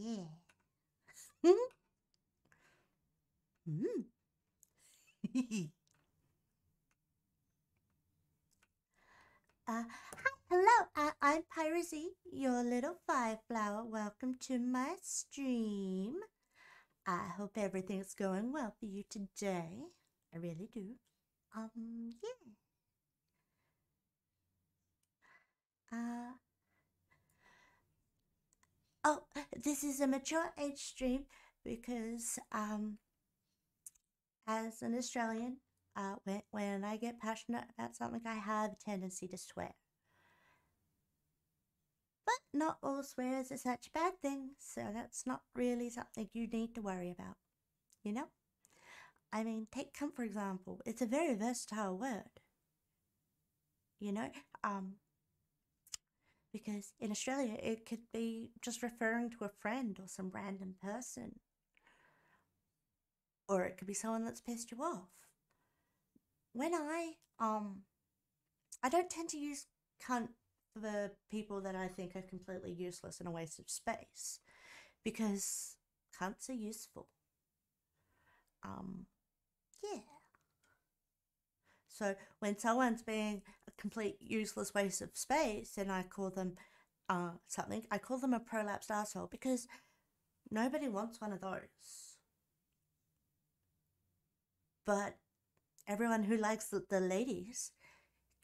Yeah. Mm. Hi, hello. I'm Pyra Z, your little fireflower. Welcome to my stream. I hope everything's going well for you today. I really do. Yeah. Uh, oh, this is a mature age stream because as an Australian, when I get passionate about something, I have a tendency to swear. But not all swears are such a bad thing, so that's not really something you need to worry about, you know? I mean, take cunt for example. It's a very versatile word, you know? Um, because in Australia it could be just referring to a friend or some random person, or it could be someone that's pissed you off. When I don't tend to use cunt for the people that I think are completely useless and a waste of space, because cunts are useful. Um, yeah. So when someone's being a complete useless waste of space and I call them something, I call them a prolapsed asshole because nobody wants one of those. But everyone who likes the ladies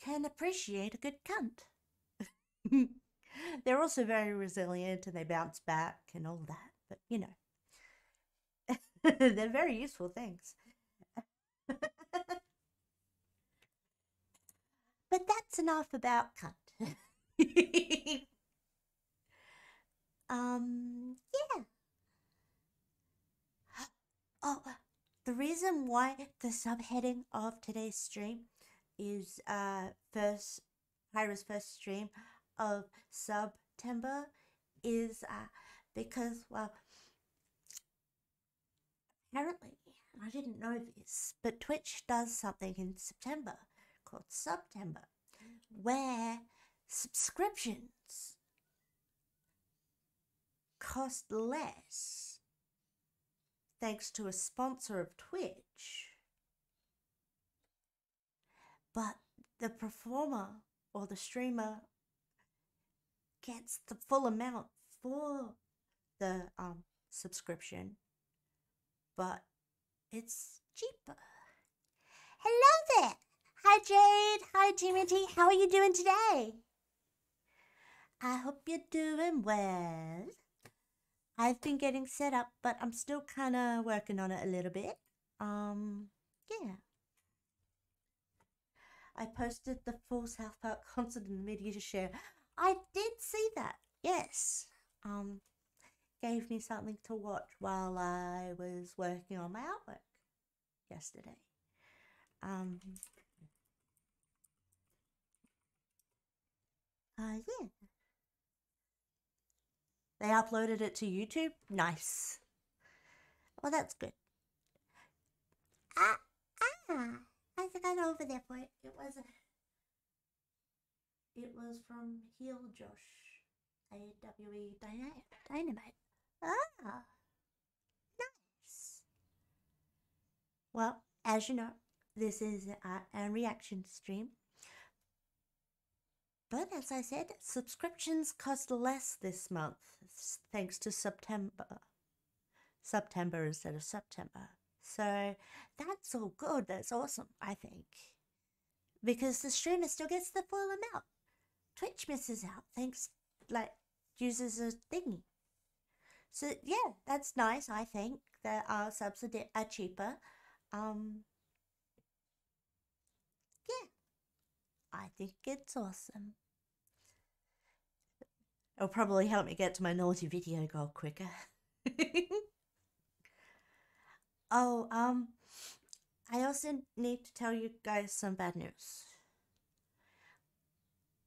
can appreciate a good cunt. They're also very resilient and they bounce back and all that. But you know, they're very useful things. But that's enough about cunt. Yeah. Oh, the reason why the subheading of today's stream is first Pyra's first stream of September is because, well, apparently I didn't know this, but Twitch does something in September called September, where subscriptions cost less thanks to a sponsor of Twitch, but the performer or the streamer gets the full amount for the subscription, but it's cheaper. Hello there. Hi Jade. Hi Timothy. How are you doing today? I hope you're doing well. I've been getting set up, but I'm still kind of working on it a little bit. Yeah. I posted the full South Park concert in the media to share. I did see that. Yes. Gave me something to watch while I was working on my artwork yesterday. Yeah. They uploaded it to YouTube. Nice. Well, that's good. Ah, I think I know over there for it. It was from Heel Josh, AWE Dynamite. Ah, nice. Well, as you know, this is a reaction stream. But as I said, subscriptions cost less this month thanks to September. September instead of September. So that's all good. That's awesome, I think. Because the streamer still gets the full amount. Twitch misses out thanks, like, uses a thingy. So yeah, that's nice, I think. That our subs are cheaper. Yeah, I think it's awesome. It'll probably help me get to my naughty video goal quicker. Oh, I also need to tell you guys some bad news.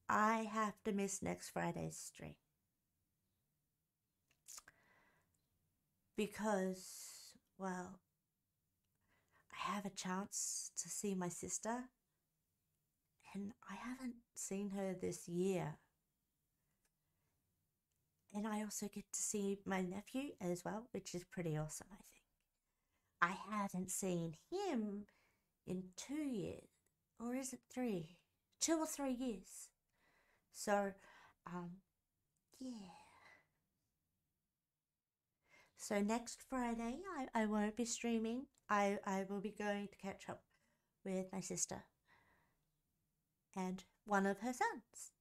I have to miss next Friday's stream. Because, well, I have a chance to see my sister, and I haven't seen her this year. And I also get to see my nephew as well, which is pretty awesome, I think. I haven't seen him in 2 years, or is it 3? 2 or 3 years. So, yeah. So next Friday, I won't be streaming. I will be going to catch up with my sister and one of her sons,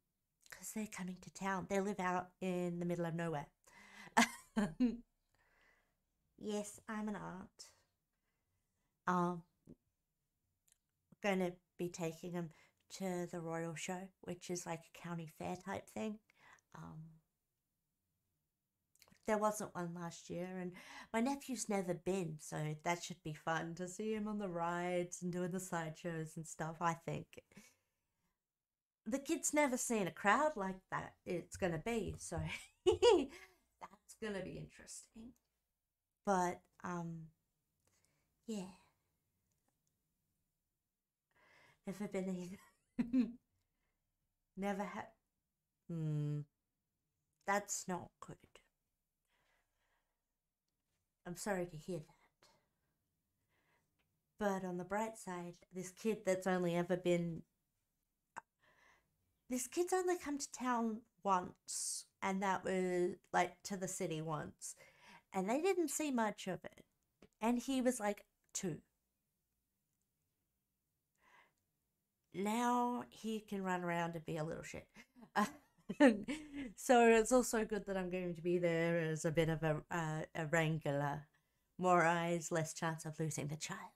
because they're coming to town. They live out in the middle of nowhere. Yes, I'm an aunt. Going to be taking them to the Royal Show, which is like a county fair type thing. There wasn't one last year, and my nephew's never been, so that should be fun to see him on the rides and doing the sideshows and stuff, I think. The kid's never seen a crowd like that it's gonna be, so that's gonna be interesting. But, yeah. Never been either. Never had. That's not good. I'm sorry to hear that. But on the bright side, this kid's only come to town once, and that was like to the city once, and they didn't see much of it. And he was like 2. Now he can run around and be a little shit. So it's also good that I'm going to be there as a bit of a wrangler. More eyes, less chance of losing the child.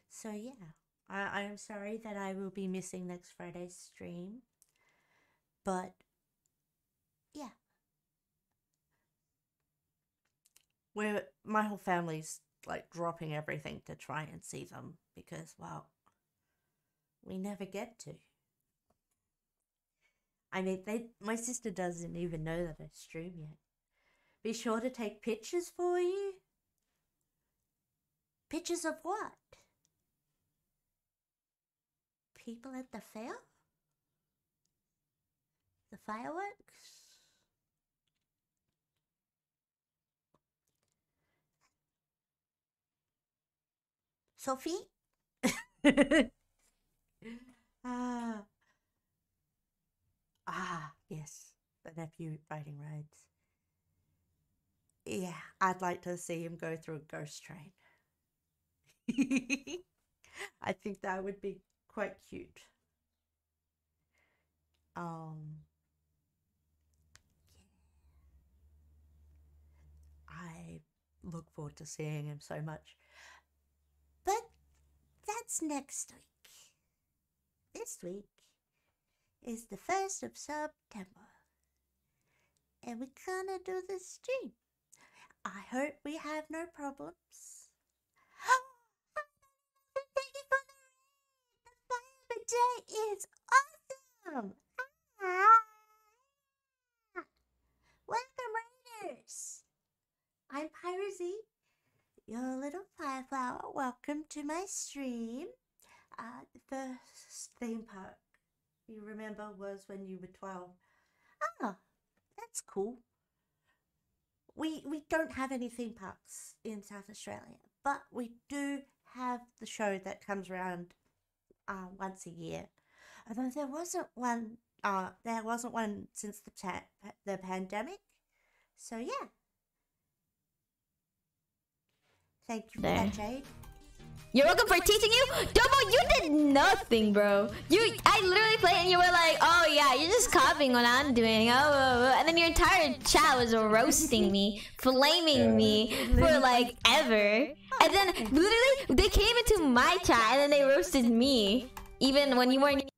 So yeah, I am sorry that I will be missing next Friday's stream. But yeah. My whole family's like dropping everything to try and see them, because, well, we never get to. I mean, my sister doesn't even know that I stream yet. Be sure to take pictures for you. Pictures of what? People at the fair? The fireworks? Sophie? Yes, the nephew riding rides. Yeah, I'd like to see him go through a ghost train. I think that would be quite cute. I look forward to seeing him so much. But that's next week. This week is the 1st of September, and we're gonna do the stream. I hope we have no problems. Thank you for the raid. The fire day is awesome. Welcome, Raiders. I'm Pyra Z, your little fireflower. Welcome to my stream. The first theme park you remember was when you were 12. That's cool. We don't have any theme parks in South Australia, but we do have the show that comes around once a year. Although there wasn't one since the pandemic. So yeah. Thank you for that, Jade. You're welcome for teaching you? Domo, you did nothing, bro. I literally played and you were like, oh yeah, you're just copying what I'm doing. Oh. And then your entire chat was roasting me, flaming me for like ever. And then literally they came into my chat and then they roasted me. Even when you weren't.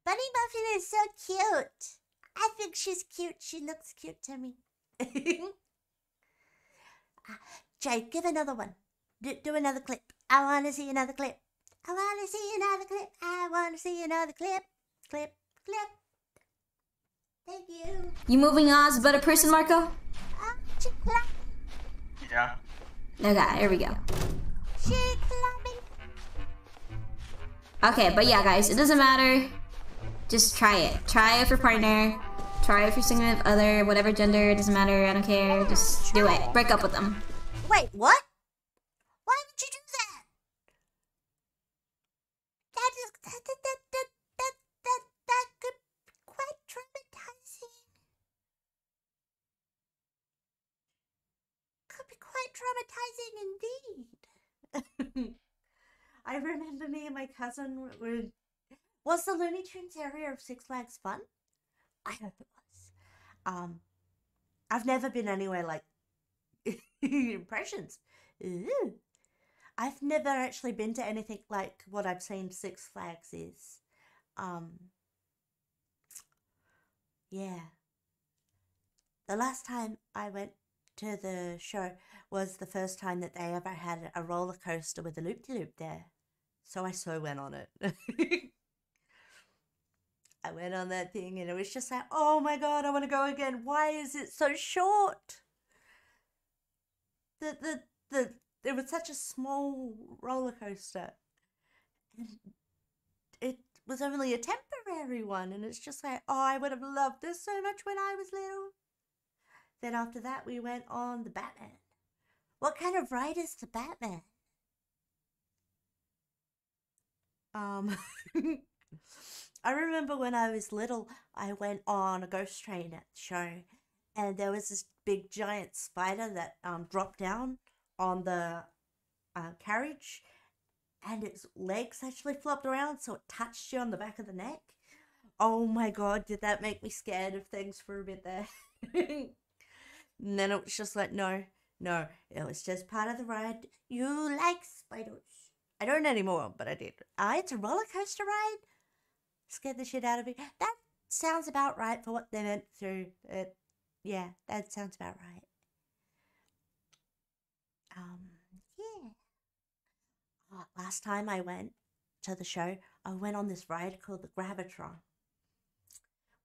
Bunny Muffin is so cute. I think she's cute. She looks cute to me. Jade, give another one. Do another clip. I want to see another clip. I want to see another clip. I want to see another clip. Clip. Thank you. You moving on as a better person, Marco? Yeah. Okay, here we go. She clapping. Okay, but yeah, guys, it doesn't matter. Just try it. Try it with your partner. Try it if you're single with other, whatever gender, doesn't matter, I don't care. Just do it. Break up with them. Wait, what? Why would you do that? That could be quite traumatizing. Could be quite traumatizing indeed. I remember me and my cousin were... Was the Looney Tunes area of Six Flags fun? I hope it was. I've never been anywhere like impressions. Ooh. I've never actually been to anything like what I've seen Six Flags is. Yeah. The last time I went to the show was the first time that they ever had a roller coaster with a loop-de-loop there. So I went on it. I went on that thing and it was just like, oh my god, I want to go again. Why is it so short? It was such a small roller coaster. And it was only a temporary one. And it's just like, oh, I would have loved this so much when I was little. Then after that, we went on the Batman. What kind of ride is the Batman? I remember when I was little, I went on a ghost train at the show, and there was this big giant spider that dropped down on the carriage, and its legs actually flopped around, so it touched you on the back of the neck. Oh my god, did that make me scared of things for a bit there. And then it was just like, no, it was just part of the ride. You like spiders. I don't anymore, but I did. It's a roller coaster ride? Scared the shit out of me. That sounds about right for what they went through. Yeah, that sounds about right. Yeah. Last time I went to the show, I went on this ride called the Gravitron,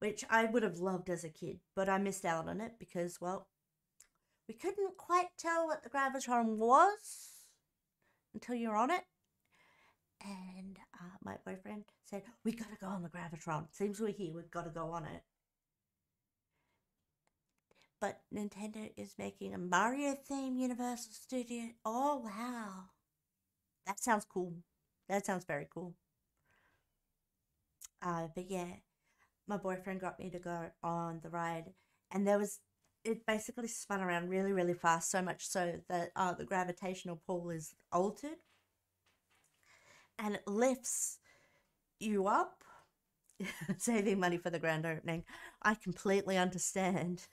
which I would have loved as a kid, but I missed out on it because, well, we couldn't quite tell what the Gravitron was until you're on it. And my boyfriend said, we gotta go on the Gravitron. Seems we're here, we've gotta go on it. But Nintendo is making a Mario-themed Universal Studio. Oh, wow. That sounds cool. That sounds very cool. But yeah, my boyfriend got me to go on the ride. And it basically spun around really, really fast, so much so that the gravitational pull is altered. And it lifts you up, saving money for the grand opening. I completely understand.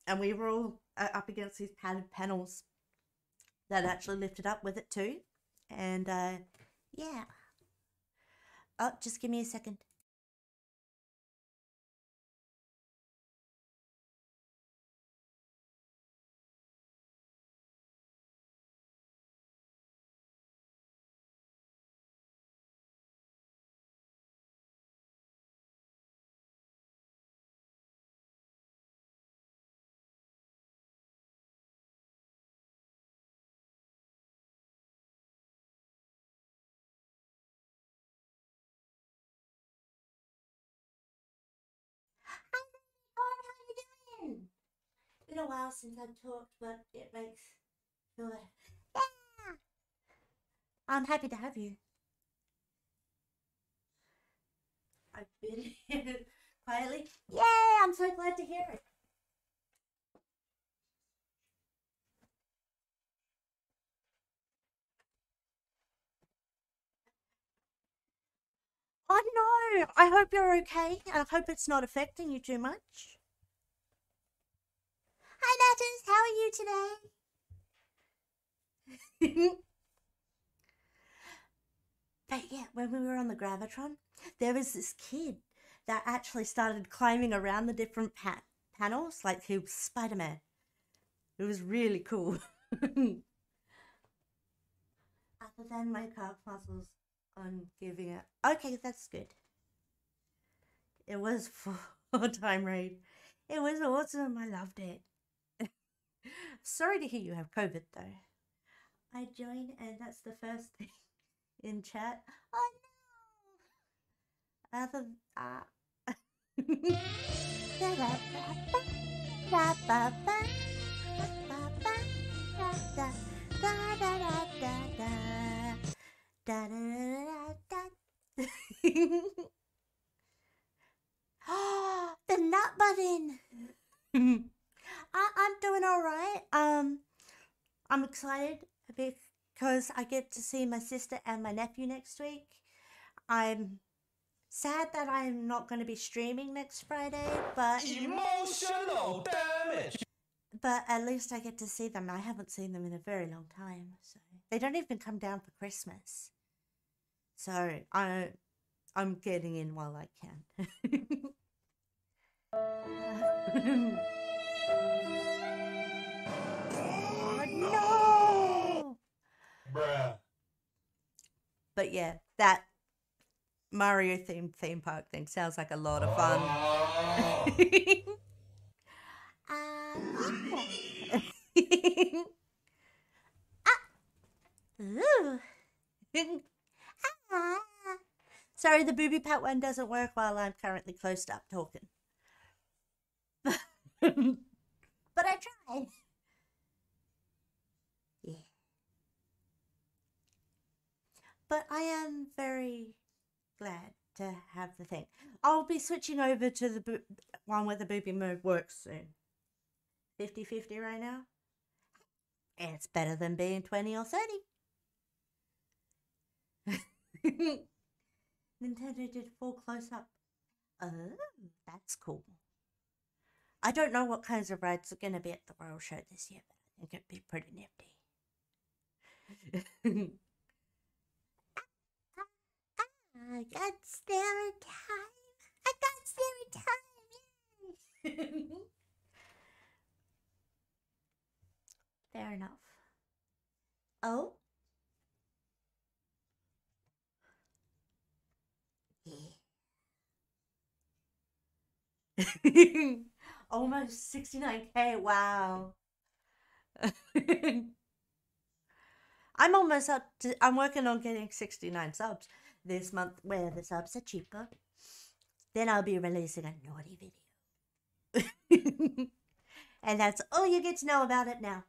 And we were all up against these padded panels that actually lifted up with it too. And yeah. Oh, just give me a second. Hi, how are you doing? Been a while since I've talked, but it makes me feel better. Yeah. I'm happy to have you. I've been here quietly. Yay! I'm so glad to hear it. Oh no! I hope you're okay. I hope it's not affecting you too much. Hi, Natters. How are you today? But yeah, when we were on the Gravitron, there was this kid that actually started climbing around the different panels like he was Spider-Man. It was really cool. Other than my calf muscles, I'm giving it. Okay, that's good. It was full-time raid. It was awesome. I loved it. Sorry to hear you have COVID though. I joined and that's the first thing in chat. Oh Other the nut button. I'm doing all right. I'm excited because I get to see my sister and my nephew next week. I'm sad that I'm not going to be streaming next Friday, but emotional damage. But at least I get to see them. I haven't seen them in a very long time, so they don't even come down for Christmas. So I'm getting in while I can. Oh, no! Bruh. But yeah, that Mario themed theme park thing sounds like a lot of fun. Yeah. Ooh. Sorry, the booby pat one doesn't work while I'm currently closed up talking. But I tried. Yeah. But I am very glad to have the thing. I'll be switching over to the one where the booby mode works soon. 50-50 right now. It's better than being 20 or 30. Nintendo did full close-up. Oh, that's cool. I don't know what kinds of rides are going to be at the Royal Show this year, but I think it'd be pretty nifty. I got staring time. I got staring time. Yay. Fair enough. Oh? Yeah. Almost 69K. Wow. I'm almost up to. I'm working on getting 69 subs this month where the subs are cheaper. Then I'll be releasing a naughty video. And that's all you get to know about it now.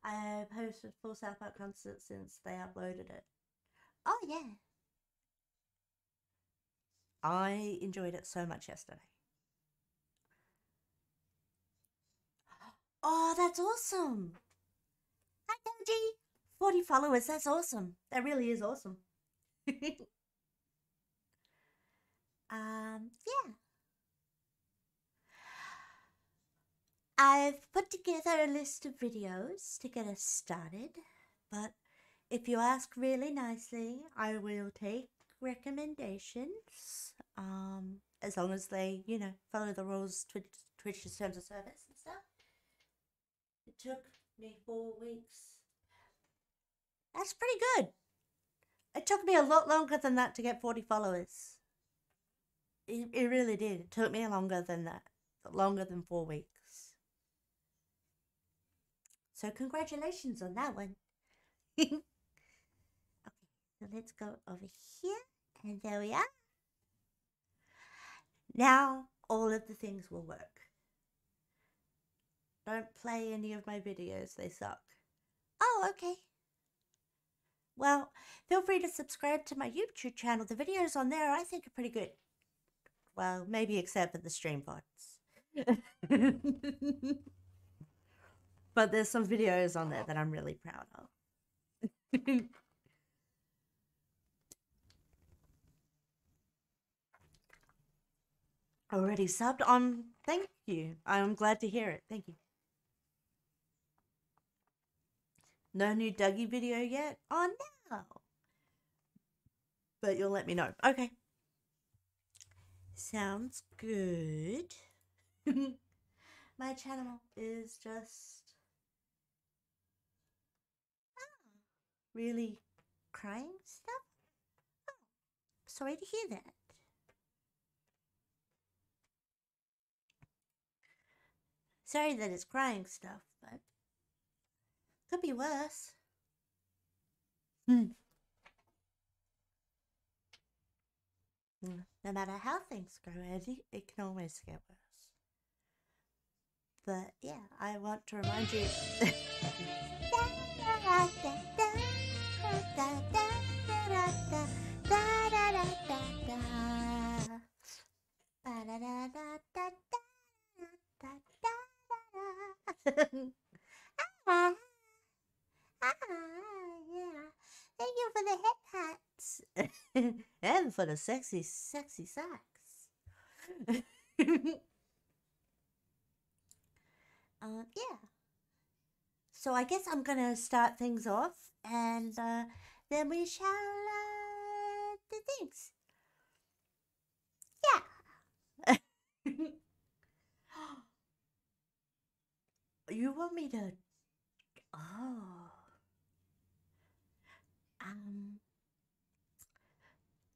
I've hosted full South Park concert since they uploaded it. Oh, yeah. I enjoyed it so much yesterday. Oh, that's awesome. Hi, Benji. 40 followers. That's awesome. That really is awesome. Yeah. I've put together a list of videos to get us started, but if you ask really nicely, I will take recommendations, as long as they, follow the rules, Twitch's terms of service and stuff. It took me 4 weeks. That's pretty good. It took me a lot longer than that to get 40 followers. It really did. It took me longer than that. Longer than 4 weeks. So congratulations on that one. Okay, so let's go over here. And there we are. Now all of the things will work. Don't play any of my videos. They suck. Oh, okay. Well, feel free to subscribe to my YouTube channel. The videos on there I think are pretty good. Well, maybe except for the stream bots. But there's some videos on there that I'm really proud of. Already subbed on. Thank you. I'm glad to hear it. Thank you. No new Dougie video yet? Oh, no. But you'll let me know. Okay. Sounds good. My channel is just really crying stuff. Oh, sorry to hear that. Sorry that it's crying stuff, but could be worse. No matter how things go, Eddie, it can always get worse. But yeah, I want to remind you. Yeah. Thank you for the hip hats and for the sexy sacks. Yeah. So I guess I'm gonna start things off, and then we shall do things. Yeah. You want me to? Oh.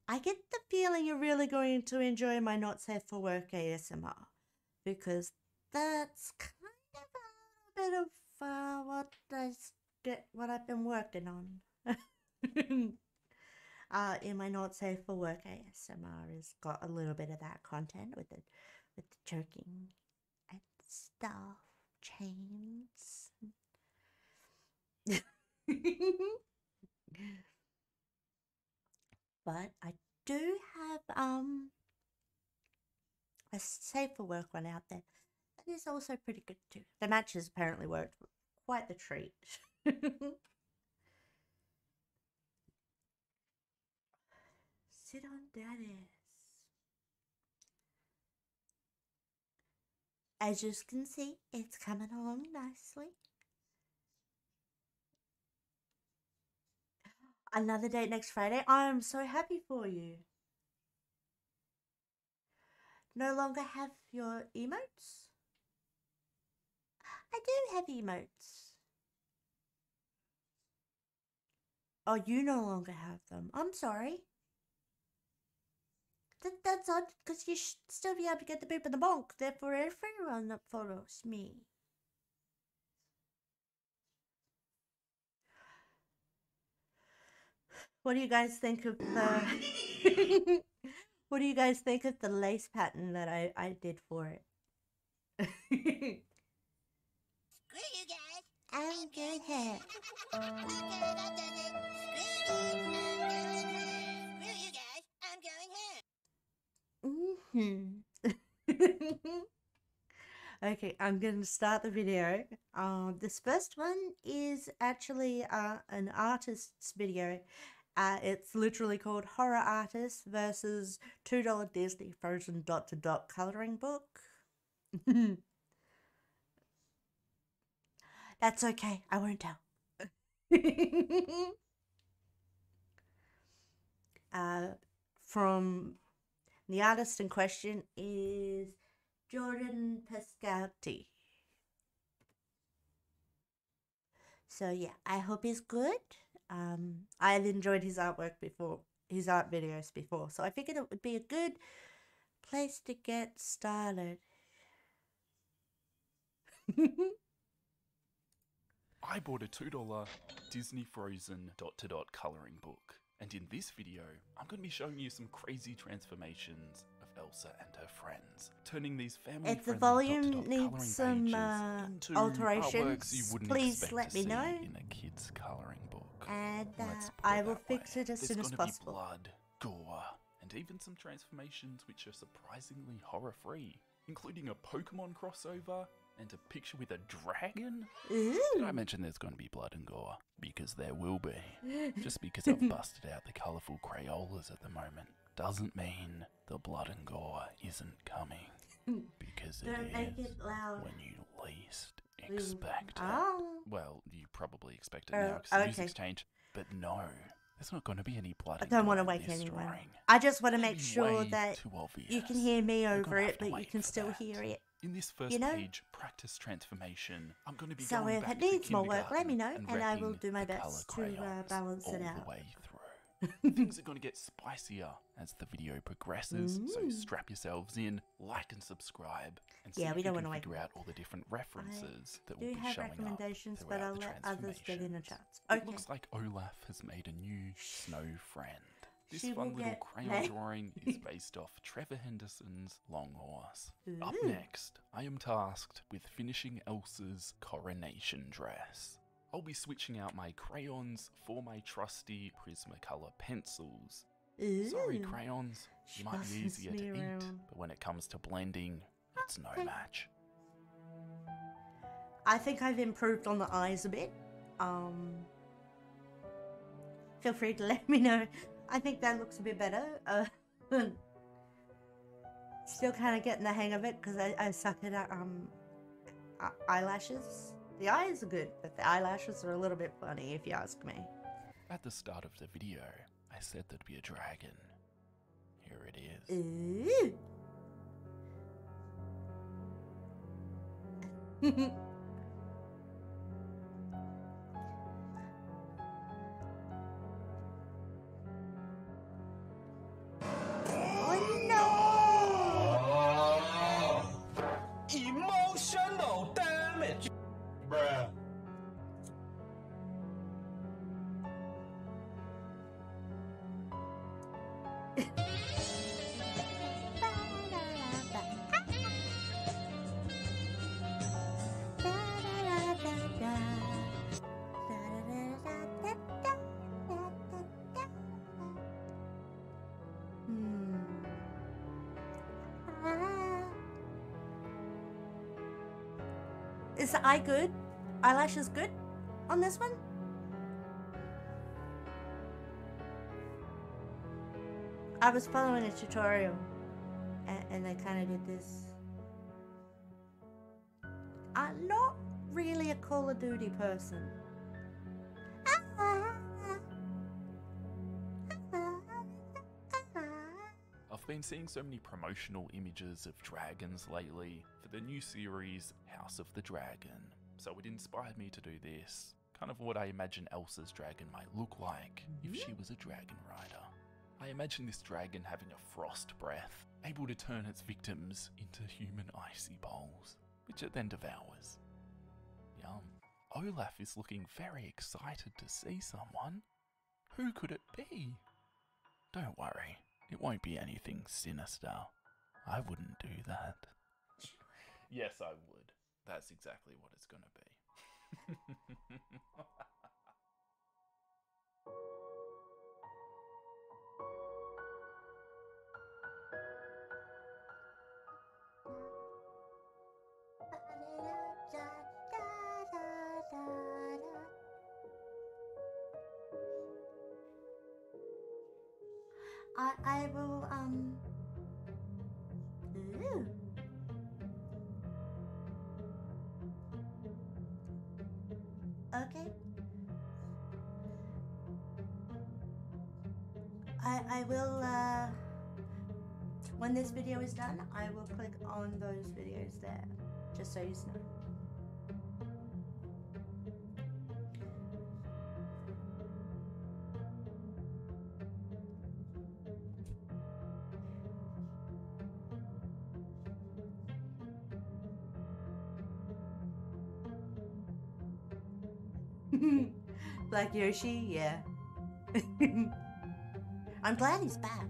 I get the feeling you're really going to enjoy my not safe for work ASMR, because that's kind of a bit of what I've been working on. In my not safe for work ASMR has got a little bit of that content with the choking and stuff, chains. But I do have a safe for work one out there. That is also pretty good too. The matches apparently worked quite the treat. Sit on that ass. As you can see, it's coming along nicely. Another date next Friday. I'm so happy for you. No longer have your emotes? I do have emotes. Oh, you no longer have them. I'm sorry. That's odd, because you should still be able to get the boop and the bonk. They're for everyone that follows me. What do you guys think of the... What do you guys think of the lace pattern that I did for it? Screw you guys. I'm good hair. Okay, that does it. Screw you guys. Screw you guys. I'm going hair. Okay, I'm going to start the video. This first one is actually an artist's video. It's literally called Horror Artist versus $2 Disney Frozen dot coloring book. That's okay, I won't tell. From the artist in question is Jordan Pescati. So yeah, I hope he's good. I've enjoyed his artwork before, his art videos before, so I figured it would be a good place to get started. I bought a $2 Disney Frozen dot coloring book, and in this video, I'm going to be showing you some crazy transformations of Elsa and her friends, turning these family-friendly If the volume dot needs coloring some pages into alterations, artworks you wouldn't please expect let to me see know. in a kid's coloring book. And Let's put I it will that fix way. it as soon as There's possible. gonna be blood, gore, and even some transformations which are surprisingly horror-free, including a Pokemon crossover and a picture with a dragon? Ooh. Did I mention there's going to be blood and gore? Because there will be. Just because I've busted out the colourful Crayolas at the moment doesn't mean the blood and gore isn't coming. Because Don't make is it loud. when you least expect it. Oh. Well, you probably expect it Oh, now because the okay. music's changed. But no, there's not going to be any blood I and don't gore want to in wake this anyone. drawing. I just want to That'd make be sure way that too obvious. you can hear me You're over gonna have it, to but you wait can for still that. hear it. In this first You know? page, practice transformation, I'm going to be So going if back it to needs more work, let me kindergarten know, and I will wrecking do my the colour best to crayons balance all it the out. way through. Things are going to get spicier as the video progresses, so strap yourselves in, like and subscribe, and see Yeah, if we you don't can wanna figure out all the different references that will Do be have showing up recommendations, but throughout I'll the let others get in the transformations. chats. It Okay. looks like Olaf has made a new snow friend. This She will fun little get crayon paid. drawing is based off Trevor Henderson's Long Horse. Up Ooh. next, I am tasked with finishing Elsa's coronation dress. I'll be switching out my crayons for my trusty Prismacolor pencils. Sorry, Ooh. crayons, you might be Trust easier to me eat, around. but when it comes to blending, it's no Okay. match. I think I've improved on the eyes a bit. Feel free to let me know. I think that looks a bit better. Still kind of getting the hang of it because I suck at eyelashes. The eyes are good, but the eyelashes are a little bit funny if you ask me. At the start of the video, I said there'd be a dragon. Here it is. Ooh. Oh Emotional damage. Bruh. Is the eye good? Eyelashes good on this one? I was following a tutorial and they kind of did this. I'm not really a Call of Duty person. I've been seeing so many promotional images of dragons lately for the new series House of the Dragon, so it inspired me to do this. Kind of what I imagine Elsa's dragon might look like if she was a dragon rider. I imagine this dragon having a frost breath, able to turn its victims into human icy bowls, which it then devours. Yum. Olaf is looking very excited to see someone. Who could it be? Don't worry, it won't be anything sinister. I wouldn't do that. Yes, I would. That's exactly what it's gonna be. I will, ooh. Okay. I will, when this video is done, I will click on those videos there, just so you know. Black Yoshi, yeah. I'm glad he's back.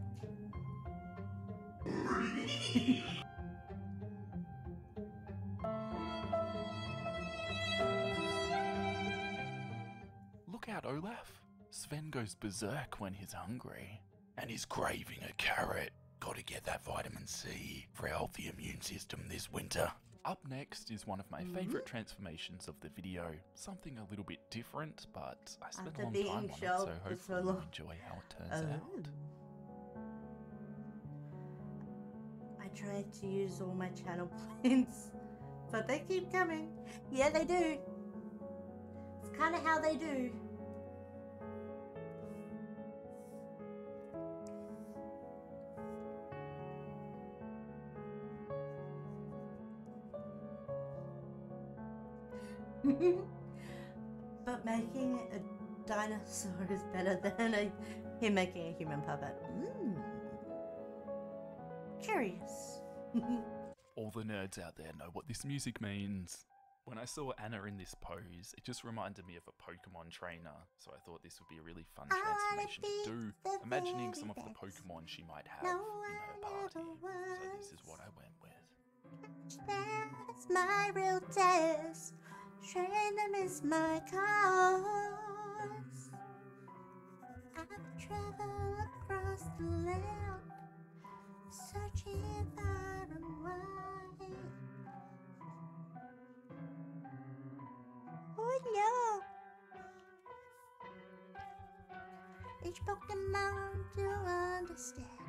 Look out, Olaf. Sven goes berserk when he's hungry. And he's craving a carrot. Gotta get that vitamin C for our healthy immune system this winter. Up next is one of my favourite transformations of the video. Something a little bit different, but I spent After a long being time on it, shelved so for hopefully so you long. enjoy how it turns out. I tried to use all my channel points, but they keep coming. Yeah, they do. It's kind of how they do. But making a dinosaur is better than a Him making a human puppet. Curious. All the nerds out there know what this music means. When I saw Anna in this pose, it just reminded me of a Pokemon trainer, so I thought this would be a really fun transformation to do, imagining some of the Pokemon she might have in her party. So this is what I went with. That's my real test. Train them is my cause. I've traveled across the land, searching far and wide. Oh no! Each Pokemon to understand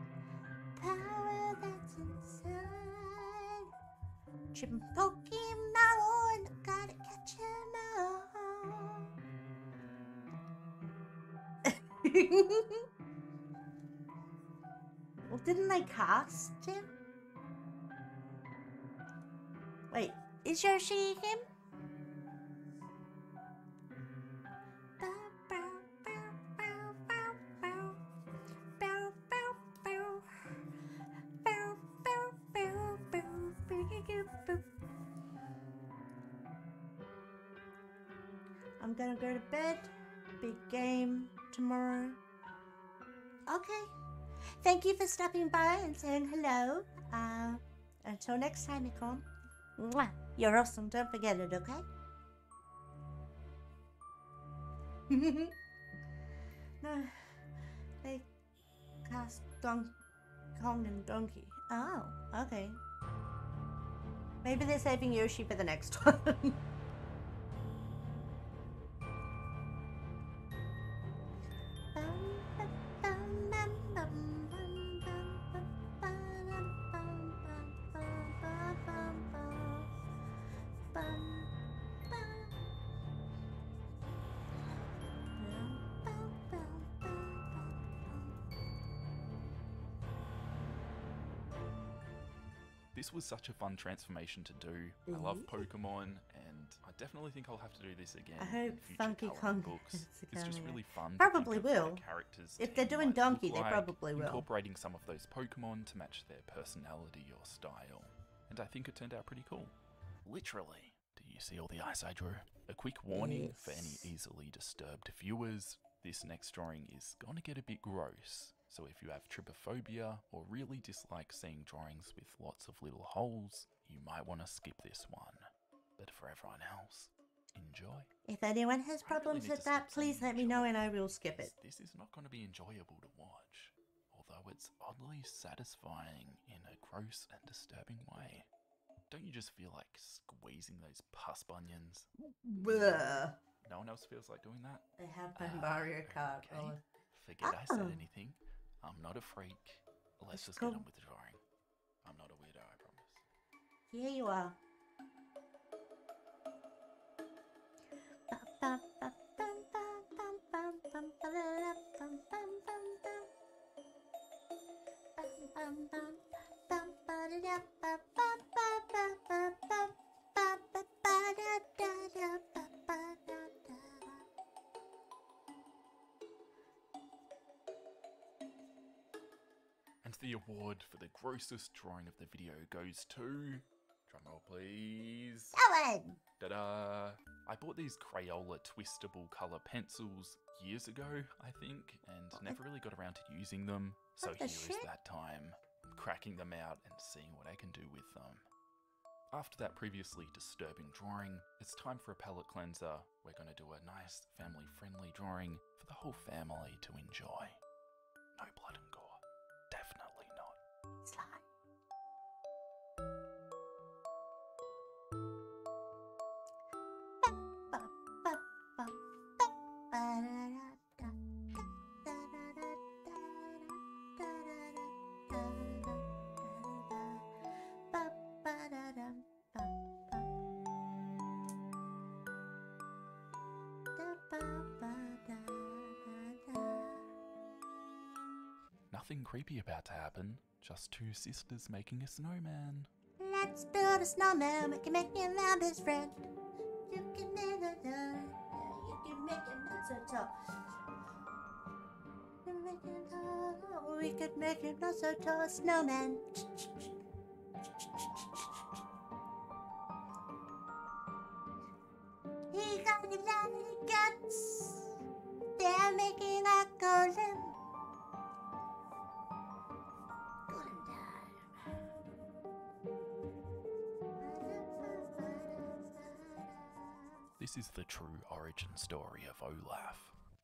power that's inside. Chip and Pokemon, gotta catch 'em all. Well, didn't they cast him? Wait, is Yoshi him? I'm gonna go to bed. Big game tomorrow. Okay. Thank you for stopping by and saying hello. Until next time, Icon. Mwah. You're awesome. Don't forget it, okay? No. They cast Kong and Donkey. Oh, okay. Maybe they're saving Yoshi for the next one. This was such a fun transformation to do. I love Pokemon, and I definitely think I'll have to do this again. I hope in future Funky colouring Kong books. is It's just coming really fun. to Probably think of what will. the characters' If they're team doing might Donkey, look they like, probably will. Incorporating some of those Pokemon to match their personality or style. And I think it turned out pretty cool. Literally. Do you see all the ice I drew? A quick warning for any easily disturbed viewers. This next drawing is gonna get a bit gross. So if you have trypophobia or really dislike seeing drawings with lots of little holes, you might want to skip this one. But for everyone else, enjoy. If anyone has I really problems need with to stop that, please saying let me know enjoy, and I will skip it. because this is not going to be enjoyable to watch, although it's oddly satisfying in a gross and disturbing way. Don't you just feel like squeezing those pus bunions? Bleh. No one else feels like doing that? I have my Mario Kart. Okay. Oh. Forget I said Oh. anything. I'm not a freak. Let's That's just cool. get on with the drawing. I'm not a weirdo, I promise. Here you are. And the award for the grossest drawing of the video goes to... Drumroll please. Owen! Ta-da! I bought these Crayola twistable colour pencils years ago, I think, and never really got around to using them. So What the here is shit? that time, cracking them out and seeing what I can do with them. After that previously disturbing drawing, it's time for a palette cleanser. We're going to do a nice family-friendly drawing for the whole family to enjoy. No blood and gore. Definitely not. Slide. Nothing creepy about to happen, just two sisters making a snowman. Let's build a snowman. We can make him our best friend. You can make it done. You can make it not so tough. We could make him not so tall, snowman. He got a lot of guts. They're making a golem. Golem time. This is the true origin story of Olaf.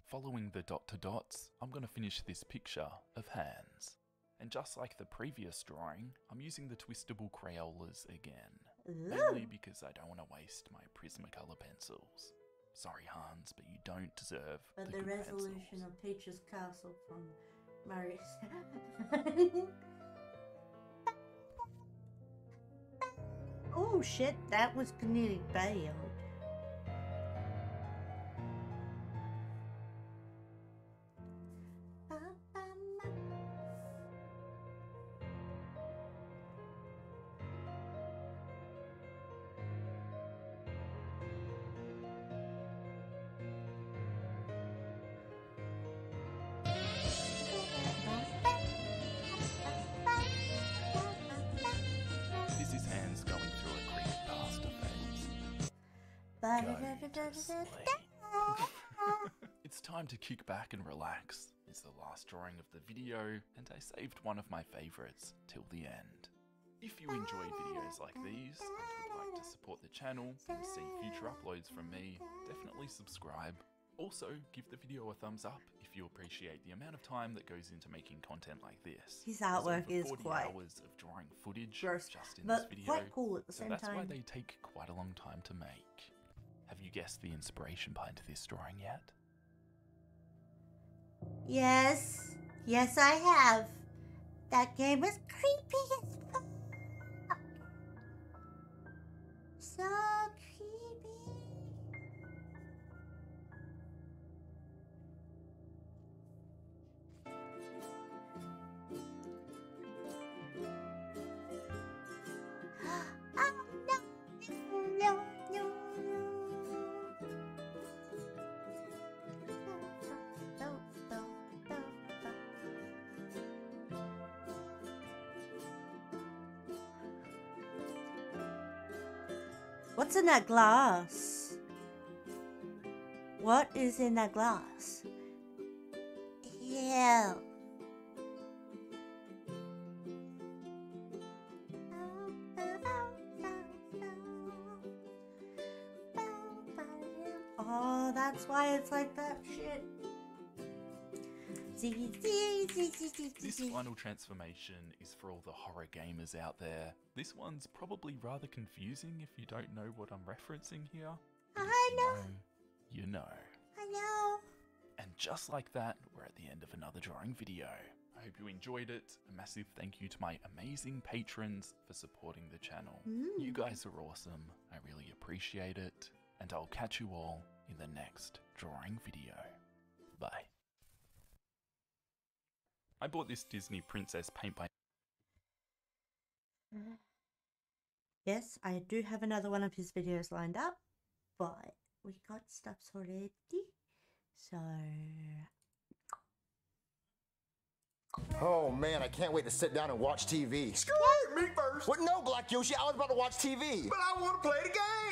Following the dot to dots, I'm going to finish this picture of hands. And just like the previous drawing, I'm using the twistable Crayolas again. Mainly because I don't want to waste my Prismacolor pencils. Sorry Hans, but you don't deserve But the the good resolution pencils. of Peach's castle from Mario. Oh shit, that was nearly bailed. This is Hans going through a creepypasta phase. Go to sleep. It's time to kick back and relax. It's the last drawing of the video, and I saved one of my favorites till the end. If you enjoy videos like these and would like to support the channel and see future uploads from me, definitely subscribe. Also, give the video a thumbs up if you appreciate the amount of time that goes into making content like this. His There's artwork over is 40 quite hours of drawing footage gross, just in this but video, quite cool at the so same that's why time. they take quite a long time to make. Have you guessed the inspiration behind this drawing yet? Yes, yes, I have. That game was creepy as fuck. So creepy. Oh no, no, no, What's in that glass? What is in that glass? Yeah. Oh, that's why it's like that shit. This final transformation is for all the horror gamers out there. This one's probably rather confusing if you don't know what I'm referencing here. But if I you know. You know. I know. And just like that, we're at the end of another drawing video. I hope you enjoyed it. A massive thank you to my amazing patrons for supporting the channel. You guys are awesome. I really appreciate it. And I'll catch you all in the next drawing video. Bye. I bought this Disney princess paint by... Yes, I do have another one of his videos lined up, but we got stuffs already, so... Oh man, I can't wait to sit down and watch TV. Skirt, me first. What? No, Black Yoshi, I was about to watch TV. But I want to play the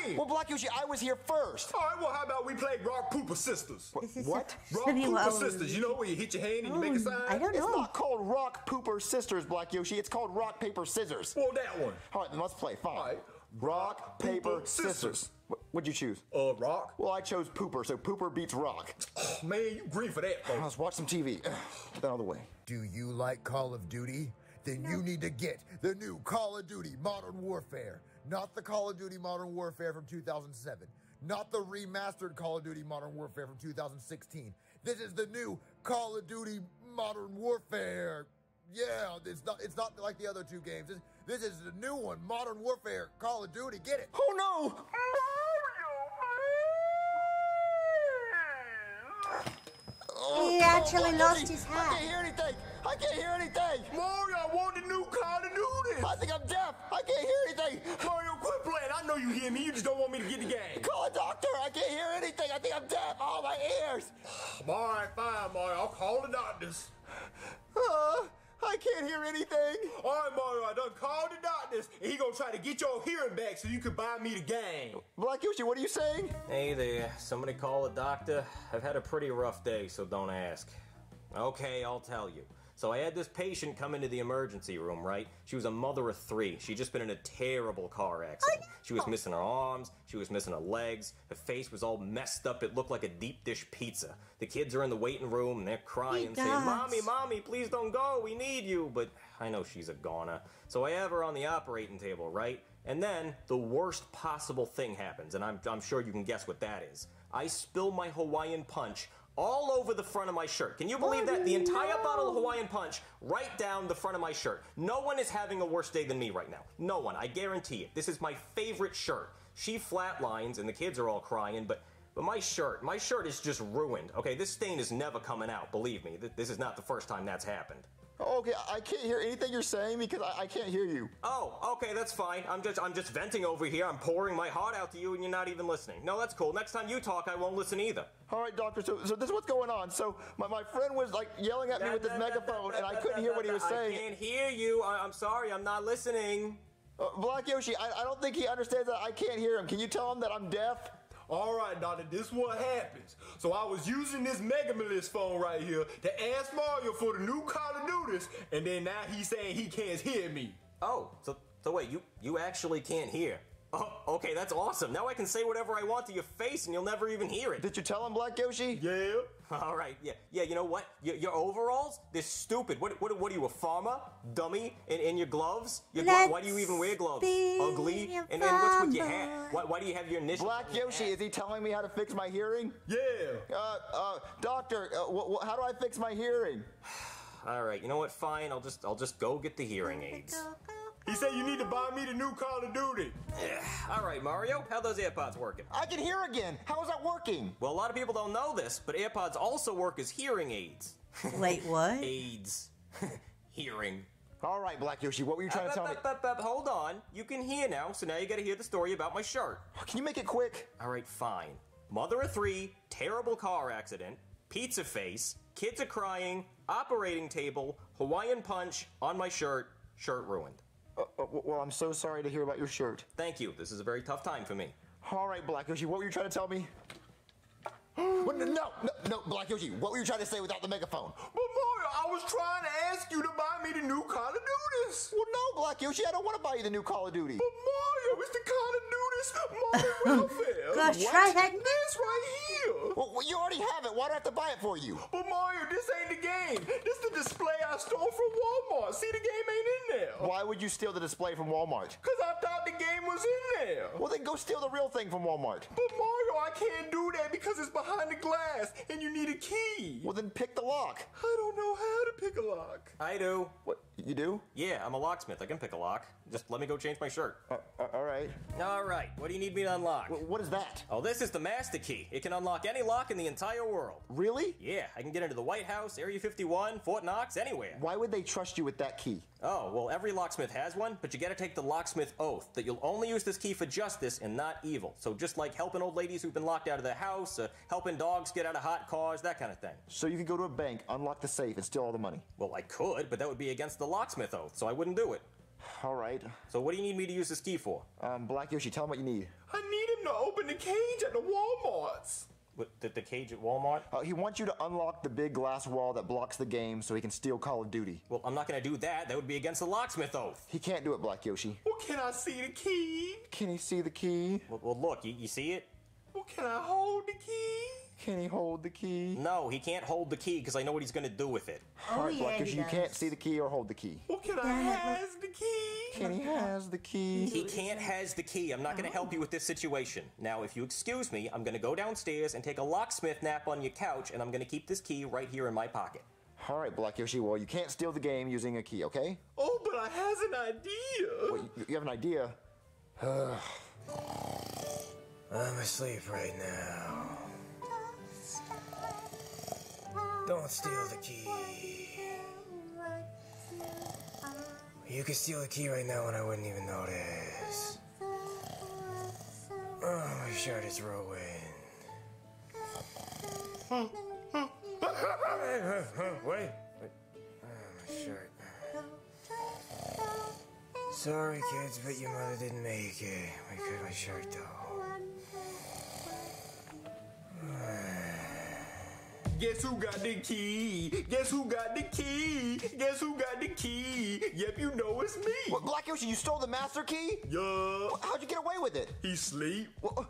game. Well, Black Yoshi, I was here first. All right, well, how about we play Rock Pooper Sisters? This is What? Rock Sunny Pooper Wells. Sisters, you know where you hit your hand and you make a sign? I don't It's know. not called Rock Pooper Sisters, Black Yoshi. It's called Rock Paper Scissors. Well, that one. All right, then let's play. Fine. All right. Rock, paper, Pooper, scissors. scissors. What'd you choose? Rock. Well, I chose Pooper, so Pooper beats Rock. Oh, man, you green for that, folks. Let's watch some TV. Get that out of the way. Do you like Call of Duty? Then you need to get the new Call of Duty Modern Warfare. Not the Call of Duty Modern Warfare from 2007. Not the remastered Call of Duty Modern Warfare from 2016. This is the new Call of Duty Modern Warfare. Yeah, it's not like the other two games. This is the new one, Modern Warfare Call of Duty. Get it? Oh no! He actually Black lost Yoshi, his I hat. can't hear anything. I can't hear anything. Mario, I want the new Call of Duty. I think I'm deaf. I can't hear anything. Mario, quit playing. I know know you hear me. You just don't want me to get the game. Call a doctor. I can't hear anything. I think I'm deaf. Oh, my ears. All right, fine, Mario. I'll call the doctors. I can't hear anything. All right, Mario, I done called the doctors, and he gonna try to get your hearing back so you can buy me the game. Black Yoshi, what are you saying? Hey there, somebody call a doctor? I've had a pretty rough day, so don't ask. Okay, I'll tell you. So I had this patient come into the emergency room, right? She was a mother of 3. She'd just been in a terrible car accident. She was missing her arms, she was missing her legs, her face was all messed up, it looked like a deep dish pizza. The kids are in the waiting room and they're crying, saying, Mommy, Mommy, please don't go, we need you. But I know she's a goner. So I have her on the operating table, right? And then the worst possible thing happens, and I'm sure you can guess what that is. I spill my Hawaiian Punch all over the front of my shirt. Can you believe that? The entire bottle of Hawaiian Punch right down the front of my shirt. No one is having a worse day than me right now. No one. I guarantee it. This is my favorite shirt. She flatlines and the kids are all crying, but my shirt is just ruined. Okay, this stain is never coming out. Believe me, this is not the first time that's happened. Okay, I can't hear anything you're saying because I can't hear you. Oh, okay, that's fine. I'm just venting over here. I'm pouring my heart out to you and you're not even listening. No, that's cool. Next time you talk, I won't listen either. All right, doctor, so this is what's going on. So my friend was like yelling at me with this megaphone and I couldn't hear what he was saying. I can't hear you. I'm sorry, I'm not listening. Black Yoshi, I don't think he understands that I can't hear him. Can you tell him that I'm deaf? All right, doctor, this is what happens. So I was using this Mega Melis phone right here to ask Mario for the new Call of Duties, and then now he's saying he can't hear me. Oh, so wait, you actually can't hear? Oh, okay, that's awesome. Now I can say whatever I want to your face and you'll never even hear it. Did you tell him, Black Yoshi? Yeah. All right, yeah, you know what? Your overalls, they're stupid. What are you, a farmer? Dummy? In your gloves? Why do you even wear gloves? Ugly? And what's with your hat? Why do you have your initials? Black Yoshi, is he telling me how to fix my hearing? Yeah. Doctor, how do I fix my hearing? All right, you know what? Fine, I'll just go get the hearing aids. He said you need to buy me the new Call of Duty. All right, Mario, how those AirPods working? I can hear again. How is that working? Well, a lot of people don't know this, but AirPods also work as hearing aids. Wait, what? AIDS. Hearing. All right, Black Yoshi, what were you trying to tell me? Hold on. You can hear now, so now you gotta hear the story about my shirt. Can you make it quick? All right, fine. Mother of 3, terrible car accident, pizza face, kids are crying, operating table, Hawaiian Punch on my shirt, shirt ruined. Well, I'm so sorry to hear about your shirt. Thank you. This is a very tough time for me. All right, Black Yoshi, what were you trying to tell me? No, Black Yoshi, what were you trying to say without the megaphone? But Mario, I was trying to ask you to buy me the new Call of Duties. Well, no, Black Yoshi, I don't want to buy you the new Call of Duty. But Mario, it's the Call of Duties Modern Welfare. Gosh, try that. This right here. Well, you already have it. Why do I have to buy it for you? But Mario, this ain't the game. This the display I stole from Walmart. See, the game ain't in there. Why would you steal the display from Walmart? Because I thought the game was in there. Well, then go steal the real thing from Walmart. But Mario, I can't do that because it's behind the glass and you need a key. Well, then pick the lock. I don't know how to pick a lock. I do. What, you do? Yeah, I'm a locksmith. I can pick a lock. Just let me go change my shirt. All right. All right, what do you need me to unlock? What is that? Oh, this is the master key. It can unlock any lock in the entire world. Really? Yeah, I can get into the White House, Area 51, Fort Knox, anywhere. Why would they trust you with that key? Oh, well, every locksmith has one, but you gotta take the locksmith oath that you'll only use this key for justice and not evil. So just like helping old ladies who've been locked out of their house, helping dogs get out of hot cars, that kind of thing. So you could go to a bank, unlock the safe, and steal all the money? Well, I could, but that would be against the locksmith oath, so I wouldn't do it. All right. So what do you need me to use this key for? Black Yoshi, tell him what you need. I need him to open the cage at the Walmarts. What, the cage at Walmart? He wants you to unlock the big glass wall that blocks the game so he can steal Call of Duty. Well, I'm not gonna do that. That would be against the locksmith oath. He can't do it, Black Yoshi. Well, can I see the key? Can he see the key? Well look, you see it? Well, can I hold the key? Can he hold the key? No, he can't hold the key because I know what he's gonna do with it. All right, Black yeah, Yoshi, he you can't does. see the key or hold the key. Well, can I has the key? Can he has the key? He can't has the key. I'm not gonna help you with this situation. Now, if you excuse me, I'm gonna go downstairs and take a locksmith nap on your couch, and I'm gonna keep this key right here in my pocket. All right, Black Yoshi, well, you can't steal the game using a key, okay? Oh, but I has an idea. Well, you have an idea. I'm asleep right now. Don't steal the key. You could steal the key right now and I wouldn't even notice. shirt is ruined. Wait. My shirt. Sorry, kids, but your mother didn't make it. My shirt, though. Guess who got the key? Guess who got the key? Guess who got the key? Yep, you know it's me. What, Black Yoshi, you stole the master key? Yeah. How'd you get away with it? He sleep.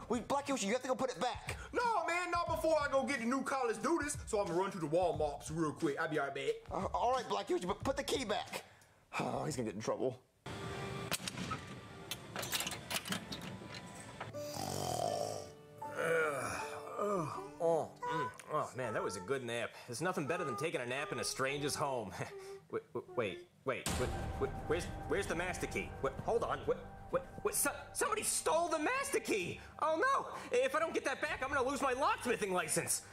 Wait, Black Yoshi, you have to go put it back. No, man, not before I go get the new college do this. So I'm gonna run to the Walmarts real quick. I'll be right back. All right, Black Yoshi, but put the key back. Oh, he's gonna get in trouble. Oh, man, that was a good nap. There's nothing better than taking a nap in a stranger's home. Wait, where's the master key? Hold on, somebody stole the master key! Oh no, if I don't get that back, I'm gonna lose my locksmithing license.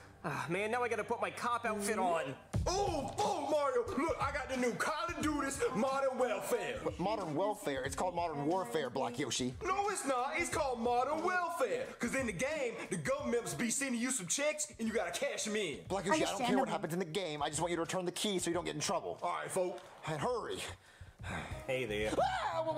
Man, now I gotta put my cop outfit on. Oh, Mario, look, I got the new Call of Duty Modern Welfare. Modern Welfare? It's called Modern Warfare, Black Yoshi. No, it's not. It's called Modern Welfare. Because in the game, the government's be sending you some checks, and you gotta cash them in. Black Yoshi, I don't care what happens in the game. I just want you to return the key so you don't get in trouble. All right, folks. And hurry. Hey there. What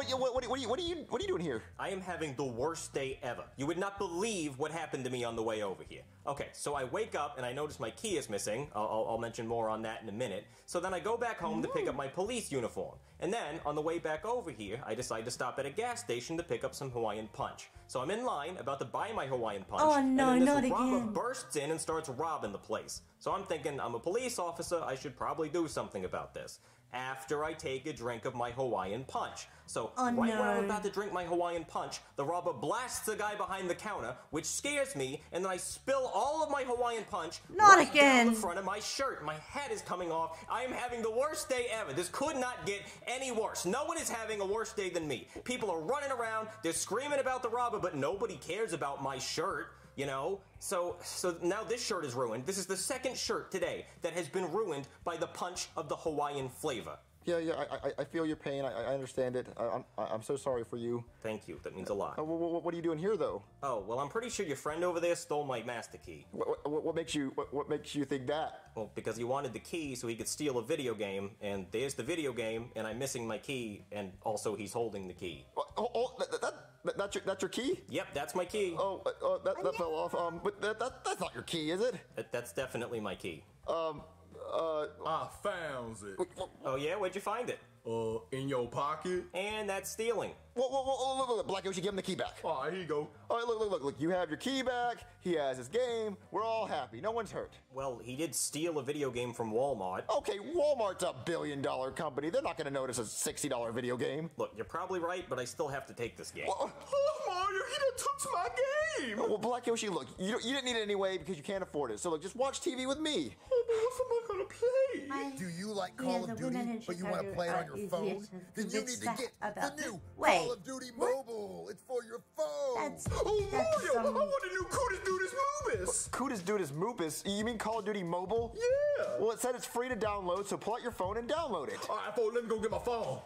are you doing here? I am having the worst day ever. You would not believe what happened to me on the way over here. Okay, so I wake up and I notice my key is missing. I'll mention more on that in a minute. So then I go back home to pick up my police uniform. And then, on the way back over here, I decide to stop at a gas station to pick up some Hawaiian Punch. So I'm in line, about to buy my Hawaiian Punch. Oh no, and then not this robber again. bursts in and starts robbing the place. So I'm thinking, I'm a police officer, I should probably do something about this. After I take a drink of my Hawaiian Punch. So, right when I'm about to drink my Hawaiian Punch, the robber blasts the guy behind the counter, which scares me, and then I spill all of my Hawaiian Punch right down the front of my shirt. My hat is coming off. I am having the worst day ever. This could not get any worse. No one is having a worse day than me. People are running around, they're screaming about the robber, but nobody cares about my shirt. You know, so now this shirt is ruined. This is the second shirt today that has been ruined by the punch of the Hawaiian flavor. Yeah, I feel your pain. I understand it. I'm so sorry for you. Thank you. That means a lot. What are you doing here, though? Oh, well, I'm pretty sure your friend over there stole my master key. What makes you think that? Well, because he wanted the key so he could steal a video game, and there's the video game, and I'm missing my key, and also he's holding the key. That's your key? Yep, that's my key. That fell off. But that's not your key, is it? That's definitely my key. I found it. Oh yeah, where'd you find it? In your pocket. And that's stealing. Look, Black Yoshi, give him the key back. All right, here you go. All right, look, you have your key back, he has his game, we're all happy, no one's hurt. Well, he did steal a video game from Walmart. Okay, Walmart's a billion-dollar company, they're not gonna notice a $60 video game. Look, you're probably right, but I still have to take this game. Oh, Mario, he done took my game. Well, Black Yoshi, look, you didn't need it anyway because you can't afford it, so look, just watch TV with me. What's somebody gonna play? Do you like Call of Duty, but you want to play it on your phone? Then you need to get the new Call of Duty Mobile. It's for your phone. Mario, I want the new Cootis Dutis Moobis. Cootis Dutis Moobis? You mean Call of Duty Mobile? Yeah. Well, it said it's free to download, so pull out your phone and download it. All right, folks, let me go get my phone.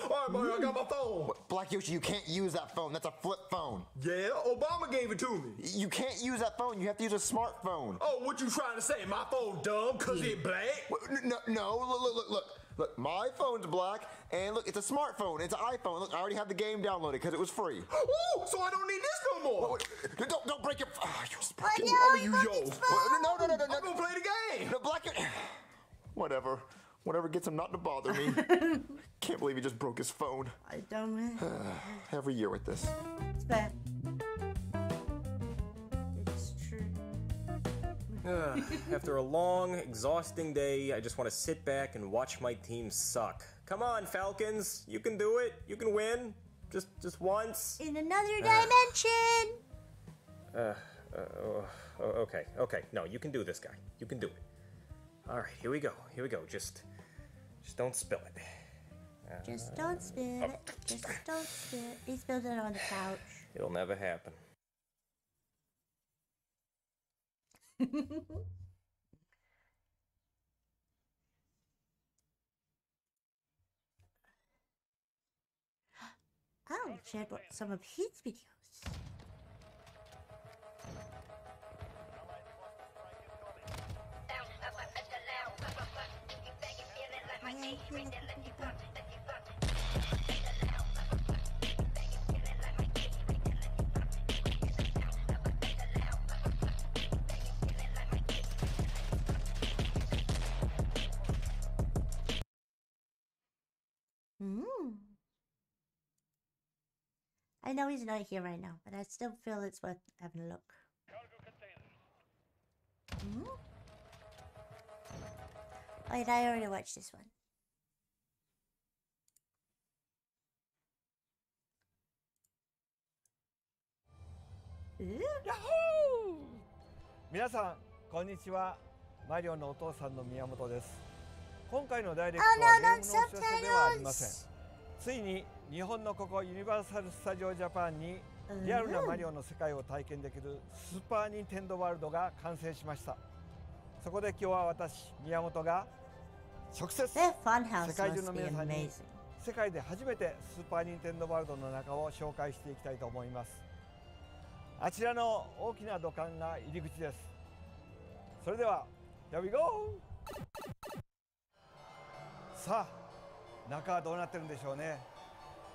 All right, Mario, I got my phone. Black Yoshi, you can't use that phone. That's a flip phone. Yeah, Obama gave it to me. You can't use that phone. You have to use a smartphone. Oh, what you trying to say? My phone dumb because it black? No, look, my phone's black, and look, it's a smartphone. It's an iPhone. Look, I already have the game downloaded because it was free. Ooh, so I don't need this no more. Don't break your... No. I'm gonna play the game. No, Black... Whatever gets him not to bother me. Can't believe he just broke his phone. I don't know. Every year with this. It's bad. It's true. After a long, exhausting day, I just want to sit back and watch my team suck. Come on, Falcons. You can do it. You can win. Just once. In another dimension. Okay. No, you can do this, guy. You can do it. All right, here we go. Just don't spill it. Just don't spill it. Just don't spill it. He spilled it on the couch. It'll never happen. I shared some of his videos. I know he's not here right now, but I still feel it's worth having a look. Wait, I already watched this one. Yahoo! 皆さん、こんにちは。マリオのお父さんの宮本です。今回のダイレクトはゲームのお知らせではありません。ついに日本のここユニバーサル・スタジオ・ジャパンにリアルなマリオの世界を体験できるスーパー・ニンテンドー・ワールドが完成しました。そこで今日は私、宮本が直接世界中の皆さんに世界で初めてスーパー・ニンテンドー・ワールドの中を紹介していきたいと思います。あちらの大きな土管が入り口です。それでは Here we go! さあ、中はどうなってるんでしょうね。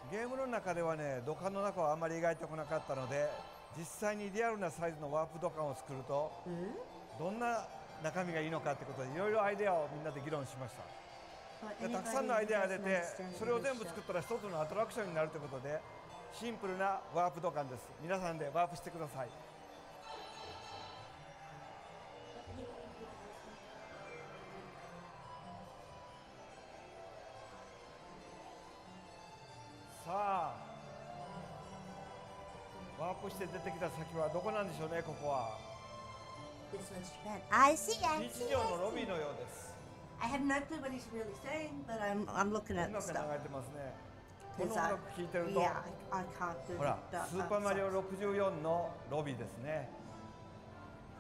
ゲームの中ではね、土管の中はあまり描いてこなかったので、実際にリアルなサイズのワープ土管を作るとどんな中身がいいのかってことでいろいろアイデアをみんなで議論しました。でたくさんのアイデアが出て、それを全部作ったら一つのアトラクションになるということで、シンプルなワープ土管です。皆さんでワープしてください。さあ、ワープして出てきた先はどこなんでしょうね。ここは This one's Japan. I see. 日常のロビーのようです。 I have no clue what he's really saying, but I'm looking at 音 the 楽が stuff. 流れてますね。この Cause 音楽聴いてると、 yeah, I can't do ほら、 the スーパーマリオ64のロビーですね。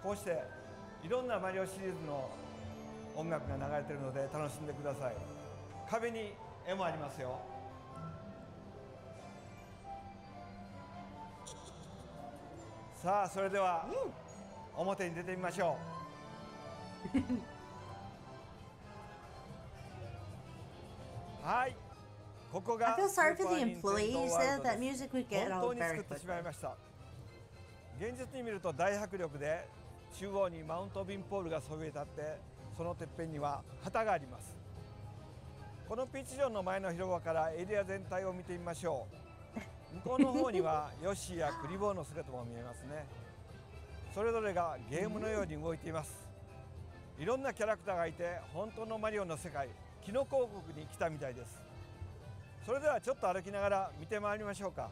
こうしていろんなマリオシリーズの音楽が流れてるので楽しんでください。壁に絵もありますよ。さあ、それでは表に出てみましょう。はい、ここが I feel スー sorry パ for ー the ニンテンドー employees ワー there. ルドで That す。 music would get 本当 old に作 very ってし quickly. まいました。現実に見ると大迫力で、中央にマウントビンポールがそびえ立って、そのてっぺんには旗があります。このピーチ城の前の広場からエリア全体を見てみましょう。向こうの方にはヨッシーやクリボーの姿も見えますね。それぞれがゲームのように動いています。いろんなキャラクターがいて、本当のマリオの世界、キノコ王国に来たみたいです。それではちょっと歩きながら見てまいりましょうか。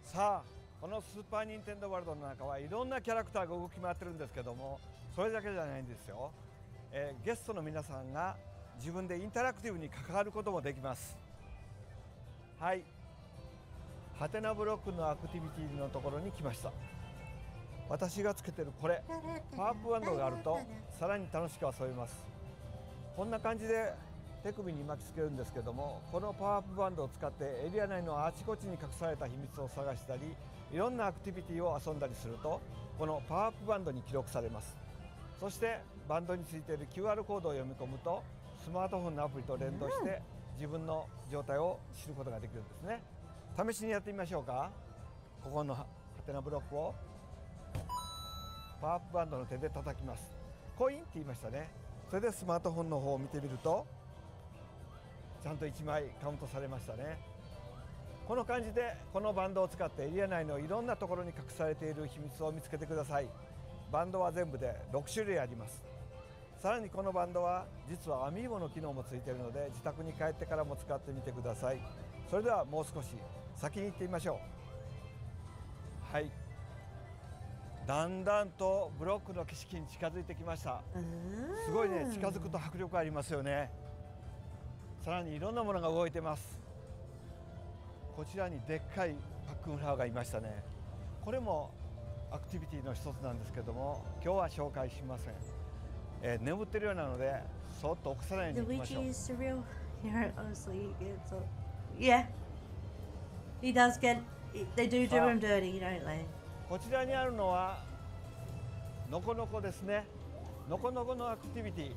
さあ、このスーパーニンテンドーワールドの中はいろんなキャラクターが動き回ってるんですけども、それだけじゃないんですよ。ゲストの皆さんが自分でインタラクティブに関わることもできます。はい、ハテナブロックのアクティビティのところに来ました。私がつけてるこれ、パワーアップバンドがあるとさらに楽しく遊べます。こんな感じで手首に巻きつけるんですけども、このパワーアップバンドを使ってエリア内のあちこちに隠された秘密を探したり、いろんなアクティビティを遊んだりすると、このパワーアップバンドに記録されます。そしてバンドについている QR コードを読み込むと、スマートフォンのアプリと連動して自分の状態を知ることができるんですね。試しにやってみましょうか。ここのハテナブロックをパワーアップバンドの手で叩きます。コインって言いましたね。それでスマートフォンの方を見てみると、ちゃんと1枚カウントされましたね。この感じでこのバンドを使ってエリア内のいろんなところに隠されている秘密を見つけてください。バンドは全部で6種類あります。さらにこのバンドは実はアミーボの機能もついているので、自宅に帰ってからも使ってみてください。それではもう少し先に行ってみましょう。はい、だんだんとブロックの景色に近づいてきました。すごいね、近づくと迫力ありますよね。さらにいろんなものが動いてます。こちらにでっかいパックンフラワーがいましたね。これもアクティビティの一つなんですけども、今日は紹介しません。眠ってるようなので、そっと起こさないように行きましょう。 Luigi is surreal. Yeah, honestly, he gets up. Yeah, he does get. They do him dirty, don't they? こちらにあるのはノコノコですね。ノコノコのアクティビティ。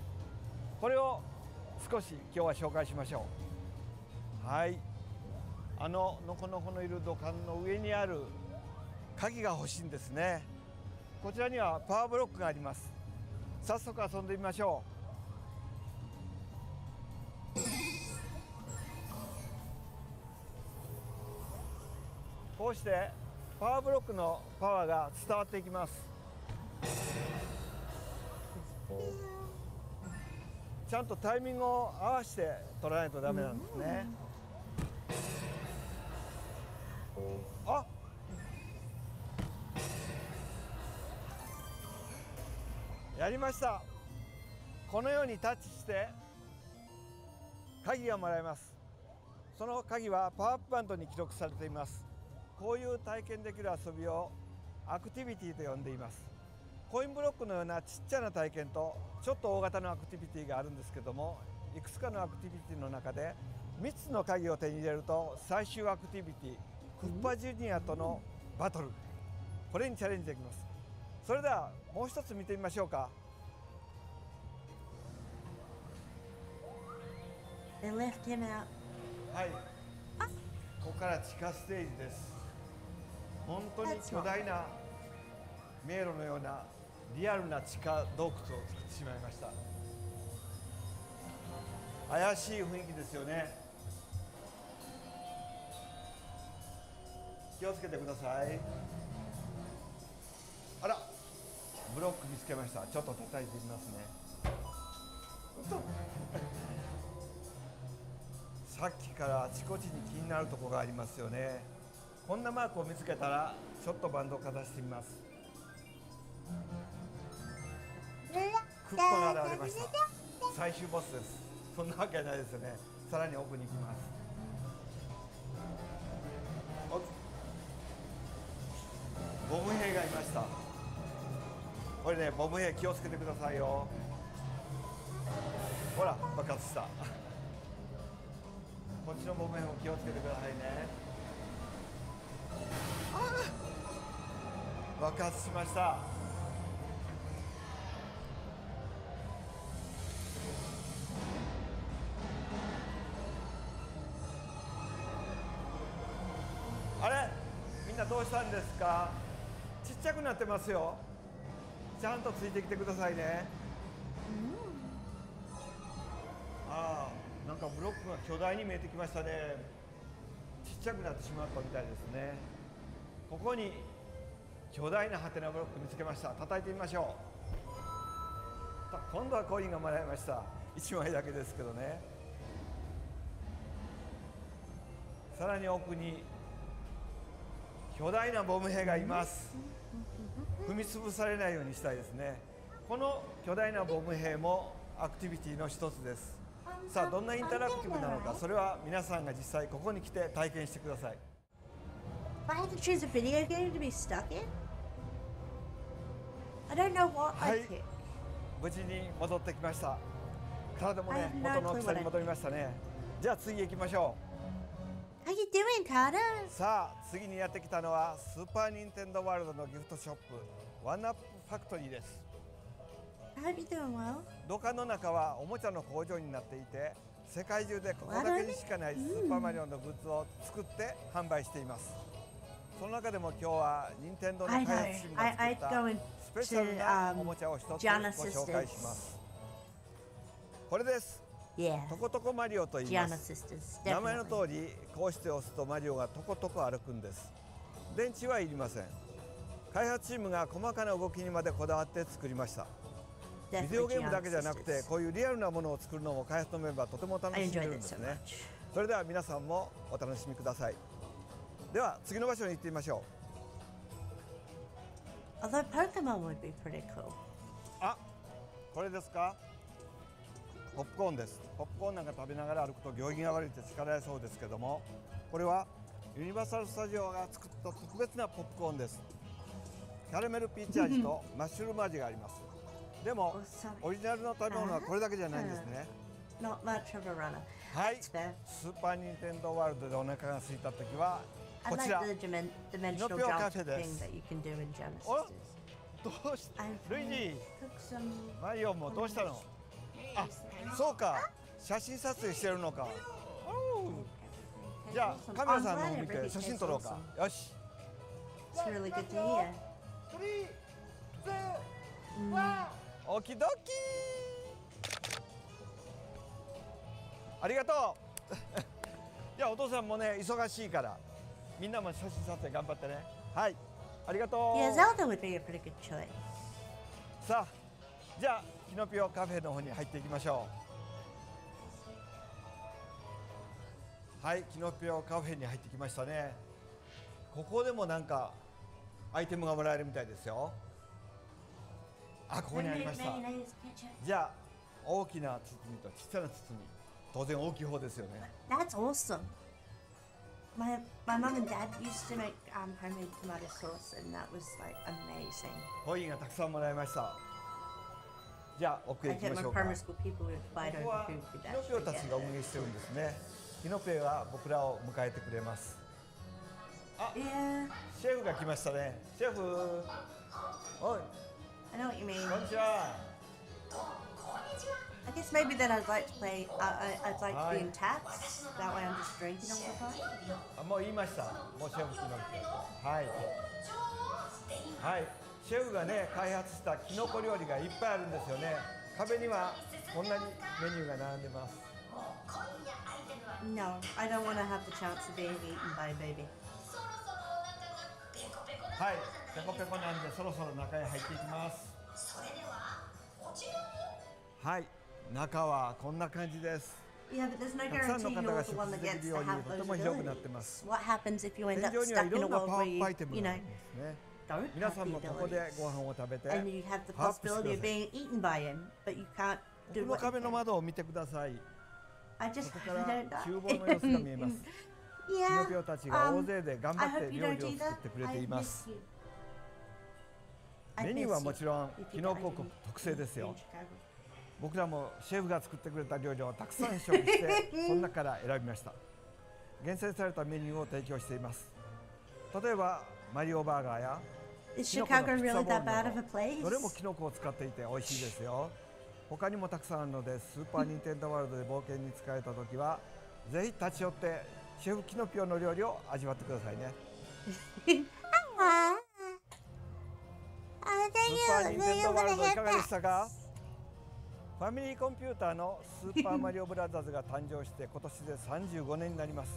これを少し今日は紹介しましょう。はい、のこのこのいる土管の上にある鍵が欲しいんですね。こちらにはパワーブロックがあります。早速遊んでみましょう。こうしてパワーブロックのパワーが伝わっていきます。ちゃんとタイミングを合わせて取らないとダメなんですね。あ、やりました。このようにタッチして鍵がもらえます。その鍵はパワーアップバンドに記録されています。こういう体験できる遊びをアクティビティと呼んでいます。コインブロックのようなちっちゃな体験とちょっと大型のアクティビティがあるんですけども、いくつかのアクティビティの中で3つの鍵を手に入れると最終アクティビティクッパジュニアとのバトル、これにチャレンジできます。それではもう一つ見てみましょうか。They left him out. はい、ここから地下ステージです。本当に巨大な迷路のようなリアルな地下洞窟を作ってしまいました。怪しい雰囲気ですよね。気をつけてください。あら、ブロック見つけました。ちょっと叩いてみますね。さっきからあちこちに気になるところがありますよね。こんなマークを見つけたらちょっとバンドをかざしてみます。クッパが現れました。最終ボスです。そんなわけないですよね。さらに奥に行きます。ボム兵がいました。これね、ボム兵気をつけてくださいよ。ほら、爆発した。こっちのボム兵も気をつけてくださいね。爆発しました。あれ、みんなどうしたんですか。ちっちゃくなってますよ。ちゃんとついてきてくださいね。ああ、なんかブロックが巨大に見えてきましたね。ちっちゃくなってしまったみたいですね。ここに巨大なハテナブロック見つけました。叩いてみましょう。今度はコインがもらいました。1枚だけですけどね。さらに奥に巨大なボム兵がいます。踏み潰されないようにしたいですね。この巨大なボム兵もアクティビティの一つです。さあ、どんなインタラクティブなのか、それは皆さんが実際ここに来て体験してください。If I had to choose a video game to be stuck in, I don't know what I'd pick. 無事に戻ってきました。体もね、元の大きさに戻りましたね。じゃあ次へ行きましょう。How you doing, Carter? さあ、次にやってきたのはスーパー・ニンテンドー・ワールドのギフトショップワンアップファクトリーです。I hope you're doing well. 土管の中はおもちゃの工場になっていて、世界中でここだけにしかないスーパーマリオのグッズを作って販売しています。その中でも今日は任天堂の開発チームが作ったスペシャルなおもちゃを一つご紹介します。これです。Yeah. トコトコマリオと言いま Gianna す。 sisters. 名前の Definitely. 通り、こうして押すとマリオがトコトコ歩くんです。電池はいりません。開発チームが細かな動きにまでこだわって作りました。ビデオゲームだけじゃなくて、こういうリアルなものを作るのも開発のメンバーとても楽しんでいるんですね。それでは皆さんもお楽しみください。では次の場所に行ってみましょう。 Although Pokemon would be pretty cool. あ、これですか。ポップコーンです。ポップコーンなんか食べながら歩くと行儀が悪いって叱られそうですけども、これはユニバーサル・スタジオが作った特別なポップコーンです。キャラメルピーチ味とマッシュルーム味があります。でもオリジナルの食べ物はこれだけじゃないんですね。 Not much of a runner. はい、 That's fair. スーパー・ニンテンドー・ワールドでお腹が空いた時は I こち like ら。 the dimensional Pinocchio jump Cafe で thing す。 that you can do in Gianna お、 sisters. どうし I've ルイージ cooked some. マリオンもどうしたの。あ、そうか、写真撮影してるのか。じゃあカメラさんの方見て写真撮ろうか。よし。 It's really good to hear. オキドキ。ありがとう。じゃあお父さんもね忙しいからみんなも写真撮影頑張ってね。はい、ありがとう。 Yeah, Zelda would be a pretty good choice. さあ、じゃあキノピオカフェの方に入っていきましょう。はい、キノピオカフェに入ってきましたね。ここでもなんかアイテムがもらえるみたいですよ。あ、ここにありました。じゃあ大きな包みと小さな包み、当然大きい方ですよね。 That's awesome. My mum and dad used to make homemade tomato sauce, and that was like amazing. コインがたくさんもらいました。じゃあ奥へ I 行き think ま my しょうか。 primary school people would fight ここ over は who キ could ノピオ actually たち get が it. 運営してるんですね。キノピオは僕らを迎えてくれます。 Yeah, シェフが来ましたね。シェフ、おい、 I know what you mean. こんにちは。 I guess maybe then I'd like to play. I'd like to Hi. be in taps. That way I'm just drinking all the time. あ、もう言いました。もうシェフ来ました。はい。はい。シェフがね開発したキノコ料理がいっぱいあるんですよね。壁にはこんなにメニューが並んでます。 No, I don't want to have the chance of being eaten by a baby. はい。ペコペコなんでそろそろ中へ入っていきます。はい。中はこんな感じです。 Yeah, but there's no たくさんの guarantee 方 you're が the 食 one 事 that でき gets るよ to うに have とて those も広くなって abilities. ます。 What happens if you 天 end 井 up にはい stuck ろ in a んな world パワ where ー you, アイテム you があ know, るんですね。 don't 皆 have さん the もここで abilities? ご飯を食べて And you have the パワーアップしてく possibility だ of さい。 being eaten by him, but you can't 奥 do の what you 壁の can. 窓を見てください。 I そ just こ I から don't know. 厨房の様子が見えます。キノ Yeah. ピオたちが大 Um, 勢で頑張 I って hope you 料 don't 理を either. 作ってくれていま I す miss。you. I メニュー miss は you もちろん if キ you ノ died コ in- 特製ですよ in。Chicago. 僕らもシェフが作ってくれた料理をたくさん試食してその中から選びました。厳選されたメニューを提供しています。例えばマリオバーガーや Is キノコの Chicago ピッツァ really ボー that ル bad な of a ど place? どれもキノコを使っていて美味しいですよ。他にもたくさんあるのでスーパーニンテンドーワールドで冒険に使えた時はぜひ立ち寄ってシェフキノピオの料理を味わってくださいね。スーパーニンテンドーワールドいかがでしたか？ファミリーコンピューターのスーパーマリオブラザーズが誕生して今年で35年になります。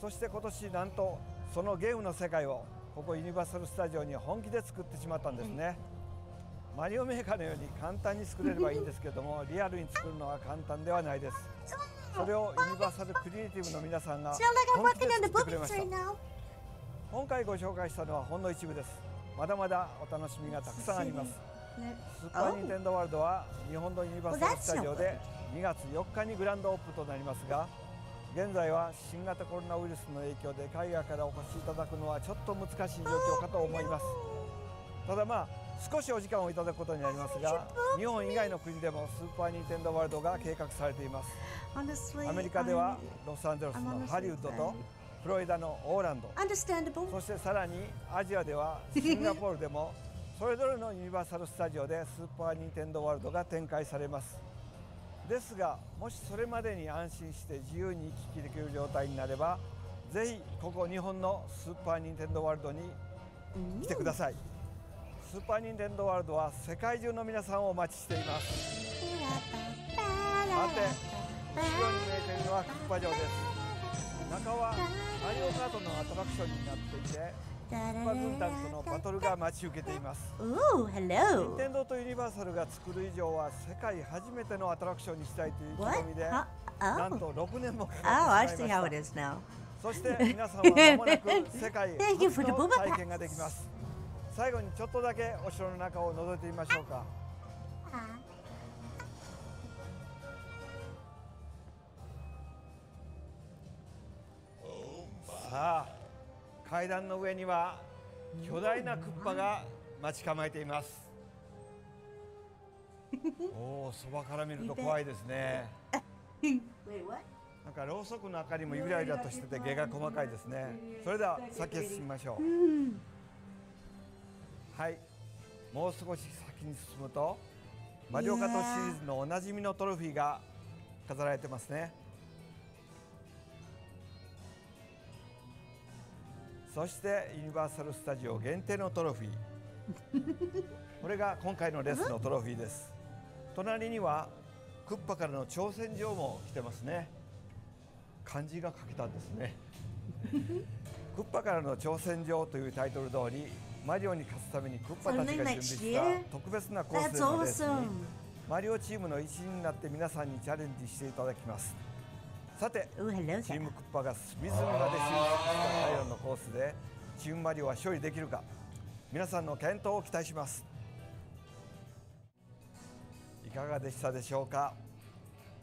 そして今年なんとそのゲームの世界をここユニバーサル・スタジオに本気で作ってしまったんですね。マリオメーカーのように簡単に作れればいいんですけどもリアルに作るのは簡単ではないです。それをユニバーサル・クリエイティブの皆さんが Sound like I'm 本気で working on the 作ってくれま books した。 right now. 今回ご紹介したのはほんの一部です。まだまだお楽しみがたくさんあります。スーパーニンテンドーワールドは日本のユニバーサル・スタジオで2月4日にグランドオープンとなりますが、現在は新型コロナウイルスの影響で海外からお越しいただくのはちょっと難しい状況かと思います。ただまあ少しお時間をいただくことになりますが、日本以外の国でもスーパーニンテンドーワールドが計画されています。 Honestly, アメリカではロサンゼルスのハリウッドとフロリダのオーランド、 understandable. そしてさらにアジアではシンガポールでもそれぞれのユニバーサル・スタジオでスーパー・ニンテンドー・ワールドが展開されます。ですがもしそれまでに安心して自由に行き来できる状態になればぜひここ日本のスーパー・ニンテンドー・ワールドに来てください。スーパー・ニンテンドー・ワールドは世界中の皆さんをお待ちしています。さて後ろに見えているのはクッパ城です。中はマリオカートのアトラクションになっていてクッパ軍団とのバトルが待ち受けています。 Ooh, 任 hello. 天堂とユニバーサルが作る以上は世界初めてのアトラクションにしたいという意気 What? 込みで Huh? なん Oh. と6年もか Oh, か I ってし see まい how ま it し is た。 now. そして皆さんは間もなく世界 Thank you 初 for the の booba 体験ができます。最後にちょっとだけお城の中を覗いてみましょうか。さあ階段の上には巨大なクッパが待ち構えています。おお、そばから見ると怖いですね。 Wait, what? なんかろうそくの明かりもゆらゆらとしてて毛が細かいですね。それでは先へ進みましょう。はい、もう少し先に進むとマリオカートシリーズのおなじみのトロフィーが飾られてますね。そしてユニバーサル・スタジオ限定のトロフィーこれが今回のレースのトロフィーです。隣にはクッパからの挑戦状も来てますね。漢字が書けたんですねクッパからの挑戦状というタイトル通り、マリオに勝つためにクッパたちが準備した特別なコースでのレースにマリオチームの一員になって皆さんにチャレンジしていただきます。さて、チームクッパが隅々まで収縮したタイヤのコースでチームマリオは勝利できるか、皆さんの健闘を期待します。いかがでしたでしょうか。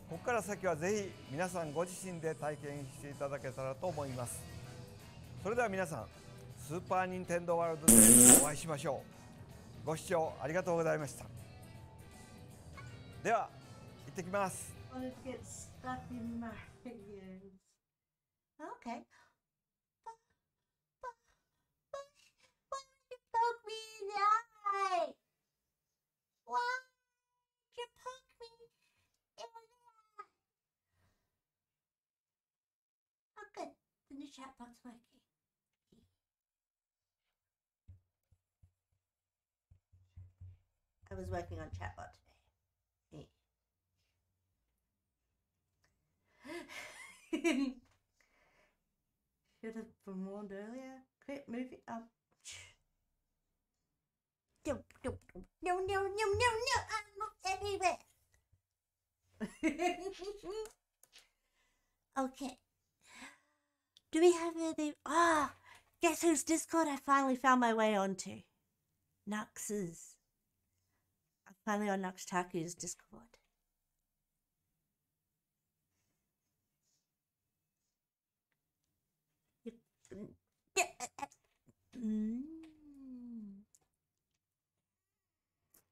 ここから先はぜひ皆さんご自身で体験していただけたらと思います。それでは皆さん、スーパーニンテンドーワールドでお会いしましょう。ご視聴ありがとうございました。では行ってきます。Okay. Why did you poke me in the eye? Oh, good. The new chatbot's working. I was working on chatbot today. Should have been warned earlier. Quit moving up. No, I'm not everywhere. Okay. Do we have anything? Guess whose Discord I finally found my way onto? Nux's. I'm finally on Nux Taku's Discord.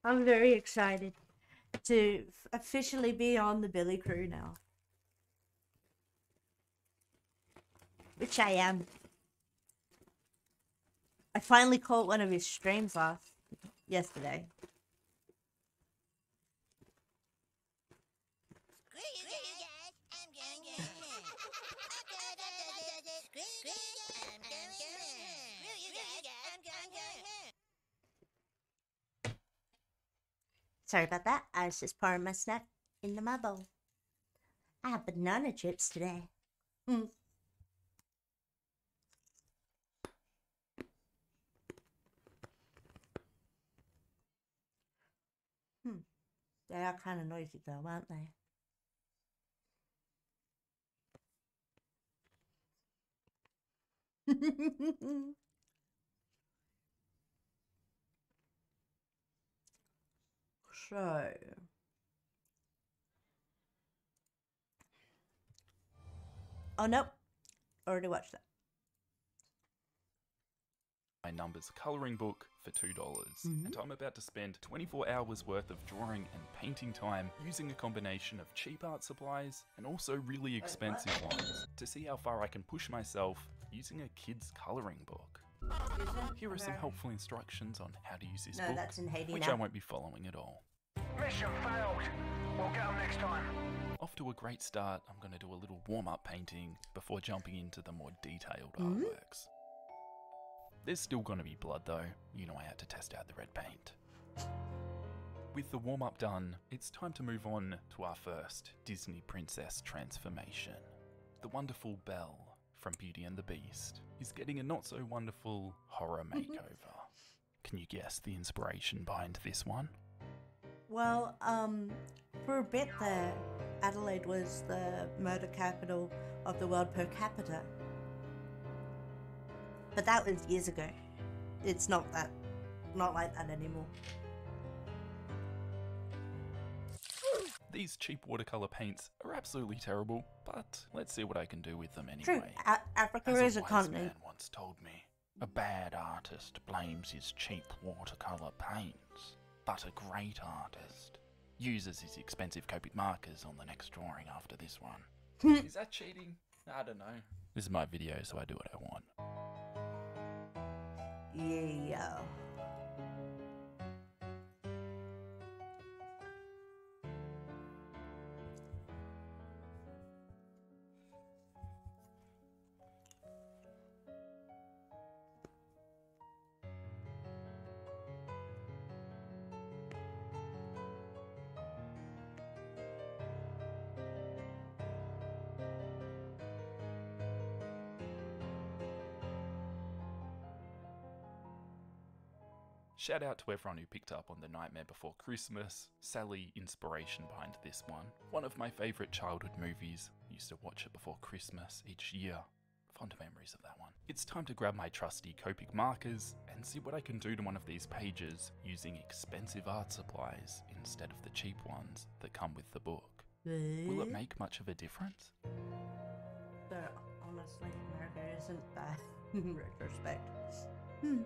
I'm very excited to officially be on the Billy crew now. Which I am. I finally caught one of his streams yesterday. Sorry about that. I was just pouring my snack into my bowl. I have banana chips today. They are kind of noisy though, aren't they? So, oh nope, already watched that. My numbers coloring book for $2, and I'm about to spend 24 hours worth of drawing and painting time using a combination of cheap art supplies and also really expensive ones to see how far I can push myself using a kid's coloring book. Here are some helpful instructions on how to use this book, that's in Haiti which now. I won't be following at all. Mission failed. We'll get them next time. Off to a great start. I'm going to do a little warm-up painting before jumping into the more detailed artworks. There's still going to be blood though, you know I had to test out the red paint. With the warm-up done, it's time to move on to our first Disney princess transformation. The wonderful Belle from Beauty and the Beast is getting a not-so-wonderful horror makeover. Can you guess the inspiration behind this one? Well, for a bit there, Adelaide was the murder capital of the world per capita. But that was years ago. It's not like that anymore. These cheap watercolor paints are absolutely terrible, but let's see what I can do with them anyway. True, Africa is a wise continent. man once told me, a bad artist blames his cheap watercolor paints, but a great artist uses his expensive Copic markers on the next drawing after this one. Is that cheating? I don't know. This is my video, so I do what I want. Yeah. Shout out to everyone who picked up on The Nightmare Before Christmas. Sally, inspiration behind this one. One of my favourite childhood movies. I used to watch it before Christmas each year. Fond memories of that one. It's time to grab my trusty Copic markers and see what I can do to one of these pages using expensive art supplies instead of the cheap ones that come with the book. Will it make much of a difference? But honestly, America isn't bad in retrospect. Ooh.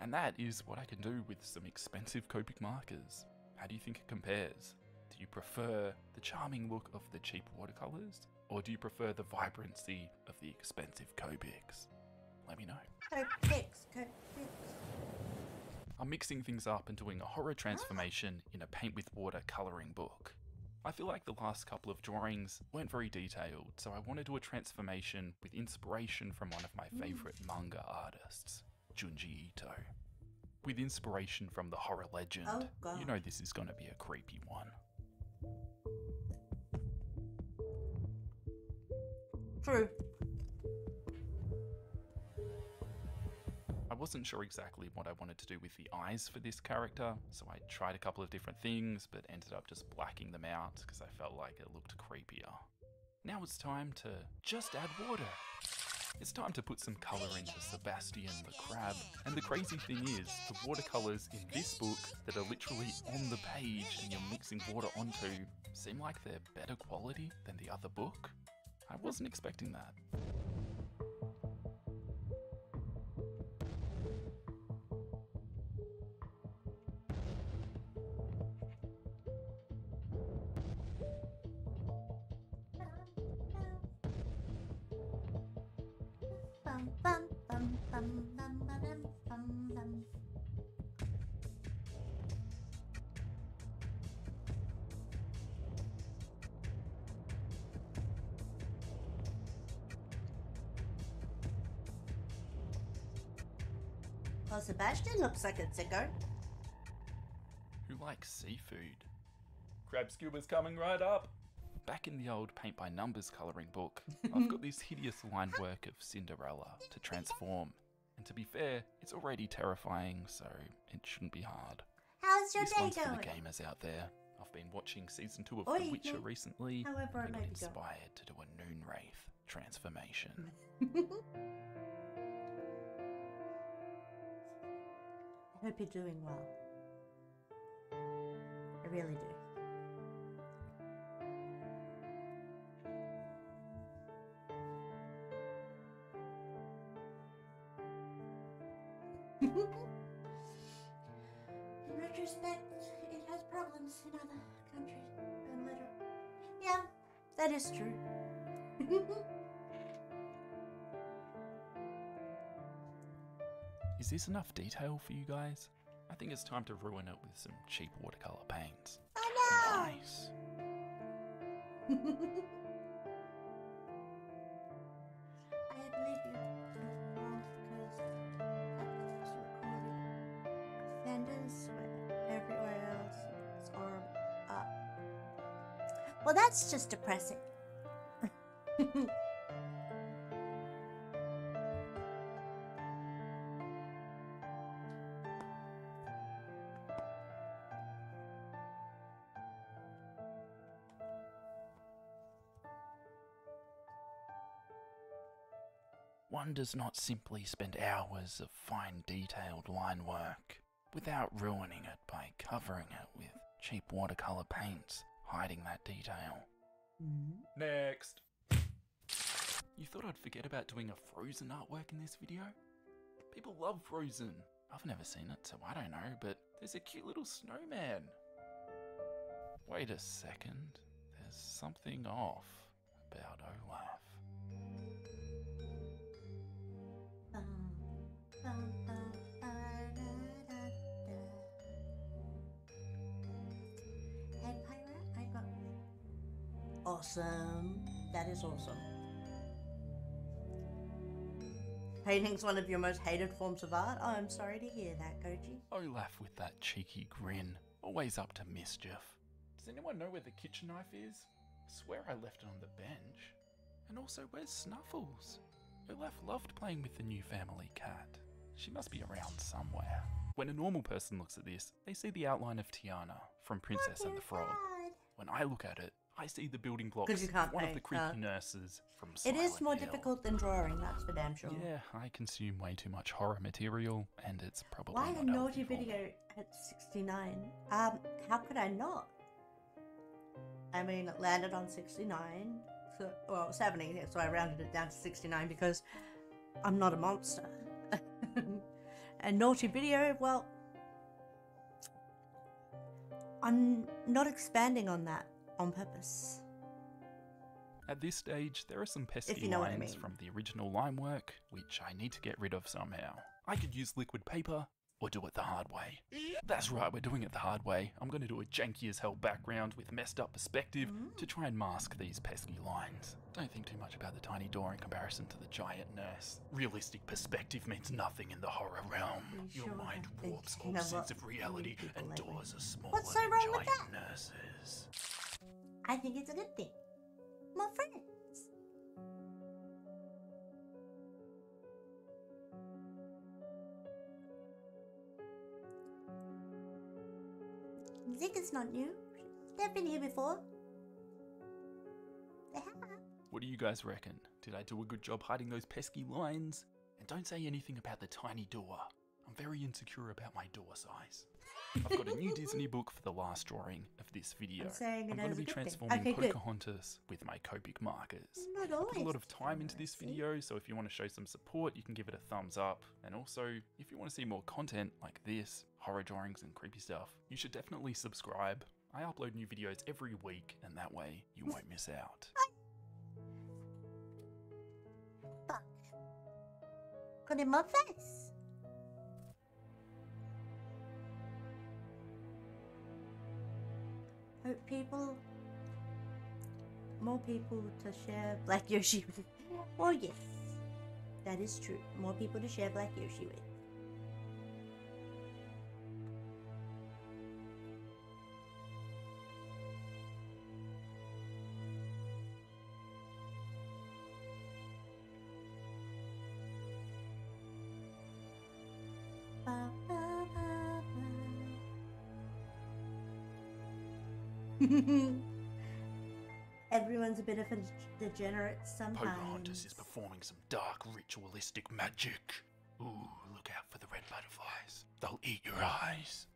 And that is what I can do with some expensive Copic markers. How do you think it compares? Do you prefer the charming look of the cheap watercolours? Or do you prefer the vibrancy of the expensive Copics? Let me know. Copics. I'm mixing things up and doing a horror transformation in a paint with water colouring book. I feel like the last couple of drawings weren't very detailed, so I want to do a transformation with inspiration from one of my favourite manga artists, Junji Ito. With inspiration from the horror legend, you know this is going to be a creepy one. True. I wasn't sure exactly what I wanted to do with the eyes for this character, so I tried a couple of different things, but ended up just blacking them out because I felt like it looked creepier. Now it's time to just add water. It's time to put some colour into Sebastian the crab, and the crazy thing is, the watercolours in this book that are literally on the page and you're mixing water onto seem like they're better quality than the other book. I wasn't expecting that. Well, Sebastian looks like a sicko. Who likes seafood? Crab scuba's coming right up! Back in the old paint by numbers colouring book, I've got this hideous line work of Cinderella to transform. And to be fair, it's already terrifying, so it shouldn't be hard. How's your This day one's going? for the gamers out there. I've been watching season 2 of Or The you Witcher can- recently, however it and I may got be going. inspired to do a Noon Wraith transformation. I hope you're doing well. I really do. In retrospect, it has problems in other countries. Yeah, that is true. Is this enough detail for you guys? I think it's time to ruin it with some cheap watercolour paints. Oh no! Nice. I believe you wrong because that was recorded. Offenders were everywhere else. It's arm up. Well, that's just depressing. One does not simply spend hours of fine detailed line work without ruining it by covering it with cheap watercolour paints, hiding that detail. Next! You thought I'd forget about doing a Frozen artwork in this video? People love Frozen. I've never seen it, so I don't know, but there's a cute little snowman. Wait a second. There's something off about Olaf. Hey Pyra, I got awesome. That is awesome. Painting's one of your most hated forms of art. Oh, I'm sorry to hear that, Koji. Olaf with that cheeky grin, always up to mischief. Does anyone know where the kitchen knife is? I swear I left it on the bench. And also, where's Snuffles? Olaf loved playing with the new family cat. She must be around somewhere. When a normal person looks at this, they see the outline of Tiana from Princess and the Frog. When I look at it, I see the building blocks you can't of one of paint, the creepy nurses from Silent It is more Hill. difficult than drawing, that's for damn sure. Yeah, I consume way too much horror material, and it's probably Why not a naughty healthy for me. video at 69? How could I not? I mean, it landed on 69. So, well, 70, so I rounded it down to 69 because I'm not a monster. And naughty video, well, I'm not expanding on that on purpose. At this stage, there are some pesky you know what I lines mean. from the original line work, which I need to get rid of somehow. I could use liquid paper, or do it the hard way. That's right, we're doing it the hard way. I'm going to do a janky as hell background with messed up perspective to try and mask these pesky lines. Don't think too much about the tiny door in comparison to the giant nurse. Realistic perspective means nothing in the horror realm. You Your sure mind have warps thinking all of sense what of reality, people and lately. doors are smaller What's so than wrong with giant that? nurses. I think it's a good thing. More friends. Zigga's not new. They've been here before. They have. What do you guys reckon? Did I do a good job hiding those pesky lines? And don't say anything about the tiny door. I'm very insecure about my door size. I've got a new Disney book for the last drawing of this video. I'm saying it going as to a be good thing. transforming Okay, good. Pocahontas with my Copic markers. Not I put a always lot of time into this generous, see? video, so if you want to show some support, you can give it a thumbs up. And also, if you want to see more content like this, horror drawings and creepy stuff, you should definitely subscribe. I upload new videos every week, and that way you won't miss out. Fuck. Got in my face. Hope more people to share Black Yoshi with. Oh yes, that is true. More people to share Black Yoshi with. Ba, ba, ba, ba. Everyone's a bit of a degenerate sometimes. Pocahontas is performing some dark ritualistic magic. Ooh, look out for the red butterflies. They'll eat your eyes.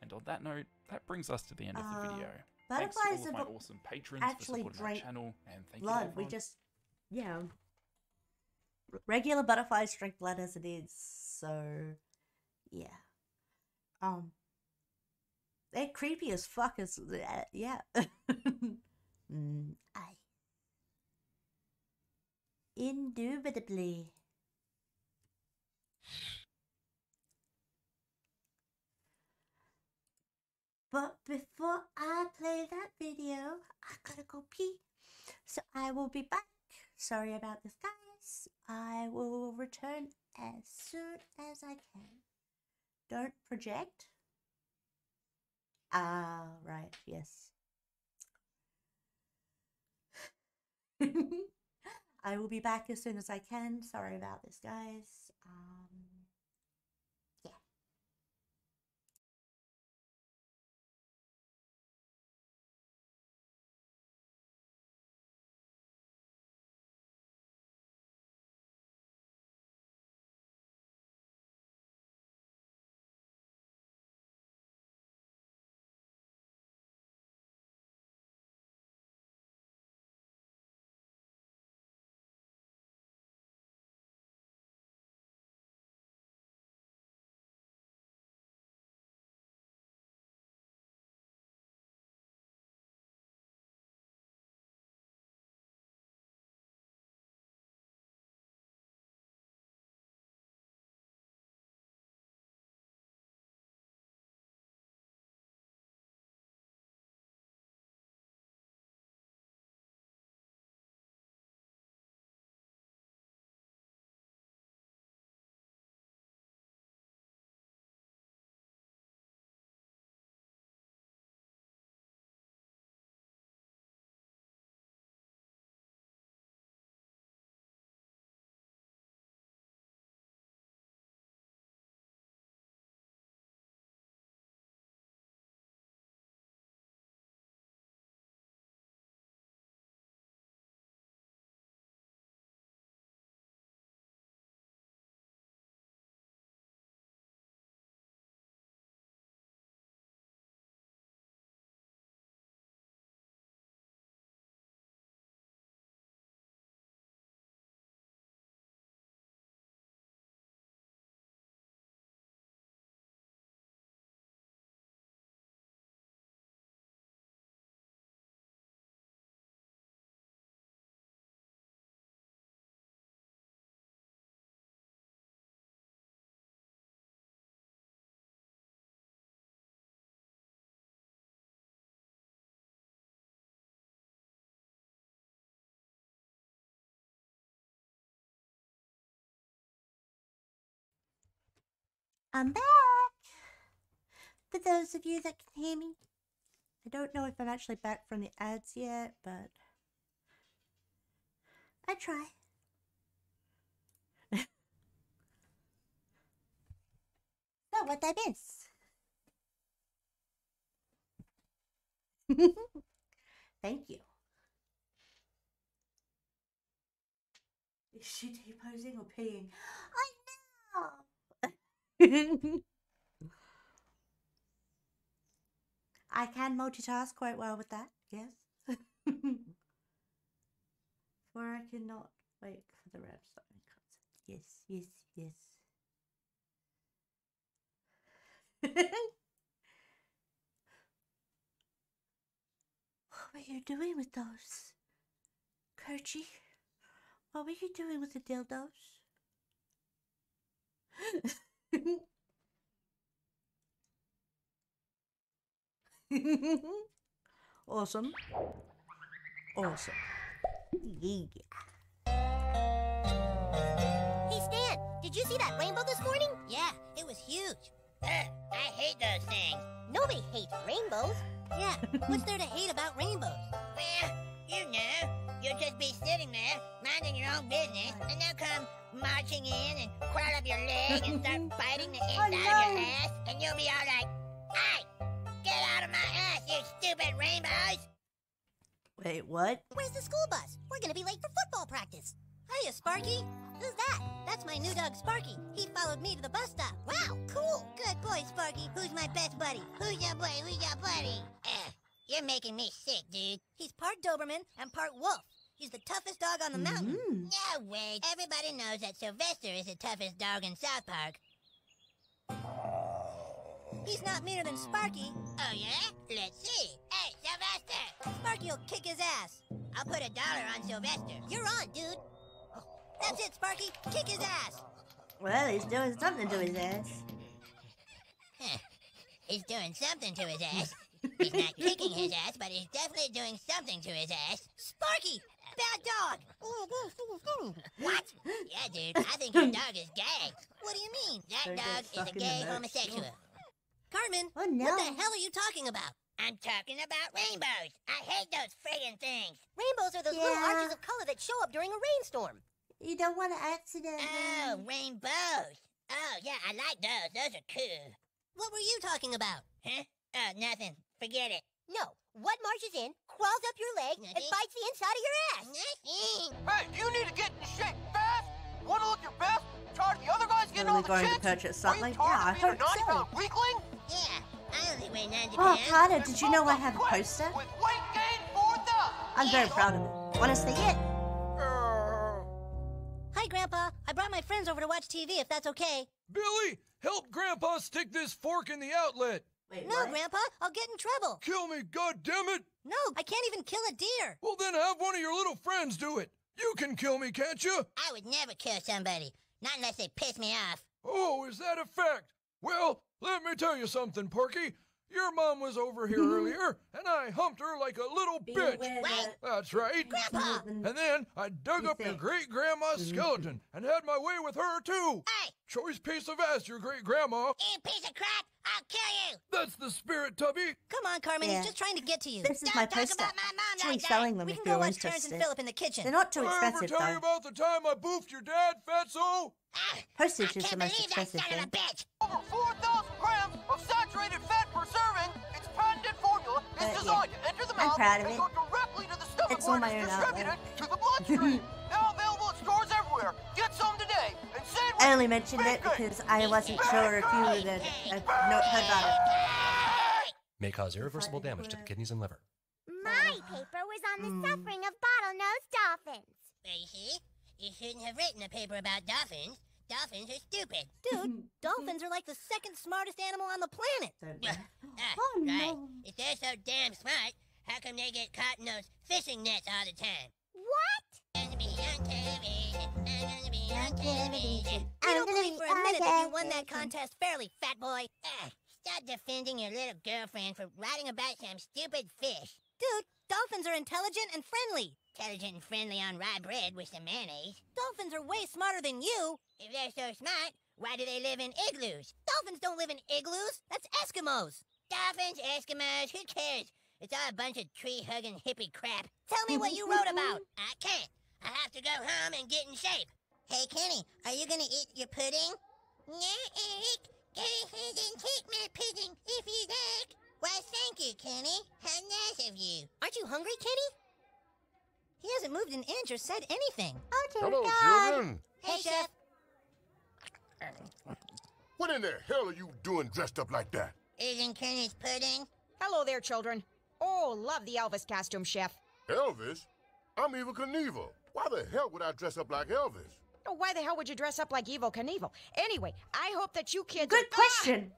And on that note, that brings us to the end of the video. Thanks to all Butterflies of my are awesome patrons actually for supporting my drink channel, and thank you blood. everyone. We just, yeah. Regular butterflies drink blood as it is, so yeah. They're creepy as fuck as yeah. Aye. Indubitably. But before I play that video, I gotta go pee. So I will be back. Sorry about this, guys. I will return as soon as I can. Don't project. Ah, right, yes. I will be back as soon as I can. Sorry about this, guys. I'm back. For those of you that can hear me, I don't know if I'm actually back from the ads yet, but I try. So, what'd I miss? Thank you. Is she T-posing or peeing? I know! I can multitask quite well with that, yes. For I cannot wait for the rap song. Yes, yes, yes. What were you doing with those? Kerchie? What were you doing with the dildos? Awesome. Awesome. Yeah. Hey Stan, did you see that rainbow this morning? Yeah, it was huge. I hate those things. Nobody hates rainbows. Yeah, what's there to hate about rainbows? Well, you know, you'll just be sitting there, minding your own business, and they'll come marching in and crawl up your leg and start biting the inside of your ass, and you'll be all like, "Hey, get out of my ass, you stupid rainbows!" Wait, what? Where's the school bus? We're gonna be late for football practice. Hiya, Sparky. Who's that? That's my new dog, Sparky. He followed me to the bus stop. Wow, cool. Good boy, Sparky. Who's my best buddy? Who's your boy? Who's your buddy? You're making me sick, dude. He's part Doberman and part wolf. He's the toughest dog on the mountain. No way. Everybody knows that Sylvester is the toughest dog in South Park. He's not meaner than Sparky. Oh, yeah? Let's see. Hey, Sylvester! Sparky'll kick his ass. I'll put $1 on Sylvester. You're on, dude. That's it, Sparky. Kick his ass. Well, he's doing something to his ass. He's doing something to his ass. He's not kicking his ass, but he's definitely doing something to his ass. Sparky! Bad dog! What? Yeah, dude, I think your dog is gay. What do you mean? That dog is a gay homosexual. Cartman, Oh, no. what the hell are you talking about? I'm talking about rainbows. I hate those friggin' things. Rainbows are those little Yeah. arches of color that show up during a rainstorm. You don't want to accidentally. Oh, rainbows. Oh, yeah, I like those. Those are cool. What were you talking about? Huh? Oh, nothing. Forget it. No. What marches in, crawls up your leg, and bites the inside of your ass? Nothing. Hey, do you need to get in shape fast? Want to look your best? Charge the other guys getting Are all we the going to chicks? purchase Are you something? tired Yeah, I of being a hope so. 90-pound weakling? Yeah, I only weigh 90 Oh, pounds. Carter, did you know I have a poster? With weight gain for the... I'm very proud of it. Want to see it? Hi, Grandpa. I brought my friends over to watch TV, if that's okay. Billy, help Grandpa stick this fork in the outlet. Wait, No, what? Grandpa, I'll get in trouble. Kill me, goddammit! No, I can't even kill a deer. Well, then have one of your little friends do it. You can kill me, can't you? I would never kill somebody, not unless they piss me off. Oh, is that a fact? Well, let me tell you something, Porky. Your mom was over here earlier, and I humped her like a little Be bitch. aware Wait. that That's right. Grandpa! And then I dug You up your think. great-grandma's skeleton and had my way with her, too. Hey, Choice piece of ass, your great-grandma. you piece of crap! I'll kill you! That's the spirit, Tubby. Come on, Carmen, Yeah. he's just trying to get to you. This is Don't my talk poster. about my mom Actually like that. selling them We if can you're go watch Terrence and interested. Philip in the kitchen. They're not too Did I ever expensive, tell you though. about the time I boofed your dad, fatso? Postage I is the can't most believe that expensive son of a thing. bitch! Over 4,000 grams of saturated fat per serving. Its patented formula is yeah. designed to enter the I'm mouth proud of and it. go directly to the stomach It's on where my it is own distributed outlet. to the bloodstream. Now available at stores everywhere. Get some today. And sandwich. I only mentioned it because I wasn't sure if you would have heard about it. May cause irreversible damage to the kidneys and liver. My paper was on the suffering of bottlenose dolphins. Well, you see, you shouldn't have written a paper about dolphins. Dolphins are stupid. Hmm. Dude, dolphins are like the second smartest animal on the planet. Oh, right. no. If they're so damn smart, how come they get caught in those fishing nets all the time? What? I'm gonna be on television. I'm gonna be on television. I'm I don't gonna believe be for a minute that you on won that television. contest fairly, fat boy. Stop defending your little girlfriend for writing about some stupid fish. Dude, dolphins are intelligent and friendly. Intelligent and friendly on rye bread with some mayonnaise. Dolphins are way smarter than you. If they're so smart, Why do they live in igloos? Dolphins don't live in igloos. That's Eskimos. Dolphins, Eskimos, who cares? It's all a bunch of tree-hugging hippie crap. Tell me what you wrote about. I can't. I have to go home and get in shape. Hey, Kenny, are you gonna eat your pudding? No, Eric. Go ahead and take my pudding if you like. Why, thank you, Kenny. How nice of you. Aren't you hungry, Kenny? He hasn't moved an inch or said anything. Oh, dear Hello, God. children. Hey, Chef. What in the hell are you doing dressed up like that? Eating Kenny's pudding. Hello there, children. Oh, love the Elvis costume, Chef. Elvis? I'm Evel Knievel. Why the hell would I dress up like Elvis? Oh, why the hell would you dress up like Evel Knievel? Anyway, I hope that you kids Good question.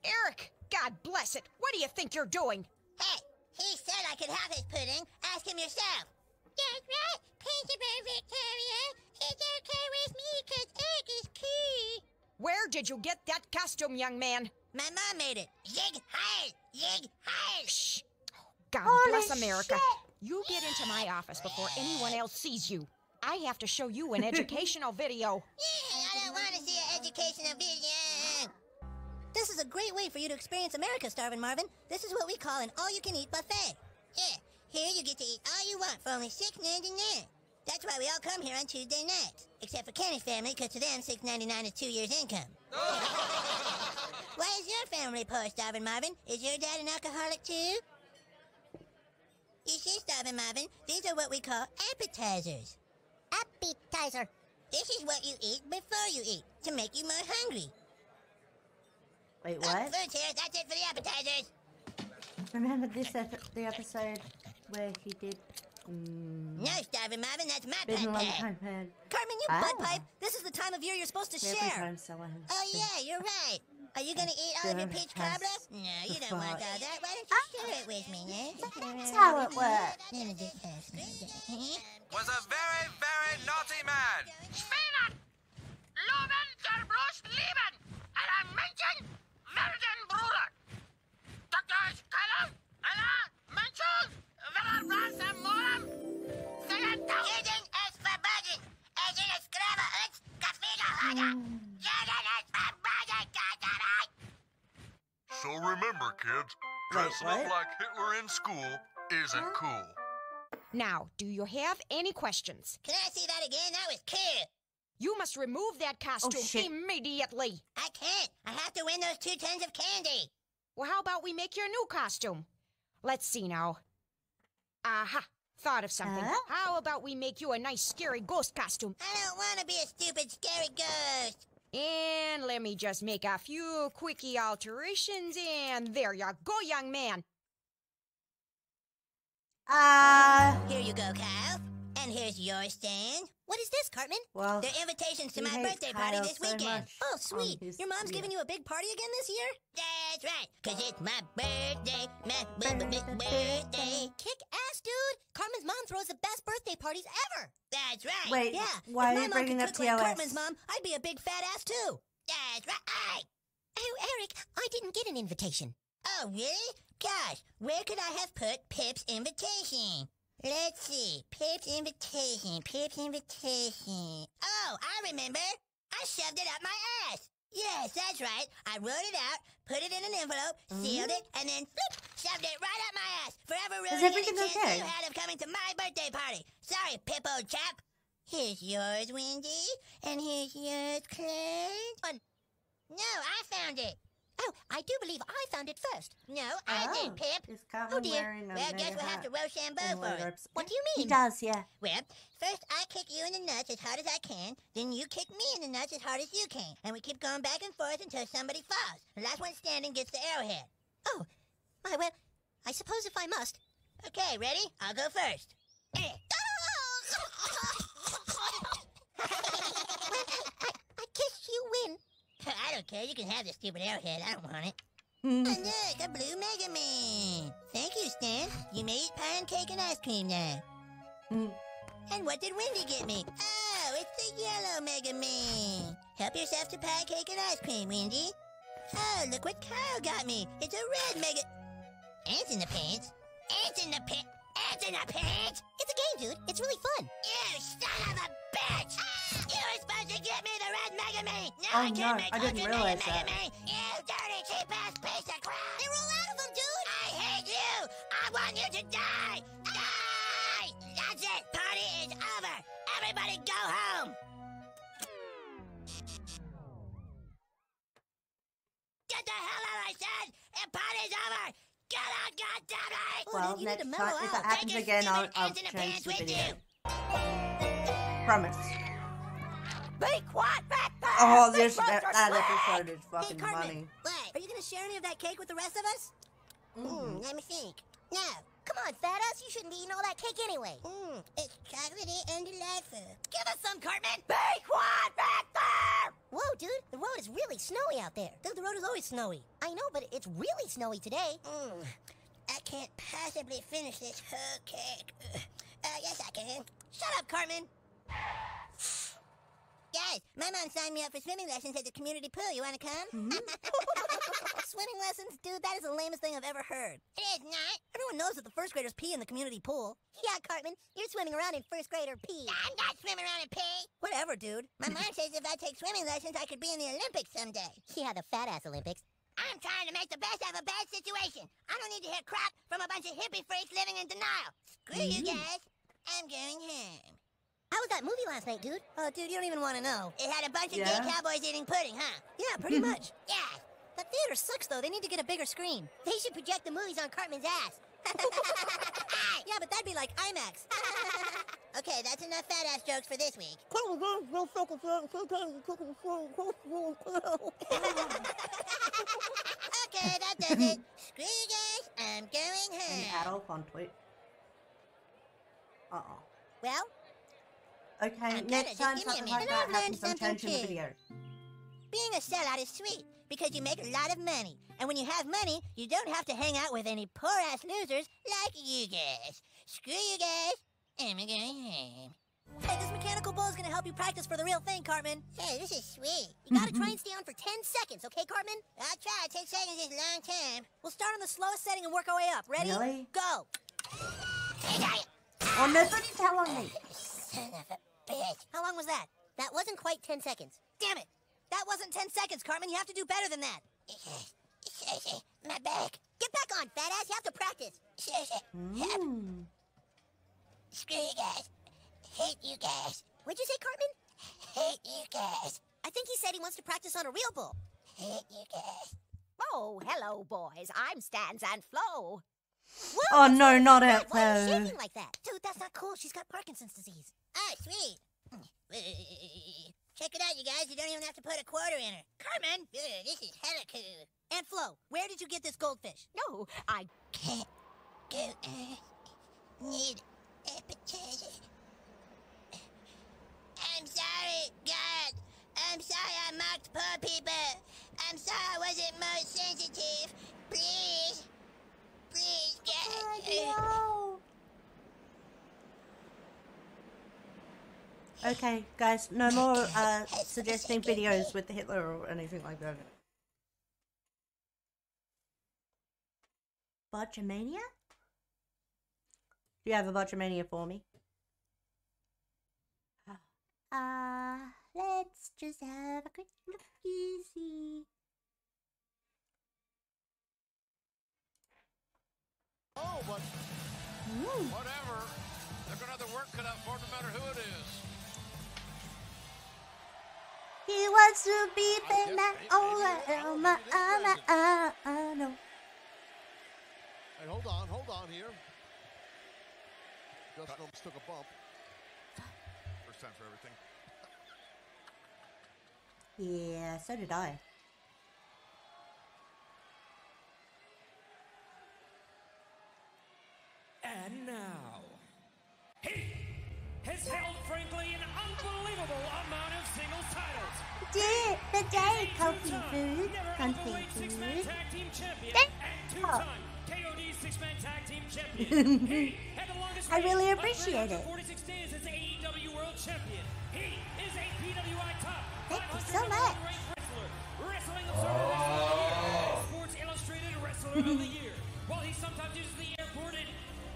Eric, God bless it. What do you think you're doing? Hey, he said I could have his pudding. Ask him yourself. That's right, Principal Victoria. It's okay with me because egg is key. Where did you get that costume, young man? My mom made it. Yig heil! Yig heil! Shh. God bless America. You get into my office before anyone else sees you. I have to show you an educational video. Yeah, I don't want to see an educational video. This is a great way for you to experience America, Starvin' Marvin. This is what we call an all-you-can-eat buffet. Yeah, here you get to eat all you want for only $6.99. That's why we all come here on Tuesday nights. Except for Kenny's family, because to them, $6.99 is 2 years' income. Why is your family poor, Starvin' Marvin? Is your dad an alcoholic, too? You see, Starvin' Marvin, these are what we call appetizers. Appetizer. This is what you eat before you eat, to make you more hungry. Wait, Oh, what? food's here. That's it for the appetizers. Remember this the episode where he did No, Starvin' Marvin, that's my Been a long pipe. time, man. Carmen, you Ah. butt pipe. This is the time of year you're supposed to Every share. time someone has Oh, yeah, you're right. Are you going to eat all of your peach cobbler? No, you don't want all that. Why don't you share it with me, eh? That's how it works. Was a very, very naughty man. Spinnen! Loben der bloß lieben! Einer Menschen werden Bruder! Dr. Skyler! Einer Menschen werden Brans am Morgen! Jeden ist verboten! Es ist Sklave und Kaffeegehader! Jeden ist verboten, Katerei! So remember, kids, dressing up like Hitler in school isn't cool. Now, do you have any questions? Can I see that again? That was cool. You must remove that costume shit. immediately. I can't. I have to win those 2 tons of candy. Well, how about we make your new costume? Let's see now. Aha, thought of something. How about we make you a nice scary ghost costume? I don't want to be a stupid, scary ghost. And let me just make a few quickie alterations, and there you go, young man. Here you go, Kyle. And here's your stand. What is this, Cartman? Well, they're invitations to he my hates birthday party Kyle this so weekend. much Oh, on sweet. his- Your mom's giving you a big party again this year? That's right, because it's my birthday, birthday. Kick ass, dude. Cartman's mom throws the best birthday parties ever. That's right. Wait, yeah. why if are you my bringing mom up could cook like TOS? Cartman's mom, I'd be a big fat ass, too. That's right. Oh, Eric, I didn't get an invitation. Oh, really? Gosh, where could I have put Pip's invitation? Let's see. Pip's invitation. Oh, I remember. I shoved it up my ass. Yes, that's right. I wrote it out, put it in an envelope, sealed it, and then flip, shoved it right up my ass. Forever ruining any everything chance okay? you had of coming to my birthday party. Sorry, Pip, old chap. Here's yours, Wendy. And here's yours, Claire. No, I found it. Oh, I do believe I found it first. No, I did, Pip. Is Oh, Carmen dear. wearing a Well, guess mega we'll have to hat Rochambeau and for it. wardrobes? What do you mean? He does, yeah. Well, first I kick you in the nuts as hard as I can, then you kick me in the nuts as hard as you can, and we keep going back and forth until somebody falls. The last one standing gets the arrowhead. Oh, well, I suppose if I must. Okay, ready? I'll go first. I guess you win. I don't care. You can have the stupid arrowhead. I don't want it. And look, a blue Mega Man. Thank you, Stan. You may eat pie and cake and ice cream now. And what did Wendy get me? Oh, it's the yellow Mega Man. Help yourself to pie, cake, and ice cream, Wendy. Oh, look what Kyle got me. It's a red Mega... Ants in the pants? Ants in the pants? Ants in the pants? It's a game, dude. It's really fun. You son of a bitch! You're were supposed to give me the red Mega Man. Now Oh I no, can't make I didn't Ultimate realize Mega that. Man. You dirty cheap-ass piece of crap. They roll out of them, dude. I hate you. I want you to die. Die. That's it. Party is over. Everybody go home. Get the hell out, I said. The party's over. Get out, goddammit. Well, next time, if it happens again, I'll change the video. Promise. Be quiet back there. Oh, These that roads are episode is slick. fucking Hey, Cartman, funny. What? Are you gonna share any of that cake with the rest of us? Let me think. No. Come on, fat ass. You shouldn't be eating all that cake anyway. It's chocolatey and delightful. Give us some, Cartman. Be quiet back there. Whoa, dude. The road is really snowy out there. Dude, the road is always snowy. I know, but it's really snowy today. I can't possibly finish this whole cake. Yes, I can. Shut up, Cartman. Guys, my mom signed me up for swimming lessons at the community pool. You want to come? Swimming lessons? Dude, that is the lamest thing I've ever heard. It is not. Everyone knows that the first graders pee in the community pool. Yeah, Cartman, you're swimming around in first grader pee. I'm not swimming around in pee. Whatever, dude. My mom says if I take swimming lessons, I could be in the Olympics someday. Yeah, the fat-ass Olympics. I'm trying to make the best out of a bad situation. I don't need to hear crap from a bunch of hippie freaks living in denial. Screw you guys. I'm going home. How was that movie last night, dude? Oh, dude, you don't even want to know. It had a bunch of gay cowboys eating pudding, huh? Yeah, pretty much. Yeah. That theater sucks, though. They need to get a bigger screen. They should project the movies on Cartman's ass. Yeah, but that'd be like IMAX. Okay, that's enough fat-ass jokes for this week. Okay, that does it. Screw you guys. I'm going home. An adult on tweet. Well? Okay, next time something like that happens, I'm changing the video. Being a sellout is sweet because you make a lot of money. And when you have money, you don't have to hang out with any poor-ass losers like you guys. Screw you guys. I'm going home. Hey, this mechanical bull is going to help you practice for the real thing, Cartman. Hey, this is sweet. You got to try and stay on for 10 seconds, okay, Cartman? I'll try. 10 seconds is a long time. We'll start on the slowest setting and work our way up. Ready? Really? Go. Oh, nobody's telling me. Son of a bitch. How long was that? That wasn't quite 10 seconds. Damn it. That wasn't 10 seconds, Cartman. You have to do better than that. My back. Get back on, fat ass. You have to practice. Screw you guys. Hate you guys. What'd you say, Cartman? Hate you guys. I think he said he wants to practice on a real bull. Hate you guys. Oh, hello, boys. I'm Stans and Flo. Whoa, Oh no, not Why at are you Flo. shaking like that? Dude, that's not cool. She's got Parkinson's disease. Oh, sweet. Check it out, you guys. You don't even have to put a quarter in her. Cartman, this is hella cool. And Flo, where did you get this goldfish? No, I can't go need appetizer. I'm sorry, God. I'm sorry I mocked poor people. I'm sorry I wasn't more sensitive. Please. Please, God. Okay, guys, no more suggesting videos with Hitler or anything like that. Botchamania? Do you have a Botchamania for me? Let's just have a quick look easy. Oh, but whatever. They're gonna have their work cut out for them no matter who it is. He wants to be the man. Oh, no. Hey, hold on here. Justin almost took a bump. First time for everything. Yeah, so did I. And now, he has held, frankly, an unbelievable amount of singles titles. The day, comfy food, comfy food. Two-time KOD six-man tag team champion. He had the longest I really reign of appreciate it. 346 days as AEW World Champion. He is a PWI top Thank you 500 so much. ranked wrestler, Wrestling Observer Wrestler of the Year, and Sports Illustrated Wrestler of the Year. While he sometimes uses the airport in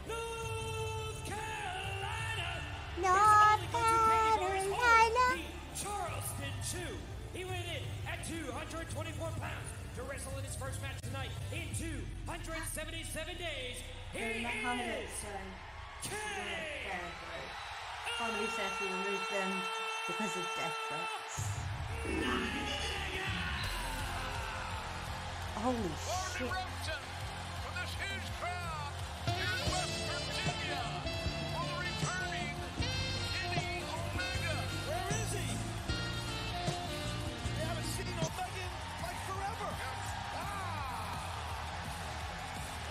North Carolina. North Carolina. 2. He weighed in at 224 pounds to wrestle in his first match tonight in 277 days. He is Comedy says he removed them because of death threats. Holy shit. For this huge crowd in West Virginia for the returning Kenny Omega. Where is he? We haven't seen Omega in like forever.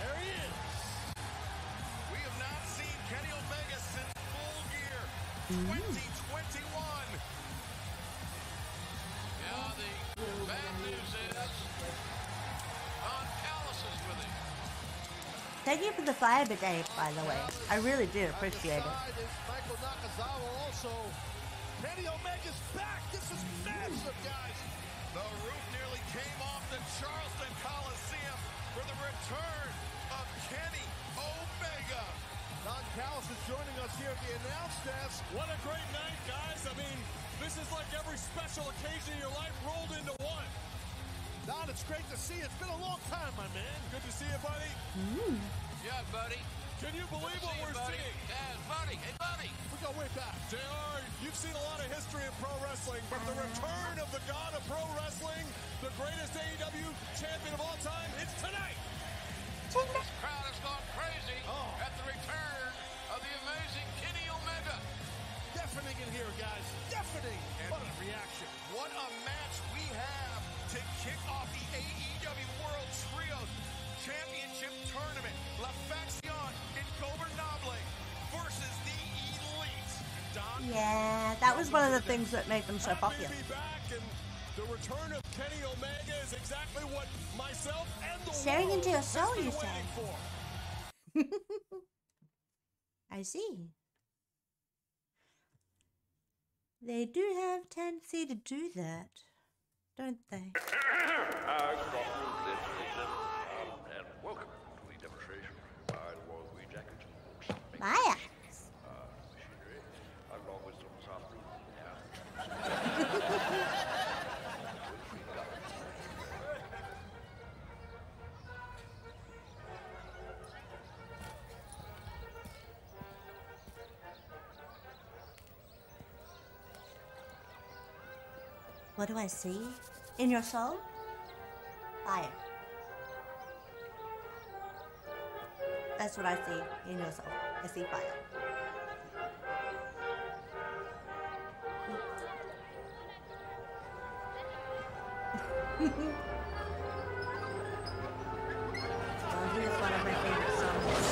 There he is. We have not seen Kenny Omega since Full Gear 2021. Yeah, the bad news is Don Callis is with him. Thank you for the fire brigade, by the way. I really do appreciate it. Michael Nakazawa also. Kenny Omega's back. This is massive, guys. The roof nearly came off the Charleston Coliseum for the return of Kenny Omega. Don Callis is joining us here at the announce desk. What a great night, guys. I mean, this is like every special occasion in your life rolled into one. Don, it's great to see you. It's been a long time, my man. Good to see you, buddy. Yeah, buddy. Can you believe what we're seeing? Yeah, buddy. Hey, buddy. We go way back. JR, you've seen a lot of history in pro wrestling, but the return of the god of pro wrestling, the greatest AEW champion of all time, it's tonight. This crowd has gone crazy at the return of the amazing Kenny Omega. Deafening in here, guys. Deafening. And What a reaction. What a match we have to kick off the AEW World Trios Championship Tournament. La Faction Ingobernable versus the Elite. Don Yeah, that was one of the things that made them so popular. Be back, and the return of Kenny Omega is exactly what myself and the Staring world into your has soul, been you waiting say. for. I see. They do have tendency to do that, don't they? And welcome to the demonstration by the World Green Jackets. Maya. Machinery, along with some soft food. What do I see? In your soul? Fire. That's what I see in your soul. I see fire. Oh, he is one of my favorite songs.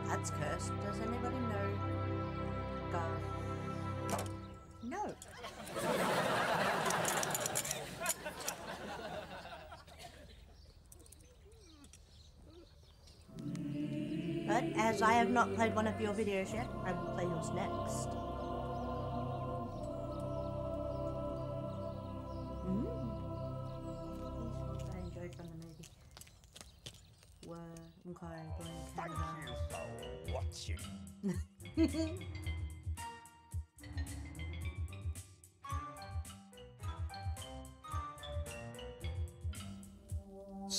That's cursed. Does anybody know? God. No. But as I have not played one of your videos yet, I will play yours next. I enjoyed from the movie. Thank you for watching.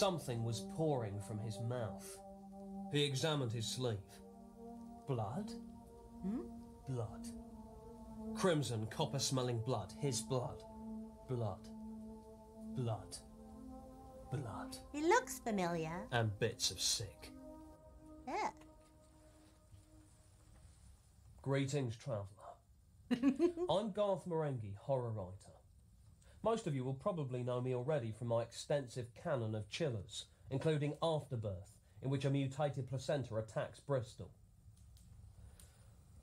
Something was pouring from his mouth. He examined his sleeve. Blood? Blood. Crimson, copper-smelling blood. His blood. Blood. Blood. Blood. He looks familiar. And bits of sick. Yeah. Greetings, traveller. I'm Garth Marenghi, horror writer. Most of you will probably know me already from my extensive canon of chillers, including Afterbirth, in which a mutated placenta attacks Bristol.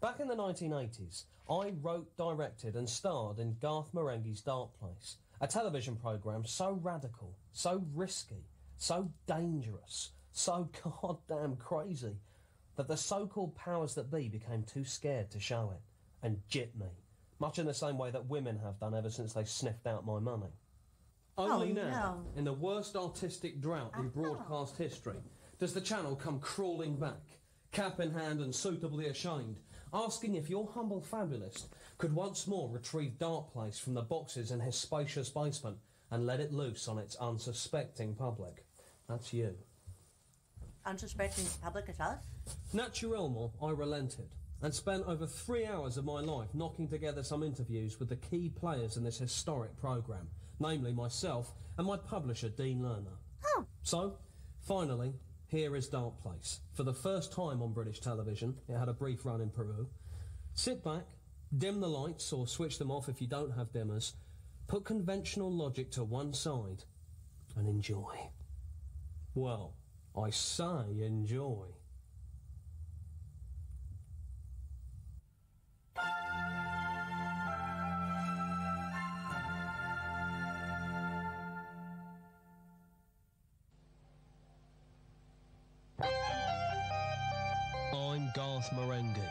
Back in the 1980s, I wrote, directed and starred in Garth Marenghi's Dark Place, a television programme so radical, so risky, so dangerous, so goddamn crazy, that the so-called powers that be became too scared to show it, and gypped me, much in the same way that women have done ever since they sniffed out my money. Only now, in the worst artistic drought in broadcast history, does the channel come crawling back, cap in hand and suitably ashamed, asking if your humble fabulist could once more retrieve Dark Place from the boxes in his spacious basement and let it loose on its unsuspecting public. That's you. Unsuspecting public as us? Naturellement, I relented and spent over 3 hours of my life knocking together some interviews with the key players in this historic programme, namely myself and my publisher, Dean Lerner. Oh. So, finally, here is Dark Place. For the first time on British television, it had a brief run in Peru. Sit back, dim the lights or switch them off if you don't have dimmers, put conventional logic to one side, and enjoy. Well, I say enjoy. I'm Garth Marenghi,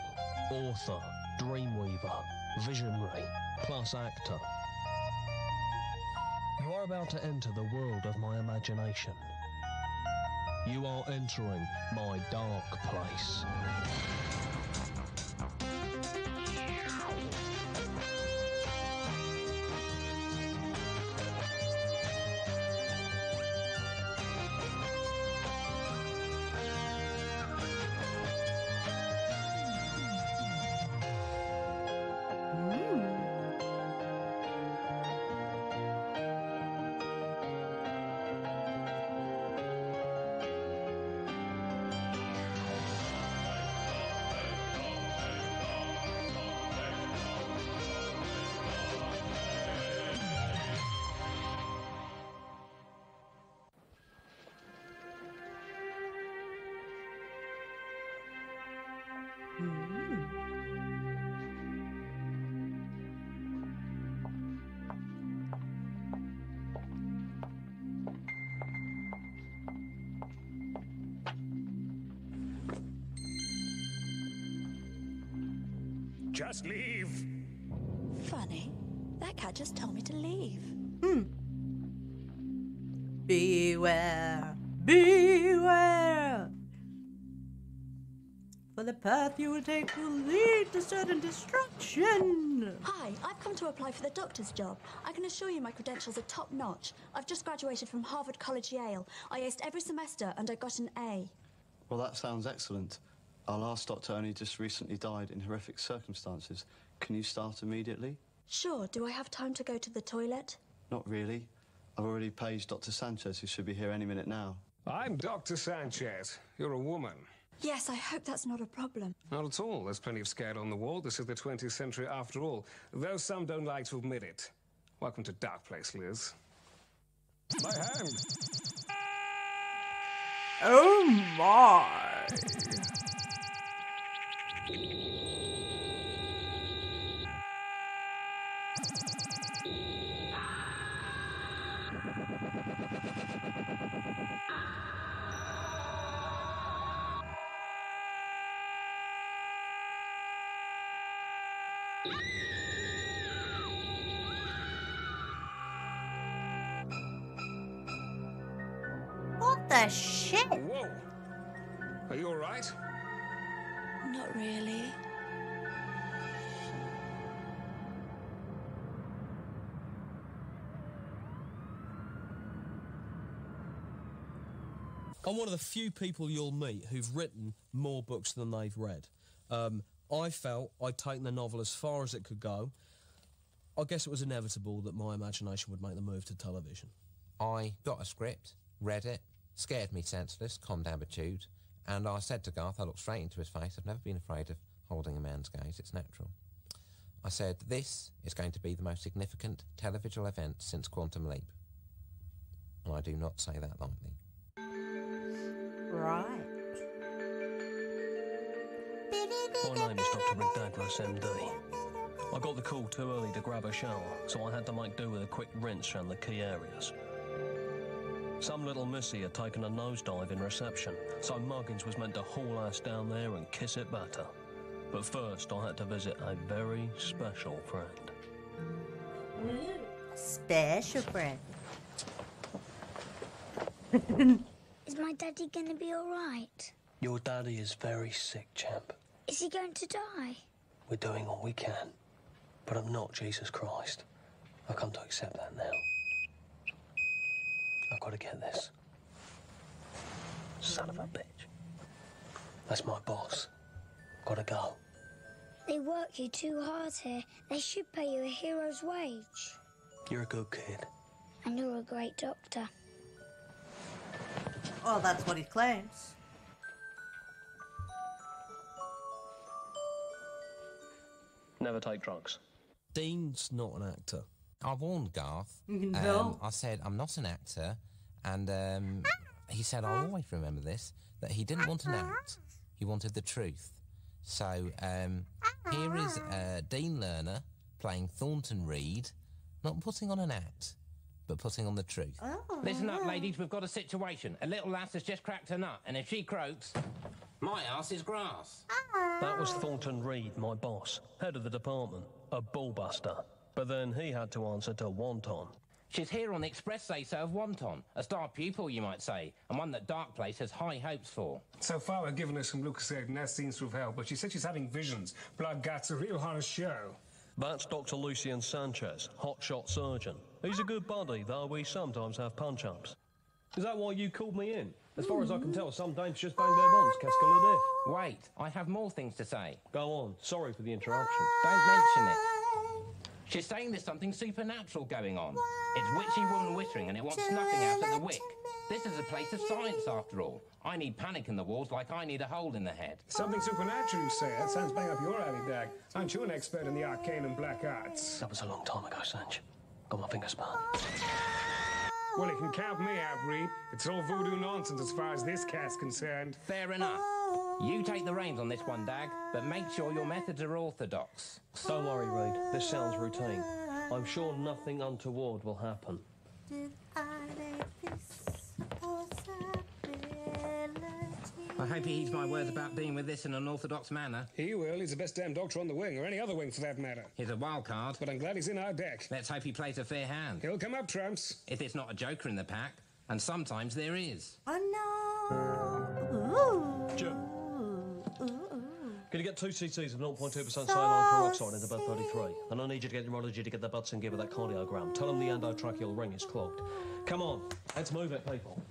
author, dreamweaver, visionary, plus actor. You are about to enter the world of my imagination. You are entering my dark place. Just leave. Funny. That cat just told me to leave. Beware. Beware. For the path you will take will lead to certain destruction. Hi, I've come to apply for the doctor's job. I can assure you my credentials are top-notch. I've just graduated from Harvard College Yale. I aced every semester and I got an A. Well, that sounds excellent. Our last doctor only just recently died in horrific circumstances. Can you start immediately? Sure. Do I have time to go to the toilet? Not really. I've already paged Dr. Sanchez, who should be here any minute now. I'm Dr. Sanchez. You're a woman. Yes, I hope that's not a problem. Not at all. There's plenty of scare on the wall. This is the 20th century after all, though some don't like to admit it. Welcome to Dark Place, Liz. My hand! Oh my! What the shit? Whoa! Are you all right? Not really. I'm one of the few people you'll meet who've written more books than they've read. I felt I'd taken the novel as far as it could go. I guess it was inevitable that my imagination would make the move to television. I got a script, read it, scared me senseless, calmed attitude, and I said to Garth, I looked straight into his face, I've never been afraid of holding a man's gaze, it's natural. I said, this is going to be the most significant televisual event since Quantum Leap. And I do not say that lightly. Right. My name is Dr. Rick Douglas, MD. I got the call too early to grab a shower, so I had to make do with a quick rinse around the key areas. Some little missy had taken a nosedive in reception, so Muggins was meant to haul us down there and kiss it better. But first, I had to visit a very special friend. Special friend. Is my daddy gonna be alright? Your daddy is very sick, champ. Is he going to die? We're doing all we can. But I'm not Jesus Christ. I've come to accept that now. I've got to get this. Son of a bitch. That's my boss. Gotta go. They work you too hard here. They should pay you a hero's wage. You're a good kid. And you're a great doctor. Well, that's what he claims. Never take drugs. Dean's not an actor. I warned Garth. No. I said, I'm not an actor. And he said, I'll always remember this, that he didn't want an act. He wanted the truth. So here is Dean Lerner playing Thornton Reed, not putting on an act, but putting on the truth. Oh, Listen up, ladies, we've got a situation. A little lass has just cracked her nut, and if she croaks, my ass is grass. That was Thornton Reed, my boss, head of the department, a bullbuster. But then he had to answer to Wonton. She's here on the express say-so of Wonton, a star pupil, you might say, and one that Dark Place has high hopes for. So far, we've given her some Lucasade, and that seems to have helped, but she said she's having visions. Blood guts, a real horror show. That's Dr. Lucian Sanchez, hotshot surgeon. He's a good buddy, though we sometimes have punch-ups. Is that why you called me in? As far as I can tell, some dames just bang their bombs, qu'est-ce que le diff? Wait, I have more things to say. Go on, sorry for the interruption. Don't mention it. She's saying there's something supernatural going on. It's witchy woman whittering and it wants nothing out of the wick. This is a place of science, after all. I need panic in the walls like I need a hole in the head. Something supernatural, you say? That sounds bang up your alley, Dag. Aren't you an expert in the arcane and black arts? That was a long time ago, Sanch. Got my fingers burned. Well, you can count me out, Reed. It's all voodoo nonsense as far as this cat's concerned. Fair enough. You take the reins on this one, Dag, but make sure your methods are orthodox. Don't worry, Reed. This sounds routine. I'm sure nothing untoward will happen. Did I make this possibility? I hope he heeds my words about being with this in an orthodox manner. He will. He's the best damn doctor on the wing, or any other wing for that matter. He's a wild card. But I'm glad he's in our deck. Let's hope he plays a fair hand. He'll come up trumps. If it's not a joker in the pack, and sometimes there is. Oh no! Jim. Can you get 2 cc's of 0.2% saline peroxide into bed 33? And I need you to get urology to get the butts and give her that cardiogram. Tell them the endotracheal ring is clogged. Come on, let's move it, people.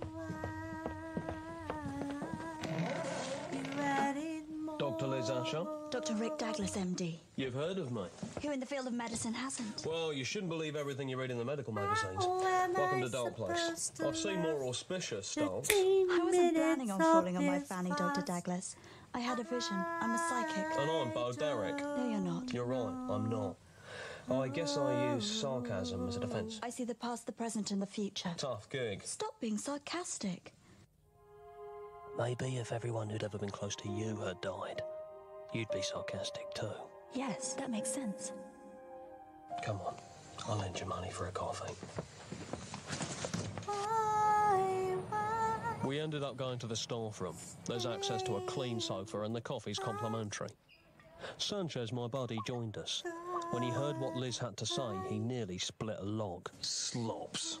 Dr. Liz Asher? Dr. Rick Douglas, MD. You've heard of me? Who in the field of medicine hasn't? Well, you shouldn't believe everything you read in the medical magazines. Welcome to Dark Place. I've seen more auspicious stuff. I wasn't planning on falling on my fanny, Dr. Douglas. I had a vision. I'm a psychic. And I'm Bo Derek. No, you're not. You're right, I'm not. I guess I use sarcasm as a defence. I see the past, the present, and the future. Tough gig. Stop being sarcastic. Maybe if everyone who'd ever been close to you had died, you'd be sarcastic too. Yes, that makes sense. Come on, I'll lend you money for a coffee. We ended up going to the staff room. There's access to a clean sofa and the coffee's complimentary. Sanchez, my buddy, joined us. When he heard what Liz had to say, he nearly split a log. Slops.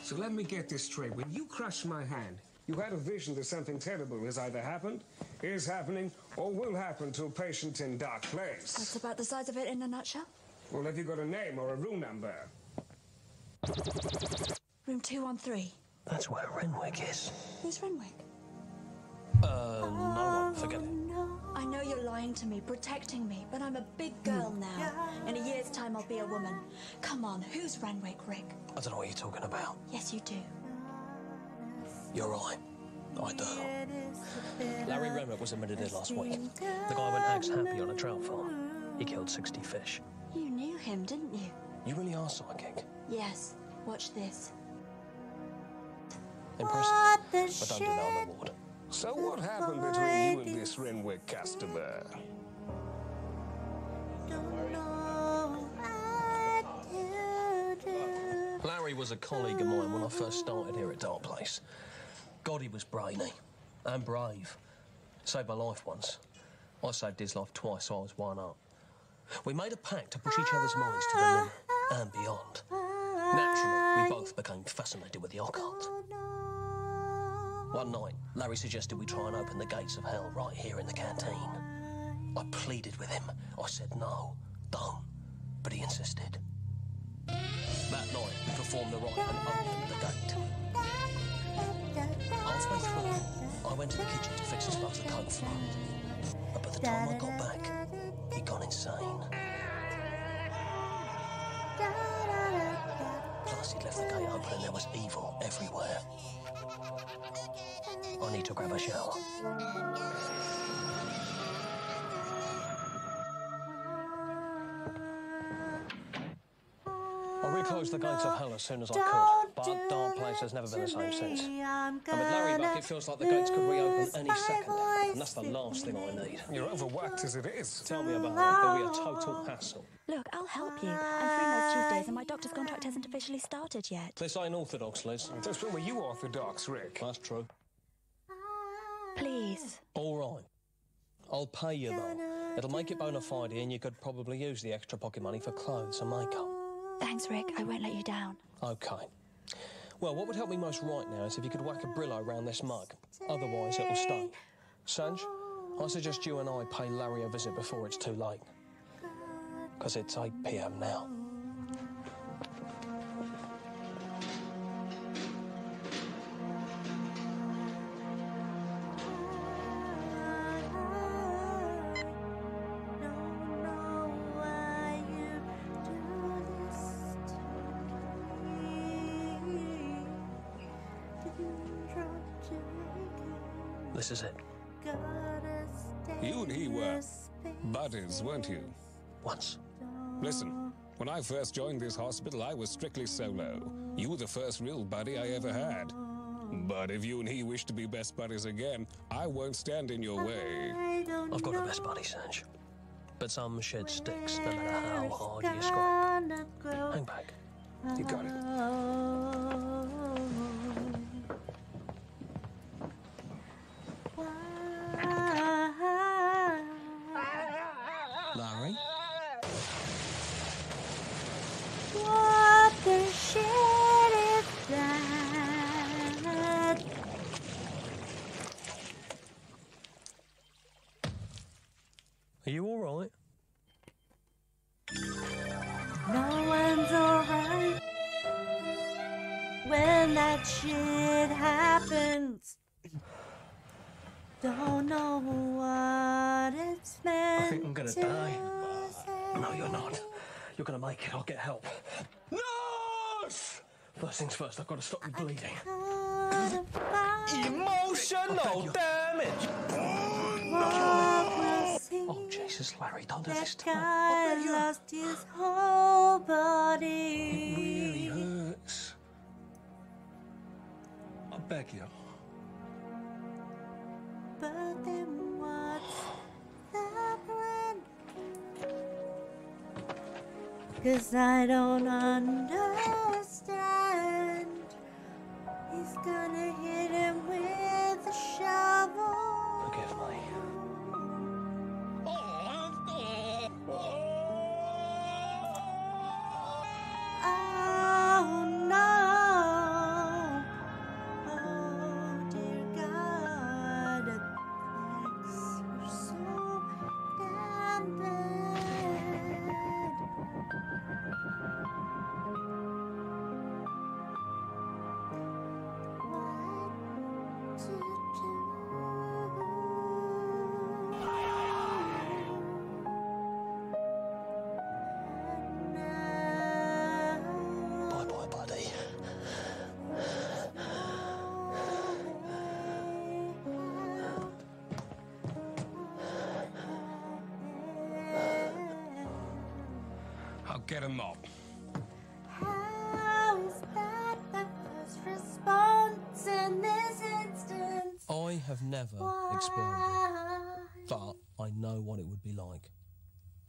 So let me get this straight. When you crushed my hand, you had a vision that something terrible has either happened, is happening, or will happen to a patient in Dark Place. That's about the size of it in a nutshell. Well, have you got a name or a room number? Room 213. That's where Renwick is. Who's Renwick? No one, forget it. I know you're lying to me, protecting me, but I'm a big girl now. In a year's time, I'll be a woman. Come on, who's Renwick, Rick? I don't know what you're talking about. Yes, you do. You're right. I do. Larry Renwick was admitted here last week. The guy went axe happy on a trout farm. He killed 60 fish. You knew him, didn't you? You really are psychic. Yes. Watch this. Impressive. But don't do that on the ward. So what happened between you and this Renwick customer? Larry was a colleague of mine when I first started here at Dark Place. God, he was brainy and brave. Saved my life once. I saved his life twice, so I was one up. We made a pact to push each other's minds to the limit and beyond. Naturally, we both became fascinated with the occult. One night, Larry suggested we try and open the gates of hell right here in the canteen. I pleaded with him. I said no, don't. But he insisted. That night, we performed the rite and opened the gate. Halfway through, I went to the kitchen to fix us both a coke float. But by the time I got back, he'd gone insane. Plus, he'd left the gate open and there was evil everywhere. I need to grab a shower. I reclosed the gates of hell as soon as I could, but Dark Place has never been the same since. And with Larry back, it feels like the gates could reopen any second, and that's the last thing I need. You're overworked as it is. Tell me about it. It'll be a total hassle. Look, I'll help you. I'm free most Tuesdays and my doctor's contract hasn't officially started yet. This ain't orthodox, Liz. Just when were you orthodox, Rick? That's true. Please. All right. I'll pay you, though. It'll make it bona fide, and you could probably use the extra pocket money for clothes and makeup. Thanks, Rick. I won't let you down. Okay. Well, what would help me most right now is if you could whack a Brillo around this mug. Otherwise, it'll stay. Sanj, I suggest you and I pay Larry a visit before it's too late. Because it's 8 p.m. now. This is it. You and he were buddies, weren't you? Once. Listen, when I first joined this hospital, I was strictly solo. You were the first real buddy I ever had. But if you and he wish to be best buddies again, I won't stand in your way. I've got a best buddy, Sanj. But some shed sticks, no matter how hard you scrape. Hang back. You got it. Larry? What the shit is that? Are you all right? No one's alright when that shit happens. Don't know what it's meant. I think I'm gonna die. No, you're not. You're gonna make it. I'll get help. Nurse! First things first, I've got to stop you bleeding. Emotional damage! Oh, Jesus, Larry, don't do this to me. That guy lost his whole body. It really hurts. I beg you. But then what's happened? 'Cause I don't understand. He's gonna hit him with a shovel. Forgive me. Oh no. Oh dear God. Things are so damn bad. I'll get a mop. How is that the first response in this instance? I have never exploded, but I know what it would be like.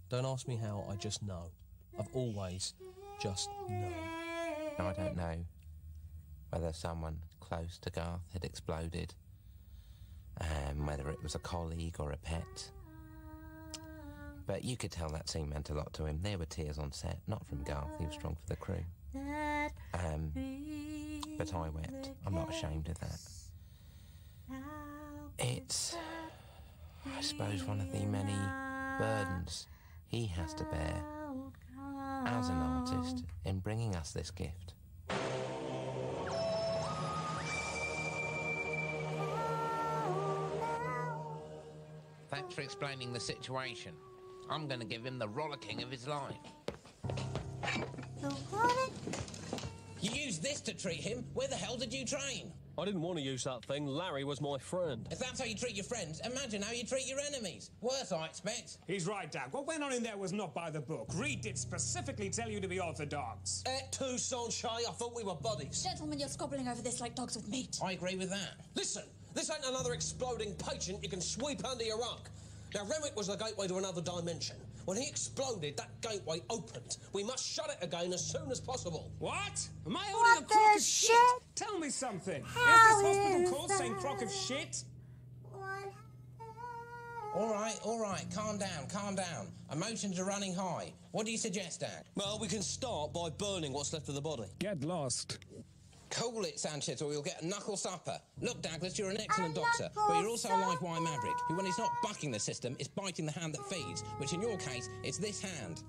Don't ask me how, I just know. I've always just known. I don't know whether someone close to Garth had exploded, whether it was a colleague or a pet. But you could tell that scene meant a lot to him. There were tears on set, not from Garth, he was strong for the crew. But I wept. I'm not ashamed of that. It's, I suppose, one of the many burdens he has to bear as an artist in bringing us this gift. Thanks for explaining the situation. I'm going to give him the rollicking of his life. You used this to treat him? Where the hell did you train? I didn't want to use that thing. Larry was my friend. If that's how you treat your friends, imagine how you treat your enemies. Worse, I expect. He's right, Doug. What went on in there was not by the book. Reed did specifically tell you to be orthodox. Et tu, Sanchez? I thought we were buddies. Gentlemen, you're squabbling over this like dogs with meat. I agree with that. Listen, this ain't another exploding patient you can sweep under your rug. Now, Renwick was the gateway to another dimension. When he exploded, that gateway opened. We must shut it again as soon as possible. What? Am I holding a crock of shit? Tell me something. Is this hospital called St. Crock of Shit? All right, calm down. Emotions are running high. What do you suggest, Dag? Well, we can start by burning what's left of the body. Get lost. Cool it, Sanchez, or you'll get a knuckle supper. Look, Douglas, you're an excellent doctor, but you're also a live wire maverick, who, when he's not bucking the system, is biting the hand that feeds, which in your case, is this hand.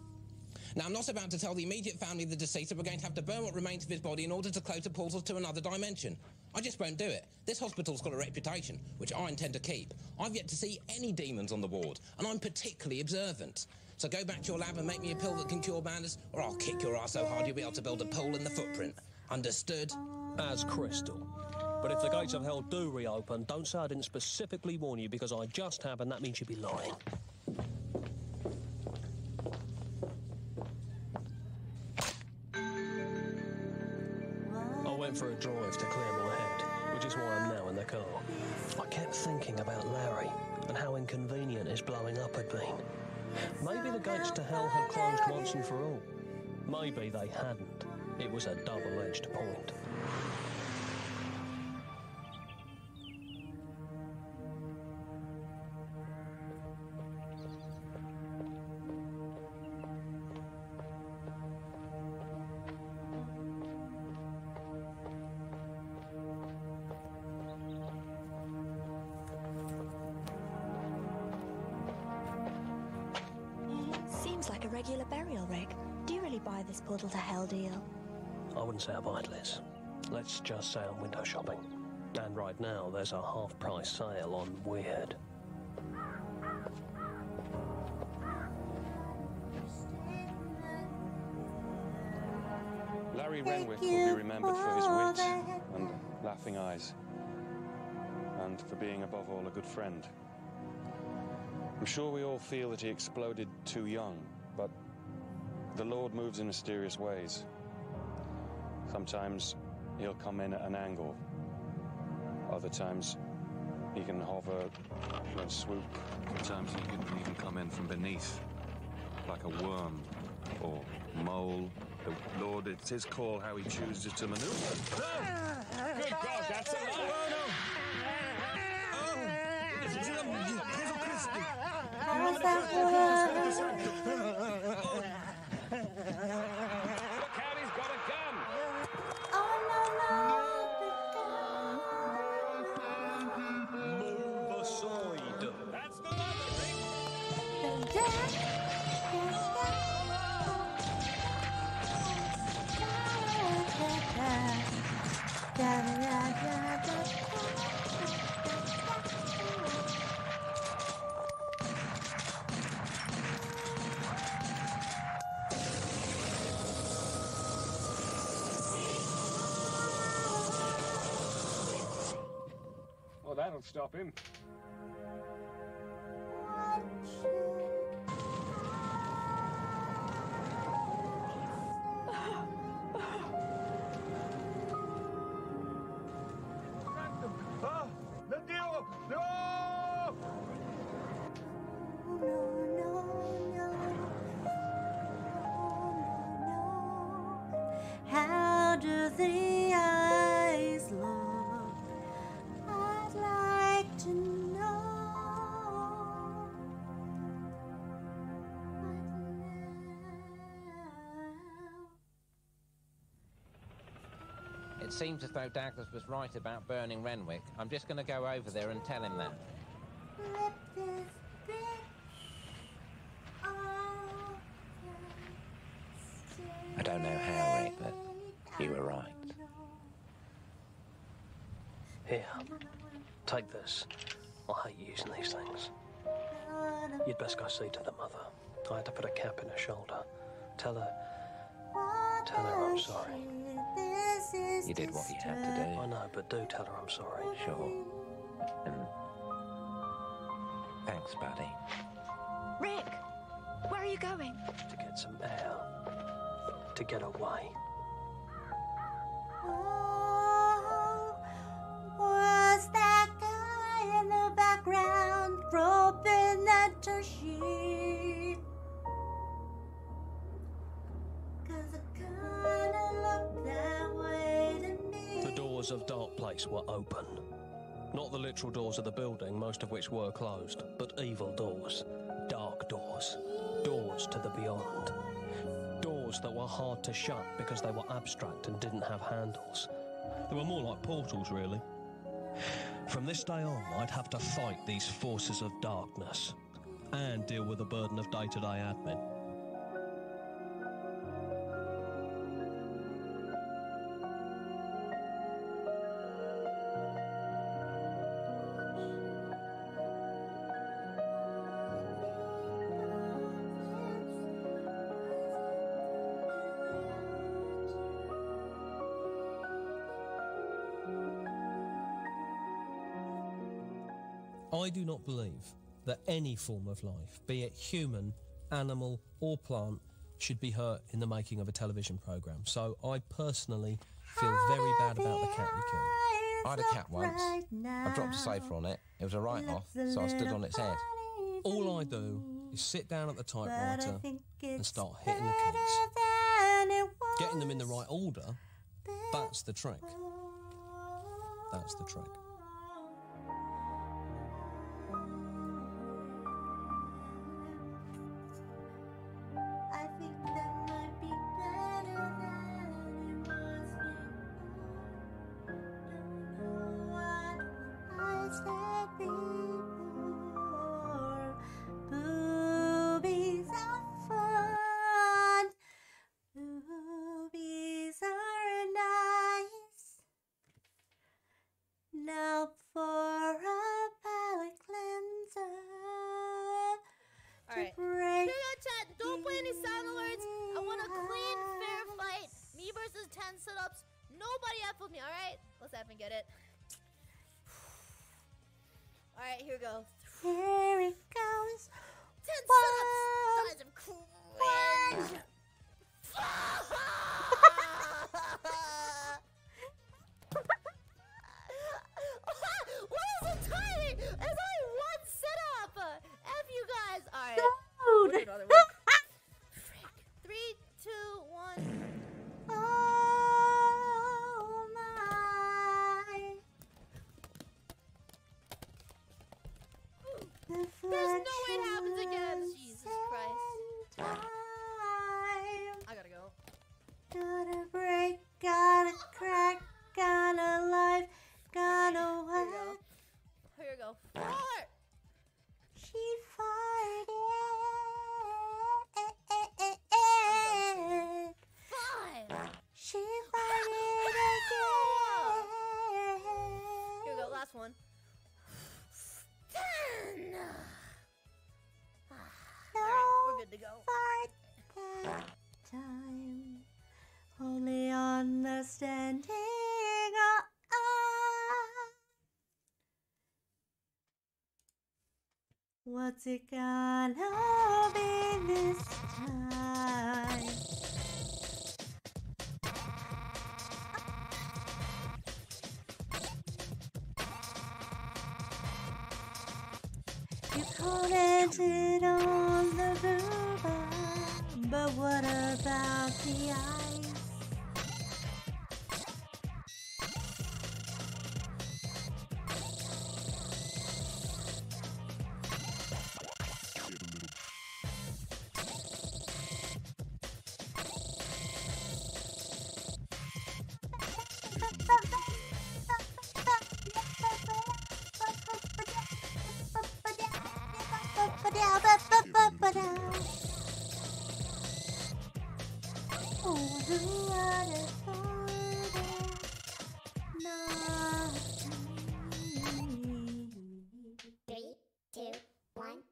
Now, I'm not about to tell the immediate family of the deceased that we're going to have to burn what remains of his body in order to close the portals to another dimension. I just won't do it. This hospital's got a reputation, which I intend to keep. I've yet to see any demons on the ward, and I'm particularly observant. So go back to your lab and make me a pill that can cure bandits, or I'll kick your ass so hard you'll be able to build a pool in the footprint. Understood? As crystal. But if the gates of hell do reopen, don't say I didn't specifically warn you, because I just have, and that means you'd be lying. I went for a drive to clear my head, which is why I'm now in the car. I kept thinking about Larry and how inconvenient his blowing up had been. Maybe the gates to hell had closed once and for all. Maybe they hadn't. It was a double-edged point. Seems like a regular burial rig. Do you really buy this portal to hell deal? I wouldn't say I buy it, Liz. Let's just say I'm window shopping. And right now, there's a half-price sale on Weird. Larry Renwick will be remembered for his wit and laughing eyes, and for being, above all, a good friend. I'm sure we all feel that he exploded too young, but the Lord moves in mysterious ways. Sometimes he'll come in at an angle. Other times he can hover and swoop. Sometimes he can even come in from beneath, like a worm or mole. The Lord, it's his call how he chooses to maneuver. Good God, that's a lie. How's that Look out, he's got a gun. Move aside. That's the maverick. Well, that'll stop him. It seems as though Douglas was right about burning Renwick. I'm just going to go over there and tell him that. I don't know how, Rick, but you were right. Here, take this. I hate using these things. You'd best go see to the mother. I had to put a cap in her shoulder. Tell her I'm sorry. You did what you had to do. I know, but do tell her I'm sorry. Sure. And thanks, buddy. Rick, where are you going? To get some air. To get away. Was that guy in the background roping that sheet? 'Cause it kinda looked that way to me. The doors of Dark Place were open. Not the literal doors of the building, most of which were closed, but evil doors. Dark doors. Doors to the beyond. Doors that were hard to shut because they were abstract and didn't have handles. They were more like portals, really. From this day on, I'd have to fight these forces of darkness and deal with the burden of day-to-day admin. I do not believe that any form of life, be it human, animal or plant, should be hurt in the making of a television programme. So I personally feel very bad about the cat we killed. I had a cat once. I dropped a sofa on it. It was a write-off, so I stood on its head. All I do is sit down at the typewriter and start hitting the keys. Getting them in the right order, that's the trick. That's the trick. Now for a palate cleanser. Alright. Here you go, chat. Don't play any sound alerts. I want a clean, fair fight. Me versus 10 sit-ups. Nobody F with me, alright? Let's F and get it. Alright, here we go. Here it goes. 10 sit-ups. Size of cringe. What is the timing? It's only one sit-up. F you guys. All right. We'll do another one. Frick. 3, 2, 1. Oh my. There's no way it happens again. Jesus Christ. I gotta go. Gotta break, gotta crack, gotta life, gotta what? Here we go. 4. She farted. 5. She farted again. Here we go. Last one. 10. Alright, we're good to go. Fart that time. Only understanding. What's it gonna be this time? You commented on the booba, but what about the ice? Three, two, one,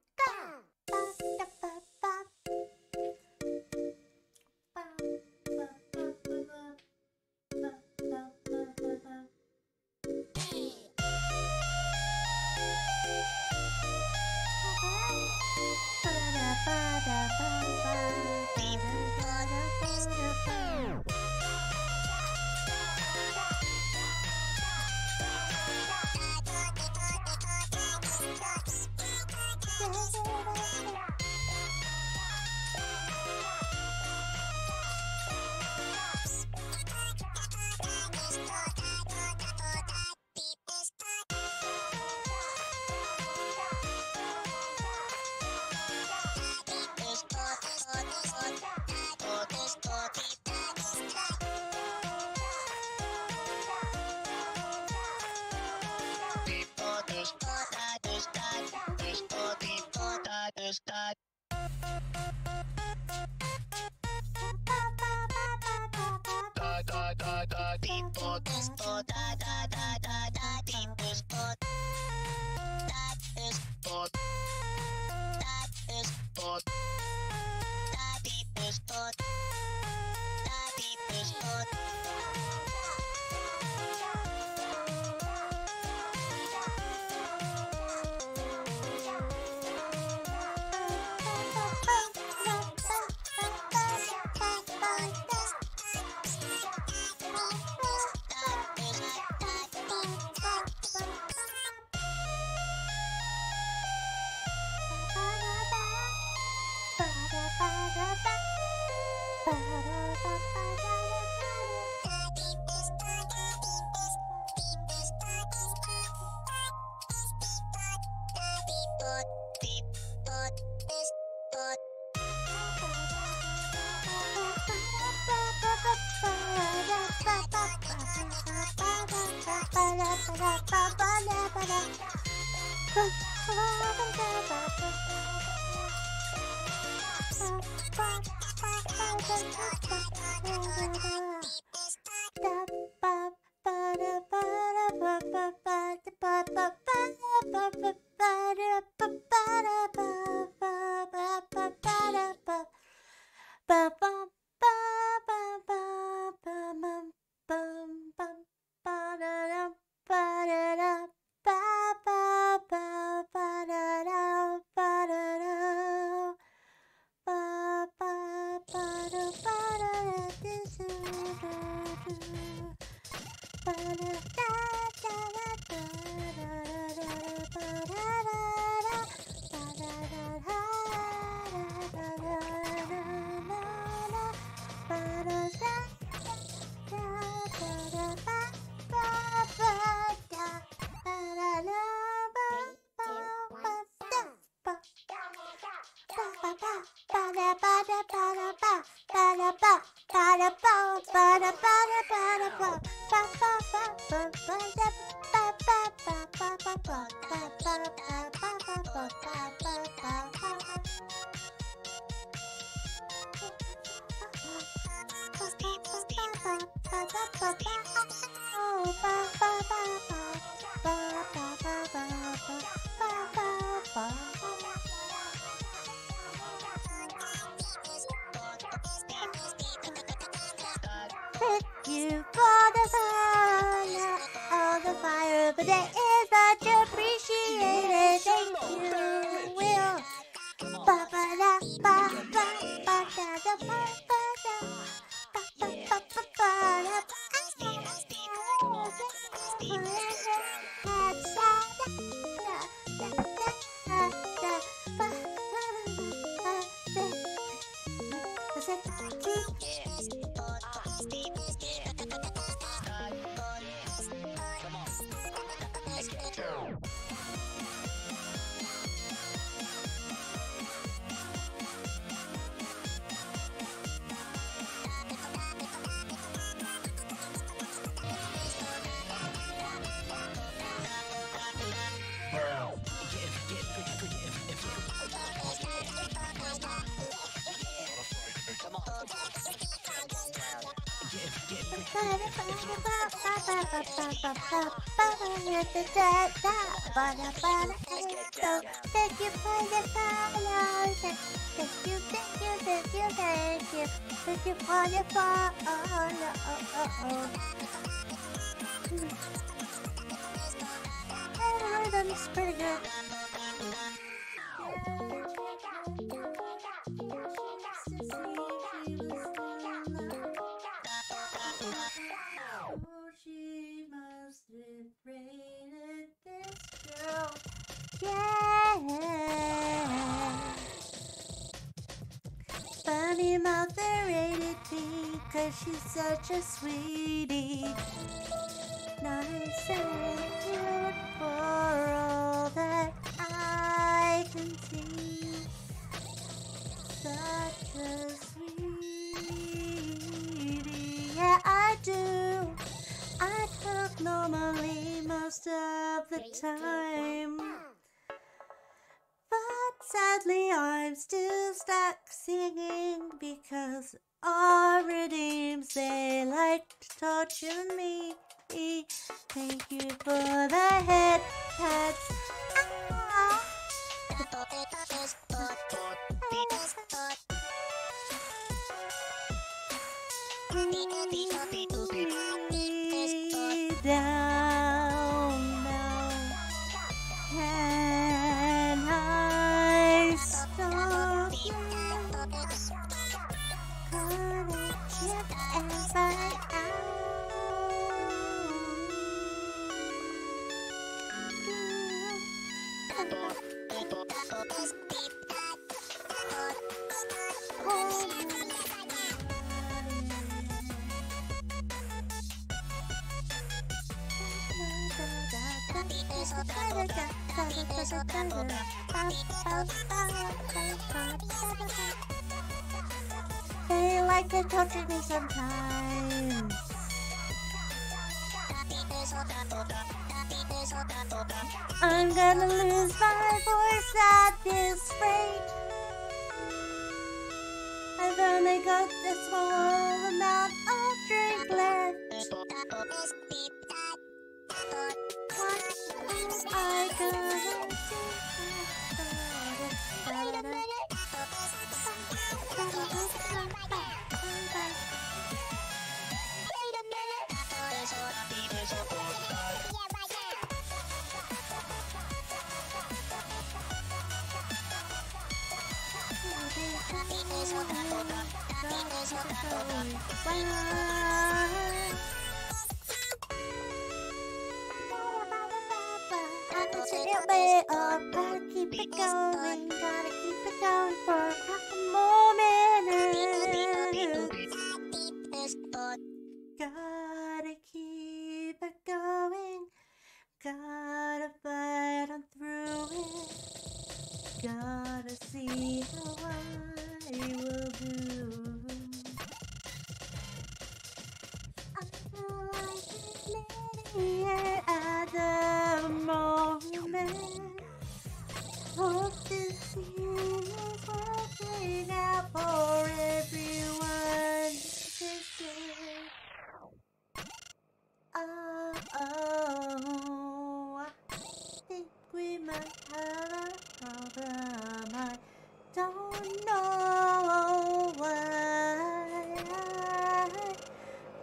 Thank you for the fire, all the fire, but it is much appreciated. Thank you, Will. Ba ba da ba ba ba da da ba ba da ba ba ba ba ba da ba. Thank you for the follow. Thank you for the follow. That's pretty good. She must have rated this girl. Yeah. Funny Mother rated me, 'cause she's such a sweetie. Nice and cute for all that I can see. Such a sweetie. Yeah, I do. I talk normally most of the time. But sadly I'm still stuck singing because our redeems, they like to torture me. Thank you for the head pats. Down now. Can I stop you? Gonna check and find out. They like to torture me sometimes. I'm gonna lose my voice at this rate. I've only got a small amount of drink left. What am I gonna do? Gotta keep it going, gotta keep it going for a couple more minutes. Gotta keep it going, gotta fight on through it. Gotta see how I will do. Here at the moment, hope this scene is working out for everyone to see. Oh, I think we might have a problem. I don't know why.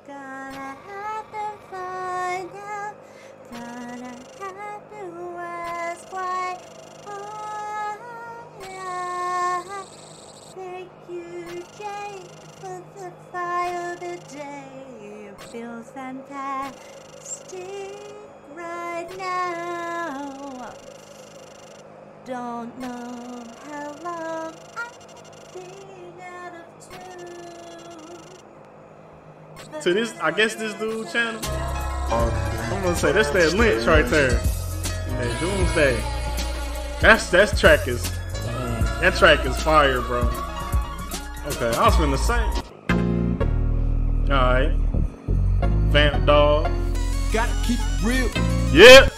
Gonna have to find out. Gonna have to ask why. Oh, yeah. Thank you, Jay, for the fire today. It feels fantastic right now. Don't know how long I've been out of tune. To this, I guess this dude channel. I'm gonna say that's that Lynch right there. That Doomsday. That track is fire, bro. Okay, I was finna say. Alright. Vamp Dog. Gotta keep it real. Yep.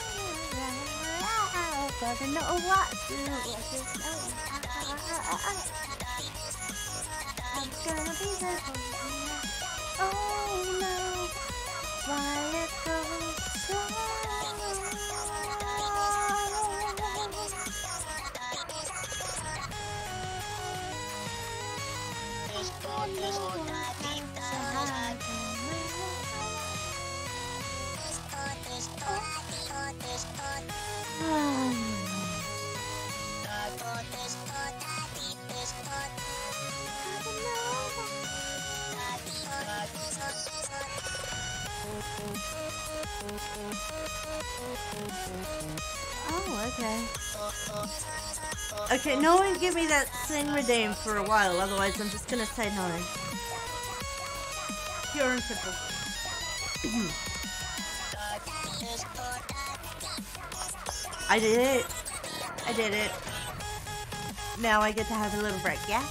Oh, okay. Okay, no one give me that thing redeemed for a while, otherwise I'm just gonna say no. Pure and simple. I did it. I did it. Now I get to have a little break, yeah?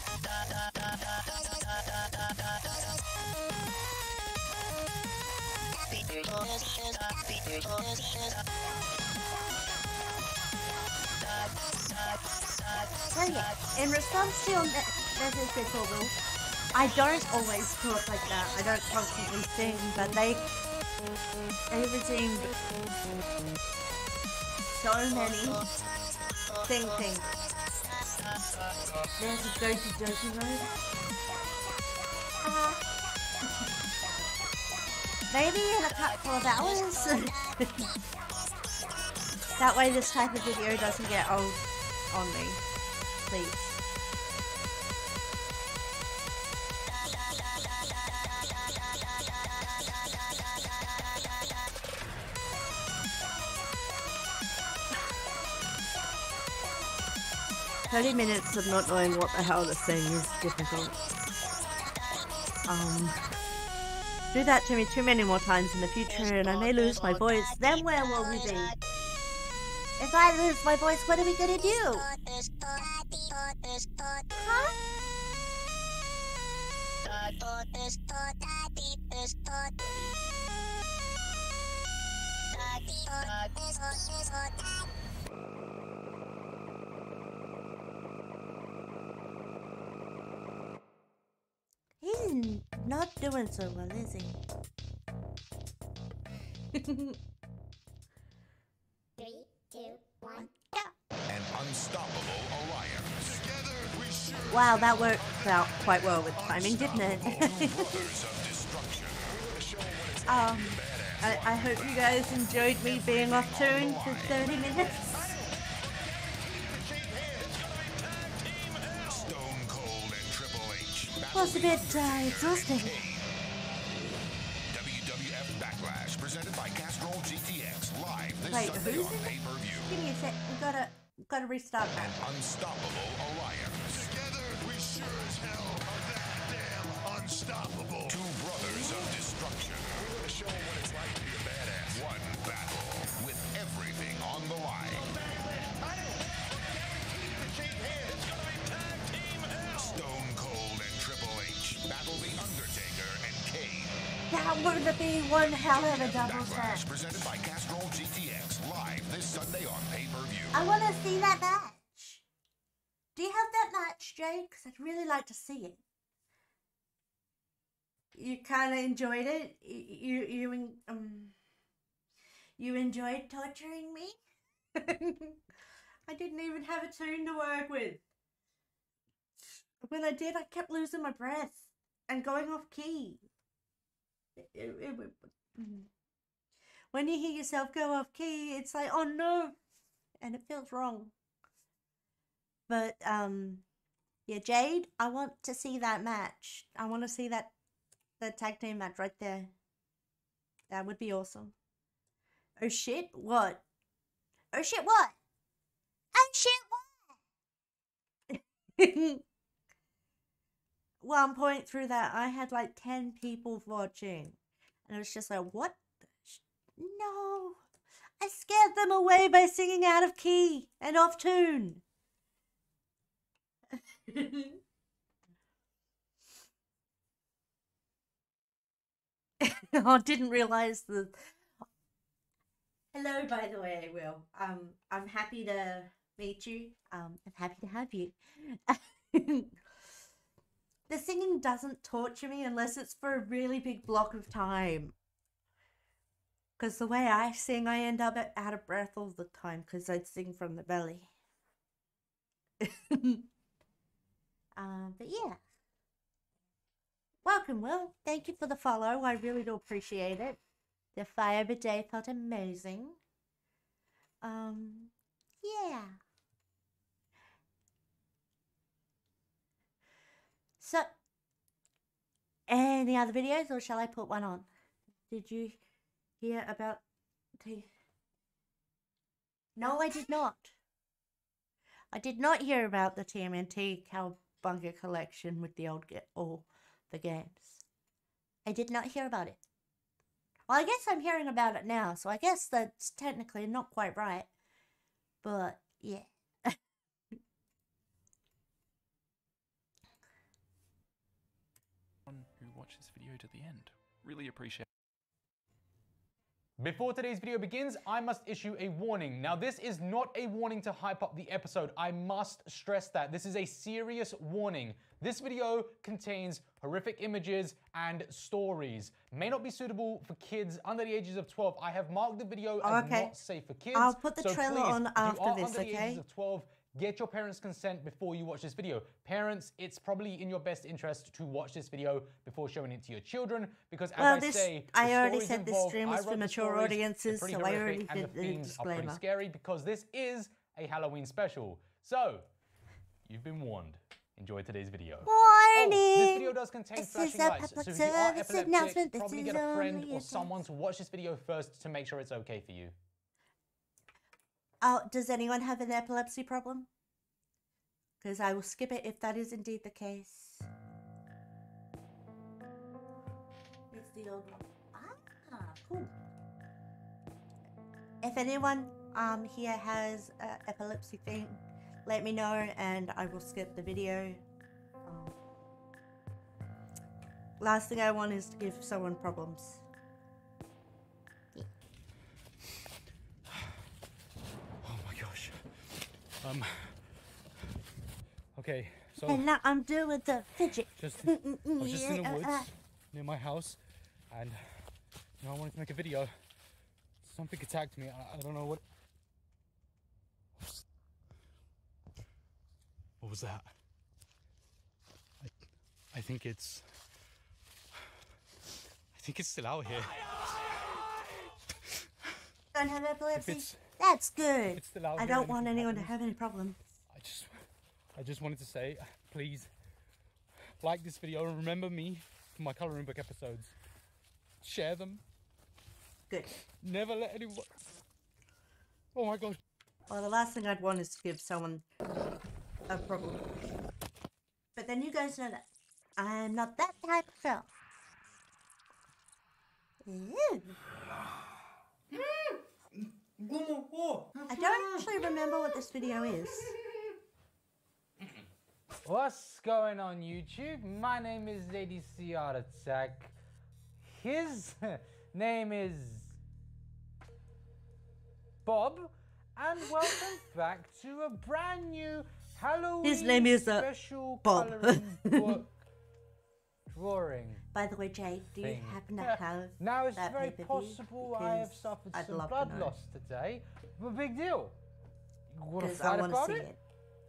So yeah, in response to your message before, Will, I don't always talk like that. I don't constantly sing, but they redeemed so many things. There's a Jokey Road. Maybe in a couple of hours. That way this type of video doesn't get old on me. Please. 30 minutes of not knowing what the hell to sing is difficult. Do that to me too many more times in the future and I may lose my voice. Then where will we be? If I lose my voice, what are we gonna do? Huh? He's not doing so well, is he? 3, 2, 1, go! An unstoppable alliance. Together we sure Wow, that worked out quite well with timing, didn't it? I hope you guys enjoyed me being off tune for 30 minutes. Stone Cold and Triple H. Was a bit exhausting. WWF Backlash presented by Castrol GTX live this Wait, Sunday who's on in it? pay-per-view. Give me a sec. We gotta restart that. An unstoppable alliance. Together we sure as hell are that damn unstoppable. Two brothers of destruction. We're gonna show them what it's like to be a badass. One battle with everything on the line. Stone Cold and Triple H battle The Undertaker and Kane. That would be one hell of a double Backlash set. presented by Castrol GTX live this Sunday on pay-per-view. I want to see that match. Do you have that match, Jade? Because I'd really like to see it. You kind of enjoyed it. You enjoyed torturing me. I didn't even have a tune to work with. When I did, I kept losing my breath and going off key. When you hear yourself go off key, it's like, oh no, and it feels wrong. But yeah, Jade, I want to see that match. I want to see that tag team match right there. That would be awesome. Oh shit, what? Oh shit, what? Oh shit, what? 1 point through that, I had like 10 people watching. And it was just like, what? No. I scared them away by singing out of key and off tune. I didn't realize the... Hello, by the way, Will. I'm happy to meet you. I'm happy to have you. The singing doesn't torture me unless it's for a really big block of time. Because the way I sing, I end up out of breath all the time because I sing from the belly. But yeah. welcome, Will. Thank you for the follow. I really do appreciate it. The fire bidet felt amazing. Yeah. So, any other videos, or shall I put one on? Did you hear about the... No, I did not. I did not hear about the TMNT Cowabunga collection with the all the games. I did not hear about it. Well, I guess I'm hearing about it now, so I guess that's technically not quite right. But, yeah. Who watched this video to the end. Really appreciate it. Before today's video begins, I must issue a warning. Now, this is not a warning to hype up the episode. I must stress that. This is a serious warning. This video contains horrific images and stories. May not be suitable for kids under the ages of 12. I have marked the video as not safe for kids. I'll put the so trailer please, on after if you are this, under the okay? ages of 12, get your parents' consent before you watch this video. Parents, it's probably in your best interest to watch this video before showing it to your children, because as I say, I already said this stream was for mature audiences, so I already did the themes are pretty disclaimer. scary because this is a Halloween special. So, you've been warned. Enjoy today's video. Warning! This video does contain This flashing is a lights, so public if you are service epileptic, announcement. This probably is get a friend only or a someone to watch this video first to make sure it's okay for you. Oh, does anyone have an epilepsy problem? Because I will skip it if that is indeed the case. It's the old one. Ah, cool. If anyone here has an epilepsy thing, let me know and I will skip the video. Last thing I want is to give someone problems. Oh my gosh. Okay, so... And now I'm doing the fidget. I was just in the woods near my house, and I wanted to make a video. Something attacked me. I don't know what... What was that? I think it's still out here. Don't have epilepsy? That's good. It's still out I here, don't want anything anyone to happens. have any problems. I just wanted to say, please like this video and remember me for my coloring book episodes. Share them. Good. Never let anyone... Oh my gosh. Well, the last thing I'd want is to give someone a problem. But then you guys know that I'm not that type of girl. Ew. I don't actually remember what this video is. What's going on YouTube? My name is ADC Art Attack. His name is Bob, and welcome back to a brand new Halloween His name is special Bob. coloring book drawing. By the way, Jay, do you thing. happen to have Now it's that very pay-per-view? possible I have Because suffered I'd some love to blood know. loss today. But big deal. You want to 'Cause I fight wanna about see it? it.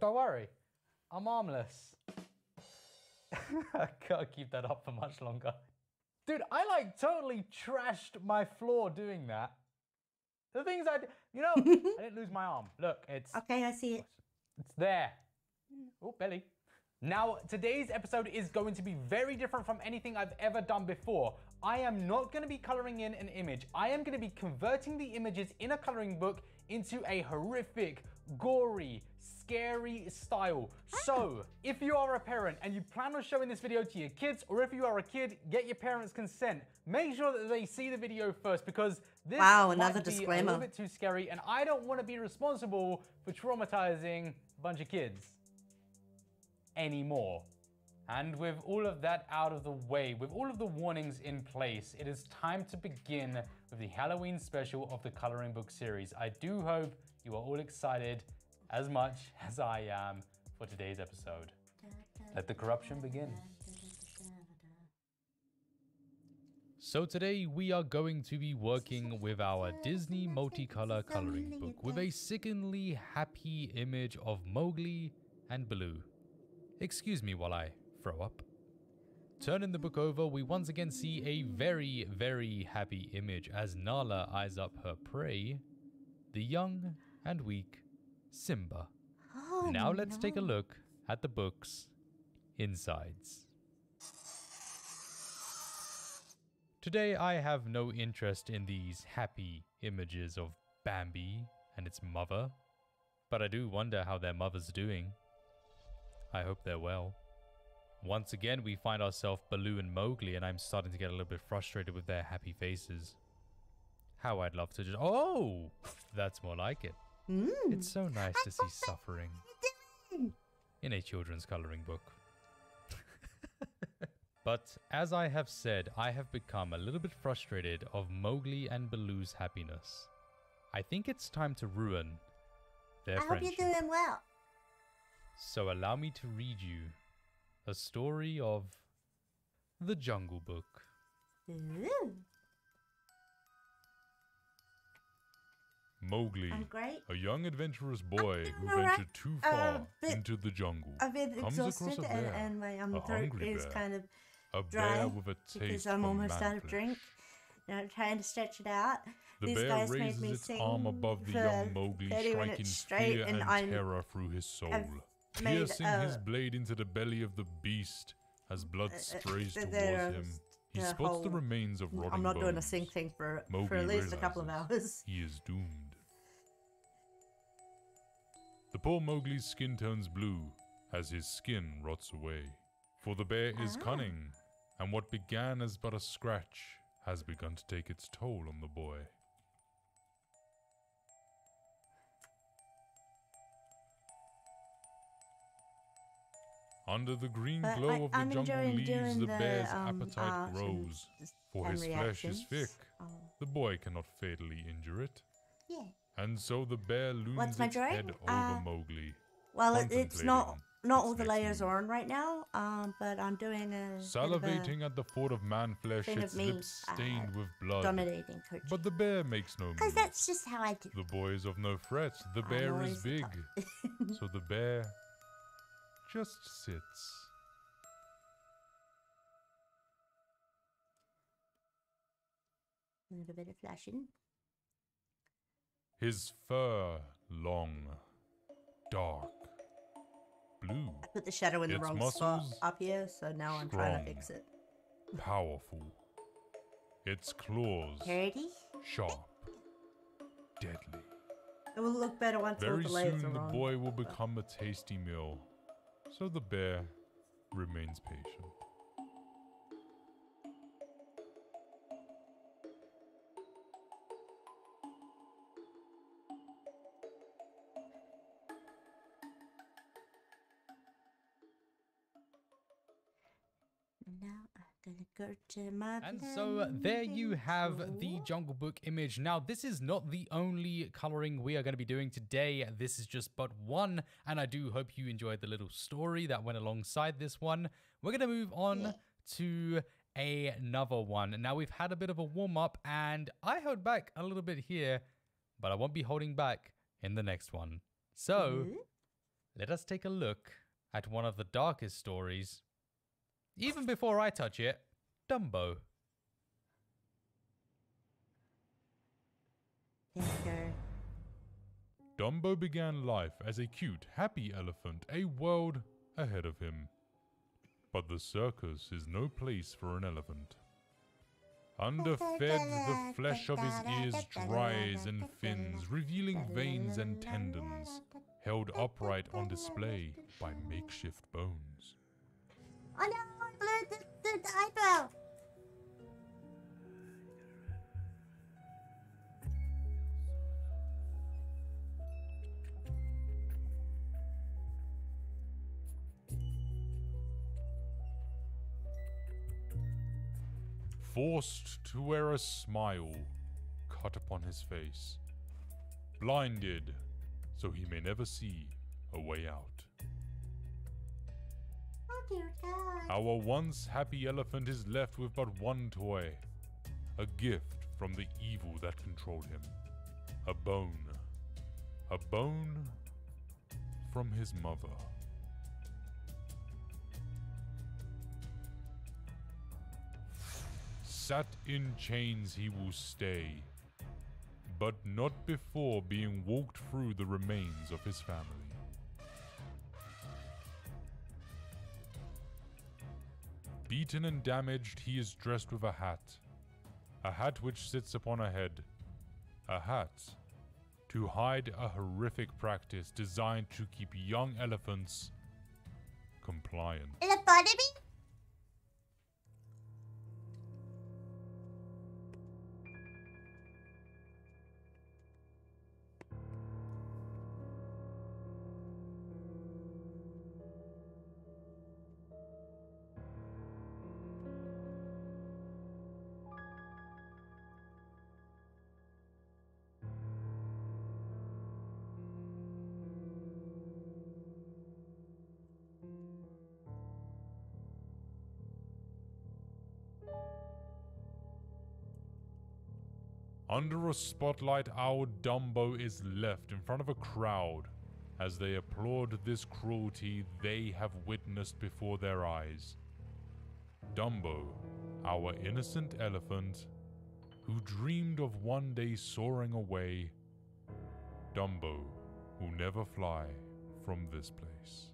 Don't worry. I'm harmless. I can't keep that up for much longer. Dude, I like totally trashed my floor doing that. The things I didn't lose my arm. Look, it's... Okay, I see it. It's there. Oh, belly. Now, today's episode is going to be very different from anything I've ever done before. I am not going to be coloring in an image. I am going to be converting the images in a coloring book into a horrific, gory, scary style. So, if you are a parent and you plan on showing this video to your kids, or if you are a kid, get your parents' consent. Make sure that they see the video first, because this another might be a disclaimer. little bit too scary, and I don't want to be responsible for traumatizing a bunch of kids anymore. And with all of that out of the way, with all of the warnings in place, it is time to begin with the Halloween special of the coloring book series. I do hope you are all excited as much as I am for today's episode. Let the corruption begin. So today we are going to be working with our Disney multicolor coloring book with a sickeningly happy image of Mowgli and Baloo. Excuse me while I throw up. Turning the book over, we once again see a very, very happy image as Nala eyes up her prey, the young and weak Simba. Oh, Now let's take a look at the book's insides. Today I have no interest in these happy images of Bambi and its mother, but I do wonder how their mother's doing. I hope they're well. Once again, we find ourselves Baloo and Mowgli, and I'm starting to get a little bit frustrated with their happy faces. How I'd love to just... Oh! That's more like it. It's so nice to see suffering in a children's coloring book. But as I have said, I have become a little bit frustrated of Mowgli and Baloo's happiness. I think it's time to ruin their friendship. I hope you're doing well. So allow me to read you a story of The Jungle Book. Ooh. Mowgli, I'm great. a young adventurous boy who ventured too far into the jungle, I've been comes across exhausted a bear, and my a throat hungry is bear, kind of a dry bear with a taste because I'm for almost out of man drink. Now I'm trying to stretch it out. The These bear guys made raises me its sing arm above the for young Mowgli, 30 striking minutes straight, fear and I'm- terror through his soul. I've made, Piercing his blade into the belly of the beast as blood sprays towards him. He spots the remains of rotting I'm not doing a bones. sing thing for Mowgli at least a couple of realizes hours. He is doomed. The poor Mowgli's skin turns blue as his skin rots away. For the bear is cunning, and what began as but a scratch has begun to take its toll on the boy. Under the green glow of the I'm jungle enjoying leaves, doing the the, bear's art appetite and grows. For and his flesh is reactions. thick, the boy cannot fatally injure it. Yeah. And so the bear looms What's my its drawing? head over Mowgli. Well, it's not contemplating all its the next layers move. are on right now. But I'm doing a Salivating at the thought of man flesh, thing its of me, lips stained with blood. dominating coach. But the bear makes no move. Because that's just how I do. The boy is of no threat. The I'm bear is always the big. top. So the bear just sits. A little bit of flashing. His fur long, dark, blue. I put the shadow in the Its wrong spot muscles up here, so now I'm trying to fix it. Powerful. Its claws Parody? sharp, deadly. It will look better once all Very the layers soon are the on. boy will become a tasty meal. So the bear remains patient. Now I'm gonna go to my And so there you have the Jungle Book image. Now, this is not the only coloring we are going to be doing today. This is just but one, and I do hope you enjoyed the little story that went alongside this one. We're going to move on to another one. Now, we've had a bit of a warm-up, and I held back a little bit here, but I won't be holding back in the next one. So, let us take a look at one of the darkest stories. Even before I touch it, Dumbo. Dumbo began life as a cute, happy elephant, a world ahead of him. But the circus is no place for an elephant. Underfed, the flesh of his ears dries and thins, revealing veins and tendons, held upright on display by makeshift bones. Oh no, I blew the eyebrow. Forced to wear a smile cut upon his face, blinded so he may never see a way out. Oh dear God. Our once happy elephant is left with but one toy, a gift from the evil that controlled him, a bone from his mother. sat in chains he will stay, but not before being walked through the remains of his family. Beaten and damaged, he is dressed with a hat which sits upon a head, a hat to hide a horrific practice designed to keep young elephants compliant. Lobotomy? Under a spotlight, our Dumbo is left in front of a crowd as they applaud this cruelty they have witnessed before their eyes. Dumbo, our innocent elephant, who dreamed of one day soaring away. Dumbo, will never fly from this place.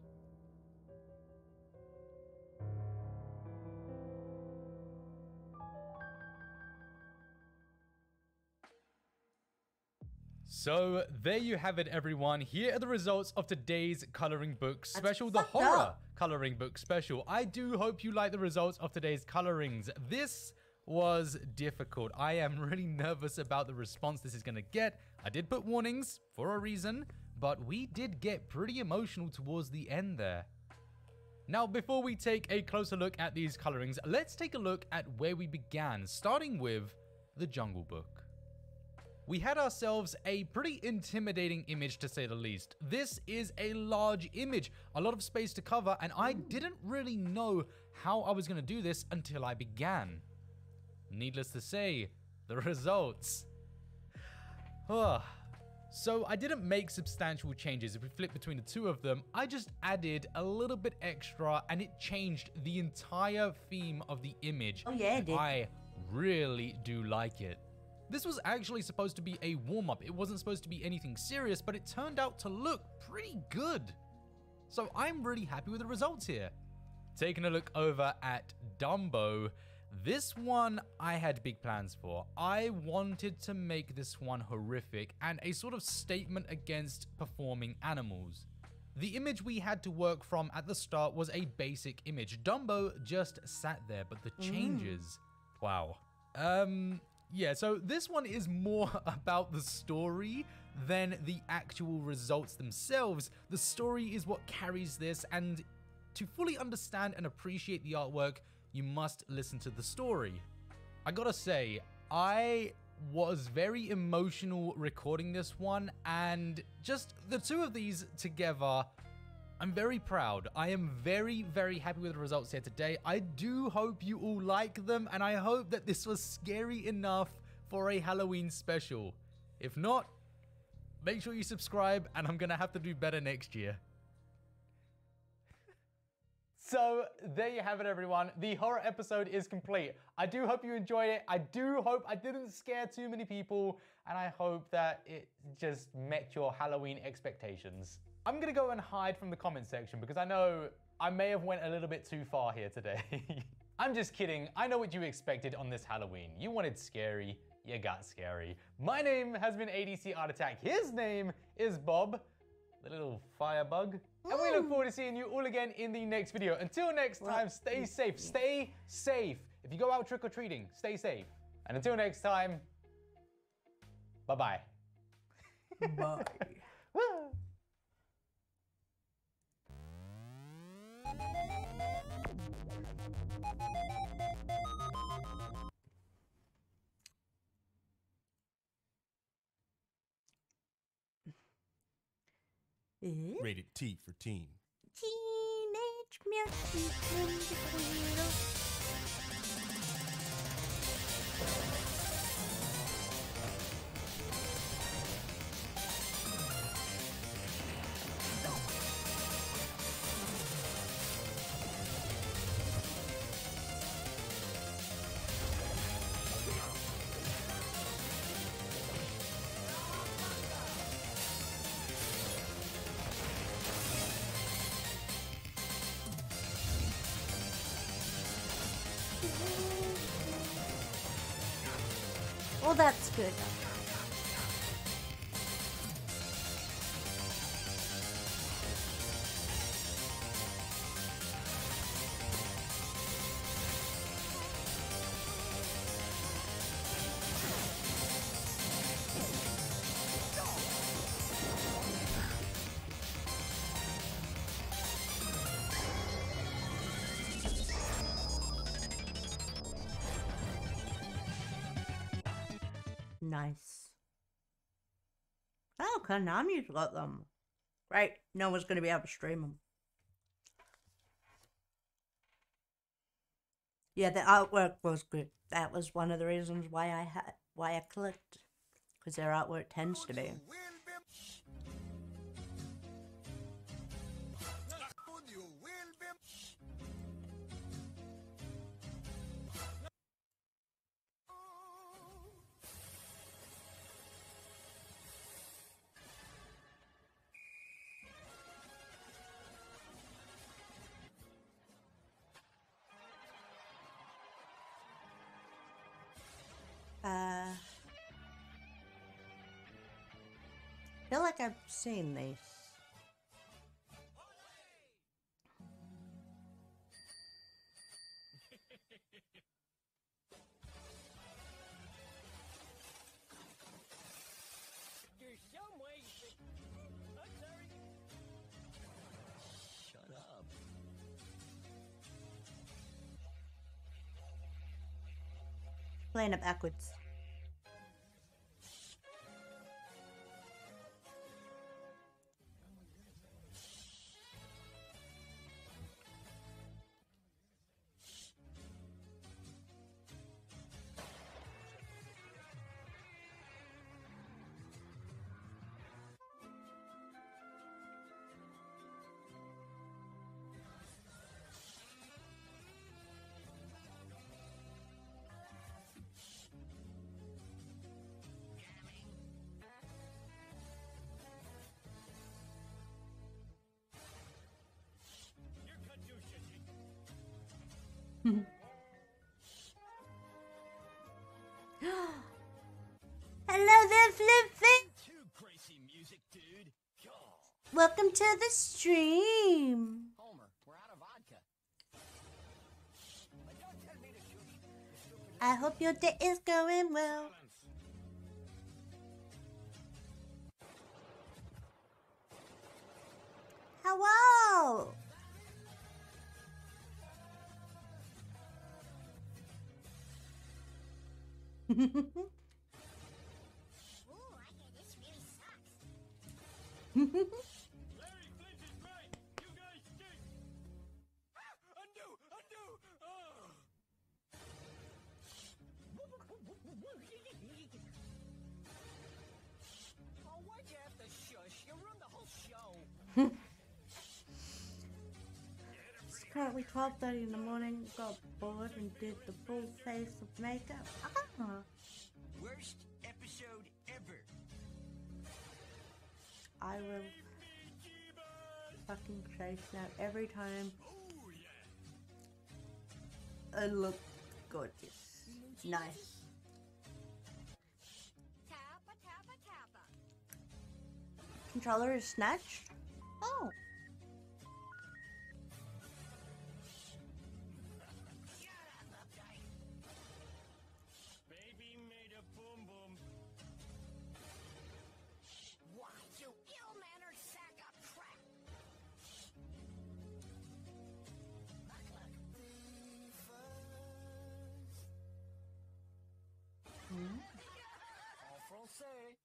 So there you have it, everyone. Here are the results of today's coloring book special, the horror coloring book special. I do hope you like the results of today's colorings. This was difficult. I am really nervous about the response this is going to get. I did put warnings for a reason, but we did get pretty emotional towards the end there. Now, before we take a closer look at these colorings, let's take a look at where we began, starting with the Jungle Book. We had ourselves a pretty intimidating image, to say the least. This is a large image, a lot of space to cover, and I didn't really know how I was going to do this until I began. Needless to say, the results. So I didn't make substantial changes. If we flip between the two of them, I just added a little bit extra and it changed the entire theme of the image. Oh yeah, it did. I really do like it. This was actually supposed to be a warm-up. It wasn't supposed to be anything serious, but it turned out to look pretty good. So I'm really happy with the results here. Taking a look over at Dumbo, this one I had big plans for. I wanted to make this one horrific and a sort of statement against performing animals. The image we had to work from at the start was a basic image. Dumbo just sat there, but the changes, wow. Yeah, so this one is more about the story than the actual results themselves. The story is what carries this, and to fully understand and appreciate the artwork, you must listen to the story. I gotta say, I was very emotional recording this one, and just the two of these together, I'm very proud. I am very, very happy with the results here today. I do hope you all like them, and I hope that this was scary enough for a Halloween special. If not, make sure you subscribe, and I'm gonna have to do better next year. So there you have it, everyone. The horror episode is complete. I do hope you enjoyed it. I do hope I didn't scare too many people, and I hope that it just met your Halloween expectations. I'm gonna go and hide from the comment section because I know I may have went a little bit too far here today. I'm just kidding. I know what you expected on this Halloween. You wanted scary, you got scary. My name has been ADC Art Attack. His name is Bob, the little firebug. And we look forward to seeing you all again in the next video. Until next time, stay safe. Stay safe. If you go out trick-or-treating, stay safe. And until next time, bye-bye. Bye. Rated T for teen. Teenage Mutant Ninja Turtles. Well, that's good. Nice. Oh, Konami's got them. Great. No one's going to be able to stream them. Yeah, the artwork was good. That was one of the reasons why I clicked, because their artwork tends to be. I feel like I've seen these. There's some ways that... I'm sorry. Shut up. Playing it backwards. Hello there, Flippy. Welcome to the stream. Homer, we're out of vodka. I hope your day is going well. Hello. Oh, why'd you have to shush? You ruined the whole show. It's currently 12:30 in the morning. Got bored and did the full face of makeup. Worst episode ever. I will fucking chase now every time. I look gorgeous. Nice. Tappa, tappa, tappa. Controller is snatched. Oh. Baby made a boom boom. Why, you ill-mannered sack of crap. En français.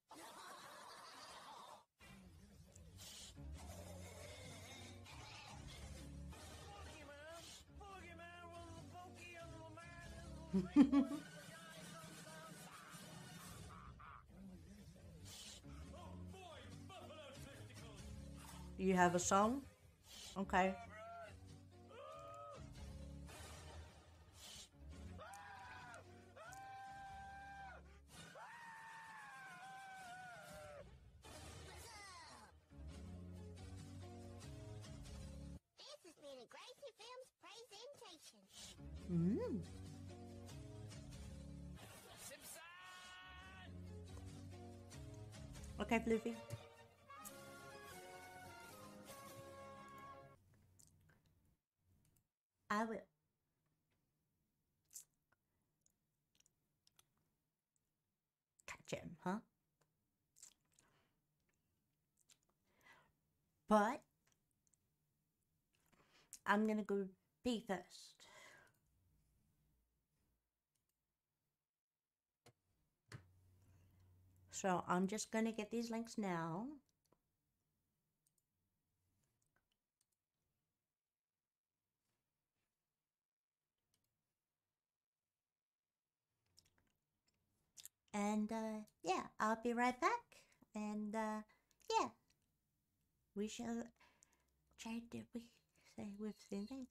You have a song? Okay. This has been a Gracie Films presentation. Mm. Okay, Floofy. I will. Catch him, huh? But I'm gonna go pee first. So I'm just gonna get these links now. And yeah, I'll be right back. And yeah, we shall try. Did we say we've seen these?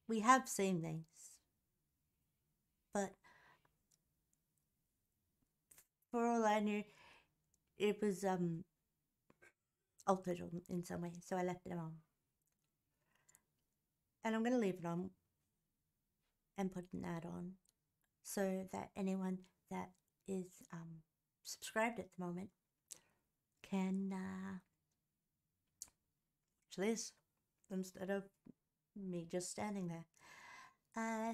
We have seen these, but for all I knew, it was altered in some way, so I left it on. And I'm gonna leave it on and put an ad on, so that anyone that is subscribed at the moment can watch this instead of me just standing there.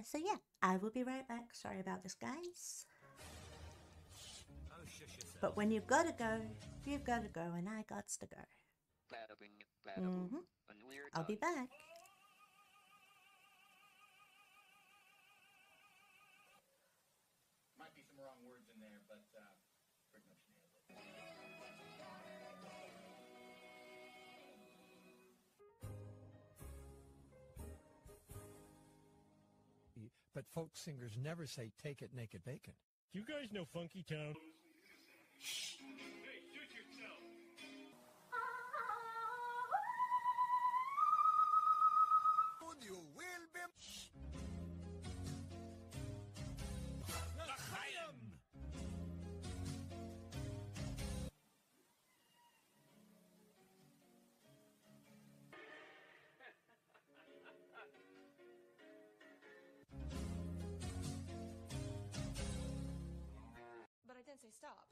So yeah, I will be right back. Sorry about this, guys. But when you've got to go, you've got to go, and I gots to go. I'll be back. Might be some wrong words in there, but pretty much nailed it. But folk singers never say take it naked bacon. You guys know Funky Town? You will be But I didn't say stop.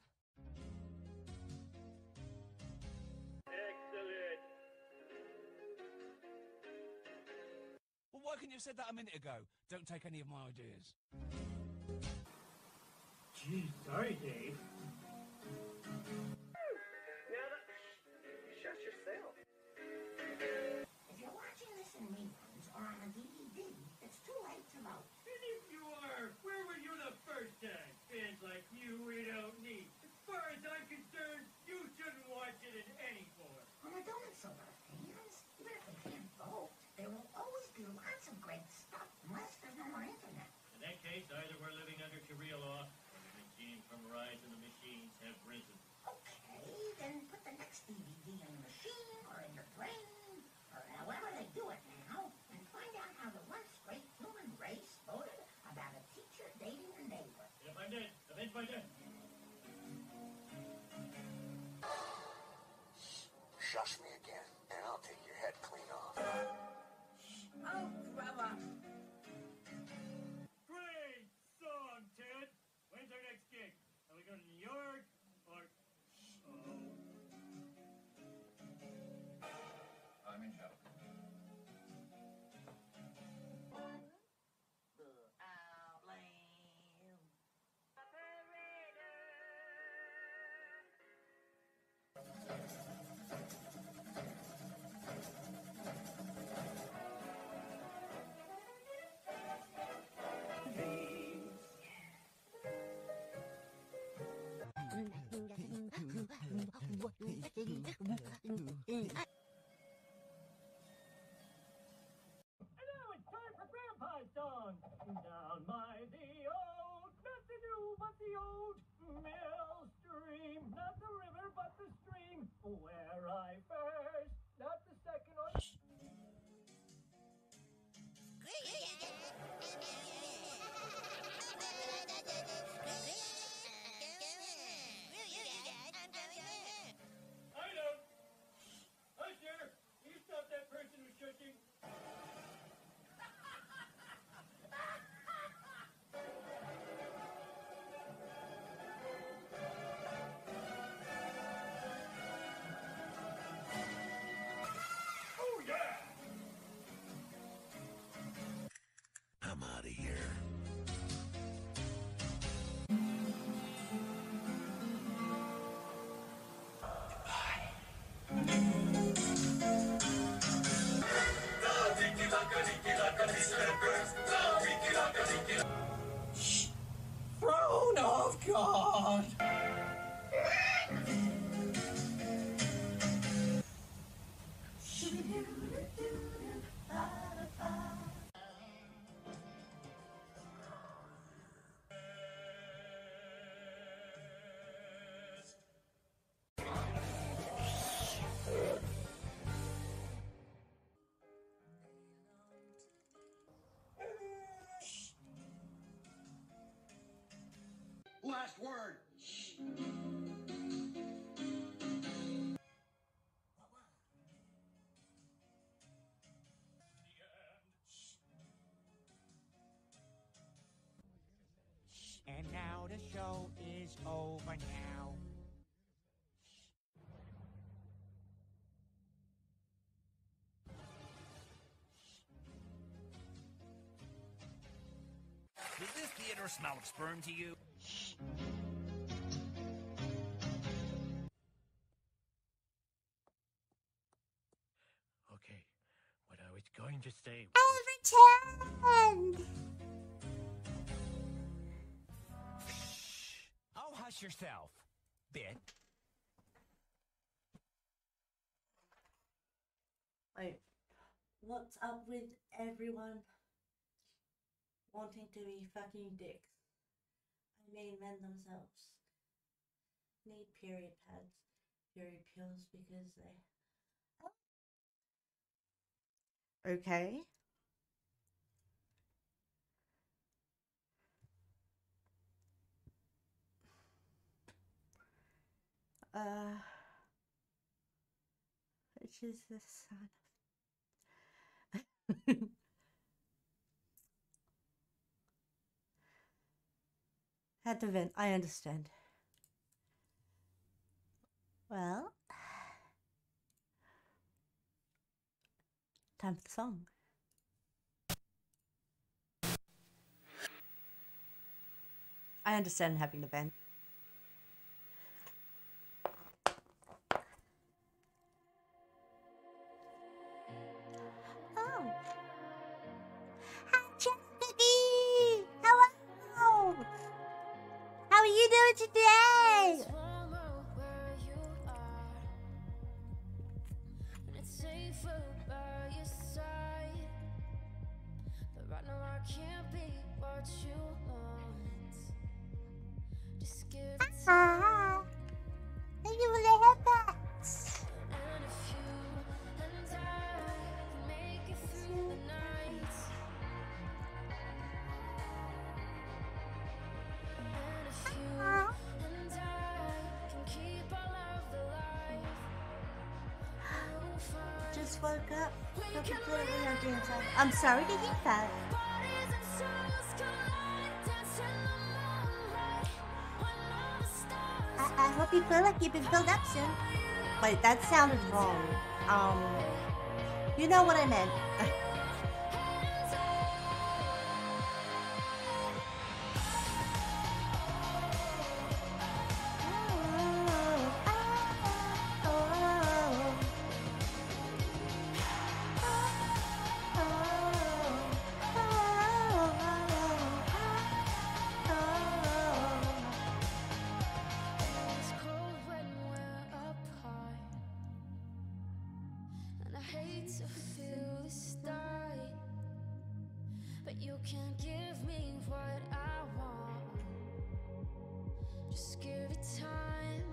Excellent. Well, why couldn't you have said that a minute ago? Don't take any of my ideas. Gee, sorry, Dave. Shut yourself. If you're watching this in reruns or on a DVD, it's too late to vote. And if you are, where were you the first time? Fans like you, we don't need. As far as I'm concerned, you shouldn't watch it in any form. Well, I don't insult our fans. Even if they can't vote, there will always be lots of great stuff unless there's no more internet. In that case, either we're living under Sharia law, or the regime from Rise of the Machines have risen. Okay, then put the next DVD in the machine or in your brain, or however they do it now, and find out how the once great human race voted about a teacher dating a neighbor. If I'm dead, avenge my death. Shush me again, and I'll take your head clean off. Oh, brother. Great song, Ted. When's our next gig? Are we going to New York, or... I'm in hell. And now it's time for Grandpa's song. Down by the old, not the new, but the old mill stream. Not the river, but the stream. Where I first, not the second or... I know. Usher, you stop that person who's shushing. Throne of God! Last word. And now the show is over now. Does this theater smell of sperm to you? Okay, what I was going to say. Returned! Oh, hush yourself, bit. Wait, what's up with everyone wanting to be fucking dicks? I mean, men themselves need period pads, period pills because they. Okay. Which is the sign of. Had to vent, I understand. Well, time for the song. I understand having to vent. Oh. Hi, Chastity! Hello! How are you doing today? Thank you for the headbats. Just woke up. I'm sorry to hear that. I hope you feel like you've been filled up soon. Wait, that sounded wrong. You know what I meant. You can't give me what I want. Just give it time.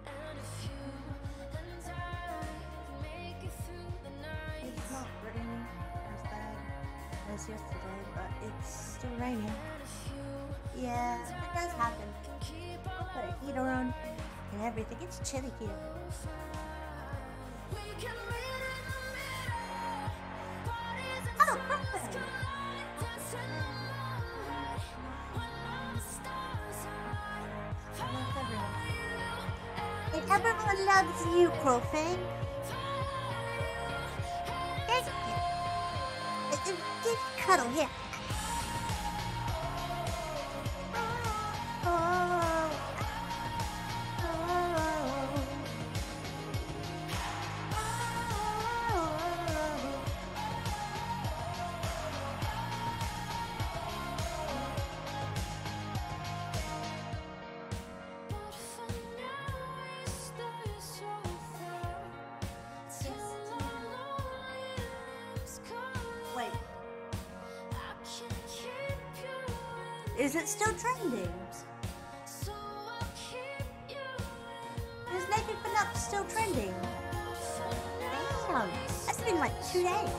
And if you and I can make it through the night. It's not raining as bad as yesterday, but it's still raining. Yeah, it does happen. Put a heater on and everything. It's chilly here. Oh, perfect. And everyone loves you, Crowfang. Thank you. Just cuddle here. Is it still trending? Is Naked but Not still trending? Damn, that's been like 2 days.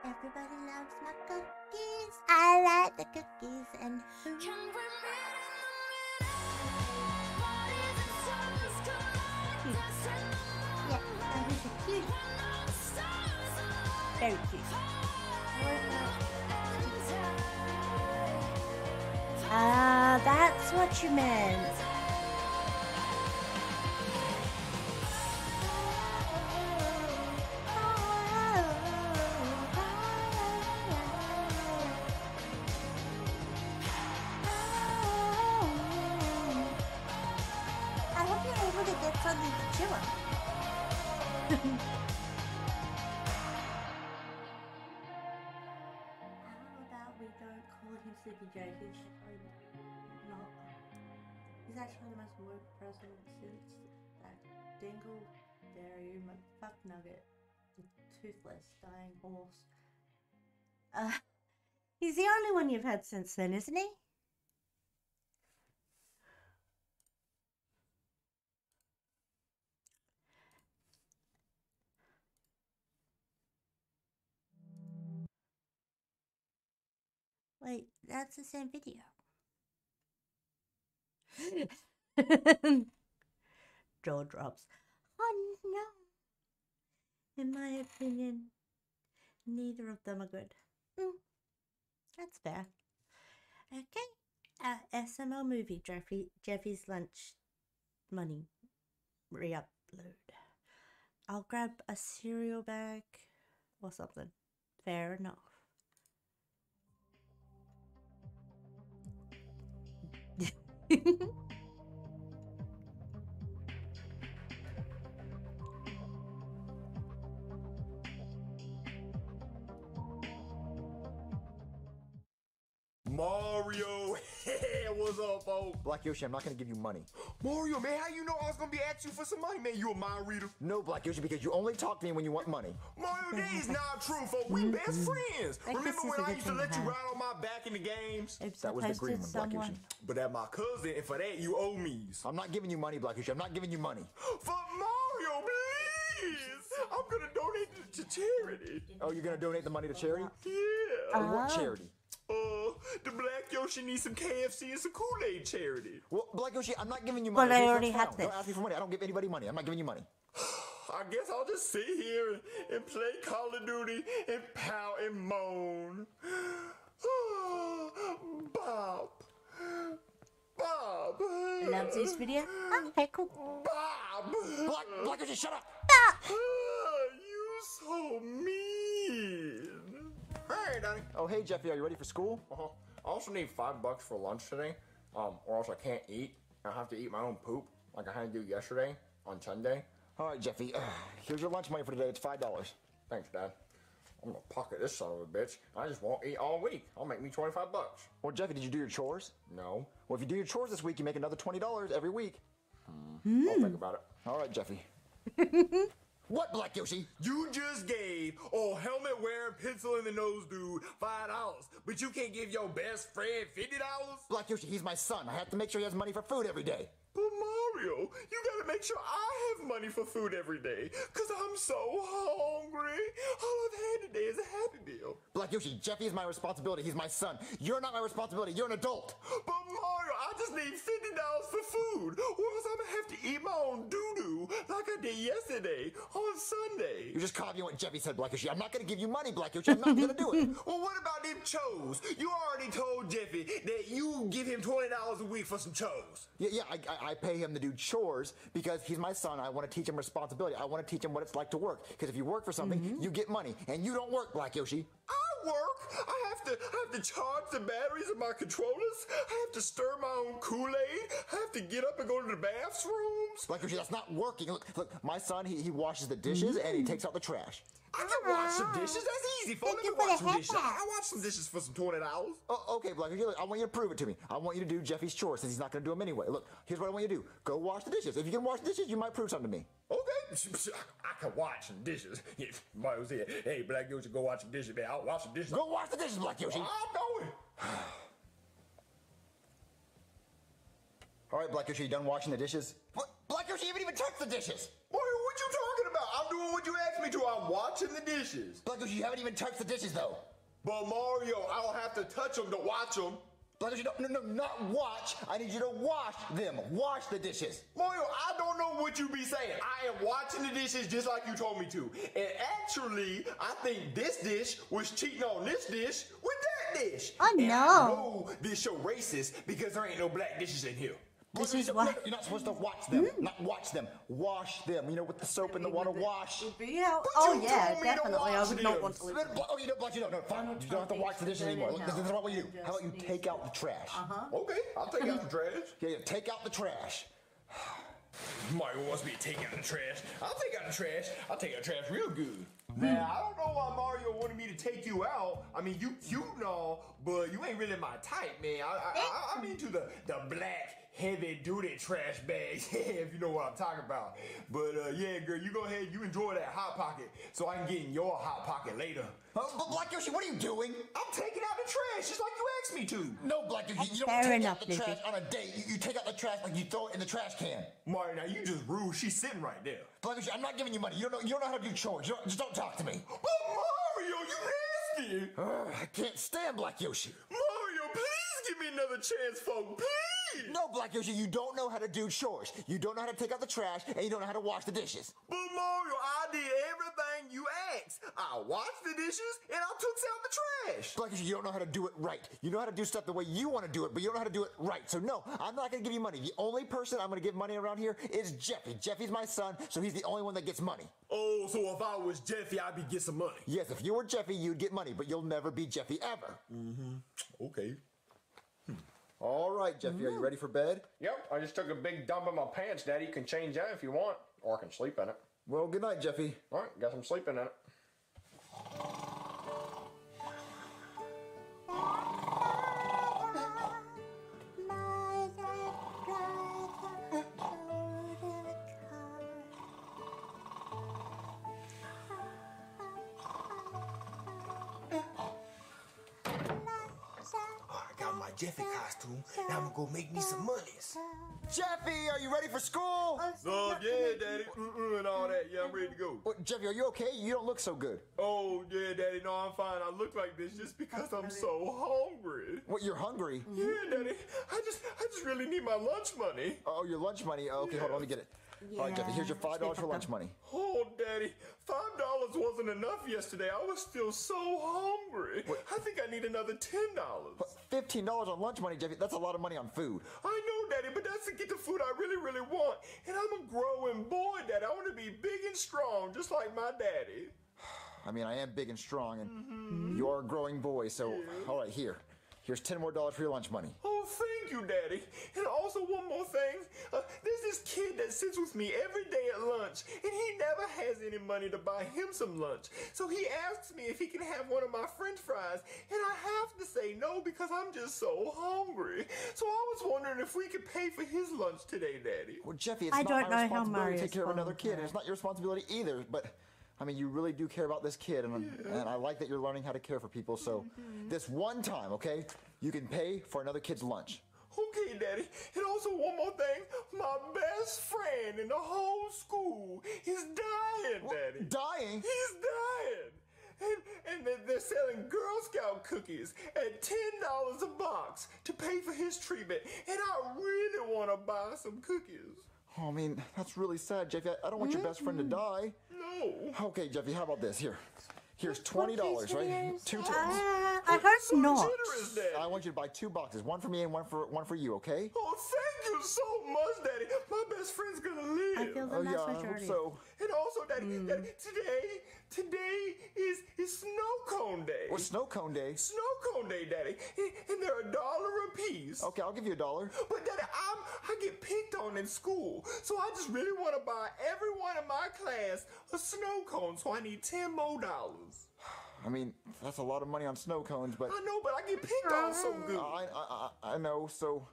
Everybody loves my cookies. I like the cookies and food. Yeah, that is a cute. Very cute. Ah, that's what you meant. I hope you're able to get something to chew on. How about we don't call him Sleepy Joe? He's not. He's actually the most woke person since that dingleberry fuck nugget, the toothless dying horse. He's the only one you've had since then, isn't he? Wait, that's the same video. Jaw drops. Oh no. In my opinion, neither of them are good. That's fair. Okay. SML movie, Jeffy's lunch money re-upload. I'll grab a cereal bag or something. Fair enough. Mario, what's up, folks? Black Yoshi, I'm not gonna give you money. Mario, man, how you know I was gonna be asking you for some money, man? You a mind reader? No, Black Yoshi, because you only talk to me when you want money. Mario, that is not true, folks. We best friends. Remember when I used to let you ride on my back in the games? That was the agreement, Black Yoshi. But that's my cousin, and for that, you owe me. I'm not giving you money, Black Yoshi. I'm not giving you money. For Mario, please! I'm gonna donate it to charity. Oh, you're gonna donate the money to charity? Yeah. What charity? The Black Yoshi needs some KFC and some Kool-Aid charity. Well, Black Yoshi, I'm not giving you money. But I already had this. Don't ask me for money. I don't give anybody money. I'm not giving you money. I guess I'll just sit here and play Call of Duty and pout and moan. Bob. Loves this video? Okay, cool. Bob. Black Yoshi, shut up. You so mean. Hey, Donnie. Oh, hey, Jeffy. Are you ready for school? I also need $5 for lunch today, or else I can't eat. I have to eat my own poop, like I had to do yesterday on Sunday. All right, Jeffy. Here's your lunch money for today. It's $5. Thanks, Dad. I'm gonna pocket this son of a bitch. I just won't eat all week. I'll make me $25. Well, Jeffy, did you do your chores? No. Well, if you do your chores this week, you make another $20 every week. I'll think about it. All right, Jeffy. What, Black Yoshi? You just gave old helmet-wearing, pencil-in-the-nose dude $5, but you can't give your best friend $50? Black Yoshi, he's my son. I have to make sure he has money for food every day. But Mario, you gotta make sure I have money for food every day, because I'm so hungry. All I've had today is a Happy Meal. Black Yoshi, Jeffy is my responsibility. He's my son. You're not my responsibility. You're an adult. But Mario, I just need $50 for food, or else I'm gonna have to eat my own doo-doo like I did yesterday on Sunday. You're just copying what Jeffy said, Black Yoshi. I'm not gonna give you money, Black Yoshi. I'm not gonna do it. Well, what about them chos? You already told Jeffy that you give him $20 a week for some chos. Yeah, I pay him to do chores because he's my son. I want to teach him responsibility. I want to teach him what it's like to work. Because if you work for something, you get money, and you don't work, Black Yoshi. I work. I have to charge the batteries of my controllers. I have to stir my own Kool-Aid. I have to get up and go to the bathrooms. Black Yoshi, that's not working. Look, my son, he washes the dishes and he takes out the trash. I can wash some dishes. That's easy, folks. Let me wash some dishes. I'll wash some dishes for some $20. Oh, okay, Black. Look, I want you to prove it to me. I want you to do Jeffy's chores since he's not going to do them anyway. Look, here's what I want you to do. Go wash the dishes. If you can wash the dishes, you might prove something to me. Okay. I can wash some dishes. Mario said, hey, Black Yoshi, go wash some dishes, man. I'll wash some dishes. Go wash the dishes, Black Yoshi. I'm going. All right, Black Yoshi, you done washing the dishes? What? Black Yoshi, you haven't even touched the dishes. Mario, what you talking about? I'm doing what you asked me to. I'm washing the dishes. Black Yoshi, you haven't even touched the dishes, though. But Mario, I don't have to touch them to watch them. Black Yoshi, no, not watch. I need you to wash them. Wash the dishes. Mario, I don't know what you be saying. I am watching the dishes just like you told me to. And actually, I think this dish was cheating on this dish with that dish. Oh, and no. I know this show racist because there ain't no black dishes in here. This is what you're not supposed to watch them. Not watch them. Wash them. You know, with the soap and the water. Wash. Oh yeah, definitely. I would not want to leave. Oh, you don't. Black, you don't. No, fine. You don't have to wash the dishes anymore. Look, this is what you do. How about you take out the trash? Okay, I'll take out the trash. Yeah, take out the trash. Mario wants me to take out the trash. I'll take out the trash. I'll take out the trash real good. Man, I don't know why Mario wanted me to take you out. I mean, you cute and all, but you ain't really my type, man. I'm into the black, heavy-duty trash bags, if you know what I'm talking about. But, yeah, girl, you go ahead. You enjoy that Hot Pocket so I can get in your Hot Pocket later. But Black Yoshi, what are you doing? I'm taking out the trash just like you asked me to. No, Black Yoshi, you don't take out the trash on a date. You take out the trash like you throw it in the trash can. Mario, now you just rude. She's sitting right there. Black Yoshi, I'm not giving you money. You don't know how to do chores. Just don't talk to me. But Mario, you nasty. I can't stand Black Yoshi. Mario, please give me another chance, folks. Please. No, Black Yoshi, you don't know how to do chores. You don't know how to take out the trash, and you don't know how to wash the dishes. But Mario, I did everything you asked. I washed the dishes, and I took out the trash. Black Yoshi, you don't know how to do it right. You know how to do stuff the way you want to do it, but you don't know how to do it right. So no, I'm not going to give you money. The only person I'm going to give money around here is Jeffy. Jeffy's my son, so he's the only one that gets money. Oh, so if I was Jeffy, I'd be get some money. Yes, if you were Jeffy, you'd get money, but you'll never be Jeffy ever. Mm-hmm. Okay. All right, Jeffy, are you ready for bed? Yep, I just took a big dump in my pants, Daddy. You can change that if you want, or I can sleep in it. Well, good night, Jeffy. All right, guess I'm sleeping in it. Jeffy costume. Now I'm gonna go make me some monies. Jeffy, are you ready for school? Yeah, Daddy. And all that. Yeah, I'm ready to go. Well, Jeffy, are you okay? You don't look so good. Oh, yeah, Daddy. No, I'm fine. I look like this just because I'm so hungry. What, you're hungry? Yeah, Daddy. I just really need my lunch money. Oh, your lunch money? Okay, hold on. Let me get it. All right, Jeffy, here's your $5 for lunch money. Oh, Daddy, $5 wasn't enough yesterday. I was still so hungry. What? I think I need another $10. What, $15 on lunch money, Jeffy? That's a lot of money on food. I know, Daddy, but that's to get the food I really, really want. And I'm a growing boy, Daddy. I want to be big and strong, just like my daddy. I mean, I am big and strong, and you're a growing boy, so, all right, Here's $10 more for your lunch money. Oh, thank you, Daddy. And also one more thing. There's this kid that sits with me every day at lunch, and he never has any money to buy him some lunch. So he asks me if he can have one of my French fries, and I have to say no because I'm just so hungry. So I was wondering if we could pay for his lunch today, Daddy. Well, Jeffy, it's not my responsibility to take care of another kid, and it's not your responsibility either, but... I mean, you really do care about this kid, and I like that you're learning how to care for people, so this one time, okay, you can pay for another kid's lunch. Okay, Daddy. And also one more thing. My best friend in the whole school is dying, Daddy. Dying? He's dying. And they're selling Girl Scout cookies at $10 a box to pay for his treatment, and I really want to buy some cookies. Oh, I mean, that's really sad, Jeffy. I don't want your best friend to die. No. Okay, Jeffy, how about this? Here's $20, right? Two tips. I hope not. I want you to buy 2 boxes, one for me and one for you, okay? Oh, thank you so much, Daddy. My best friend's gonna live. I feel the oh, vast yeah, I majority. hope so. And also, Daddy, Daddy, today is snow cone day. What's snow cone day? Snow cone day, Daddy. And they're $1 a piece. Okay, I'll give you $1. But Daddy, I get picked on in school, so I just really want to buy everyone in my class a snow cone. So I need $10 more. I mean, that's a lot of money on snow cones, but... I know, but I get picked on so good. I know, so...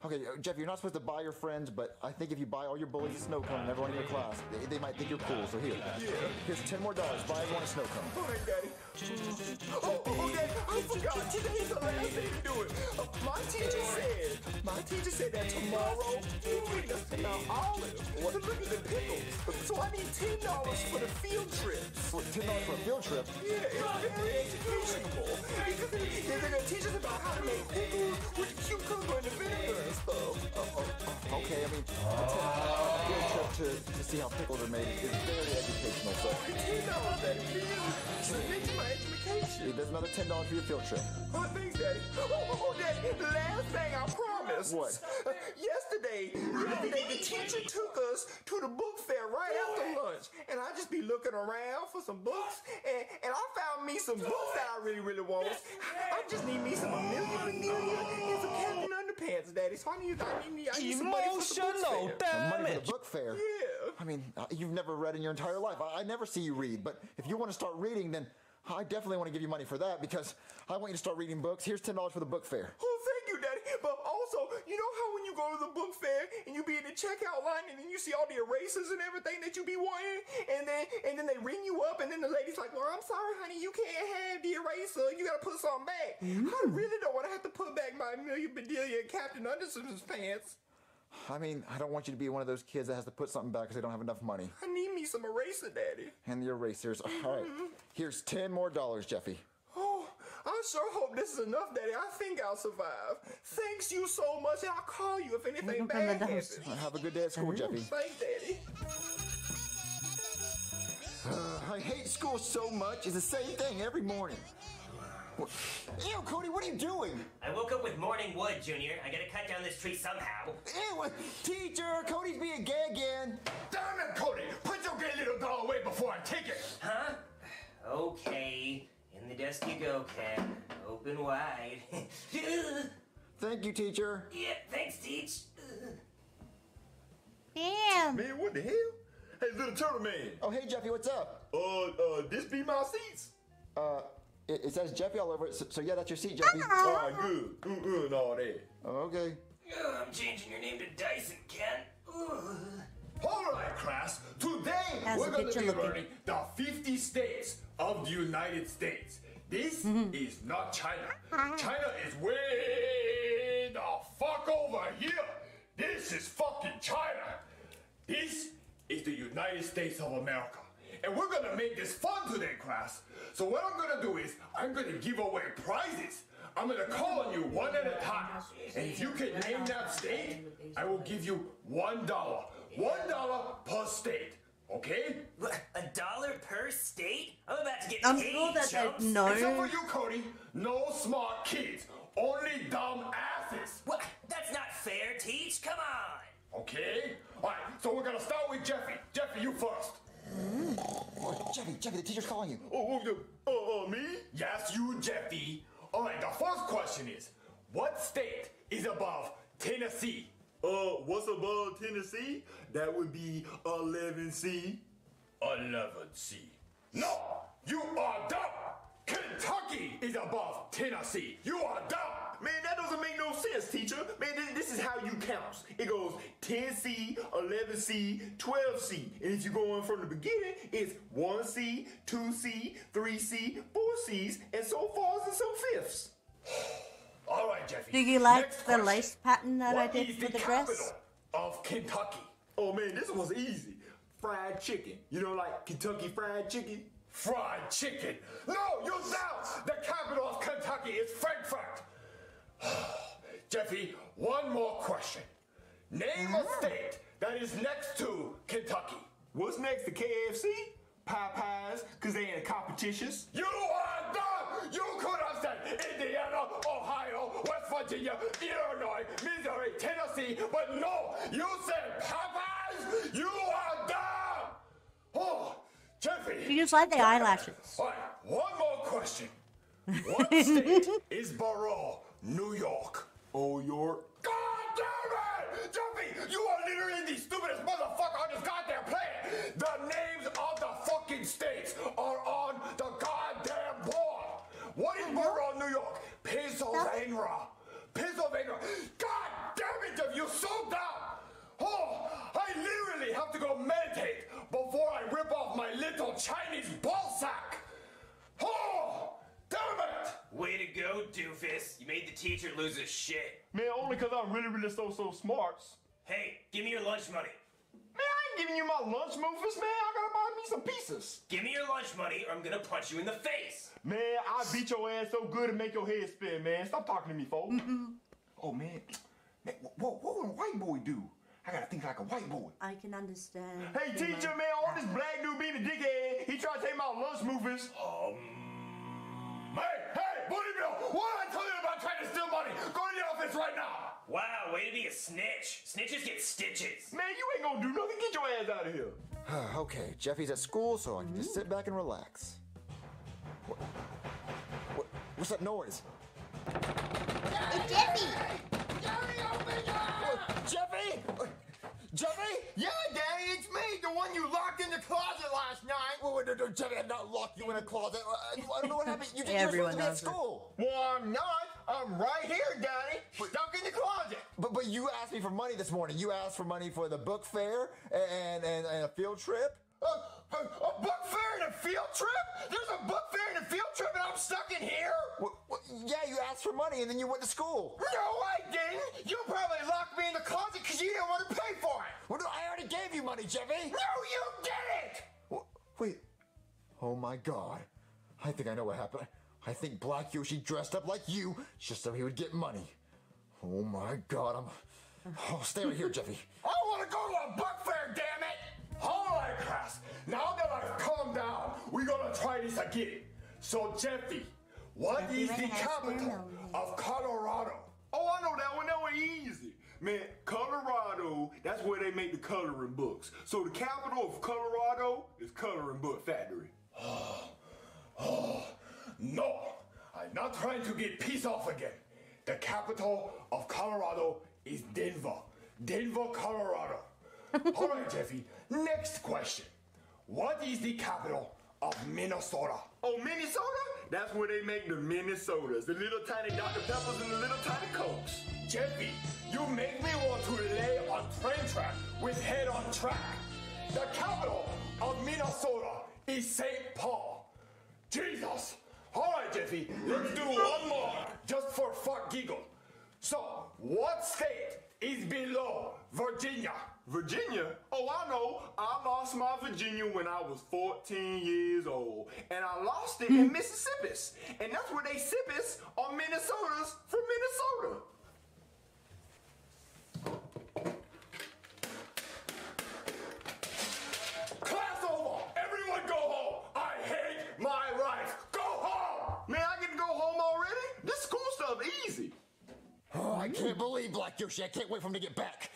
Okay, Jeff, you're not supposed to buy your friends, but I think if you buy all your bullies a snow cone and everyone in your class, they might think you're cool, so here. Yeah. Here's $10 more. Buy everyone a snow cone. All right, Daddy. Oh, Daddy, I forgot. Today's the last day to do it. My teacher said that tomorrow you're getting us to Mount Olive to look at the pickles. So I need $10 for the field trip. For $10 for a field trip? Yeah, it's very educational. Because they're going to teach us about how to make pickles with the cucumber and the vinegar and stuff. Okay, I mean, a field trip to see how pickles are made is very educational, so... $10, Daddy, please. So it's my education. There's another $10 for your field trip. Oh, thanks, Daddy. Oh, Daddy, the last thing I promised. What? Yesterday, the teacher took us to the book fair right after lunch, and I just be looking around for some books, and I found me some books that I really, really want. I just need me some Amelia and some Captain Underpants, Daddy. So I need some money for the book fair. Money for the book fair? Yeah. I mean, you've never read in your entire life. I never see you read, but if you want to start reading, then I definitely want to give you money for that because I want you to start reading books. Here's $10 for the book fair. Oh, thank you, Daddy. But also, you know how when you go to the book fair and you be in the checkout line and then you see all the erasers and everything that you be wanting, and then they ring you up and then the lady's like, well, I'm sorry, honey, you can't have the eraser. You got to put something back. I really don't want to have to put back my Amelia Bedelia and Captain Underson's pants. I mean, I don't want you to be one of those kids that has to put something back because they don't have enough money. I need me some eraser, Daddy. And the erasers. All right. Here's $10 more, Jeffy. Oh, I sure hope this is enough, Daddy. I think I'll survive. Thanks you so much, and I'll call you if anything bad happens. Have a good day at school, Jeffy. Thanks, Daddy. I hate school so much. It's the same thing every morning. Ew, Cody, what are you doing? I woke up with morning wood, Junior. I gotta cut down this tree somehow. Ew, teacher, Cody's being gay again. Damn it, Cody! Put your gay little doll away before I take it! Huh? Okay. In the desk you go, Ken. Open wide. Thank you, teacher. Yeah, thanks, Teach. Damn. Man, what the hell? Hey, little turtle man. Oh, hey, Jeffy, what's up? This be my seats? It says Jeffy all over it, so yeah, that's your seat, Jeffy. All right, good. And all that. Okay. I'm changing your name to Dyson, Ken. All right, class. Today, we're going to be learning the 50 states of the United States. This is not China. China is way the fuck over here. This is fucking China. This is the United States of America. And we're gonna make this fun today, class. So what I'm gonna do is, I'm gonna give away prizes. I'm gonna call on you one at a time. And if you can name that state, I will give you $1. $1 per state. Okay? $1 per state? I'm about to get I'm paid, sure that chumps. no. Except for you, Cody. No smart kids. Only dumb asses. What? That's not fair, Teach. Come on. Okay? All right, so we're gonna start with Jeffy. Jeffy, you first. Oh, Jeffy, the teacher's calling you. Me? Yes, you, Jeffy. All right, the first question is, what state is above Tennessee? What's above Tennessee? That would be 11C. 11C. No, you are dumb. Kentucky is above Tennessee. You are dumb. Man, that doesn't make no sense, teacher. Man, this is how you count. It goes 10C, 11C, 12C. And if you're going from the beginning, it's 1C, 2C, 3C, 4Cs, and so forth and so fifths. All right, Jeffy. Do you like the lace pattern that I did for the dress? Capital of Kentucky? Oh, man, this was easy. Fried chicken. You know, like Kentucky Fried Chicken? Fried chicken. No, you're down. The capital of Kentucky is Frankfurt. Jeffy, one more question. Name a state that is next to Kentucky. What's next to KFC? Popeyes, because they in competitions. You are done. You could have said Indiana, Ohio, West Virginia, Illinois, Missouri, Tennessee, but no, you said Popeyes? You are dumb! Oh, Jeffy. You just like the eyelashes. All right, one more question. What state is borough New York? Oh, York. God damn it! Jeffy, you are literally the stupidest motherfucker on this goddamn planet. The names of the fucking states are on the goddamn board. What is borough New York? Pennsylvania. Pennsylvania. God damn it, Jeff, you're so dumb. Oh, I literally have to go meditate before I rip off my little Chinese ball sack. Oh, damn it. Way to go, doofus. You made the teacher lose his shit. Man, only because I'm really so smart. Hey, give me your lunch money. Man, I ain't giving you my lunch movers, man. I gotta buy me some pieces. Give me your lunch money or I'm gonna punch you in the face. Man, I beat your ass so good and make your head spin, man. Stop talking to me, folks. Oh, man. What would a white boy do? I gotta think like a white boy. I can understand. Hey, teacher, man, all this black dude being a dickhead, he tried to take my lunch movers. Hey, Bully Bill, what did I tell you about trying to steal money? Go to the office right now. Wow, way to be a snitch. Snitches get stitches. Man, you ain't gonna do nothing. Get your ass out of here. Okay, Jeffy's at school, so I can just sit back and relax. What's that noise? It's Jeffy! Jeffy? Jeffy? Yeah, Daddy, it's me, the one you locked in the closet last night. Wait, Jeffy, I did not lock you in a closet. I don't know what happened. You think you were supposed to be at school. Well, I'm not. I'm right here, Daddy, stuck in the closet. But you asked me for money this morning. You asked for money for the book fair and a field trip. A book fair and a field trip? There's a book fair and a field trip and I'm stuck in here? Yeah, you asked for money and then you went to school. No, I didn't. You probably locked me in the closet because you didn't want to pay for it. Well, no, I already gave you money, Jeffy. No, you didn't. Wait. Oh, my God. I think I know what happened. I think Black Yoshi dressed up like you just so he would get money. Oh, my God. Stay right here, Jeffy. I want to go to a book fair, damn it. All right, class. Now that I've calmed down, we're gonna try this again. So, Jeffy, what is the capital of Colorado? Oh, I know that one. That one easy. Man, Colorado, that's where they make the coloring books. So the capital of Colorado is Coloring Book Factory. No, I'm not trying to get pissed off again. The capital of Colorado is Denver. Denver, Colorado. All right, Jeffy, next question. What is the capital of Minnesota? Oh, Minnesota? That's where they make the Minnesotas, the little tiny Dr. Peppers and the little tiny Cokes. Jeffy, you make me want to lay on train track with head on track. The capital of Minnesota is St. Paul. Jesus. All right, Jeffy, let's do one more just for fuck giggle. So, what state is below Virginia? Virginia? Oh, I know. I lost my Virginia when I was 14 years old. And I lost it in Mississippi. And that's where they sippis on Minnesotas from Minnesota. Class over! Everyone go home! I hate my life! Go home! Man, I get to go home already? This school stuff easy. Oh, I can't believe Black Yoshi. I can't wait for him to get back.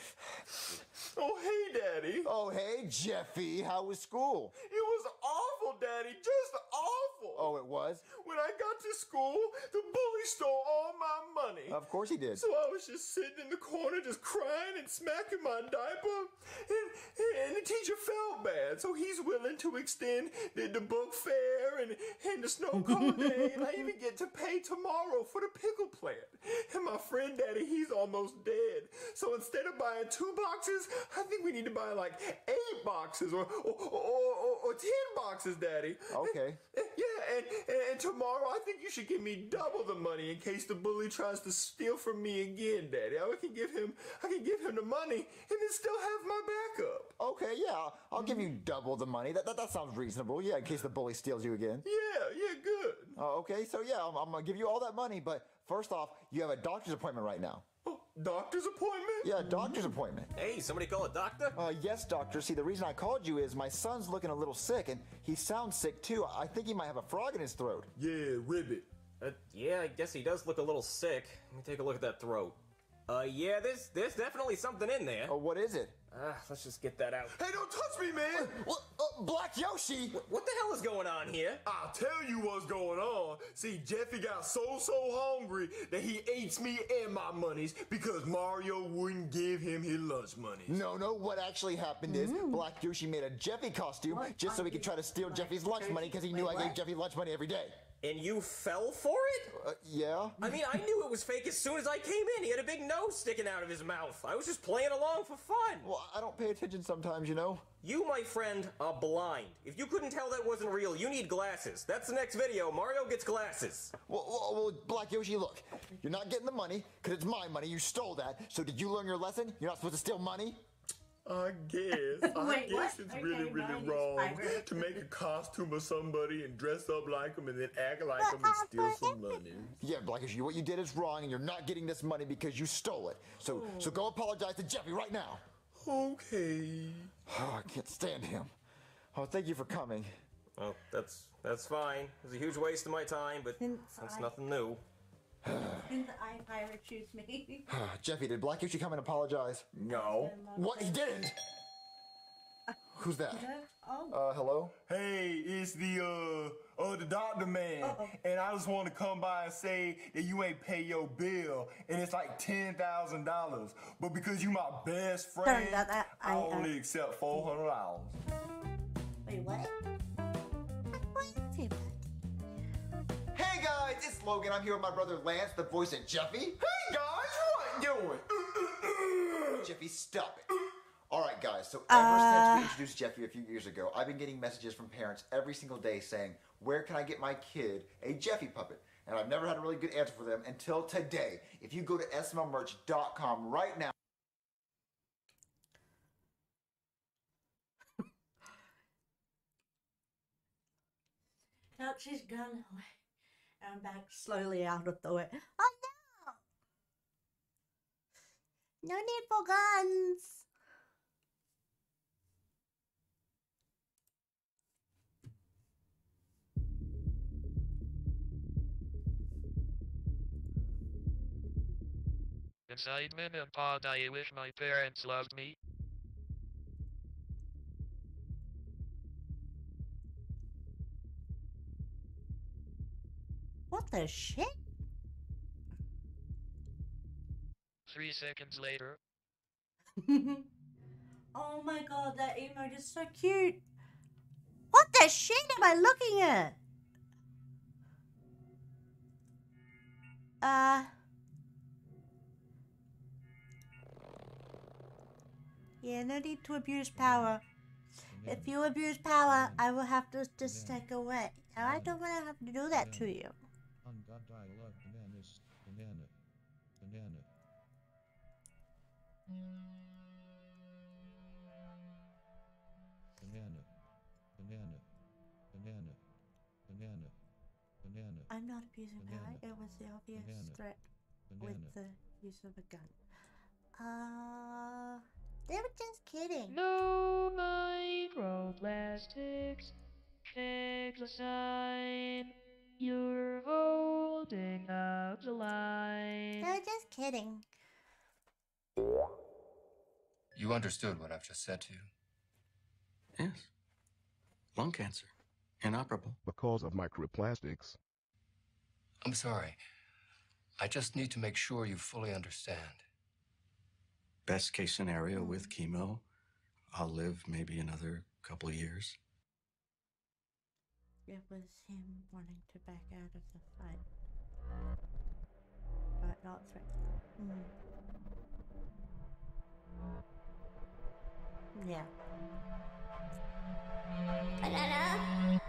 Oh, hey, Daddy. Oh, hey, Jeffy. How was school? It was awful, Daddy. Just awful. Oh, it was? When I got to school, the bully stole all my money. Of course he did. So I was just sitting in the corner, just crying and smacking my diaper. And the teacher felt bad, so he's willing to extend the book fair and the snow cone day. And I even get to pay tomorrow for the pickle plant. And my friend, Daddy, he's almost dead. So instead of buying 2 boxes, I think we need to buy like 8 boxes or 10 boxes, Daddy. Okay. Yeah, and tomorrow I think you should give me double the money in case the bully tries to steal from me again, Daddy. I can give him the money and then still have my backup. Okay, yeah, I'll give you double the money. That sounds reasonable. Yeah, in case the bully steals you again. Yeah, good. Okay, so yeah, I'm gonna give you all that money, but first off, you have a doctor's appointment right now. Doctor's appointment? Yeah, doctor's appointment. Hey, somebody call a doctor? Yes, doctor. See, the reason I called you is my son's looking a little sick, and he sounds sick too. I think he might have a frog in his throat. Yeah, ribbit. Yeah, I guess he does look a little sick. Let me take a look at that throat. Yeah, there's definitely something in there. Oh, what is it? Let's just get that out. Hey, don't touch me, man! What? Black Yoshi! What the hell is going on here? I'll tell you what's going on. See, Jeffy got so hungry that he ate me and my monies because Mario wouldn't give him his lunch money. No, what actually happened is Black Yoshi made a Jeffy costume just so he could try to steal Jeffy's lunch money because he knew I gave Jeffy lunch money every day. And you fell for it? Yeah. I mean, I knew it was fake as soon as I came in. He had a big nose sticking out of his mouth. I was just playing along for fun. Well, I don't pay attention sometimes, you know? You, my friend, are blind. If you couldn't tell that wasn't real, you need glasses. That's the next video. Mario gets glasses. Well, Black Yoshi, look. You're not getting the money because it's my money. You stole that. So did you learn your lesson? You're not supposed to steal money? I guess it's Okay, really wrong to make a costume of somebody and dress up like them and then act like them and steal some money. Yeah, Black Yoshi, what you did is wrong and you're not getting this money because you stole it. So go apologize to Jeffy right now. Okay. Oh, I can't stand him. Oh, thank you for coming. Well, that's fine. It was a huge waste of my time, but that's nothing new. Since I pirate choose me. Jeffy, did Black Yoshi come and apologize? No. What? He didn't? Who's that? Oh. Hello? Hey, it's the doctor man. And I just want to come by and say that you ain't pay your bill. And it's like $10,000. But because you my best friend, I only accept $400. Wait, what? Hey guys, it's Logan. I'm here with my brother Lance, the voice of Jeffy. Hey guys, what you doing? Jeffy, stop it. All right, guys, so ever since we introduced Jeffy a few years ago, I've been getting messages from parents every single day saying, where can I get my kid a Jeffy puppet? And I've never had a really good answer for them until today. If you go to smlmerch.com right now. No, she's gone away. I'm back slowly out of the way. Oh no! No need for guns! Inside Minion Pod, I wish my parents loved me. What the shit? 3 seconds later. Oh my god, that emote is so cute. What the shit am I looking at? Yeah, no need to abuse power. If you abuse power, I will have to just take away. And I don't want to have to do that to you. On God, I love bananas. Banana. Banana. Banana. Banana. Banana. Banana. Banana. I'm not abusing power. It was the obvious threat with the use of a gun. They were just kidding. No microplastics. Take the sign. You're holding up the line. They were just kidding. You understood what I've just said to you. Yes. Lung cancer. Inoperable. Because of microplastics. I'm sorry. I just need to make sure you fully understand. Best case scenario with chemo, I'll live maybe another couple of years. It was him wanting to back out of the fight. But not threaten. Yeah. Banana.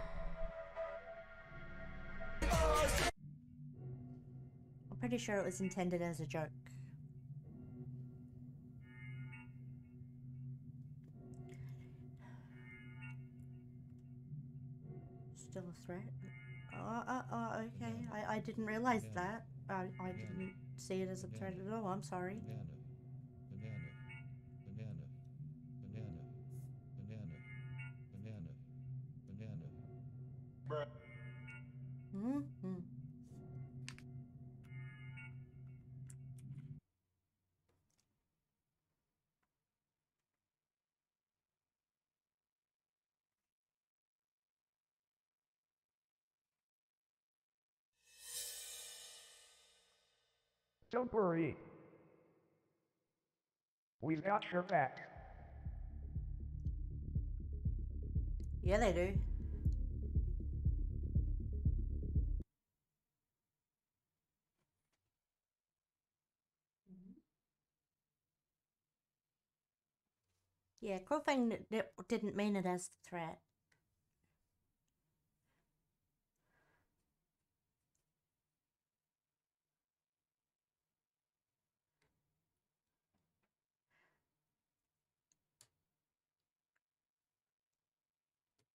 I'm pretty sure it was intended as a joke. Still a threat? Okay. I didn't realize that. I didn't see it as a threat at all. I'm sorry. Banana. Don't worry. We've got your back. Yeah, they do. Yeah, Crowfang didn't mean it as a threat.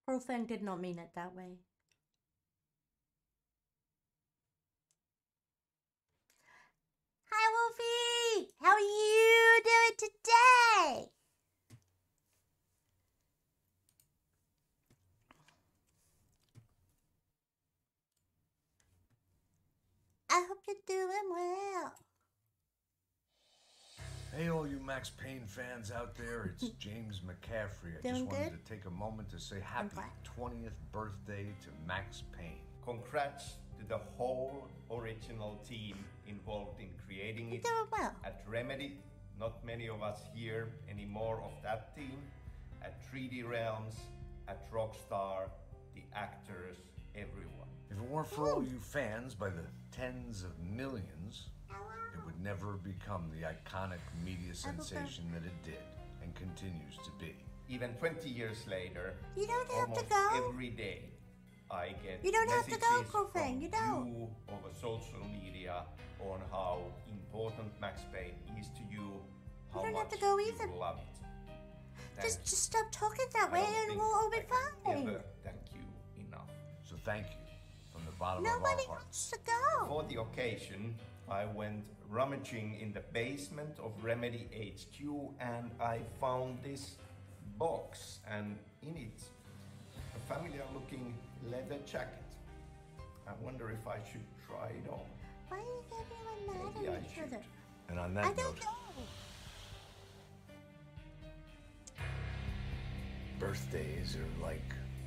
Crowfang did not mean it that way. Hi, Wolfie! How are you doing today? I hope you're doing well. Hey, all you Max Payne fans out there, it's James McCaffrey. I just wanted to take a moment to say happy 20th birthday to Max Payne. Congrats to the whole original team involved in creating it. At Remedy, not many of us here anymore of that team. At 3D Realms, at Rockstar, the actors, everyone. If it weren't for all you fans by the tens of millions, it would never become the iconic media sensation that it did and continues to be. Even 20 years later, you don't have almost to go. every day, I get You don't have to go, messages Crowfang. You don't. you over social media on how important Max Payne is to you, how You don't much have to go you either. love it. Just stop talking that I way don't and think we'll all be I can fine. ever thank you enough. So thank you from the bottom Nobody of our wants hearts. to go. For the occasion, I went rummaging in the basement of Remedy HQ and I found this box, and in it, a familiar looking leather jacket. I wonder if I should try it on. Why is everyone mad Maybe at I each should. other? And on I that don't note, know. birthdays are like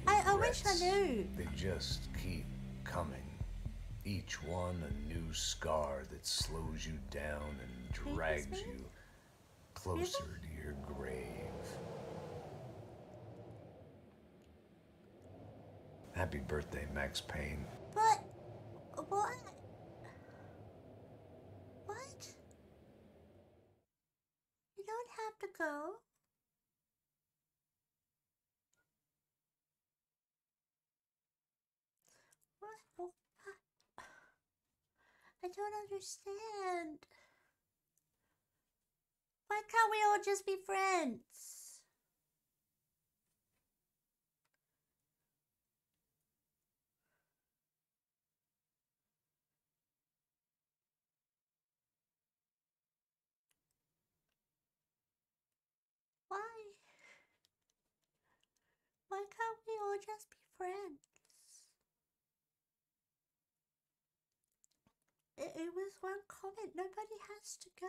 I wish I regrets. knew. They just keep coming. Each one a new scar that slows you down and drags you closer to your grave. Happy birthday, Max Payne. But what? What? You don't have to go. What? I don't understand. Why can't we all just be friends? Why? Why can't we all just be friends? It was one comment. Nobody has to go.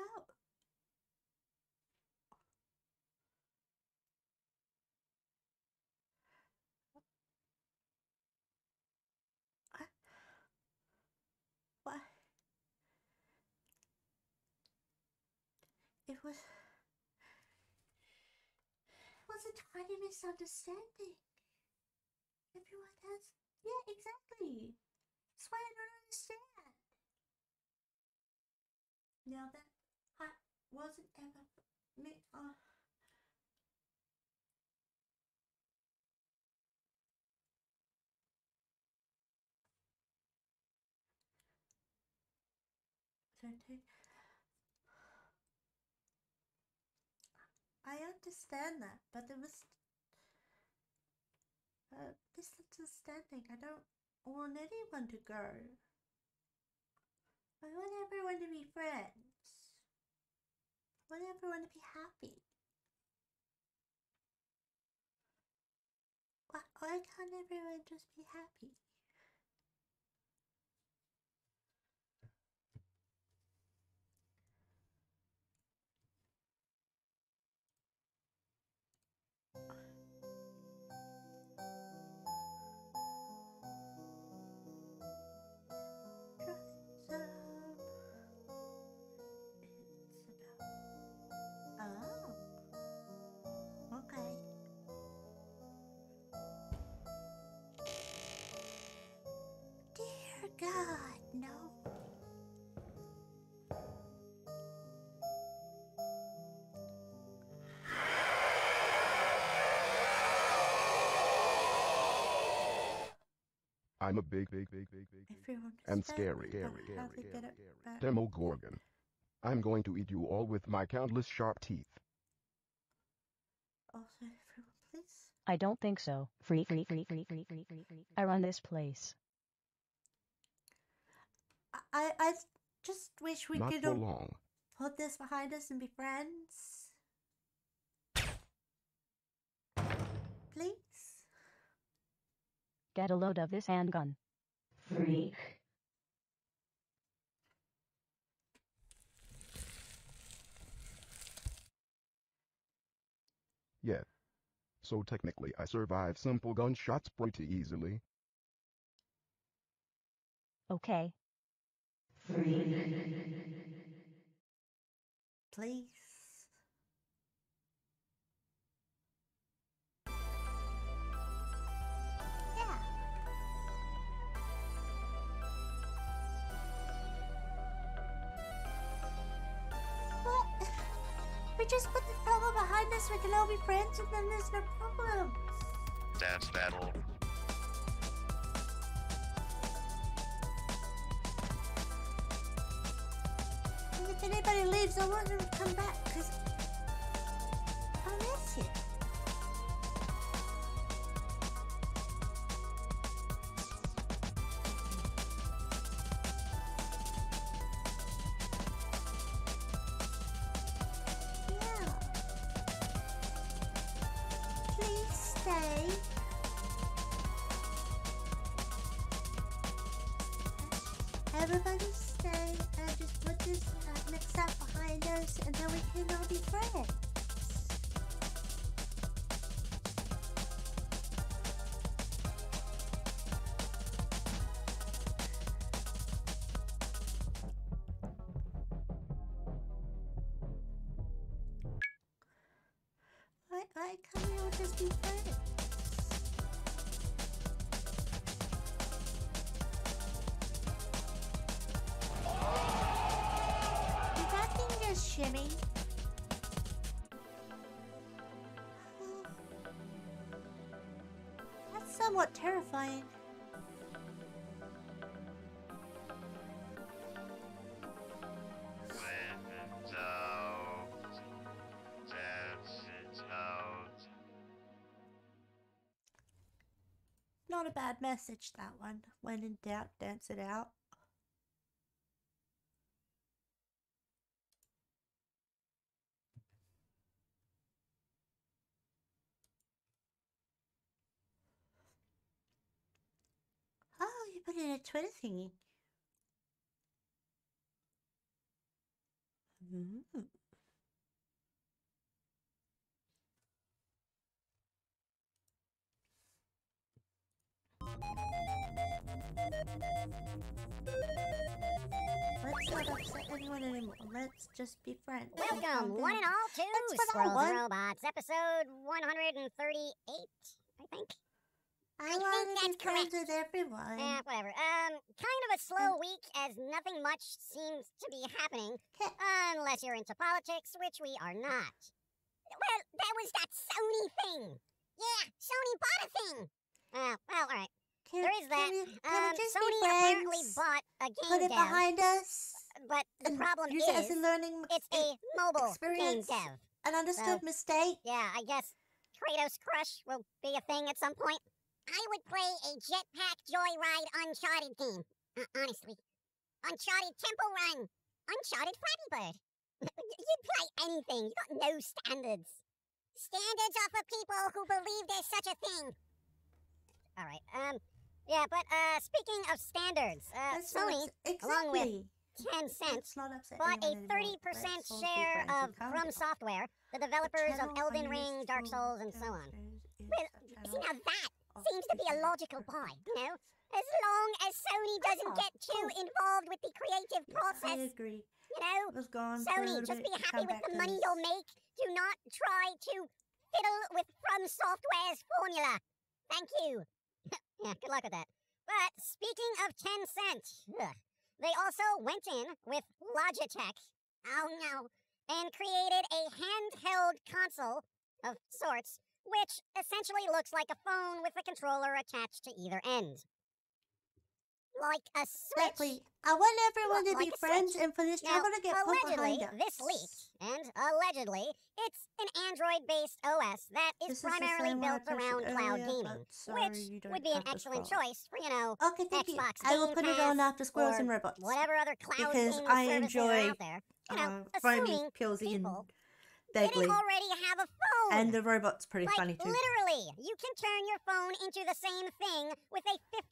Why? It was a tiny misunderstanding. Everyone has. Yeah, exactly. That's why I don't understand. Now that I wasn't ever me. I understand that, but there was misunderstanding. I don't want anyone to go. I want everyone to be friends. I want everyone to be happy. Why can't everyone just be happy? I'm a big Everyone and said scary that how to get it back. Demogorgon. I'm going to eat you all with my countless sharp teeth. Also, everyone, please. I don't think so. Free. I run this place. I just wish we Not could for long. put this behind us and be friends. Please. Get a load of this handgun. Freak. Yeah. So technically I survive simple gunshots pretty easily. Okay. Please. Yeah. What? We just put the problem behind us, we can all be friends, and then there's no problems. Dance battle. And if anybody leaves, I want them to come back, because I miss you. Yeah. Please stay. Everybody stay and just put this mix up behind us, and then we can all be friends. Why can't we all just be friends? Did that thing just shimmy? That's somewhat terrifying. When out, dance it out. Not a bad message, that one. When in doubt, dance it out. Oh, you put in a Twitter thingy. Ooh. Let's not upset anyone anymore. Let's just be friends. Welcome, one and all, to That's what I Squirrels and want. Robots, episode 138, I think. I want to be friends with everyone. Yeah, whatever. Kind of a slow week, as nothing much seems to be happening. Unless you're into politics, which we are not. Well, that was that Sony thing. Yeah, Sony bought a thing. Well, alright. There is that. Can we just Sony be friends? apparently bought a game Put it dev. behind us. But the problem use it as a learning it's a mobile experience. game dev. An understood mistake. Yeah, I guess Kratos Crush will be a thing at some point. I would play a Jetpack Joyride Uncharted game. Honestly. Uncharted Temple Run. Uncharted Flappy Bird. You'd play anything. You got no standards. Standards are for people who believe there's such a thing. Alright, yeah, but speaking of standards, Sony, along with Tencent, bought a 30% share of From Software, the developers of Elden Ring, Dark Souls, and so on. Well, see, now that seems to be a logical buy, you know? As long as Sony doesn't get too involved with the creative process. I agree. You know? Sony, just be happy with the money you'll make. Do not try to fiddle with From Software's formula. Thank you. Yeah, good luck with that. But speaking of Tencent, they also went in with Logitech, oh no, and created a handheld console of sorts, which essentially looks like a phone with a controller attached to either end. like a switch. Exactly. I want everyone to Like be a friends switch. and for this Now, trouble to get put allegedly, behind us. this leaked, and allegedly, it's an Android-based OS that is This is the primarily same one I built around posted cloud earlier, gaming, but sorry, you which don't would be an have the excellent scroll. choice for, you know, Okay, thank you. Xbox I will Game put it Pass on after Squirrels or and Robots. whatever other cloud Because gaming I services enjoy are out there. You know, Foamy, assuming Pilsy, and people Begley. didn't already have a phone. And the robot's pretty like, funny too. Literally, you can turn your phone into the same thing with a $50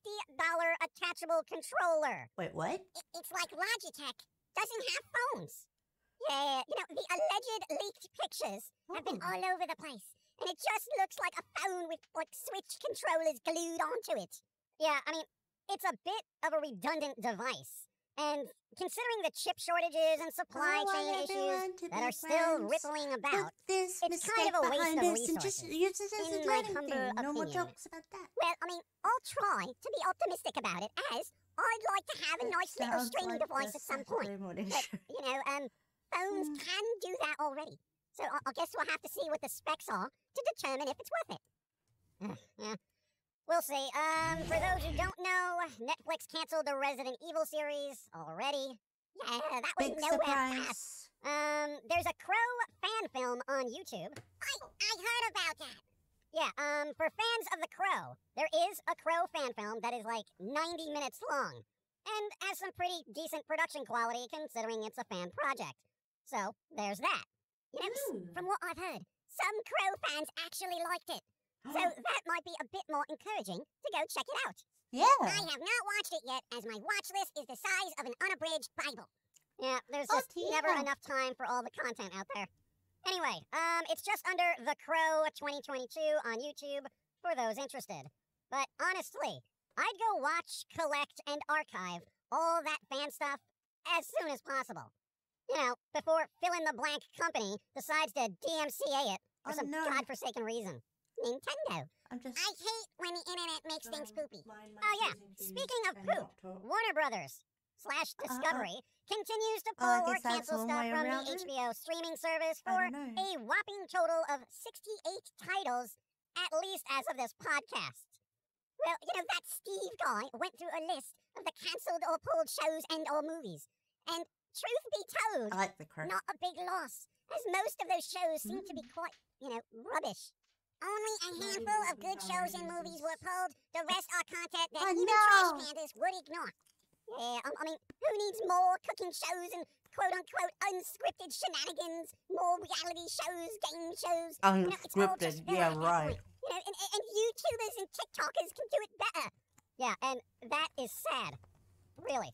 attachable controller. Wait, what? It's like Logitech doesn't have phones. Yeah, you know, the alleged leaked pictures have been all over the place. And it just looks like a phone with, like, Switch controllers glued onto it. Yeah, I mean, it's a bit of a redundant device. And considering the chip shortages and supply chain issues that are still rippling about, it's kind of a waste of resources. Use it as in a my learning humble thing. No more opinion. jokes about that. Well, I mean, I'll try to be optimistic about it, as I'd like to have a nice little Sounds streaming like device the at some Saturday point. morning But, show. you know, phones can do that already. So I guess we'll have to see what the specs are to determine if it's worth it. Yeah. We'll see. For those who don't know, Netflix canceled the Resident Evil series already. Yeah, that was Big nowhere surprise. fast. There's a Crow fan film on YouTube. I heard about that. Yeah, for fans of The Crow, there is a Crow fan film that is like 90 minutes long and has some pretty decent production quality considering it's a fan project. So, there's that. You know, from what I've heard, some Crow fans actually liked it. So that might be a bit more encouraging to go check it out. Yeah. I have not watched it yet, as my watch list is the size of an unabridged Bible. Yeah, there's just never enough time for all the content out there. Anyway, it's just under The Crow 2022 on YouTube for those interested. But honestly, I'd go watch, collect, and archive all that fan stuff as soon as possible. You know, before fill-in-the-blank company decides to DMCA it for some godforsaken reason. Nintendo. I hate when the internet makes things poopy. Oh yeah, speaking of poop, Warner Brothers / Discovery continues to pull or cancel stuff from the HBO streaming service for a whopping total of 68 titles, at least as of this podcast. Well, you know, that Steve guy went through a list of the cancelled or pulled shows and or movies. And truth be told, not a big loss, as most of those shows seem to be quite, you know, rubbish. Only a handful of good shows and movies were pulled. The rest are content that even trash pandas would ignore. Yeah, I mean, who needs more cooking shows and quote-unquote unscripted shenanigans? More reality shows, game shows? Unscripted, yeah, right. You know, and YouTubers and TikTokers can do it better. Yeah, and that is sad. Really.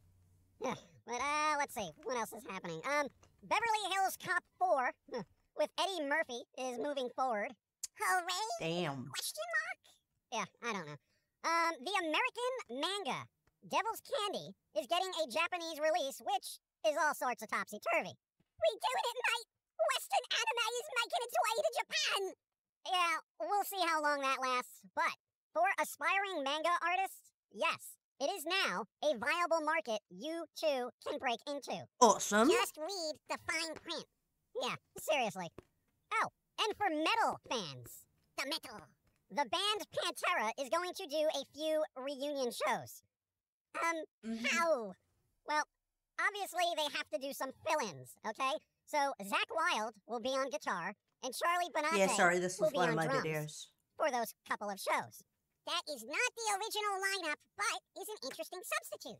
Yeah, but, let's see. What else is happening? Beverly Hills Cop 4 with Eddie Murphy is moving forward. Hooray? Damn. Question mark? Yeah, I don't know. The American manga, Devil's Candy, is getting a Japanese release, which is all sorts of topsy-turvy. We doing it, mate! Western anime is making its way to Japan! Yeah, we'll see how long that lasts, but for aspiring manga artists, yes, it is now a viable market you, too, can break into. Awesome. Just read the fine print. Yeah, seriously. Oh, and for metal fans, the band Pantera is going to do a few reunion shows. How? Well, obviously they have to do some fill-ins, okay? So Zach Wilde will be on guitar, and Charlie Benante this will was be one on of my drums videos. for those couple of shows. That is not the original lineup, but is an interesting substitute.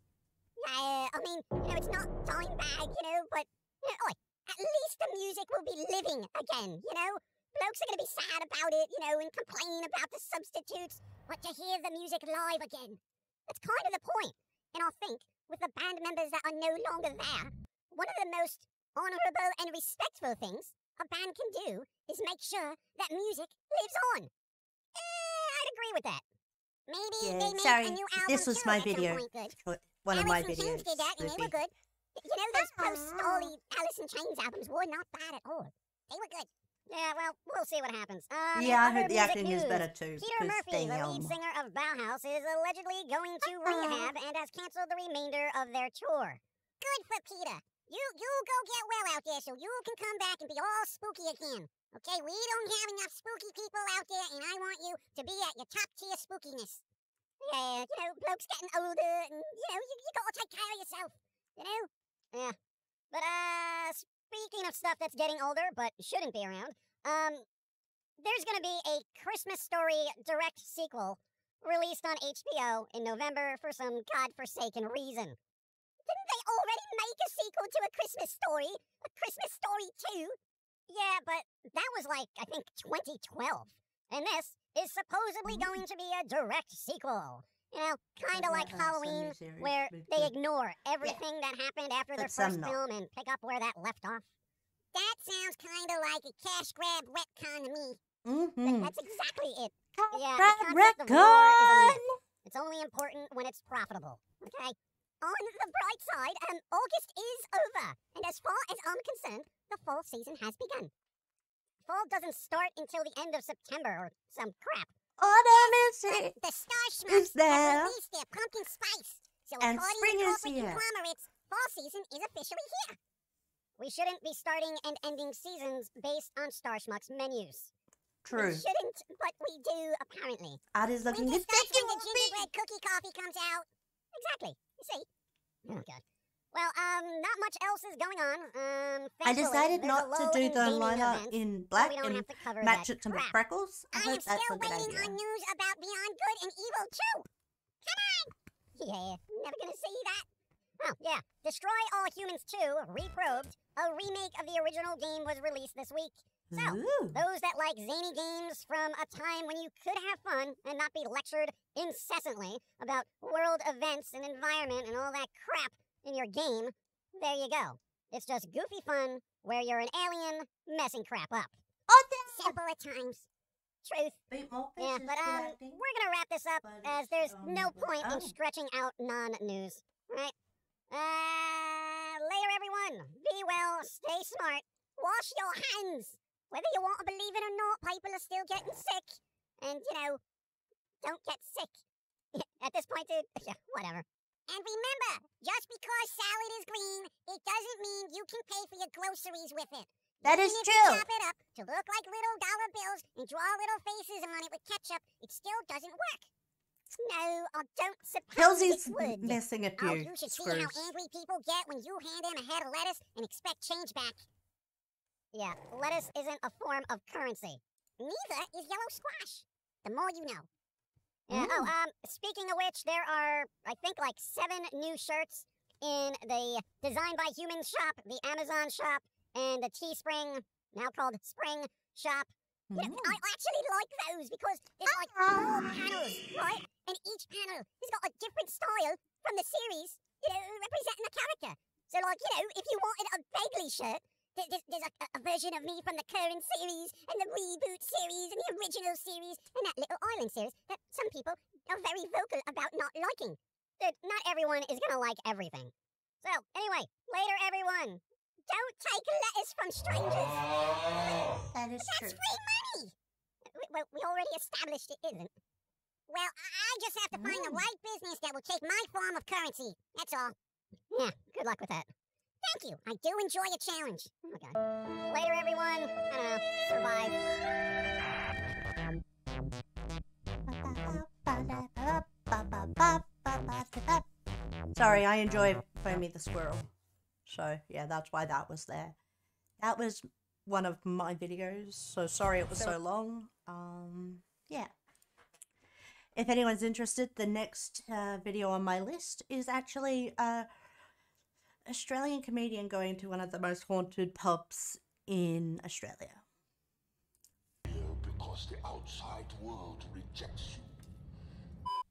I mean, you know, it's not Dimebag, you know, but, you know, at least the music will be living again, you know? Blokes are gonna be sad about it, you know, and complain about the substitutes, but to hear the music live again, that's kind of the point. And I think, with the band members that are no longer there, one of the most honorable and respectful things a band can do is make sure that music lives on. I'd agree with that. Maybe they make a new album this was too my at some video. point good. One of my Alice in videos. Chains did that, and they were good. You know, those post-Stolly Alice in Chains albums were not bad at all. They were good. Yeah, well, we'll see what happens. Yeah, I other heard the music acting is news, better too. Peter Murphy, the damn. lead singer of Bauhaus, is allegedly going to rehab and has canceled the remainder of their tour. Good for Peter. You go get well out there so you can come back and be all spooky again. Okay, we don't have enough spooky people out there, and I want you to be at your top tier spookiness. Yeah, you know, blokes getting older, and, you know, you gotta take care of yourself, you know? Yeah. But, speaking of stuff that's getting older, but shouldn't be around, there's gonna be a Christmas Story direct sequel released on HBO in November for some godforsaken reason. Didn't they already make a sequel to A Christmas Story? A Christmas Story 2? Yeah, but that was like, I think, 2012. And this is supposedly going to be a direct sequel. You know, kind of like Halloween, where they ignore everything that happened after their first film and pick up where that left off. That sounds kind of like a cash grab retcon to me. That's exactly it. Yeah, the concept of lore is a myth. It's only important when it's profitable, okay? On the bright side, August is over. And as far as I'm concerned, the fall season has begun. Fall doesn't start until the end of September or some crap. Autumn is here. The Star Schmucks have released their pumpkin spice. So And according spring to is corporate here. conglomerates, fall season is officially here. We shouldn't be starting and ending seasons based on Star Schmucks menus. True. We shouldn't, but we do, apparently. That is looking Winter starts when the ridiculous. gingerbread cookie coffee comes out. Exactly. You see? Oh, God. Well, not much else is going on. I Thankfully, decided there's not a to lull do in the gaming liner events, in so black we don't and have to cover match that it to my crap. freckles. I I am hope that's still a good waiting idea. on news about Beyond Good and Evil 2. Come on! Yeah, never gonna see that. Oh, yeah. Destroy All Humans 2, Reprobed, a remake of the original game, was released this week. So, those that like zany games from a time when you could have fun and not be lectured incessantly about world events and environment and all that crap in your game, there you go. It's just goofy fun where you're an alien messing crap up. Simple at times. Truth. Yeah, but we're gonna wrap this up as there's no point in stretching out non-news, right? Later, everyone. Be well, stay smart, wash your hands. Whether you want to believe it or not, people are still getting sick. And, you know, don't get sick. At this point, dude, yeah, whatever. And remember, just because salad is green, it doesn't mean you can pay for your groceries with it. That Even is if true. you chop it up to look like little dollar bills and draw little faces on it with ketchup, it still doesn't work. No, I don't suppose Kelsey's it would. messing at Oh, you. you should see how Screws. angry people get when you hand them a head of lettuce and expect change back. Yeah, lettuce isn't a form of currency. Neither is yellow squash. The more you know. Yeah, speaking of which, there are, I think, like 7 new shirts in the Design by Humans shop, the Amazon shop, and the Teespring, now called Spring shop. You know, I actually like those because there's like 4 panels, right? And each panel has got a different style from the series, you know, representing a character. So, like, you know, if you wanted a Begley shirt, there's a version of me from the current series, and the reboot series, and the original series, and that Little Island series that some people are very vocal about not liking. Dude, not everyone is gonna like everything. So, anyway, later, everyone. Don't take lettuce from strangers. That is That's true. free money. Well, we already established it isn't. Well, I just have to find the right business that will take my form of currency. That's all. Yeah, good luck with that. Thank you. I do enjoy a challenge. Okay. Later, everyone. I don't know. Survive. Sorry, I enjoy Foamy the Squirrel. So, yeah, that's why that was there. That was one of my videos, so sorry it was so long. Yeah. If anyone's interested, the next video on my list is actually Australian comedian going to one of the most haunted pubs in Australia. Because the outside world rejects you.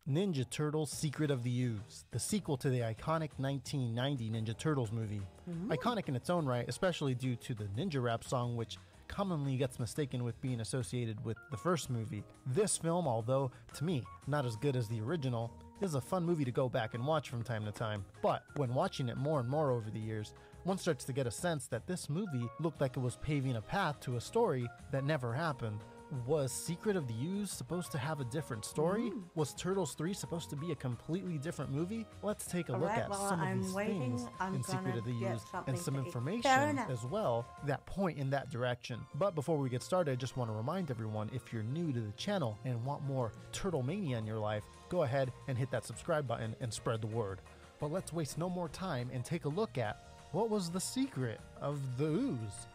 Ninja Turtles Secret of the Ooze, the sequel to the iconic 1990 Ninja Turtles movie. Iconic in its own right, especially due to the ninja rap song, which commonly gets mistaken with being associated with the first movie. This film, although to me not as good as the original, is a fun movie to go back and watch from time to time. But when watching it more and more over the years, one starts to get a sense that this movie looked like it was paving a path to a story that never happened. Was Secret of the Ooze supposed to have a different story? Was Turtles 3 supposed to be a completely different movie? Let's take a look at some of these things in Secret of the Ooze and some information as well that point in that direction. But before we get started, I just want to remind everyone, if you're new to the channel and want more Turtle Mania in your life, go ahead and hit that subscribe button and spread the word. But let's waste no more time and take a look at what was the secret of the ooze.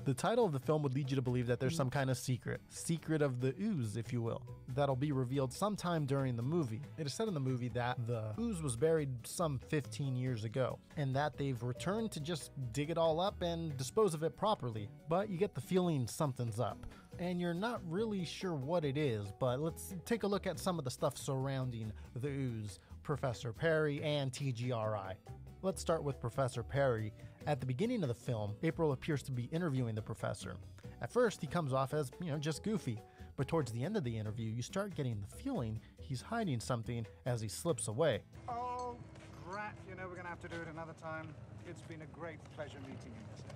The title of the film would lead you to believe that there's some kind of secret of the ooze, if you will, that'll be revealed sometime during the movie. It is said in the movie that the ooze was buried some 15 years ago, and that they've returned to just dig it all up and dispose of it properly. But you get the feeling something's up, and you're not really sure what it is. But let's take a look at some of the stuff surrounding the ooze, Professor Perry, and TGRI. Let's start with Professor Perry. At the beginning of the film, April appears to be interviewing the professor. At first, he comes off as, just goofy. But towards the end of the interview, you start getting the feeling he's hiding something as he slips away. Oh, Grat, we're going to have to do it another time. It's been a great pleasure meeting you, Miss Emily.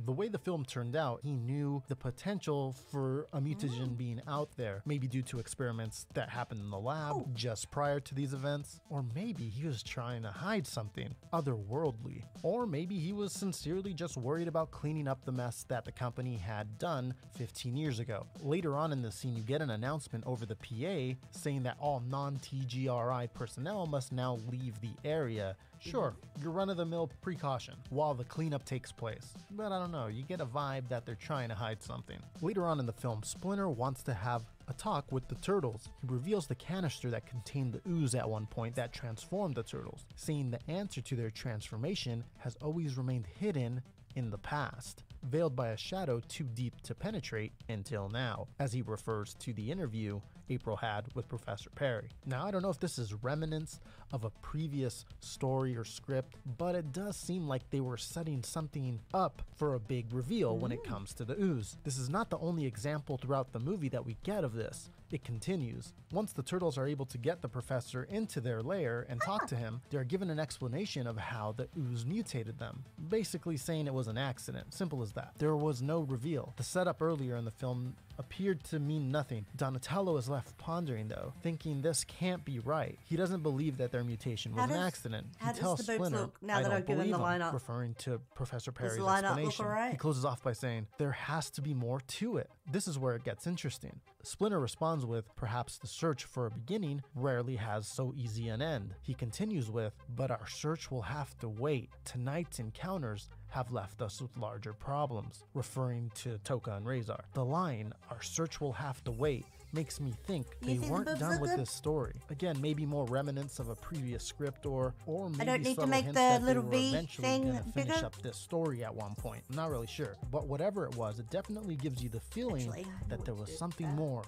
The way the film turned out, he knew the potential for a mutagen being out there, maybe due to experiments that happened in the lab just prior to these events, or maybe he was trying to hide something otherworldly, or maybe he was sincerely just worried about cleaning up the mess that the company had done 15 years ago. Later on in the scene, you get an announcement over the PA saying that all non-TGRI personnel must now leave the area. Sure, your run-of-the-mill precaution while the cleanup takes place. But I don't know, you get a vibe that they're trying to hide something. Later on in the film, Splinter wants to have a talk with the turtles. He reveals the canister that contained the ooze at one point that transformed the turtles, saying the answer to their transformation has always remained hidden in the past, veiled by a shadow too deep to penetrate until now, as he refers to the interview April had with Professor Perry. Now, I don't know if this is remnants of a previous story or script, but it does seem like they were setting something up for a big reveal when it comes to the ooze. This is not the only example throughout the movie that we get of this. It continues. Once the turtles are able to get the professor into their lair and talk to him, they're given an explanation of how the ooze mutated them, basically saying it was an accident. Simple as that. There was no reveal. The setup earlier in the film appeared to mean nothing. Donatello is left pondering though, thinking this can't be right. He doesn't believe that their mutation was an accident. He tells Splinter, now that I've given the lineup, referring to Professor Perry's lineup explanation. Right? He closes off by saying, there has to be more to it. This is where it gets interesting. Splinter responds with, perhaps the search for a beginning rarely has so easy an end. He continues with, but our search will have to wait. Tonight's encounters have left us with larger problems, referring to Toka and Razor. The line, our search will have to wait, makes me think they weren't done with this story. Again, maybe more remnants of a previous script, or maybe I don't need to make the little V thing finish bigger. up this story at one point. I'm not really sure, but whatever it was, it definitely gives you the feeling that there was something more.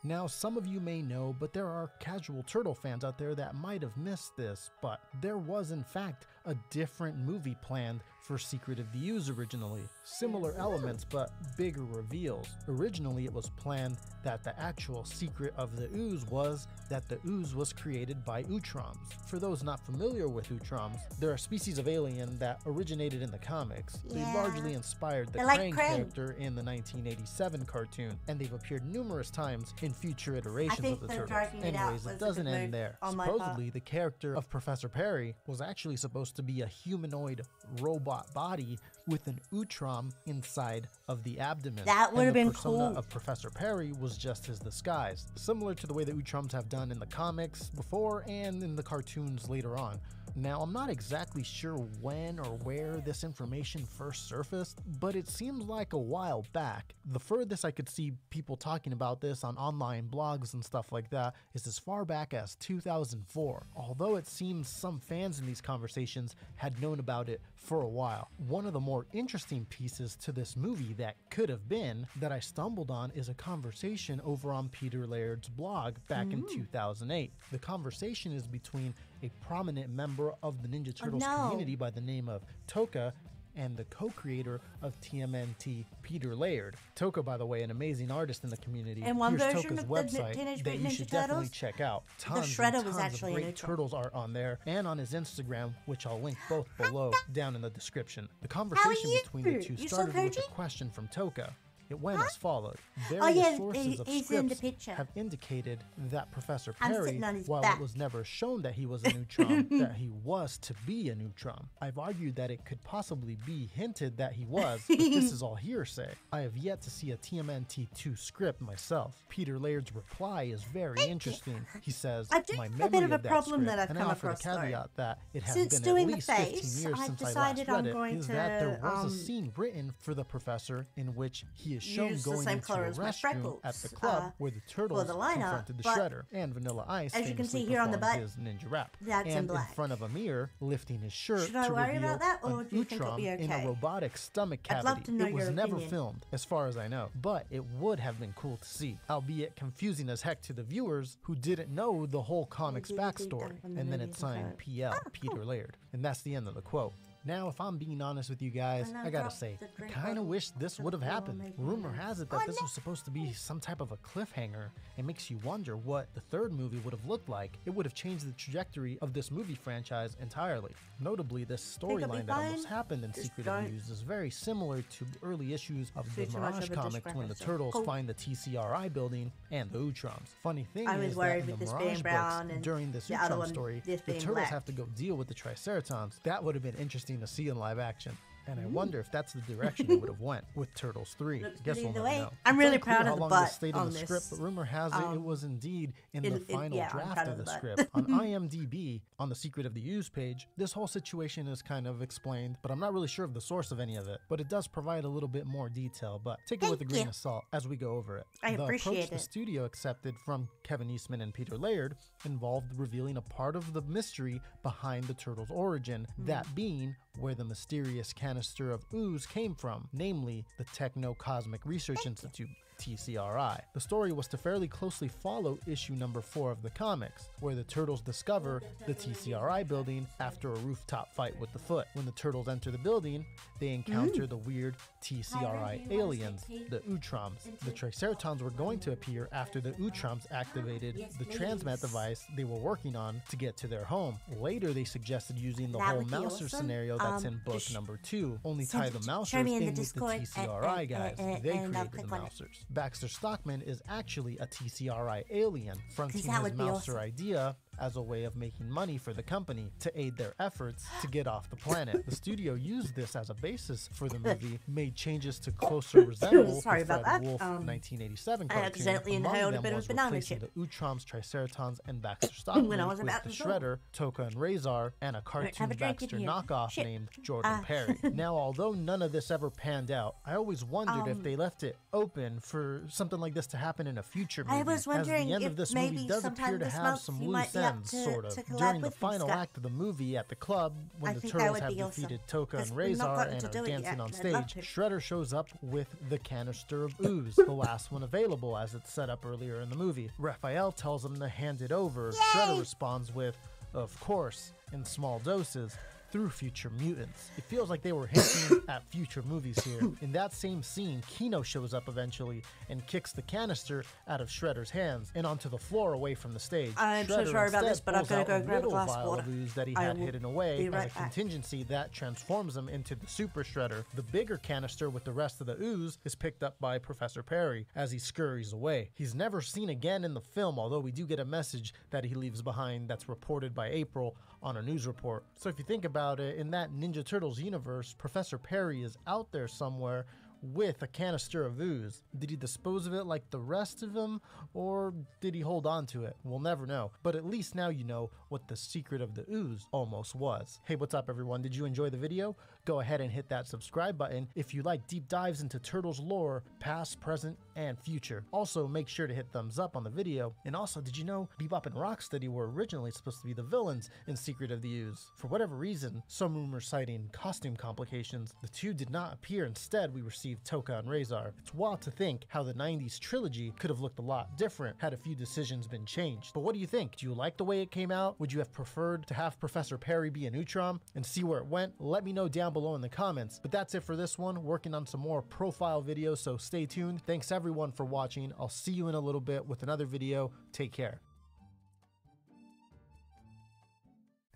Now, some of you may know, but there are casual turtle fans out there that might have missed this, but there was in fact a different movie planned for Secret of the Ooze originally. Similar elements, but bigger reveals. Originally, it was planned that the actual secret of the ooze was that the ooze was created by Utroms. For those not familiar with Utroms, they're a species of alien that originated in the comics. They largely inspired the Krang character in the 1987 cartoon, and they've appeared numerous times in future iterations of the Turtles. Anyways, it doesn't end there. Supposedly, the character of Professor Perry was actually supposed to be a humanoid robot body with an Utrom inside of the abdomen. That would have been cool. The persona of Professor Perry was just his disguise, similar to the way that Utroms have done in the comics before and in the cartoons later on. Now, I'm not exactly sure when or where this information first surfaced, but it seems like a while back. The furthest I could see people talking about this on online blogs and stuff like that is as far back as 2004, although it seems some fans in these conversations had known about it for a while. One of the more interesting pieces to this movie that could have been that I stumbled on is a conversation over on Peter Laird's blog back in 2008. The conversation is between a prominent member of the Ninja Turtles community by the name of Toka and the co-creator of TMNT, Peter Laird. Toka, by the way, an amazing artist in the community. And one Here's version Toka's of website the Teenage that you Mutant should Ninja definitely Turtles. check out. The Tons Shredder and was tons actually of a great Neutron. Turtles art on there, and on his Instagram, which I'll link both below down in the description. The conversation between the two started with a question from Toka. It went as follows. Oh, Various yeah, sources of he's in the scripts picture. have indicated that Professor I'm Perry, sitting on his while back. it was never shown that he was a neutron, that he was to be a neutron. I've argued that it could possibly be hinted that he was, but this is all hearsay. I have yet to see a TMNT2 script myself. Peter Laird's reply is very interesting. He says, I do my have a memory bit of a of that problem script, that I've and come I offer the across, though. caveat that it has Since been doing at the least 15 face, years I've since I decided last I'm read going it, is to, that there was a scene written for the professor in which he is shown use the going same into colour a as my restroom freckles, at the club where the turtles the lineup, confronted the but Shredder, and Vanilla Ice as you can famously see here on the performed butt, his ninja rap. that's in And black. front of a mirror, lifting his shirt Should I to worry reveal about that, or an do you think it'll Utrom be in okay? a robotic stomach I'd cavity. love to know It was your never opinion. filmed, as far as I know, but it would have been cool to see, albeit confusing as heck to the viewers who didn't know the whole comic's backstory. And then it's signed PL, Peter Laird. And that's the end of the quote. Now, if I'm being honest with you guys, I gotta say, I kind of wish this would have happened. Rumor has it that this was supposed to be some type of a cliffhanger. It makes you wonder what the third movie would have looked like. It would have changed the trajectory of this movie franchise entirely. Notably, this storyline that almost happened in Secret of the Ooze is very similar to the early issues of the Too much Mirage of a comics when the discrepancy. Turtles Cool. find the TCRI building and the Utroms. Funny thing I was is that worried in with the this Mirage being brown books, and during this the other Utrom one, story, this the being Turtles black. have to go deal with the Triceratons. That would have been interesting to see in live action. And I wonder if that's the direction it would have went with Turtles 3. Looks I guess good we'll either never way. know. I'm It's really unclear proud how of the long butt this stayed in on the script, this. but rumor has it was indeed in the final yeah, I'm draft proud of of the the butt. script. On IMDb, on the Secret of the Ooze page, this whole situation is kind of explained, but I'm not really sure of the source of any of it. But it does provide a little bit more detail, but take it with a grain of salt as we go over it. I The appreciate approach the it. studio accepted from Kevin Eastman and Peter Laird involved revealing a part of the mystery behind the Turtles' origin, that being where the mysterious canister of ooze came from, namely the Techno-Cosmic Research Institute, TCRI. The story was to fairly closely follow issue number 4 of the comics, where the Turtles discover the TCRI building after a rooftop fight with the Foot. When the Turtles enter the building, they encounter the weird TCRI aliens, the Utroms. The Triceratons were going to appear after the Utroms activated the transmat device they were working on to get to their home. Later, they suggested using the That whole would be Mouser awesome. scenario that's in book Just number 2, only send tie it the to- Mousers show me in the with the Discord, TCRI guys. They and I'll created the click on it. Mousers. Baxter Stockman is actually a TCRI alien, fronting that his would be Mouser awesome. idea as a way of making money for the company to aid their efforts to get off the planet. The studio used this as a basis for the movie, made changes to closer resemble Sorry the about Fred that. Wolf 1987 I cartoon. accidentally Among inhaled a them bit of was banana replacing chip. the Utroms, Triceratons, and Baxter Stockman When I was with about the to go. Shredder, Toka, and Razor, and a Have cartoon a drink in Baxter here. knockoff Shit. named Jordan Perry. Now, although none of this ever panned out, I always wondered if they left it open for something like this to happen in a future movie. I was wondering as the end if of this maybe movie does sometime appear to this have month some you loose might be up ends, to- sort of. to collab During the with me, final Scott. act of the movie at the club, when I the think that Turtles would have be awesome, defeated Toka 'cause and we've not Razor gotten and to are do it dancing yet, on and I'd love stage, to. Shredder shows up with the canister of ooze, the last one available as it's set up earlier in the movie. Raphael tells him to hand it over. Shredder responds with, "Of course," in small doses, through future mutants. It feels like they were hinting at future movies here. In that same scene, Kino shows up eventually and kicks the canister out of Shredder's hands and onto the floor away from the stage. I'm so Shredder sorry about instead this, but I've pulls gotta out go grab a little glass of vial water. of ooze that he I had will hidden away be as right a back. contingency that transforms him into the Super Shredder. The bigger canister with the rest of the ooze is picked up by Professor Perry as he scurries away. He's never seen again in the film, although we do get a message that he leaves behind that's reported by April on a news report. So if you think about it, in that Ninja Turtles universe, Professor Perry is out there somewhere with a canister of ooze. Did he dispose of it like the rest of them, or did he hold on to it? We'll never know, but at least now you know what the secret of the ooze almost was. Hey, what's up everyone? Did you enjoy the video? Go ahead and hit that subscribe button if you like deep dives into Turtles lore, past, present, and future. Also, make sure to hit thumbs up on the video. And also, did you know Bebop and Rocksteady were originally supposed to be the villains in Secret of the Ooze? For whatever reason, some rumors citing costume complications, the two did not appear. Instead, we received Toka and Razor. It's wild to think how the 90s trilogy could have looked a lot different had a few decisions been changed. But what do you think? Do you like the way it came out? Would you have preferred to have Professor Perry be a Utrom and see where it went? Let me know down below in the comments. But that's it for this one. Working on some more profile videos, so stay tuned. Thanks everyone for watching. I'll see you in a little bit with another video. Take care.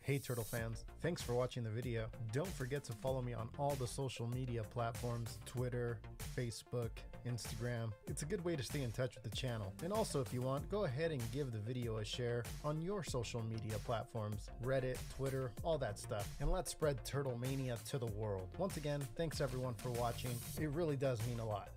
Hey Turtle fans, thanks for watching the video. Don't forget to follow me on all the social media platforms, Twitter, Facebook, Instagram. It's a good way to stay in touch with the channel. And also if you want, go ahead and give the video a share on your social media platforms, Reddit, Twitter, all that stuff. And let's spread Turtle Mania to the world. Once again, thanks everyone for watching. It really does mean a lot.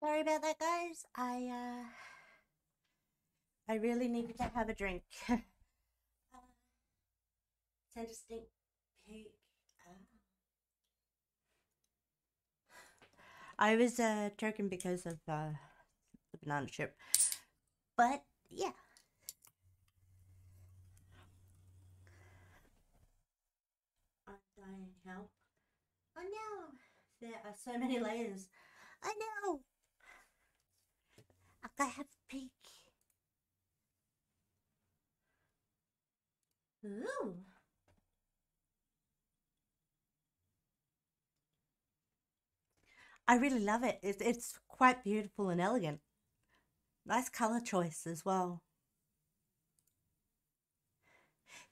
Sorry about that, guys. I really needed to have a drink. Send a sneak peek. I was joking because of the banana chip, but yeah. I'm dying. Help! Oh no! There are so many layers. I know. I gotta have a peek. Ooh. I really love it. It's quite beautiful and elegant. Nice color choice as well.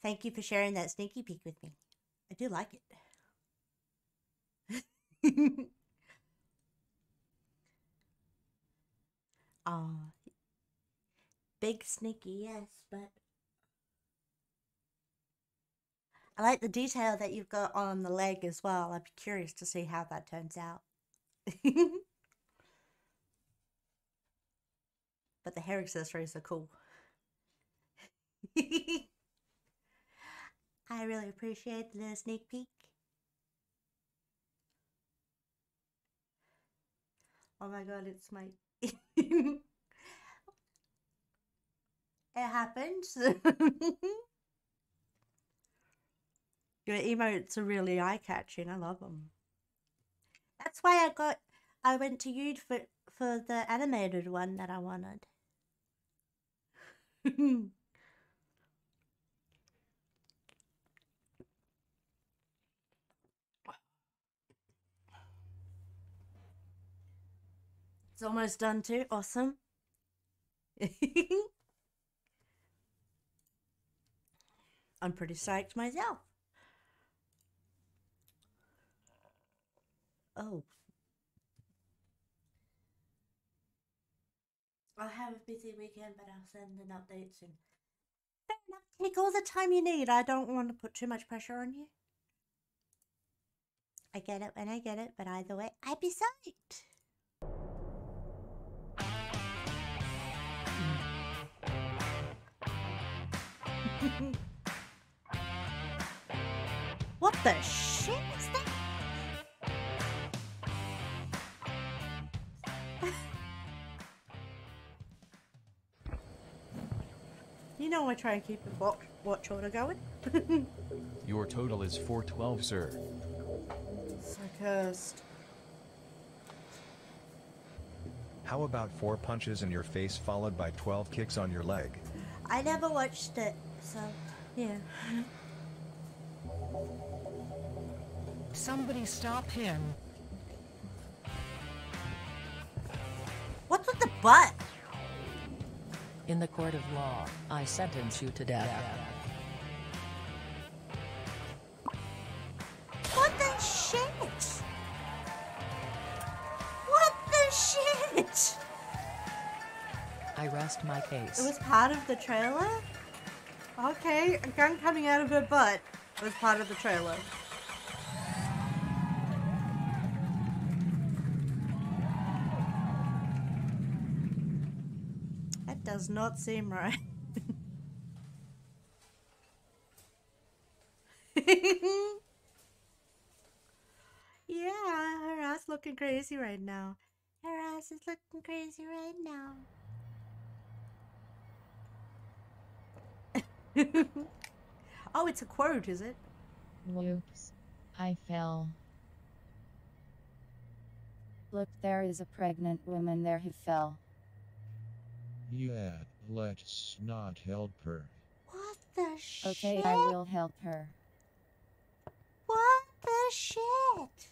Thank you for sharing that sneaky peek with me. I do like it. Big sneaky, yes, but I like the detail that you've got on the leg as well. I'd be curious to see how that turns out. But the hair accessories are cool. I really appreciate the sneak peek. Oh my god, it's my... It happens. Your emotes are really eye-catching. I love them. That's why I went to you for the animated one that I wanted. It's almost done too. Awesome. I'm pretty psyched myself. Oh. I'll have a busy weekend, but I'll send an update soon. Fair enough. Take all the time you need. I don't want to put too much pressure on you. I get it when I get it, but either way, I'd be psyched. What the shit is that? You know I try and keep the watch order going. Your total is 412, sir. So cursed. How about 4 punches in your face followed by 12 kicks on your leg? I never watched it, so yeah. Somebody stop him. What's with the butt? In the court of law, I sentence you to death. What the shit? What the shit? I rest my case. It was part of the trailer? Okay, a gun coming out of her butt. was part of the trailer. That does not seem right. Yeah, her ass looking crazy right now. Her ass is looking crazy right now. Oh, it's a quote, is it? Whoops. I fell. Look, there is a pregnant woman there who fell. Yeah, let's not help her. What the shit? Okay, I will help her. What the shit?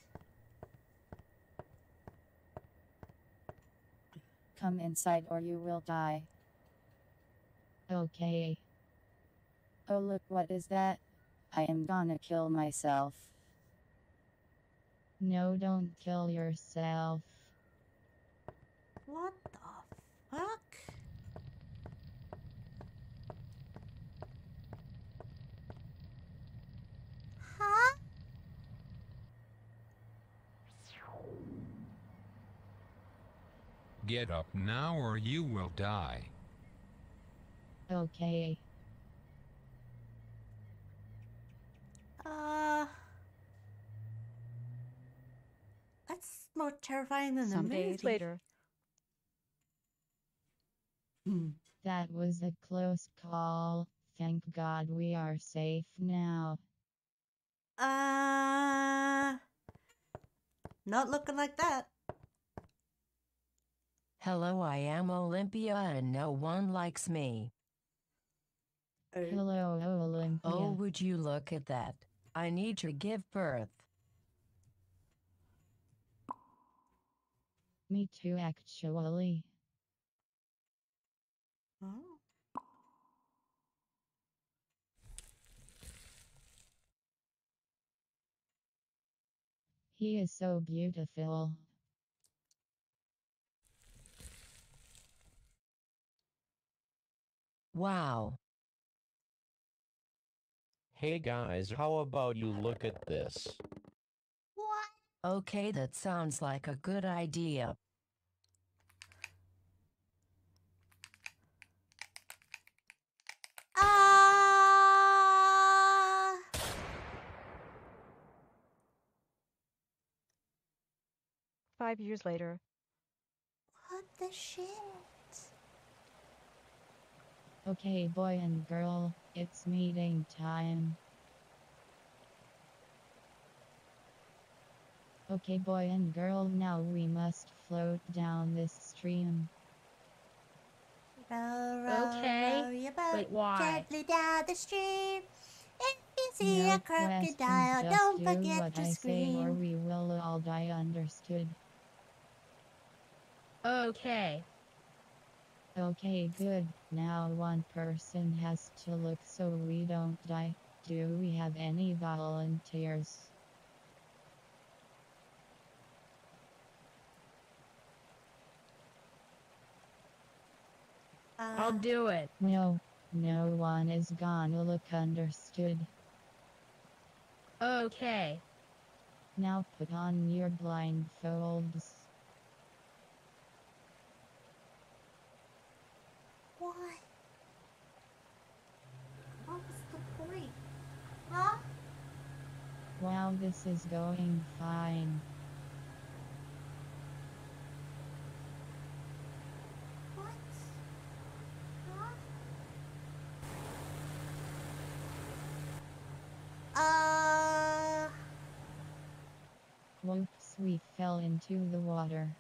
Come inside or you will die. Okay. Oh look, what is that? I am gonna kill myself. No, don't kill yourself. What the fuck? Huh? Get up now or you will die. Okay. That's more terrifying than the Some movie. days later. That was a close call. Thank God we are safe now. Not looking like that. Hello, I am Olympia and no one likes me. Hello, Olympia. Oh, would you look at that? I need to give birth. Me too, actually. Oh. He is so beautiful. Wow. Hey guys, how about you look at this? What? Okay, that sounds like a good idea. Five years later. What the shit? Okay, boy and girl, it's meeting time. Okay, boy and girl, now we must float down this stream. Row, row, Okay, row your boat but why? gently down the stream. If you see No a crocodile, questions, just don't do forget what to I say or scream. we will all die, understood? Okay. Okay, good. Now one person has to look so we don't die. Do we have any volunteers? I'll do it. No, no one is gonna look, understood? Okay. Now put on your blindfolds. Why? What was the point? Huh? Wow, this is going fine. What? Huh? Whoops, we fell into the water.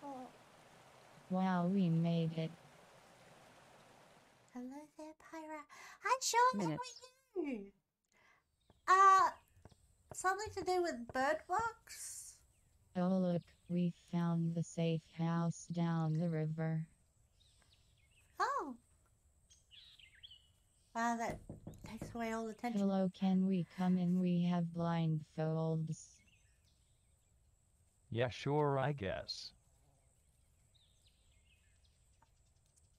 Oh. Wow, we made it. Hello there, Pyra. Hi, Sean. How Minutes. are you? Something to do with bird box? Oh look, we found the safe house down the river. Oh. Wow, that takes away all the tension. Hello, can we come in? We have blindfolds. Yeah, sure, I guess.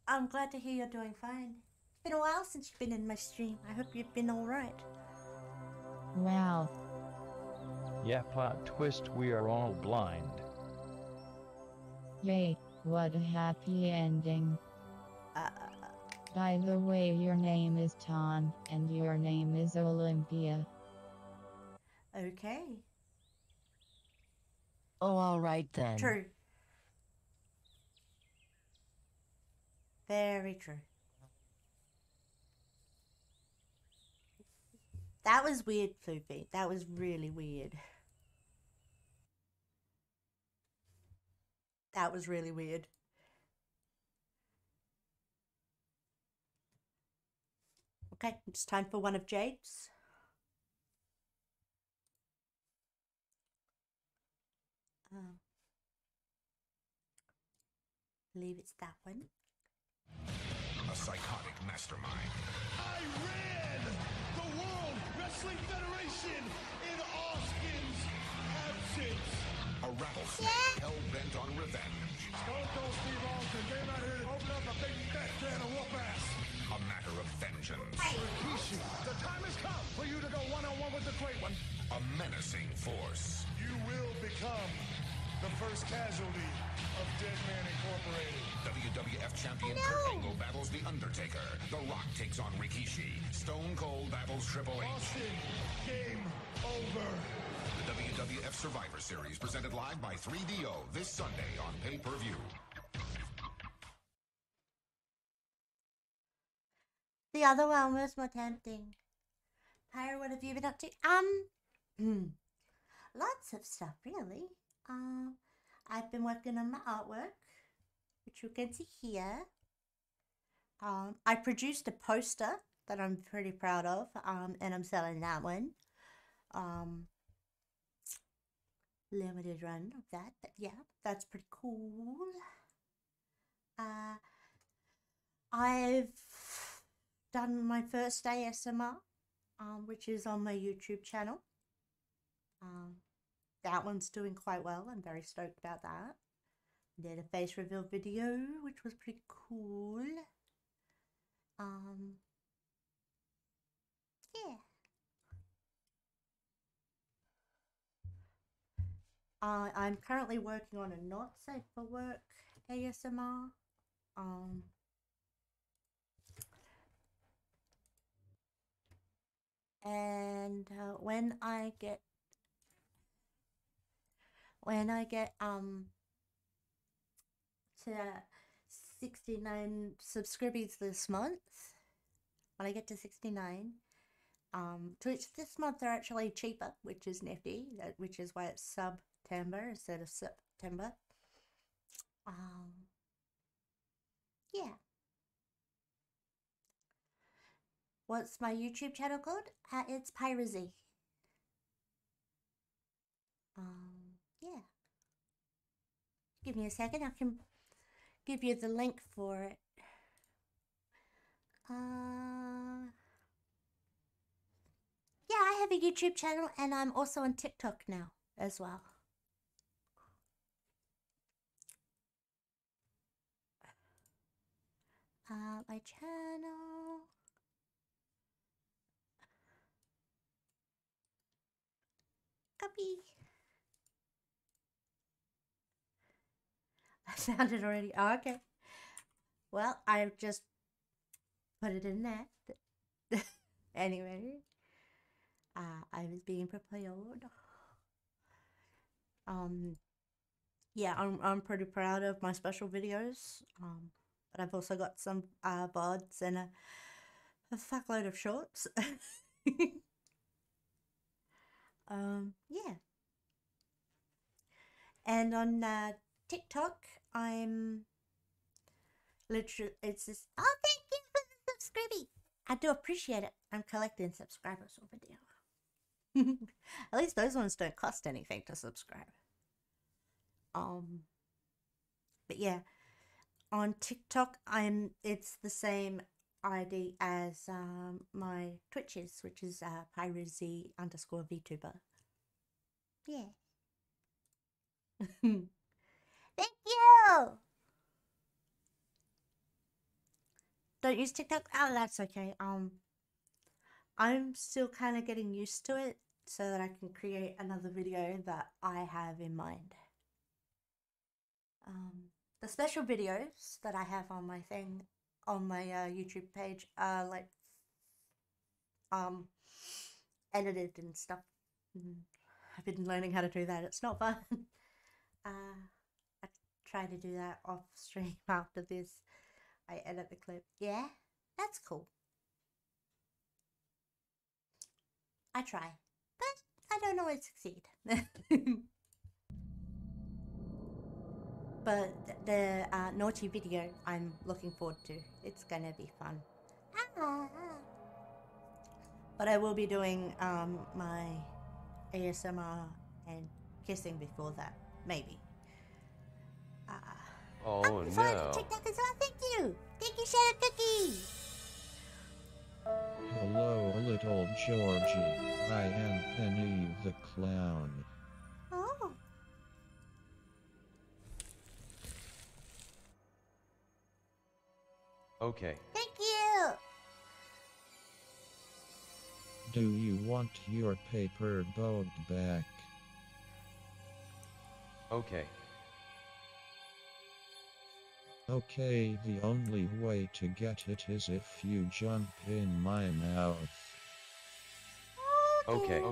I'm glad to hear you're doing fine. It's been a while since you've been in my stream. I hope you've been alright. Wow. Yeah, plot twist, we are all blind. Yay, what a happy ending. By the way, your name is Tom, and your name is Olympia. Okay. Oh, alright then. True. Very true. That was weird, Floopy. That was really weird. That was really weird. Okay, it's time for one of Jade's. Believe it's that one. A psychotic mastermind. I ran the World Wrestling Federation in Austin's absence. A rattlesnake hell-bent on revenge. Stone Cold Steve Austin came out here to open up a big fat can of whoop ass. A matter of vengeance. Rikishi, the time has come for you to go one-on-one with the Great One. A menacing force. You will become the first casualty of Dead Man Incorporated. WWF champion Kurt Angle battles The Undertaker. The Rock takes on Rikishi. Stone Cold battles Triple H. Austin, game over. The WWF Survivor Series presented live by 3DO this Sunday on pay-per-view. The other one was more tempting. Pyra, what have you been up to? Lots of stuff, really. I've been working on my artwork, which you can see here. I produced a poster that I'm pretty proud of, and I'm selling that one. Limited run of that, but yeah, that's pretty cool. I've done my first ASMR, which is on my YouTube channel. That one's doing quite well. I'm very stoked about that. Did a face reveal video, which was pretty cool. Yeah. I'm currently working on a not safe for work ASMR. And when I get to 69 subscribers this month, when I get to 69, Twitch this month are actually cheaper, which is nifty, which is why it's September instead of September. Yeah. What's my YouTube channel called? It's Pyra Z. Yeah. Give me a second, I can give you the link for it. Yeah, I have a YouTube channel and I'm also on TikTok now as well. My channel. Copy. I found it already. Oh, okay. Well, I've just put it in there. Anyway, I was being prepared. Yeah, I'm pretty proud of my special videos. But I've also got some VODs and a fuckload of shorts. Yeah. And on TikTok, I'm literally, it's this, oh, thank you for the subscribing. I do appreciate it. I'm collecting subscribers over there. At least those ones don't cost anything to subscribe. But yeah, on TikTok, it's the same ID as my Twitches, which is Pyra Z _ VTuber. Yeah. Thank you. don't use TikTok. Oh, that's okay. I'm still kind of getting used to it so that I can create another video that I have in mind. The special videos that I have on my thing, on my YouTube page, are like edited and stuff. I've been learning how to do that. It's not fun. I try to do that off stream after this. I edit the clip. Yeah, that's cool. I try, but I don't always succeed. But the naughty video I'm looking forward to. It's gonna be fun. But I will be doing my ASMR and kissing before that, maybe. Oh no. TikTok is on. Thank you. Thank you, Shadow Cookie. Hello, little Georgie. I am Penny the Clown. Oh. Okay. Thank you. Do you want your paper boat back? Okay. Okay, the only way to get it is if you jump in my mouth. Okay.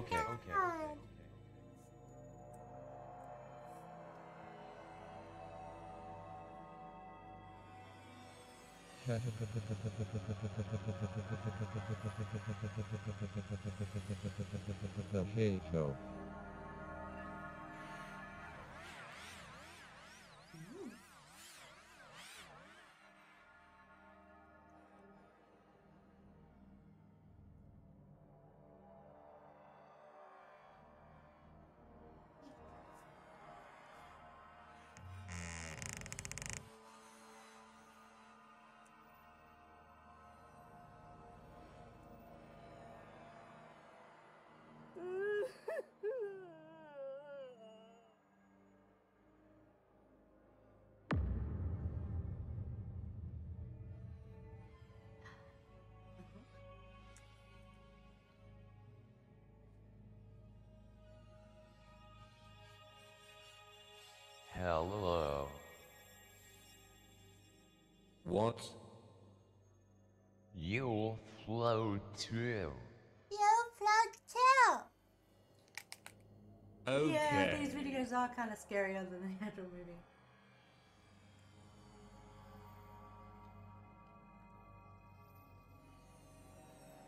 Hey ho. Hello. What? You'll float too. You float too. Yeah, these videos are kind of scarier than the actual movie.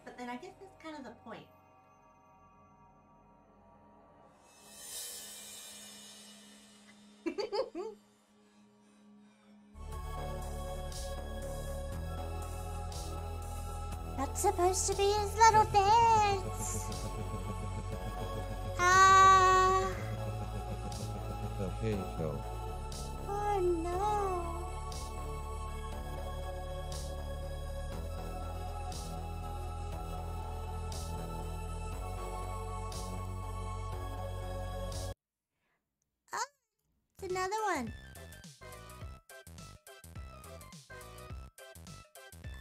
But then I guess that's kind of the point. That's supposed to be his little dance. Hey ho. Oh no. Oh, it's another one.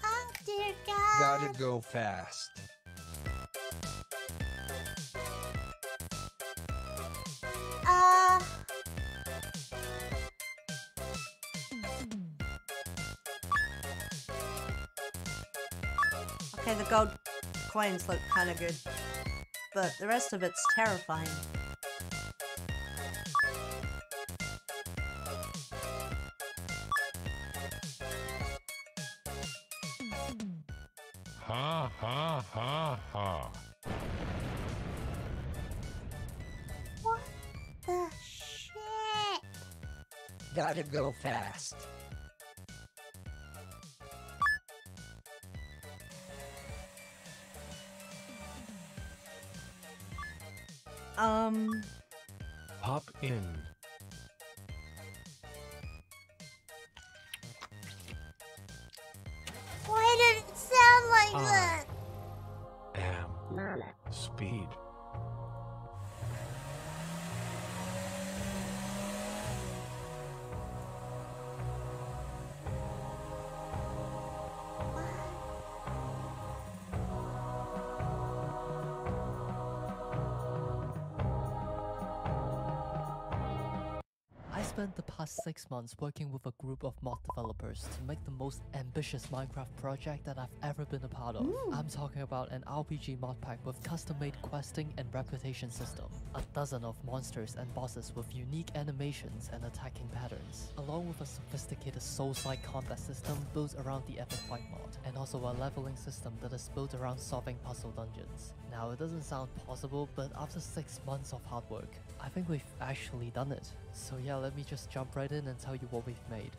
Oh dear God. Gotta go fast. Okay, the gold coins look kind of good, but the rest of it's terrifying. Ha ha ha ha. What the shit? Gotta go fast. Hop in. Why did it sound like that? Speed. What? spent the past 6 months working with a group of mod developers to make the most ambitious Minecraft project that I've ever been a part of. I'm talking about an RPG mod pack with custom-made questing and reputation system, a dozen of monsters and bosses with unique animations and attacking patterns, along with a sophisticated Souls-like combat system built around the Epic Fight mod, and also a leveling system that is built around solving puzzle dungeons. Now, it doesn't sound possible, but after 6 months of hard work, I think we've actually done it. So yeah, let me just jump right in and tell you what we've made.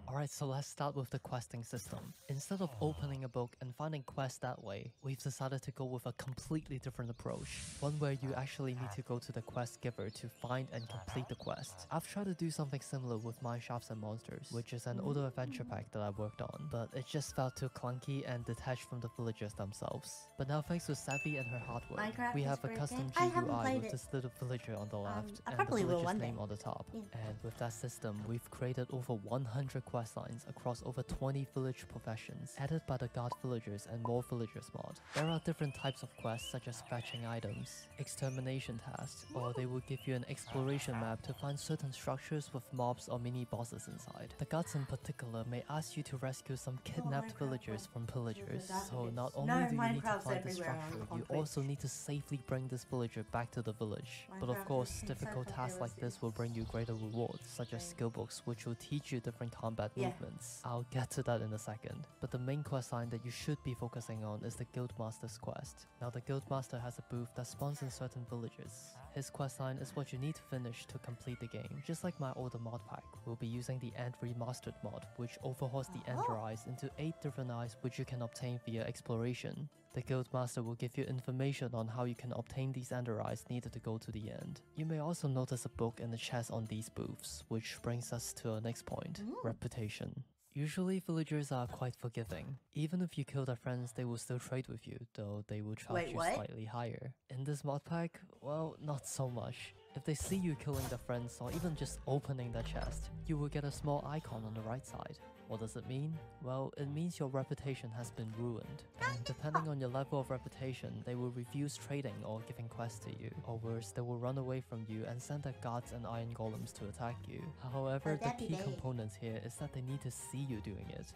Alright, so let's start with the questing system. Instead of opening a book and finding quests that way, we've decided to go with a completely different approach. One where you actually need to go to the quest giver to find and complete the quest. I've tried to do something similar with Mineshafts and Monsters, which is an older adventure pack that I worked on, but it just felt too clunky and detached from the villagers themselves. But now thanks to Savvy and her hard work, we have a custom GUI with this little villager on the left and the villager's name on the top. And with that system, we've created over 100 quest lines across over 20 village professions, added by the God Villagers and More Villagers mod. There are different types of quests such as fetching items, extermination tasks, or they will give you an exploration map to find certain structures with mobs or mini bosses inside. The gods in particular may ask you to rescue some kidnapped villagers from pillagers, so not only do you need to find the structure, you also need to safely bring this villager back to the village. But of course, difficult tasks like this will bring you greater rewards, such as skill books, which will teach you different combat movements. I'll get to that in a second. But the main quest line that you should be focusing on is the Guildmaster's quest. Now the Guildmaster has a booth that spawns in certain villages. His questline is what you need to finish to complete the game. Just like my older mod pack, we'll be using the End Remastered mod, which overhauls the Ender Eyes into 8 different eyes which you can obtain via exploration. The Guildmaster will give you information on how you can obtain these Ender Eyes needed to go to the end. You may also notice a book in the chest on these booths, which brings us to our next point, reputation. Usually villagers are quite forgiving. Even if you kill their friends, they will still trade with you, though they will charge you slightly higher. In this mod pack, well, not so much. If they see you killing their friends or even just opening their chest, you will get a small icon on the right side. What does it mean? Well, it means your reputation has been ruined. And depending on your level of reputation, they will refuse trading or giving quests to you. Or worse, they will run away from you and send their guards and iron golems to attack you. However, the key component here is that they need to see you doing it.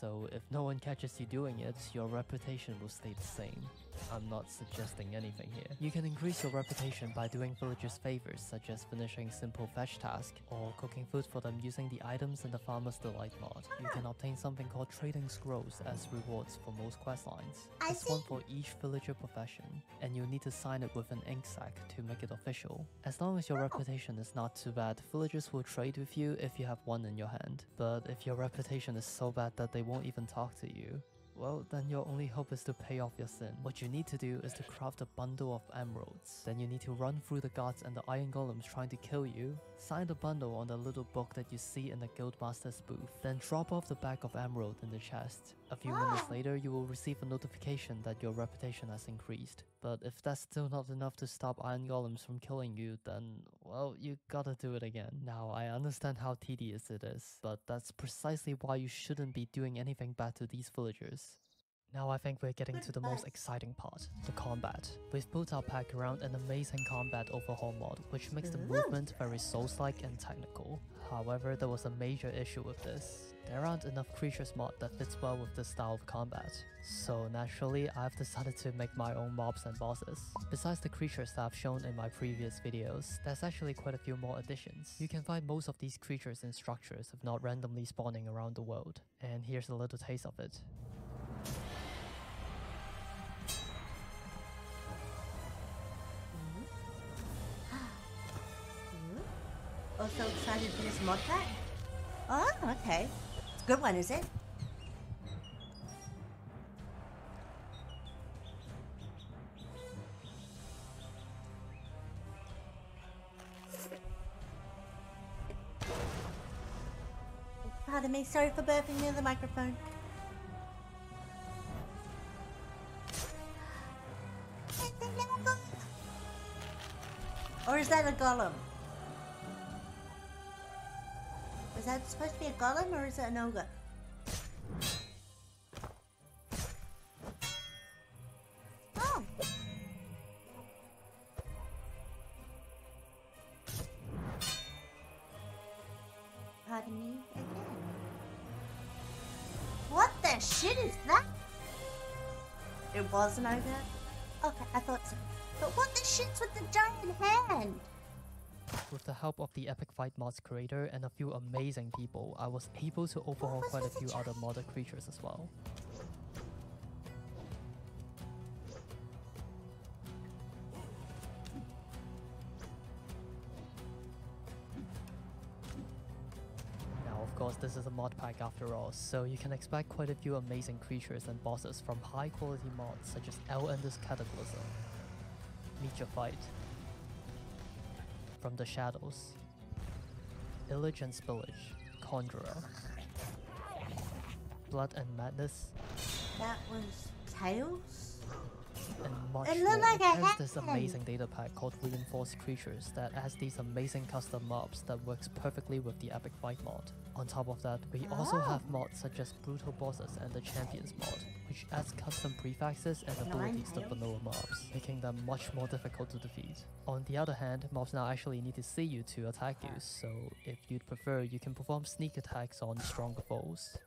So if no one catches you doing it, your reputation will stay the same. I'm not suggesting anything here. You can increase your reputation by doing villagers favors, such as finishing simple fetch tasks or cooking food for them using the items in the Farmer's Delight mod. You can obtain something called trading scrolls as rewards for most quest lines. It's one for each villager profession, and you'll need to sign it with an ink sac to make it official. As long as your reputation is not too bad, villagers will trade with you if you have one in your hand. But if your reputation is so bad that they won't even talk to you, well, then your only hope is to pay off your sin. What you need to do is to craft a bundle of emeralds. Then you need to run through the guards and the iron golems trying to kill you. Sign the bundle on the little book that you see in the Guildmaster's booth. Then drop off the bag of emerald in the chest. A few minutes later, you will receive a notification that your reputation has increased. But if that's still not enough to stop iron golems from killing you, then, well, you gotta do it again. Now, I understand how tedious it is, but that's precisely why you shouldn't be doing anything bad to these villagers. Now I think we're getting to the most exciting part, the combat. We've built our pack around an amazing combat overhaul mod, which makes the movement very Souls-like and technical. However, there was a major issue with this. There aren't enough creatures mod that fits well with this style of combat. So naturally, I've decided to make my own mobs and bosses. Besides the creatures that I've shown in my previous videos, there's actually quite a few more additions. You can find most of these creatures in structures if not randomly spawning around the world. And here's a little taste of it. Oh, so excited for this mod pack? Oh, okay. It's a good one, is it? Pardon me, sorry for burping near the microphone. Or is that a golem? Is that supposed to be a golem or is it an ogre? Oh! Avenue again. What the shit is that? It wasn't over? Okay, I thought so. But what the shit's with the giant hand? With the help of the Epic Fight Mods creator and a few amazing people, I was able to overhaul quite a few other modded creatures as well. Now of course this is a mod pack after all, so you can expect quite a few amazing creatures and bosses from high quality mods such as Ender's Cataclysm, Meet Your Fight, From the Shadows, Illage and Spillage, Conjurer, Blood and Madness, That was Tails? and much It more. looked like a It has hand. this amazing data pack called Reinforced Creatures that has these amazing custom mobs that works perfectly with the Epic Fight mod. On top of that, we also have mods such as Brutal Bosses and the Champions mod, which adds custom prefixes and abilities to vanilla mobs, making them much more difficult to defeat. On the other hand, mobs now actually need to see you to attack you, so if you'd prefer, you can perform sneak attacks on stronger foes.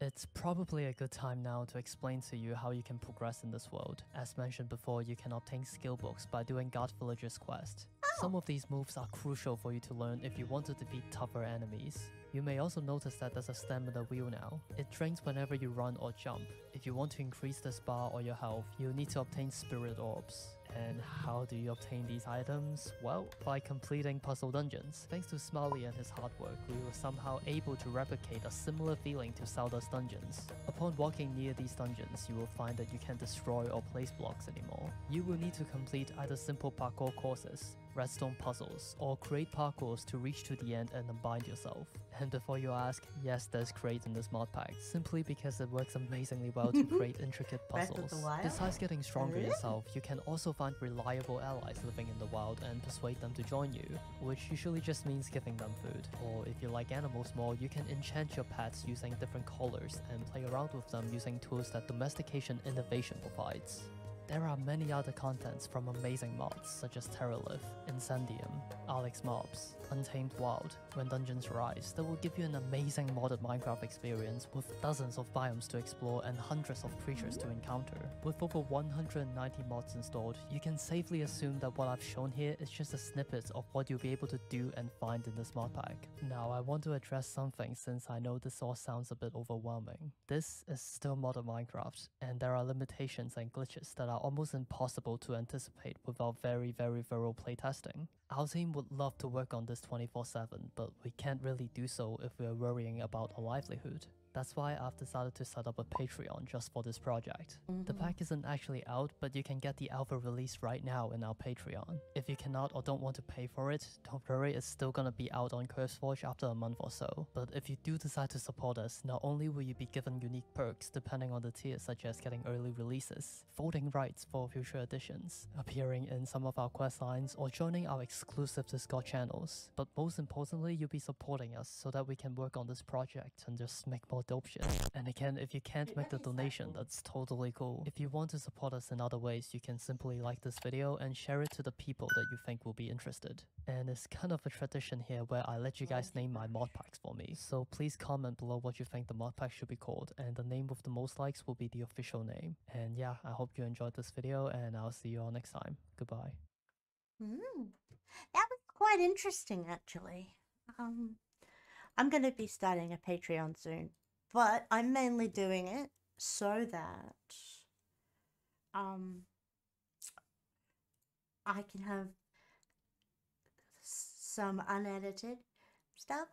It's probably a good time now to explain to you how you can progress in this world. As mentioned before, you can obtain skill books by doing God Villager's quest. Some of these moves are crucial for you to learn if you want to defeat tougher enemies. You may also notice that there's a stamina wheel now. It drains whenever you run or jump. If you want to increase the bar or your health, you'll need to obtain spirit orbs. And how do you obtain these items? Well, by completing puzzle dungeons. Thanks to Smiley and his hard work, we were somehow able to replicate a similar feeling to Zelda's dungeons. Upon walking near these dungeons, you will find that you can't destroy or place blocks anymore. You will need to complete either simple parkour courses, redstone puzzles, or create parkours to reach to the end and unbind yourself. And before you ask, yes, there's create in this mod pack, simply because it works amazingly well to create intricate Breath of puzzles. the Wild? Besides getting stronger yourself, you can also find reliable allies living in the wild and persuade them to join you, which usually just means giving them food. Or if you like animals more, you can enchant your pets using different colors and play around with them using tools that domestication innovation provides. There are many other contents from amazing mods such as Terralith, Incendium, Alex Mobs, Untamed Wild, When Dungeons Rise that will give you an amazing modded Minecraft experience with dozens of biomes to explore and hundreds of creatures to encounter. With over 190 mods installed, you can safely assume that what I've shown here is just a snippet of what you'll be able to do and find in this mod pack. Now I want to address something since I know this all sounds a bit overwhelming. This is still modded Minecraft, and there are limitations and glitches that are almost impossible to anticipate without very thorough playtesting. Our team would love to work on this 24/7, but we can't really do so if we're worrying about a livelihood. That's why I've decided to set up a Patreon just for this project. The pack isn't actually out, but you can get the alpha release right now in our Patreon. If you cannot or don't want to pay for it, don't worry, it's still gonna be out on CurseForge after a month or so. But if you do decide to support us, not only will you be given unique perks depending on the tier, such as getting early releases, voting rights for future editions, appearing in some of our quest lines, or joining our exclusive Discord channels, but most importantly, you'll be supporting us so that we can work on this project and just make more dope shit. And again, if you can't make the donation, that's totally cool. If you want to support us in other ways, you can simply like this video and share it to the people that you think will be interested. And it's kind of a tradition here where I let you guys name my mod packs for me. So please comment below what you think the mod pack should be called, and the name with the most likes will be the official name. And yeah, I hope you enjoyed this video, and I'll see you all next time. Goodbye. That was quite interesting, actually. I'm going to be starting a Patreon soon, but I'm mainly doing it so that I can have some unedited stuff,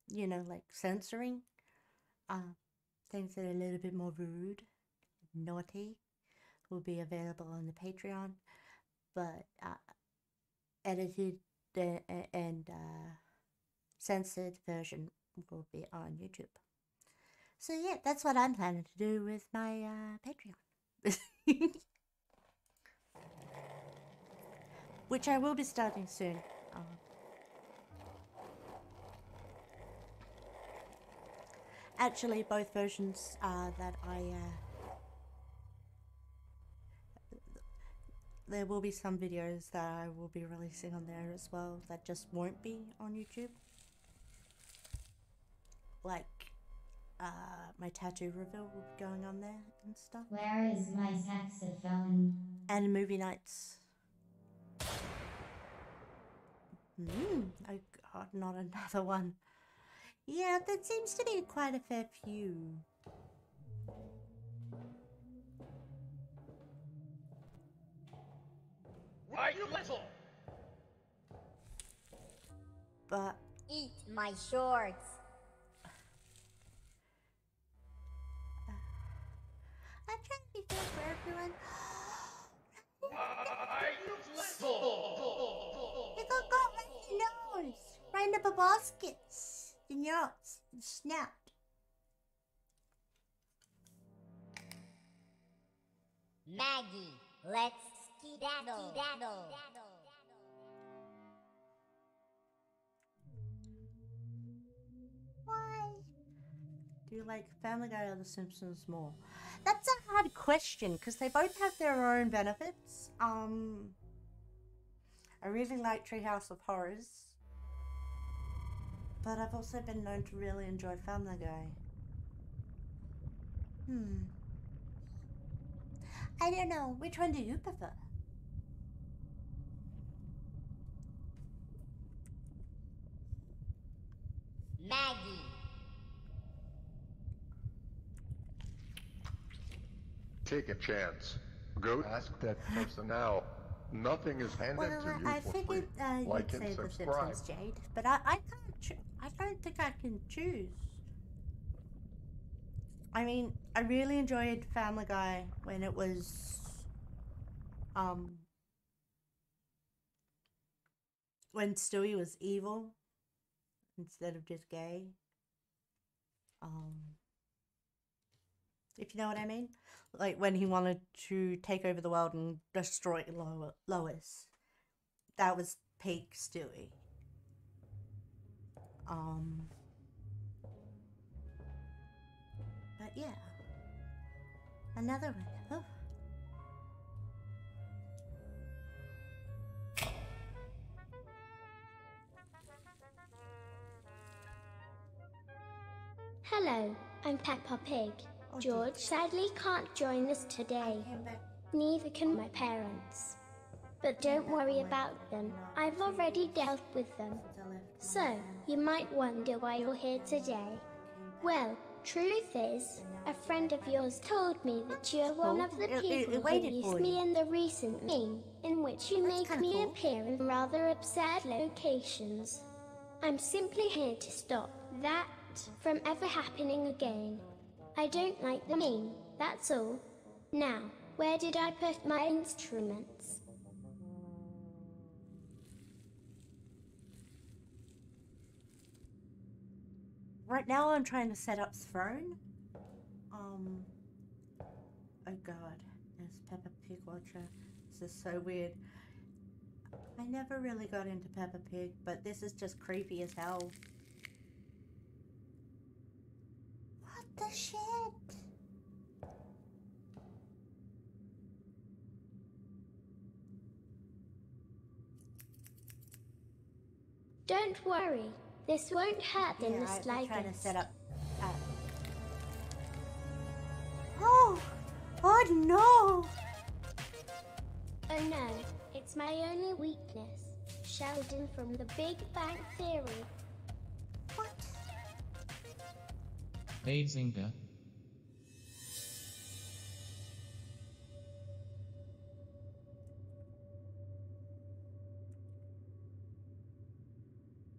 you know, like censoring, things that are a little bit more rude, naughty, will be available on the Patreon, but edited and censored version will be on YouTube. So yeah, that's what I'm planning to do with my Patreon. Which I will be starting soon. Actually, both versions that there will be some videos that I will be releasing on there as well that just won't be on YouTube. like my tattoo reveal will be going on there and stuff. Where is my saxophone? And movie nights. Oh god, not another one. Yeah, there seems to be quite a fair few. Why you little? But Eat my shorts. I'm trying to be fair for everyone. Why you little? It got right in the nose. Right in the baskets. The nose. The snout. Maggie, let's skedaddle. Why? Do you like Family Guy or The Simpsons more? That's a hard question because they both have their own benefits. I really like Treehouse of Horrors, but I've also been known to really enjoy Family Guy. I don't know. Which one do you prefer? Maggie. Take a chance. Go ask that person now. Nothing is handed Well, to you I for free. figured Like you'd and say The subscribe. Simpsons, Jade, but I can't. I don't think I can choose. I mean, I really enjoyed Family Guy when it was, when Stewie was evil instead of just gay. If you know what I mean, like when he wanted to take over the world and destroy Lois. That was peak Stewie. But yeah, another one. Oh. Hello, I'm Peppa Pig. George sadly can't join us today. Neither can my parents. But don't worry about them. I've already dealt with them. So, you might wonder why you're here today. Well, truth is, a friend of yours told me that you're one of the people who used me in the recent meme, in which you make me appear in rather absurd locations. I'm simply here to stop that from ever happening again. I don't like the meme, that's all. Now, where did I put my instruments? Right now I'm trying to set up Throne. Oh god, there's Peppa Pig Watcher. This is so weird. I never really got into Peppa Pig, but this is just creepy as hell. What the shit? Don't worry, this won't hurt in the slightest. I'm trying to set up. Oh! Oh no! Oh no, it's my only weakness. Sheldon from The Big Bang Theory. What? Bazinga.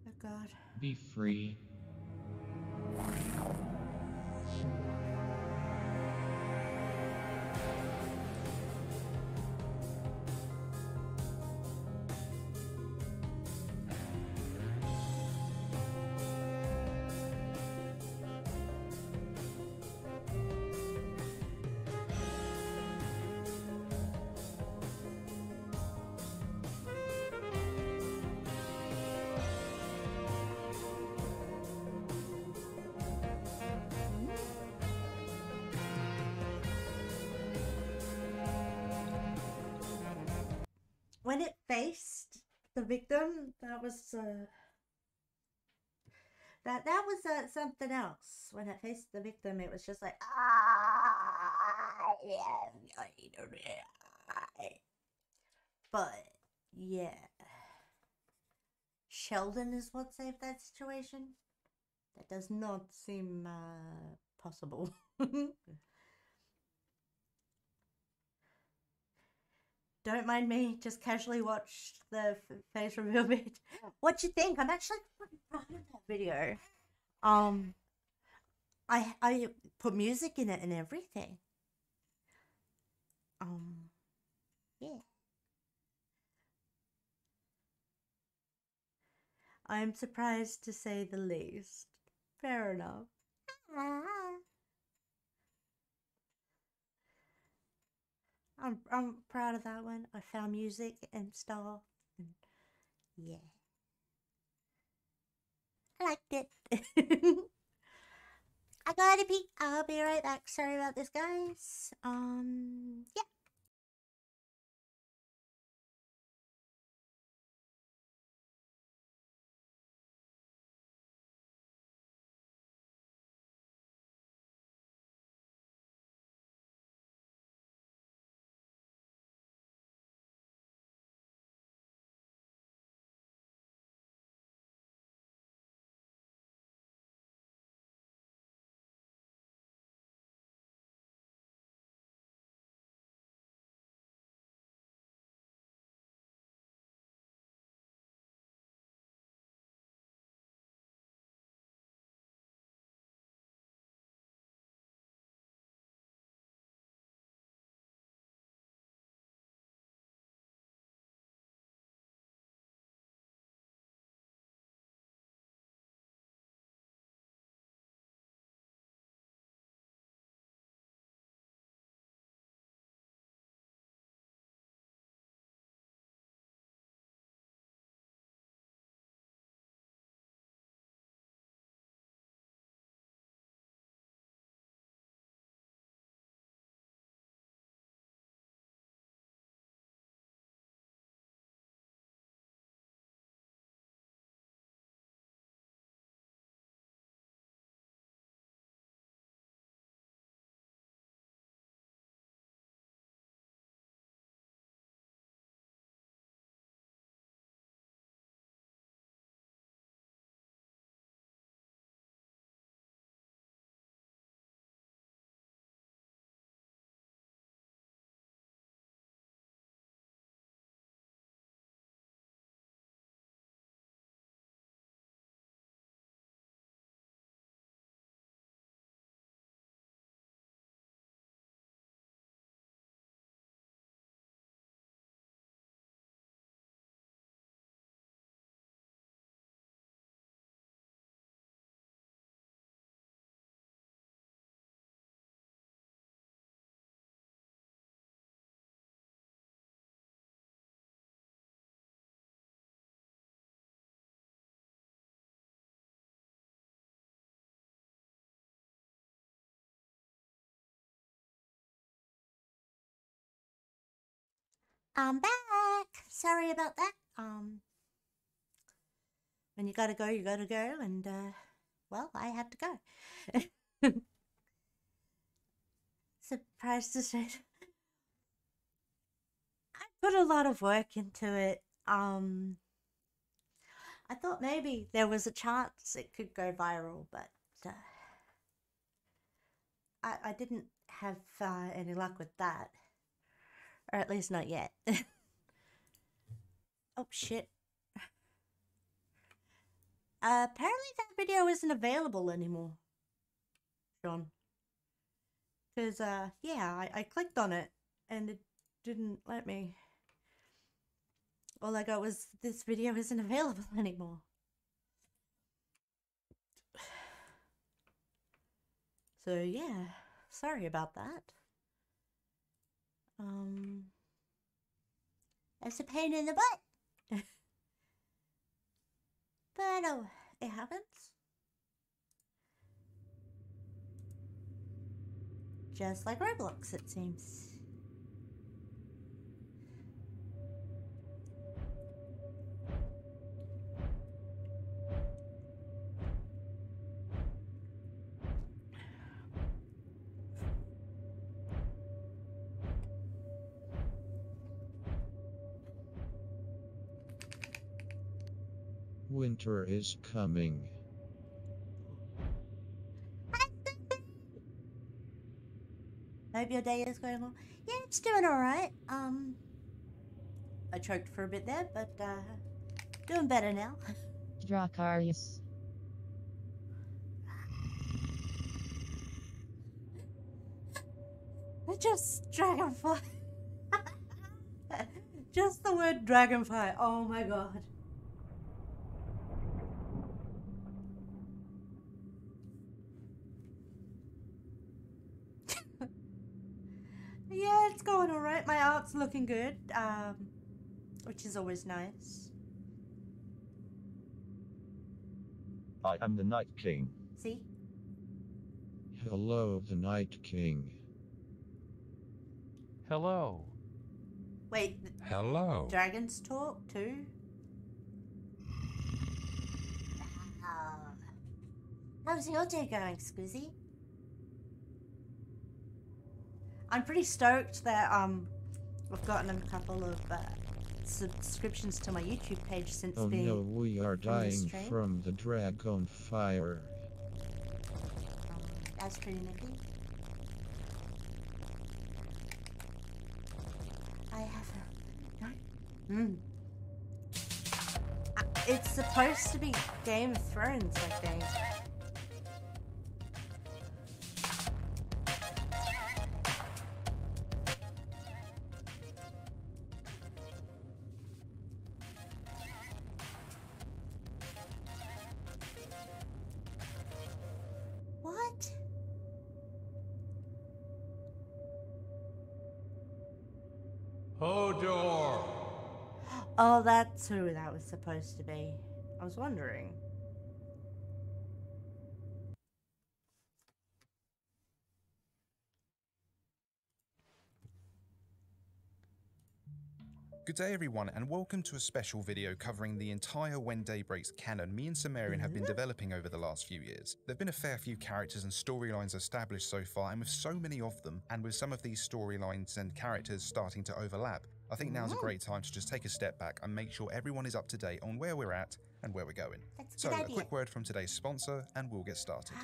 Oh god. Be free. When it faced the victim, that was That was something else. When it faced the victim, it was just like but yeah, Sheldon is what saved that situation. That does not seem possible. Don't mind me, just casually watched the face reveal bit. What you think? I'm actually pretty proud of that video. I put music in it and everything. Yeah. I'm surprised to say the least. Fair enough. I'm proud of that one. I found music and stuff. And yeah. I liked it. I gotta pee. I'll be right back. Sorry about this, guys. Yeah. I'm back. Sorry about that. When you gotta go, and well, I had to go. Surprised to say, I put a lot of work into it. I thought maybe there was a chance it could go viral, but I didn't have any luck with that, or at least not yet. Oh shit. Apparently that video isn't available anymore, John. Because, yeah, I clicked on it, and it didn't let me. All I got was, this video isn't available anymore. So, yeah, sorry about that. That's a pain in the butt. But, oh, it happens. Just like Roblox, it seems. Winter is coming. Hope your day is going well. Yeah, it's doing alright. I choked for a bit there, but doing better now. Dracarius. Just dragonfly. Just the word dragonfly. Oh my god. Yeah, it's going alright. My art's looking good, which is always nice. I am the Night King. See? Hello, the Night King. Hello. Wait. Hello. Dragons talk too? How's your day going, Squizzy? I'm pretty stoked that I've gotten a couple of subscriptions to my YouTube page since Oh no, we are dying from the dragon fire. That's pretty nifty. I have a... It's supposed to be Game of Thrones, I think. What? Hodor! Oh, that's who that was supposed to be. I was wondering. Good day everyone, and welcome to a special video covering the entire When Day Breaks canon me and Sumerian have been developing over the last few years. There have been a fair few characters and storylines established so far, and with so many of them, and with some of these storylines and characters starting to overlap, I think now's a great time to just take a step back and make sure everyone is up to date on where we're at and where we're going. So a quick word from today's sponsor and we'll get started.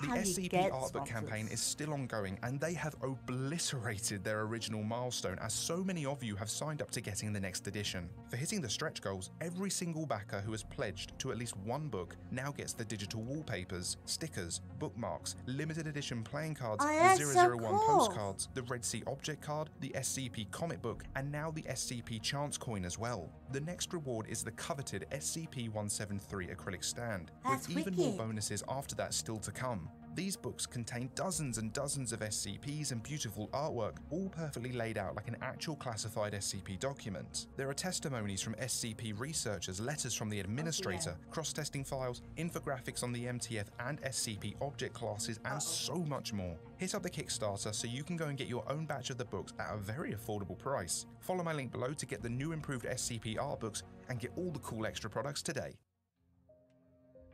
The SCP Artbook campaign is still ongoing, and they have obliterated their original milestone as so many of you have signed up to getting the next edition. For hitting the stretch goals, every single backer who has pledged to at least one book now gets the digital wallpapers, stickers, bookmarks, limited edition playing cards, the 001 postcards, the Red Sea object card, the SCP comic book, and now the SCP chance coin as well. The next reward is the coveted SCP-173 acrylic stand, with even more bonuses after that still to come. These books contain dozens and dozens of SCPs and beautiful artwork, all perfectly laid out like an actual classified SCP document. There are testimonies from SCP researchers, letters from the administrator, cross-testing files, infographics on the MTF and SCP object classes, and so much more. Hit up the Kickstarter so you can go and get your own batch of the books at a very affordable price. Follow my link below to get the new improved SCP art books and get all the cool extra products today.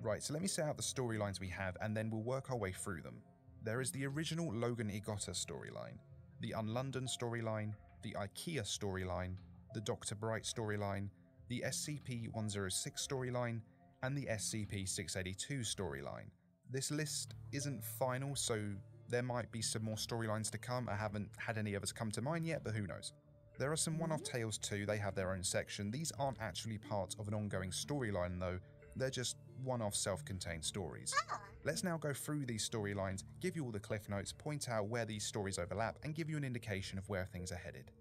Right, so let me set out the storylines we have and then we'll work our way through them. There is the original Logan Igotta storyline, the Unlondon storyline, the IKEA storyline, the Dr. Bright storyline, the SCP-106 storyline, and the SCP-682 storyline. This list isn't final, so there might be some more storylines to come. I haven't had any of us come to mind yet, but who knows. There are some one-off tales too, they have their own section. These aren't actually part of an ongoing storyline though, they're just one-off self-contained stories. Let's now go through these storylines, give you all the cliff notes, point out where these stories overlap, and give you an indication of where things are headed.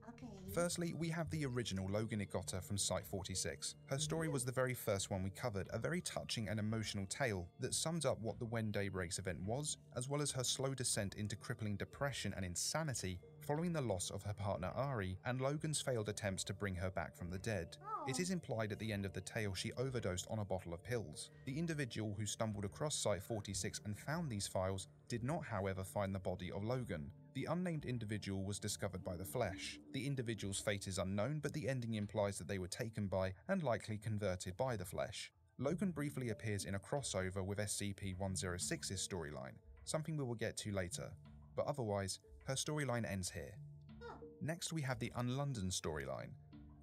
Firstly, we have the original Logan Igotta from Site 46. Her story was the very first one we covered, a very touching and emotional tale that summed up what the When Day Breaks event was, as well as her slow descent into crippling depression and insanity following the loss of her partner Ari and Logan's failed attempts to bring her back from the dead. It is implied at the end of the tale she overdosed on a bottle of pills. The individual who stumbled across Site 46 and found these files did not, however, find the body of Logan. The unnamed individual was discovered by the Flesh. The individual's fate is unknown, but the ending implies that they were taken by and likely converted by the Flesh. Logan briefly appears in a crossover with SCP-106's storyline, something we will get to later, but otherwise, her storyline ends here. Next we have the Unlondon storyline.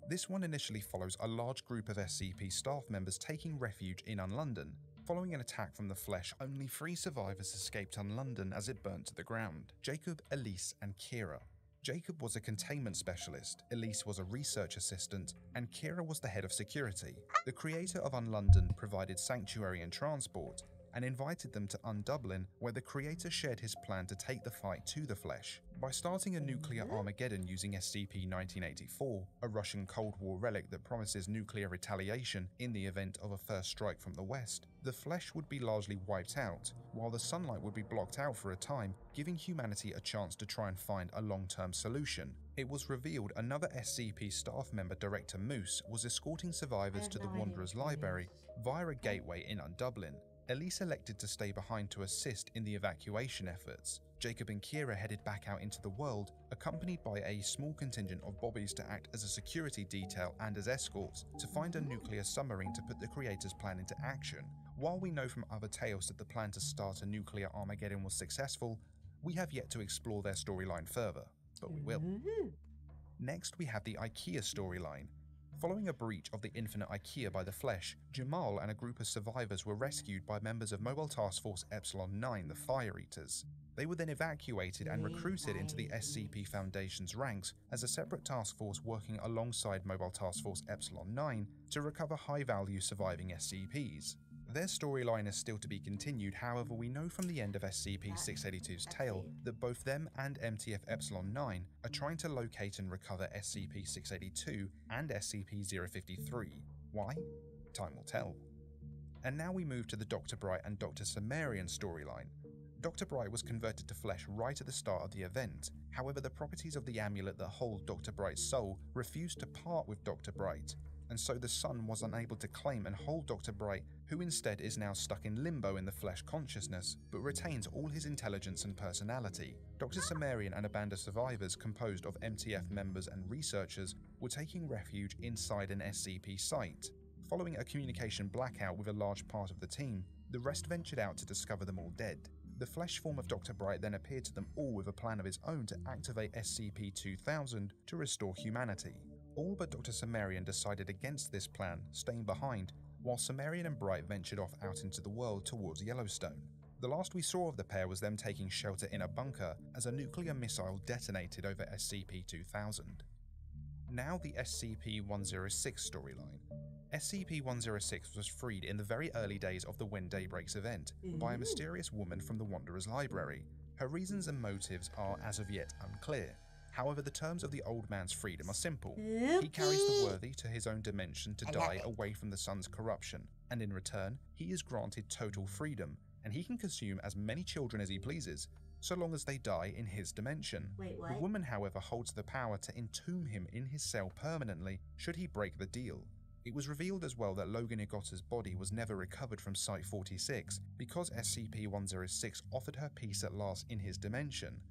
This one initially follows a large group of SCP staff members taking refuge in Unlondon. Following an attack from the Flesh, only 3 survivors escaped Unlondon as it burnt to the ground: Jacob, Elise, and Kira. Jacob was a containment specialist, Elise was a research assistant, and Kira was the head of security. The creator of Unlondon provided sanctuary and transport, and invited them to Undublin, where the creator shared his plan to take the fight to the Flesh. By starting a nuclear Armageddon using SCP-1984, a Russian Cold War relic that promises nuclear retaliation in the event of a first strike from the West, the Flesh would be largely wiped out, while the sunlight would be blocked out for a time, giving humanity a chance to try and find a long-term solution. It was revealed another SCP staff member, Director Moose, was escorting survivors to the Wanderer's Library via a gateway in Undublin. Elise elected to stay behind to assist in the evacuation efforts. Jacob and Kira headed back out into the world, accompanied by a small contingent of bobbies to act as a security detail and as escorts, to find a nuclear submarine to put the creator's plan into action. While we know from other tales that the plan to start a nuclear Armageddon was successful, we have yet to explore their storyline further, but we will. Next, we have the IKEA storyline. Following a breach of the Infinite IKEA by the Flesh, Jamal and a group of survivors were rescued by members of Mobile Task Force Epsilon 9, the Fire Eaters. They were then evacuated and recruited into the SCP Foundation's ranks as a separate task force working alongside Mobile Task Force Epsilon 9 to recover high-value surviving SCPs. Their storyline is still to be continued, however we know from the end of SCP-682's tale that both them and MTF Epsilon 9 are trying to locate and recover SCP-682 and SCP-053. Why? Time will tell. And now we move to the Dr. Bright and Dr. Sumerian storyline. Dr. Bright was converted to flesh right at the start of the event, however the properties of the amulet that hold Dr. Bright's soul refused to part with Dr. Bright, and so the Sun was unable to claim and hold Dr. Bright, who instead is now stuck in limbo in the flesh consciousness, but retains all his intelligence and personality. Dr. Sumerian and a band of survivors composed of MTF members and researchers were taking refuge inside an SCP site. Following a communication blackout with a large part of the team, the rest ventured out to discover them all dead. The flesh form of Dr. Bright then appeared to them all with a plan of his own to activate SCP-2000 to restore humanity. All but Dr. Sumerian decided against this plan, staying behind, while Sumerian and Bright ventured off out into the world towards Yellowstone. The last we saw of the pair was them taking shelter in a bunker as a nuclear missile detonated over SCP-2000. Now the SCP-106 storyline. SCP-106 was freed in the very early days of the When Daybreaks event by a mysterious woman from the Wanderer's Library. Her reasons and motives are as of yet unclear. However, the terms of the old man's freedom are simple. He carries the worthy to his own dimension to die away from the sun's corruption, and in return, he is granted total freedom, and he can consume as many children as he pleases, so long as they die in his dimension. The woman, however, holds the power to entomb him in his cell permanently should he break the deal. It was revealed as well that Logan Igotta's body was never recovered from Site-46 because SCP-106 offered her peace at last in his dimension,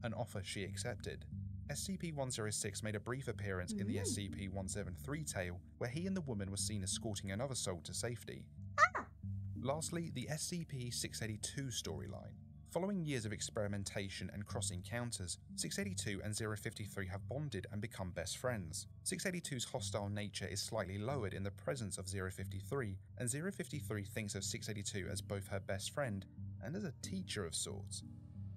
an offer she accepted. SCP-106 made a brief appearance in the SCP-173 tale, where he and the woman were seen escorting another soul to safety. Lastly, the SCP-682 storyline. Following years of experimentation and cross encounters, 682 and 053 have bonded and become best friends. 682's hostile nature is slightly lowered in the presence of 053, and 053 thinks of 682 as both her best friend and as a teacher of sorts.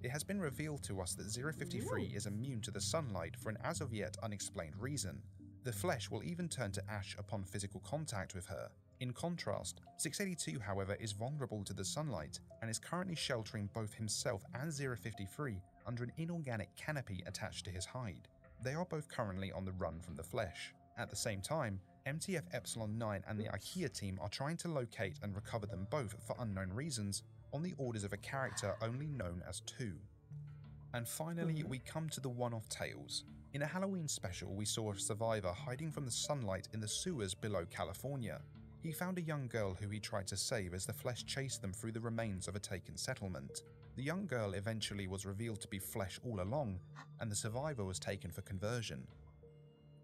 It has been revealed to us that 053 is immune to the sunlight for an as of yet unexplained reason. The flesh will even turn to ash upon physical contact with her. In contrast, 682 however is vulnerable to the sunlight and is currently sheltering both himself and 053 under an inorganic canopy attached to his hide. They are both currently on the run from the flesh. At the same time, MTF Epsilon 9 and the IKEA team are trying to locate and recover them both for unknown reasons on the orders of a character only known as 2. And finally, we come to the one-off tales. In a Halloween special, we saw a survivor hiding from the sunlight in the sewers below California. He found a young girl who he tried to save as the flesh chased them through the remains of a taken settlement. The young girl eventually was revealed to be flesh all along, and the survivor was taken for conversion.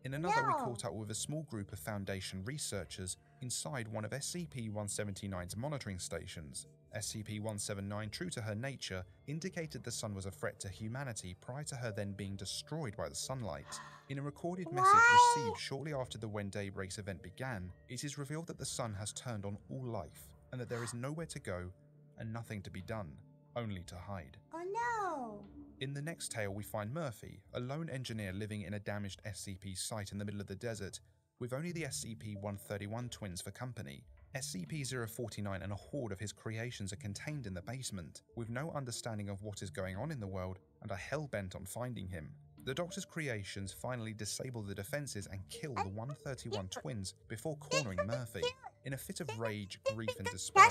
In another, we caught up with a small group of Foundation researchers inside one of SCP-179's monitoring stations. SCP-179, true to her nature, indicated the sun was a threat to humanity prior to her then being destroyed by the sunlight. In a recorded message received shortly after the When Daybreaks event began, it is revealed that the sun has turned on all life, and that there is nowhere to go and nothing to be done, only to hide. Oh no! In the next tale, we find Murphy, a lone engineer living in a damaged SCP site in the middle of the desert, with only the SCP-131 twins for company. SCP-049 and a horde of his creations are contained in the basement, with no understanding of what is going on in the world, and are hell-bent on finding him. The Doctor's creations finally disable the defenses and kill the 131 twins before cornering Murphy. In a fit of rage, grief and despair,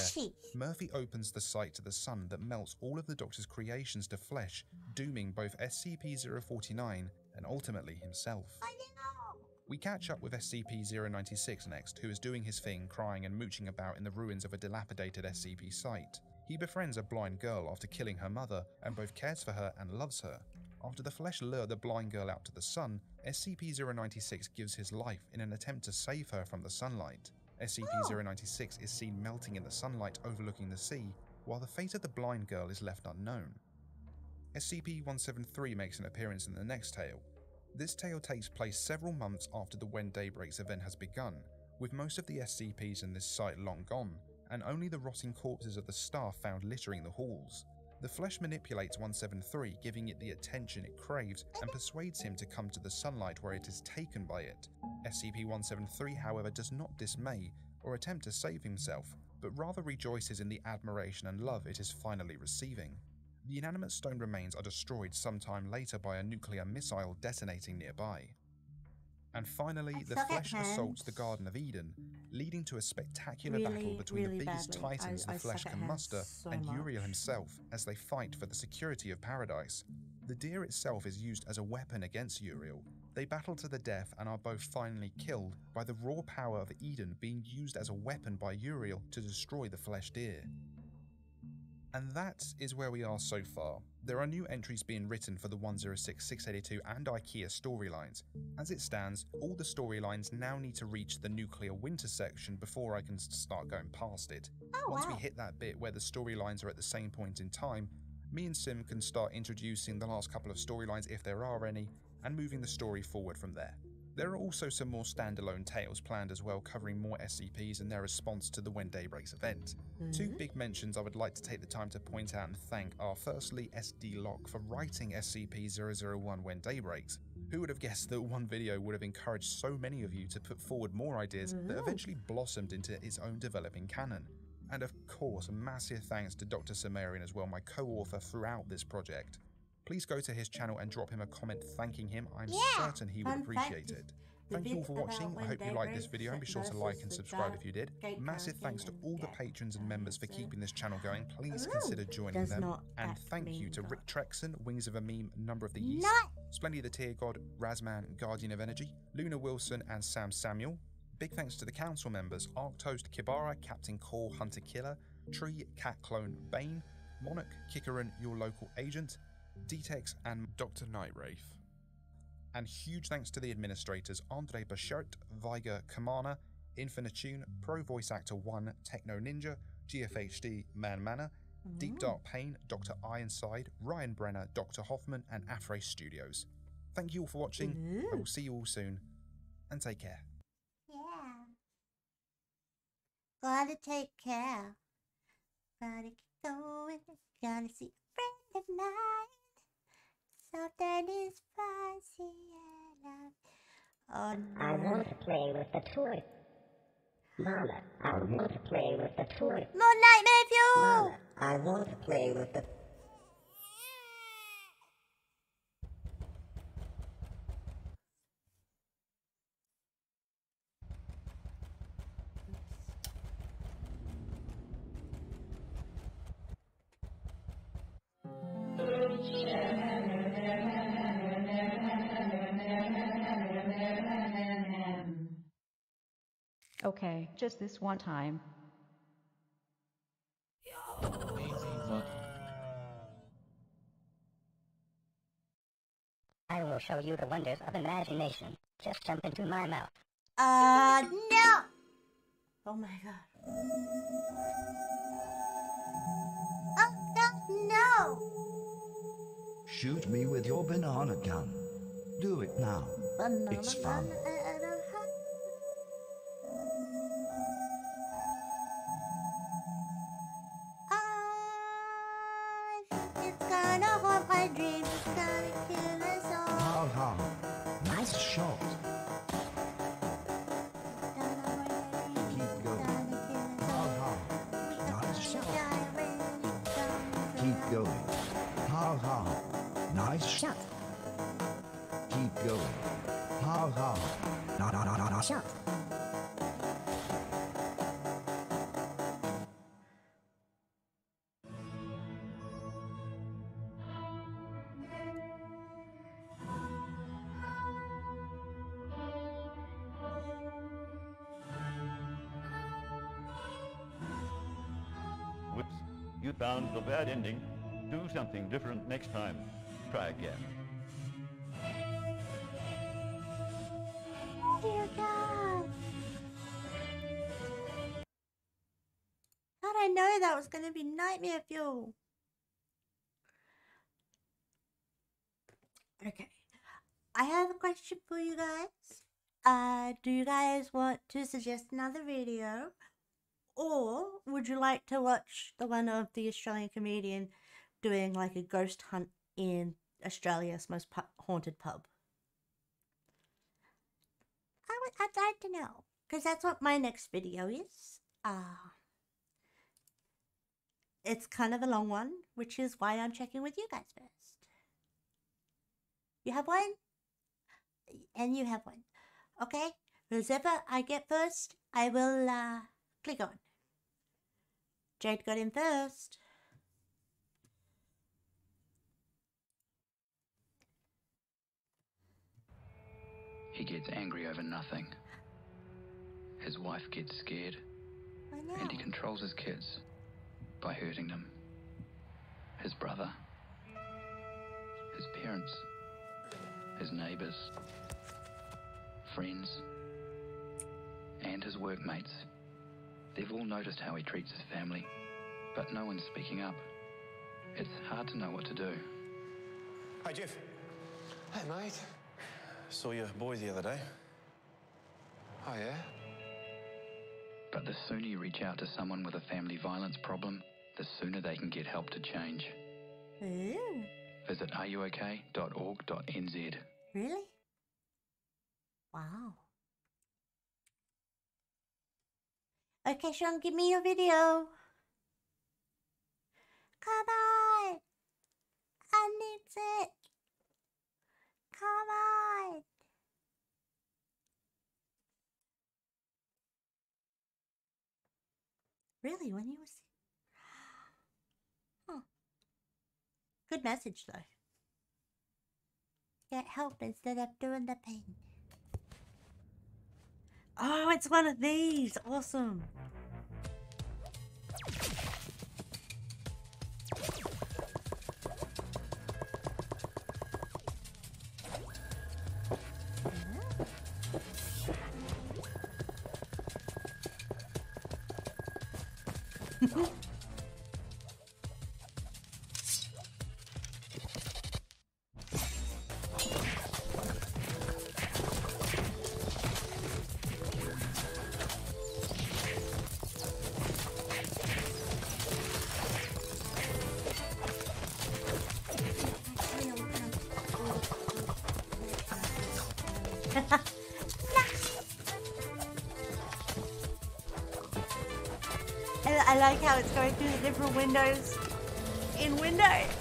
Murphy opens the sight to the sun that melts all of the Doctor's creations to flesh, dooming both SCP-049 and ultimately himself. We catch up with SCP-096 next, who is doing his thing, crying and mooching about in the ruins of a dilapidated SCP site. He befriends a blind girl after killing her mother, and both cares for her and loves her. After the flesh lure the blind girl out to the sun, SCP-096 gives his life in an attempt to save her from the sunlight. SCP-096 is seen melting in the sunlight overlooking the sea, while the fate of the blind girl is left unknown. SCP-173 makes an appearance in the next tale. This tale takes place several months after the When Daybreaks event has begun, with most of the SCPs in this site long gone, and only the rotting corpses of the staff found littering the halls. The flesh manipulates 173, giving it the attention it craves, and persuades him to come to the sunlight where it is taken by it. SCP-173, however, does not dismay or attempt to save himself, but rather rejoices in the admiration and love it is finally receiving. The inanimate stone remains are destroyed sometime later by a nuclear missile detonating nearby. And finally, the flesh assaults the Garden of Eden, leading to a spectacular battle between the biggest titans the flesh can muster and Uriel himself as they fight for the security of paradise. The deer itself is used as a weapon against Uriel. They battle to the death and are both finally killed by the raw power of Eden being used as a weapon by Uriel to destroy the flesh deer. And that is where we are so far. There are new entries being written for the 106, 682 and IKEA storylines. As it stands, all the storylines now need to reach the nuclear winter section before I can start going past it. Once we hit that bit where the storylines are at the same point in time, me and Sim can start introducing the last couple of storylines if there are any, and moving the story forward from there. There are also some more standalone tales planned as well, covering more SCPs and their response to the When Daybreaks event. Two big mentions I would like to take the time to point out and thank are firstly SD Lock for writing SCP-001 When Daybreaks. Who would have guessed that one video would have encouraged so many of you to put forward more ideas that eventually blossomed into its own developing canon? And of course, a massive thanks to Dr. Sumerian as well, my co-author throughout this project. Please go to his channel and drop him a comment thanking him. I'm certain he would appreciate it. Thank you all for watching. I hope you liked this video and be sure to like and subscribe if you did. Massive thanks to all the patrons and members for keeping this channel going. Please consider joining them. And thank you to Rick Trexon, Wings of a Meme, Number of the Yeast, Splendy the Tier God, Razman, Guardian of Energy, Luna Wilson and Sam Samuel. Big thanks to the council members, Arctoast Kibara, Captain Core, Hunter Killer, Tree, Cat Clone, Bane, Monarch, Kikaran, Your Local Agent, Dtex and Dr. Nightwraith. And huge thanks to the administrators Andre Bachert, Viger Kamana, Infinitune, Pro Voice Actor 1, Techno Ninja, GFHD Man Manor, Deep Dark Pain, Dr. Ironside, Ryan Brenner, Dr. Hoffman and Afre Studios. Thank you all for watching. I will see you all soon and take care. Gotta take care. Gotta keep going. Gotta see a friend of mine. Something is fuzzy and I want to play with the toy. Mama, I want to play with the toy. Moonlight Mayview! Mama, I want to play with the... Okay, just this one time. I will show you the wonders of imagination. Just jump into my mouth. No! Oh my god. Shoot me with your banana gun. Do it now. It's fun. It's gonna haunt my dreams. It's gonna kill us all. Ha ha. Nice shot. Keep going. Ha ha. Nice shot. Keep going. Ha ha. Nice shot. Keep going. Ha ha. No shot. Whoops. You found the bad ending. Do something different next time. Try again. Dear God. How'd I know that was going to be nightmare fuel? Okay. I have a question for you guys. Do you guys want to suggest another video? Or would you like to watch the one of the Australian comedian doing like a ghost hunt in Australia's most haunted pub? I'd like to know, because that's what my next video is. It's kind of a long one, which is why I'm checking with you guys first. You have one? And you have one. Okay? Whoever I get first, I will click on. Jade got in first. He gets angry over nothing. His wife gets scared, and he controls his kids by hurting them. His brother, his parents, his neighbors, friends, and his workmates. They've all noticed how he treats his family, but no one's speaking up. It's hard to know what to do. Hey, Jeff. Hey, mate. Saw your boy the other day. Oh, yeah? But the sooner you reach out to someone with a family violence problem, the sooner they can get help to change. Ooh. Visit areyook.org.nz. Really? Wow. Okay, Sean, give me your video. Come on. I need it. Come on. Really, when you was... Huh. Good message, though. Get help instead of doing the pain. Oh, it's one of these. Awesome. I like how it's going through the different windows in Windows.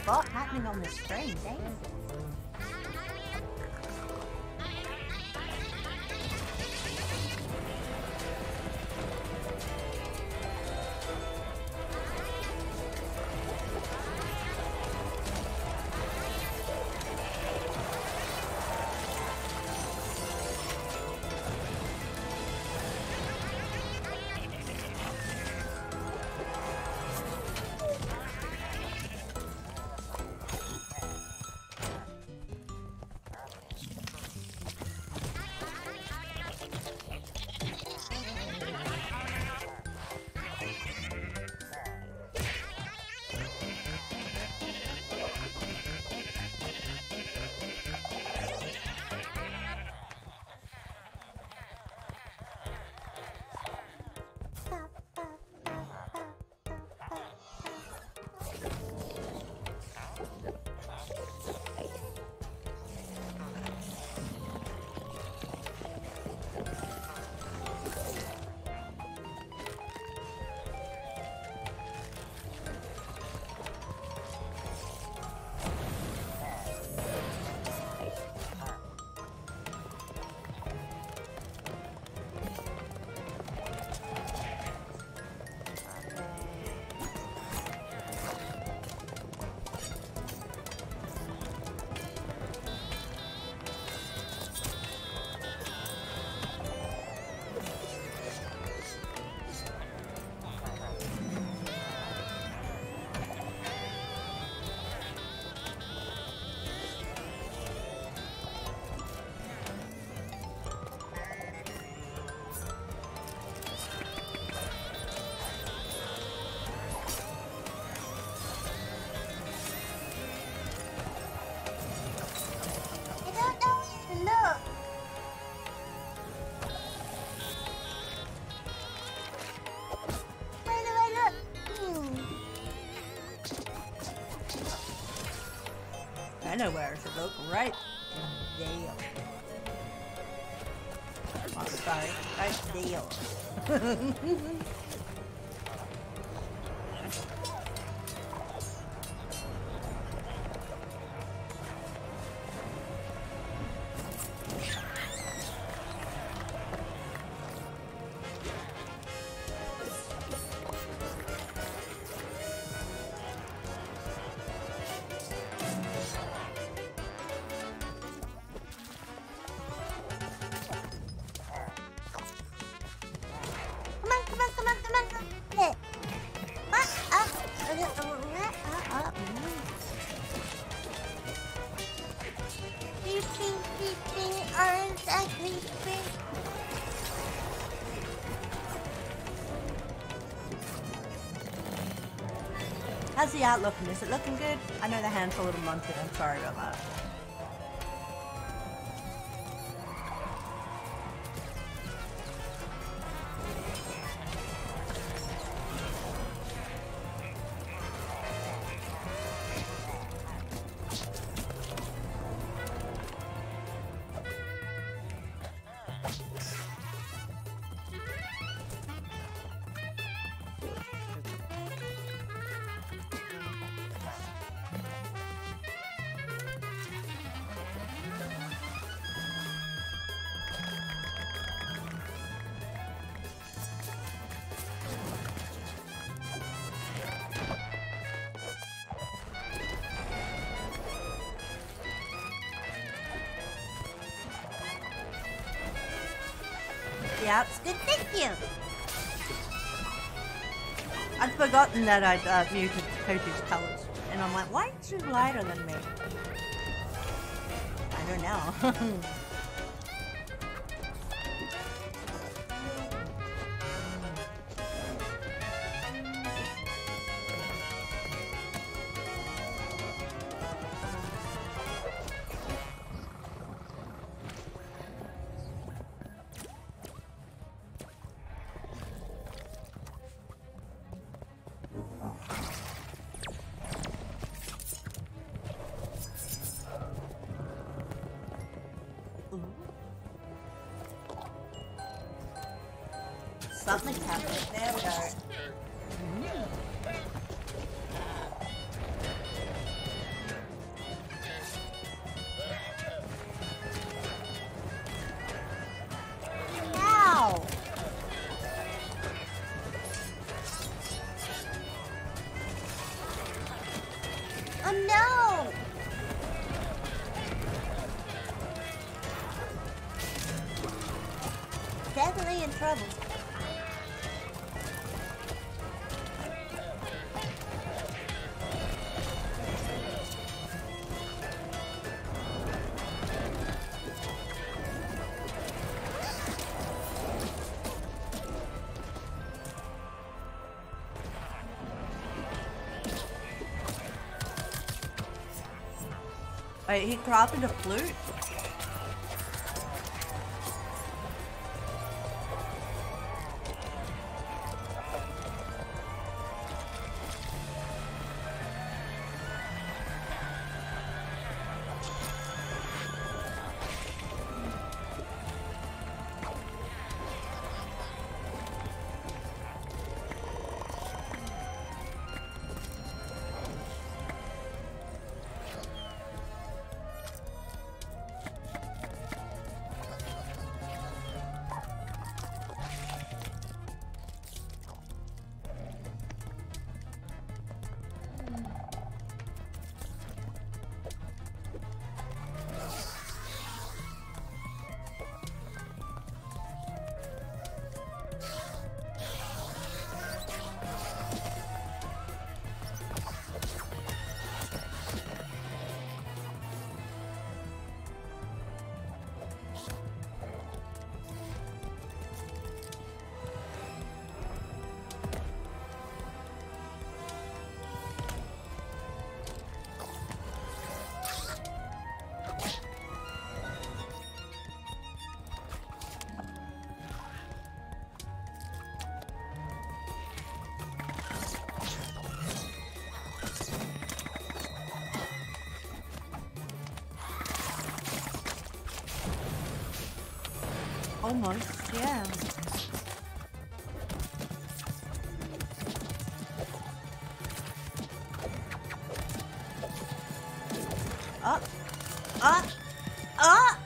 lot happening on this stream, damn. I know where I should look, right there. Oh, sorry, right there. How's the art looking? Is it looking good? I know the hand's a little munted, I'm sorry about that. Yeah, it's good, thank you! I'd forgotten that I'd muted Koji's colors, and I'm like, why is she lighter than me? I don't know. Something's happening. There we go. Oh no! Definitely in trouble. Wait, he crafted a flute? Almost, yeah. Up. Up. Up.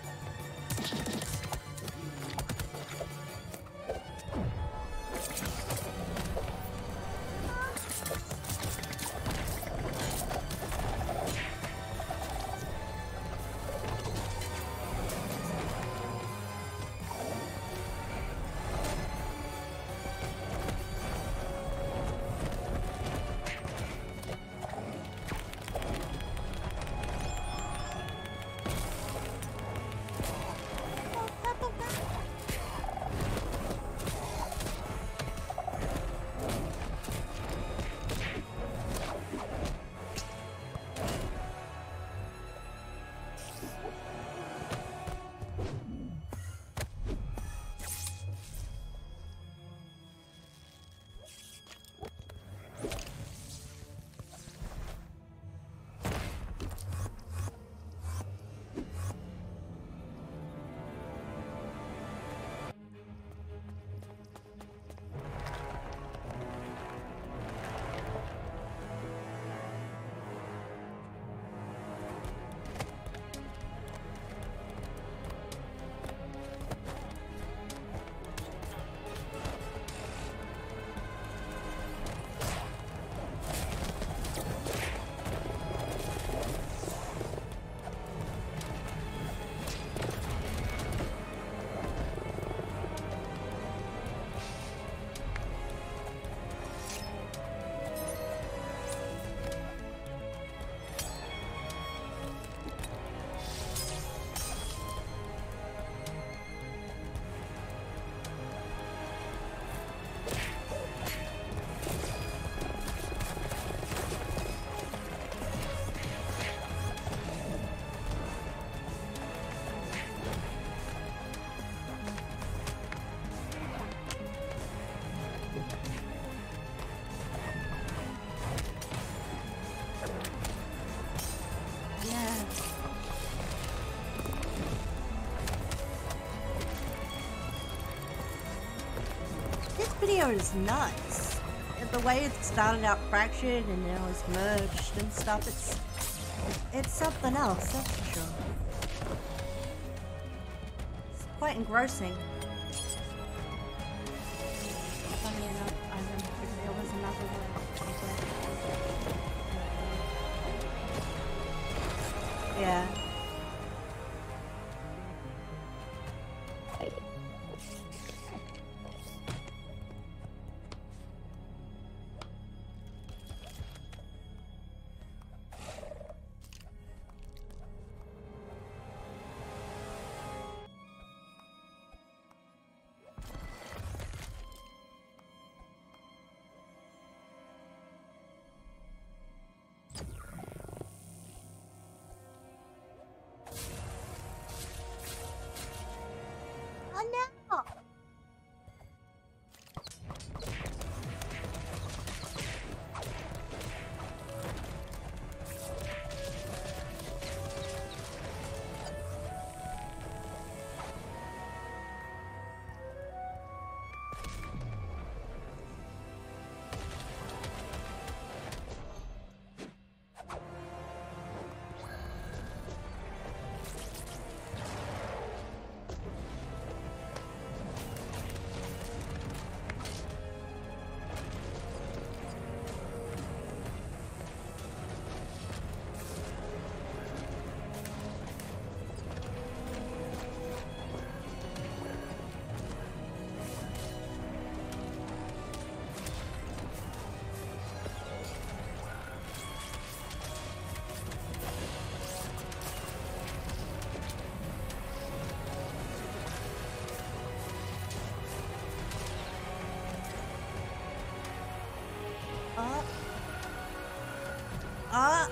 Video is nuts. The way it started out fractured and now it's merged and stuff, it's something else, that's for sure. It's quite engrossing. Funny enough, I remember there was another one. Yeah. Oh no! Ah!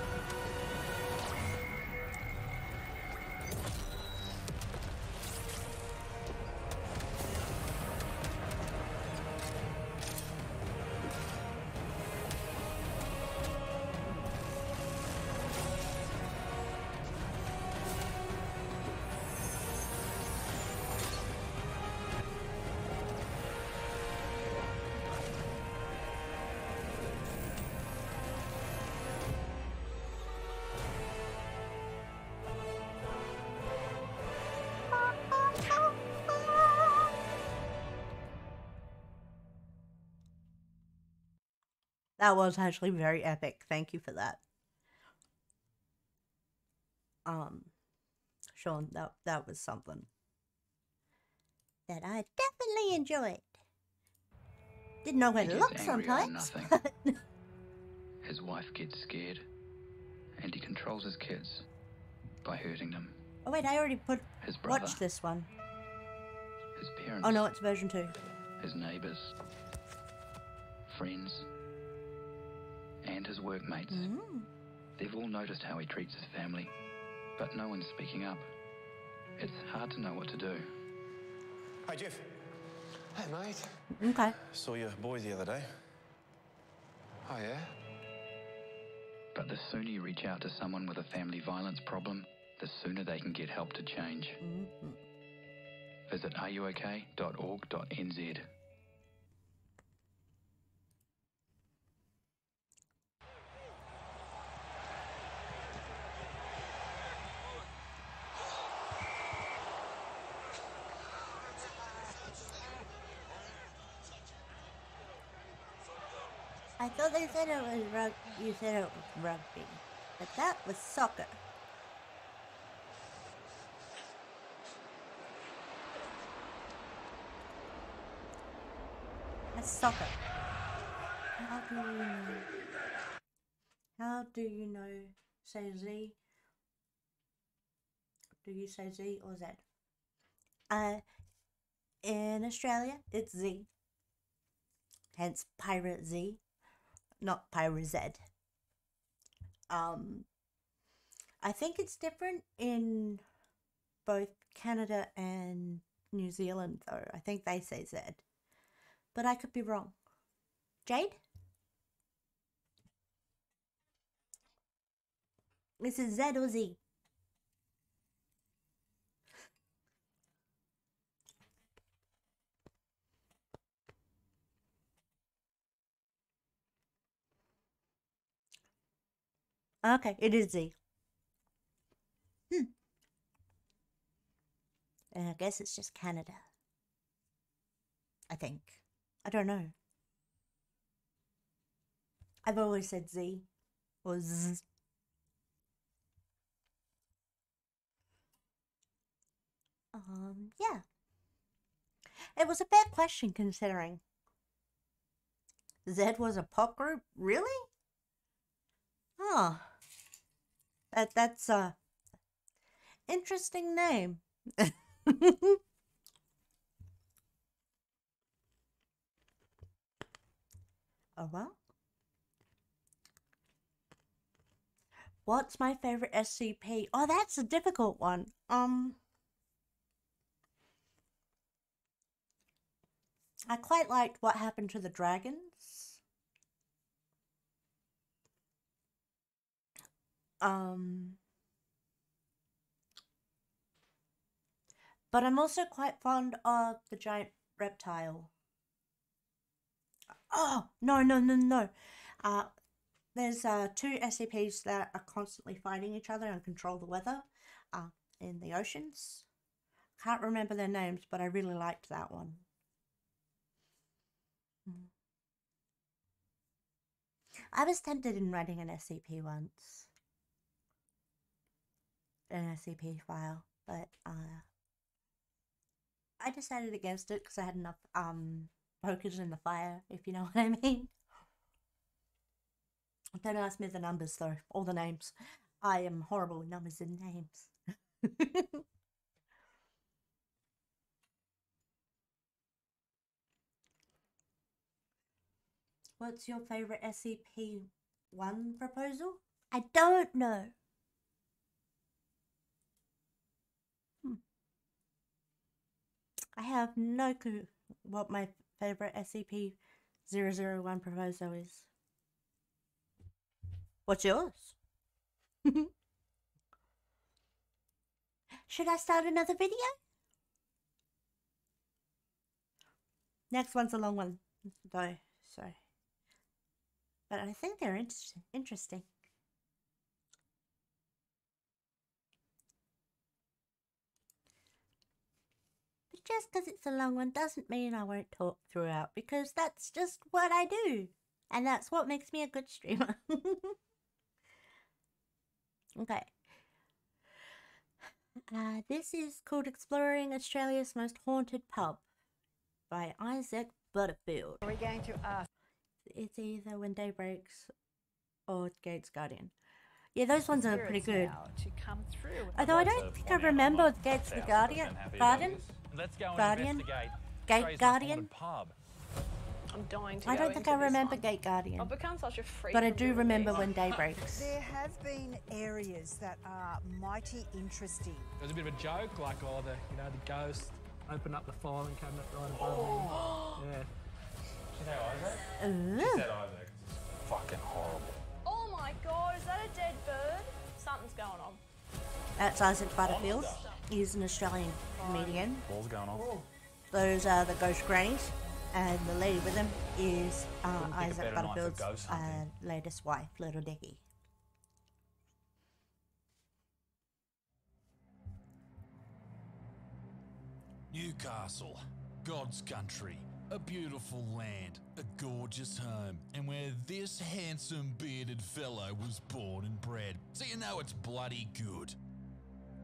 That was actually very epic. Thank you for that. Sean, that was something that I definitely enjoyed. Didn't know where to look sometimes. His wife gets scared, and he controls his kids by hurting them. Oh wait, I already His brother, watched this one. his parents. Oh no, it's version 2. His neighbors, friends, and his workmates. They've all noticed how he treats his family, but no one's speaking up. It's hard to know what to do. Hi, Jeff. Hey, mate. Okay. Saw your boy the other day. Oh, yeah? But the sooner you reach out to someone with a family violence problem, the sooner they can get help to change. Visit ruok.org.nz. I thought they said it was you said it was rugby, but that was soccer. That's soccer. How do you know? How do you know? Say Z. Do you say Z or Z? In Australia, it's Z. Hence Pyra Z, not Pyra Z. I think it's different in both Canada and New Zealand, though. I think they say Z, but I could be wrong. Jade? This is Z or Z? Okay, it is Z. And I guess it's just Canada. I think. I don't know. I've always said Z or Z. Yeah. It was a fair question considering Z was a pop group. Really? Huh. That's a interesting name. Oh well. What's my favorite SCP? Oh, that's a difficult one. I quite liked What Happened to the Dragons. But I'm also quite fond of the giant reptile. Oh, no. There's two SCPs that are constantly fighting each other and control the weather in the oceans. Can't remember their names, but I really liked that one. I was tempted in writing an SCP once. An SCP file, but I decided against it because I had enough pokers in the fire, if you know what I mean. Don't ask me the numbers though, or the names. I am horrible with numbers and names. What's your favorite SCP-1 proposal? I don't know. I have no clue what my favorite SCP-001 proposal is. What's yours? Should I start another video? Next one's a long one, though, so. But I think they're interesting. But just because it's a long one doesn't mean I won't talk throughout, because that's just what I do. And that's what makes me a good streamer. Okay. This is called Exploring Australia's Most Haunted Pub by Isaac Butterfield. Are we going to ask? It's either When Day Breaks or Gates Guardian. Yeah, those ones are pretty good. To come through. Although I don't think I remember Gates the Guardian. Let's go and Guardian? investigate Gate Guardian? pub. I'm dying to I go don't think into I this remember one. Gate Guardian. I've become such a freak. But I of do doing remember these. When Day Breaks. There have been areas that are mighty interesting. There's a bit of a joke, like, oh, the ghost opened up the filing cabinet right above him. Yeah. She said Isaac. Fucking horrible. Oh my god, is that a dead bird? Something's going on. That's Isaac Butterfield. He's an Australian comedian. What's going on? Those are the ghost grannies, and the lady with him is Isaac Butterfield's latest wife, Little Dicky. Newcastle, God's country, a beautiful land, a gorgeous home, and where this handsome bearded fellow was born and bred, so you know it's bloody good.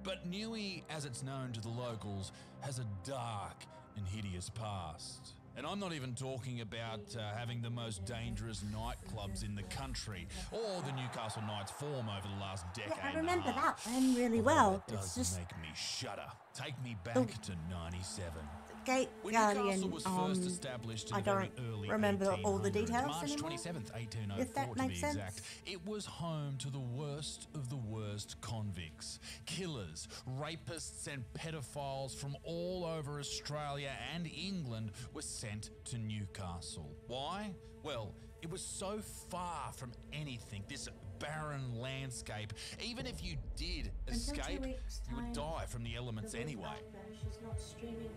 But Newey, as it's known to the locals, has a dark and hideous past. And I'm not even talking about having the most dangerous nightclubs in the country, or the Newcastle Knights form over the last decade. Yeah, I remember that one really well. It does It's just make me shudder. Take me back to 97. Gate When Guardian. Newcastle was first established in I the very don't early remember all the 1800s, details March anymore. 27th, 1804 If that to be makes sense. exact, it was home to the worst of the worst convicts, killers, rapists and pedophiles from all over Australia and England were sent to Newcastle. Why? Well, it was so far from anything, this barren landscape. Even if you did escape, you would die from the elements anyway. She's not streaming.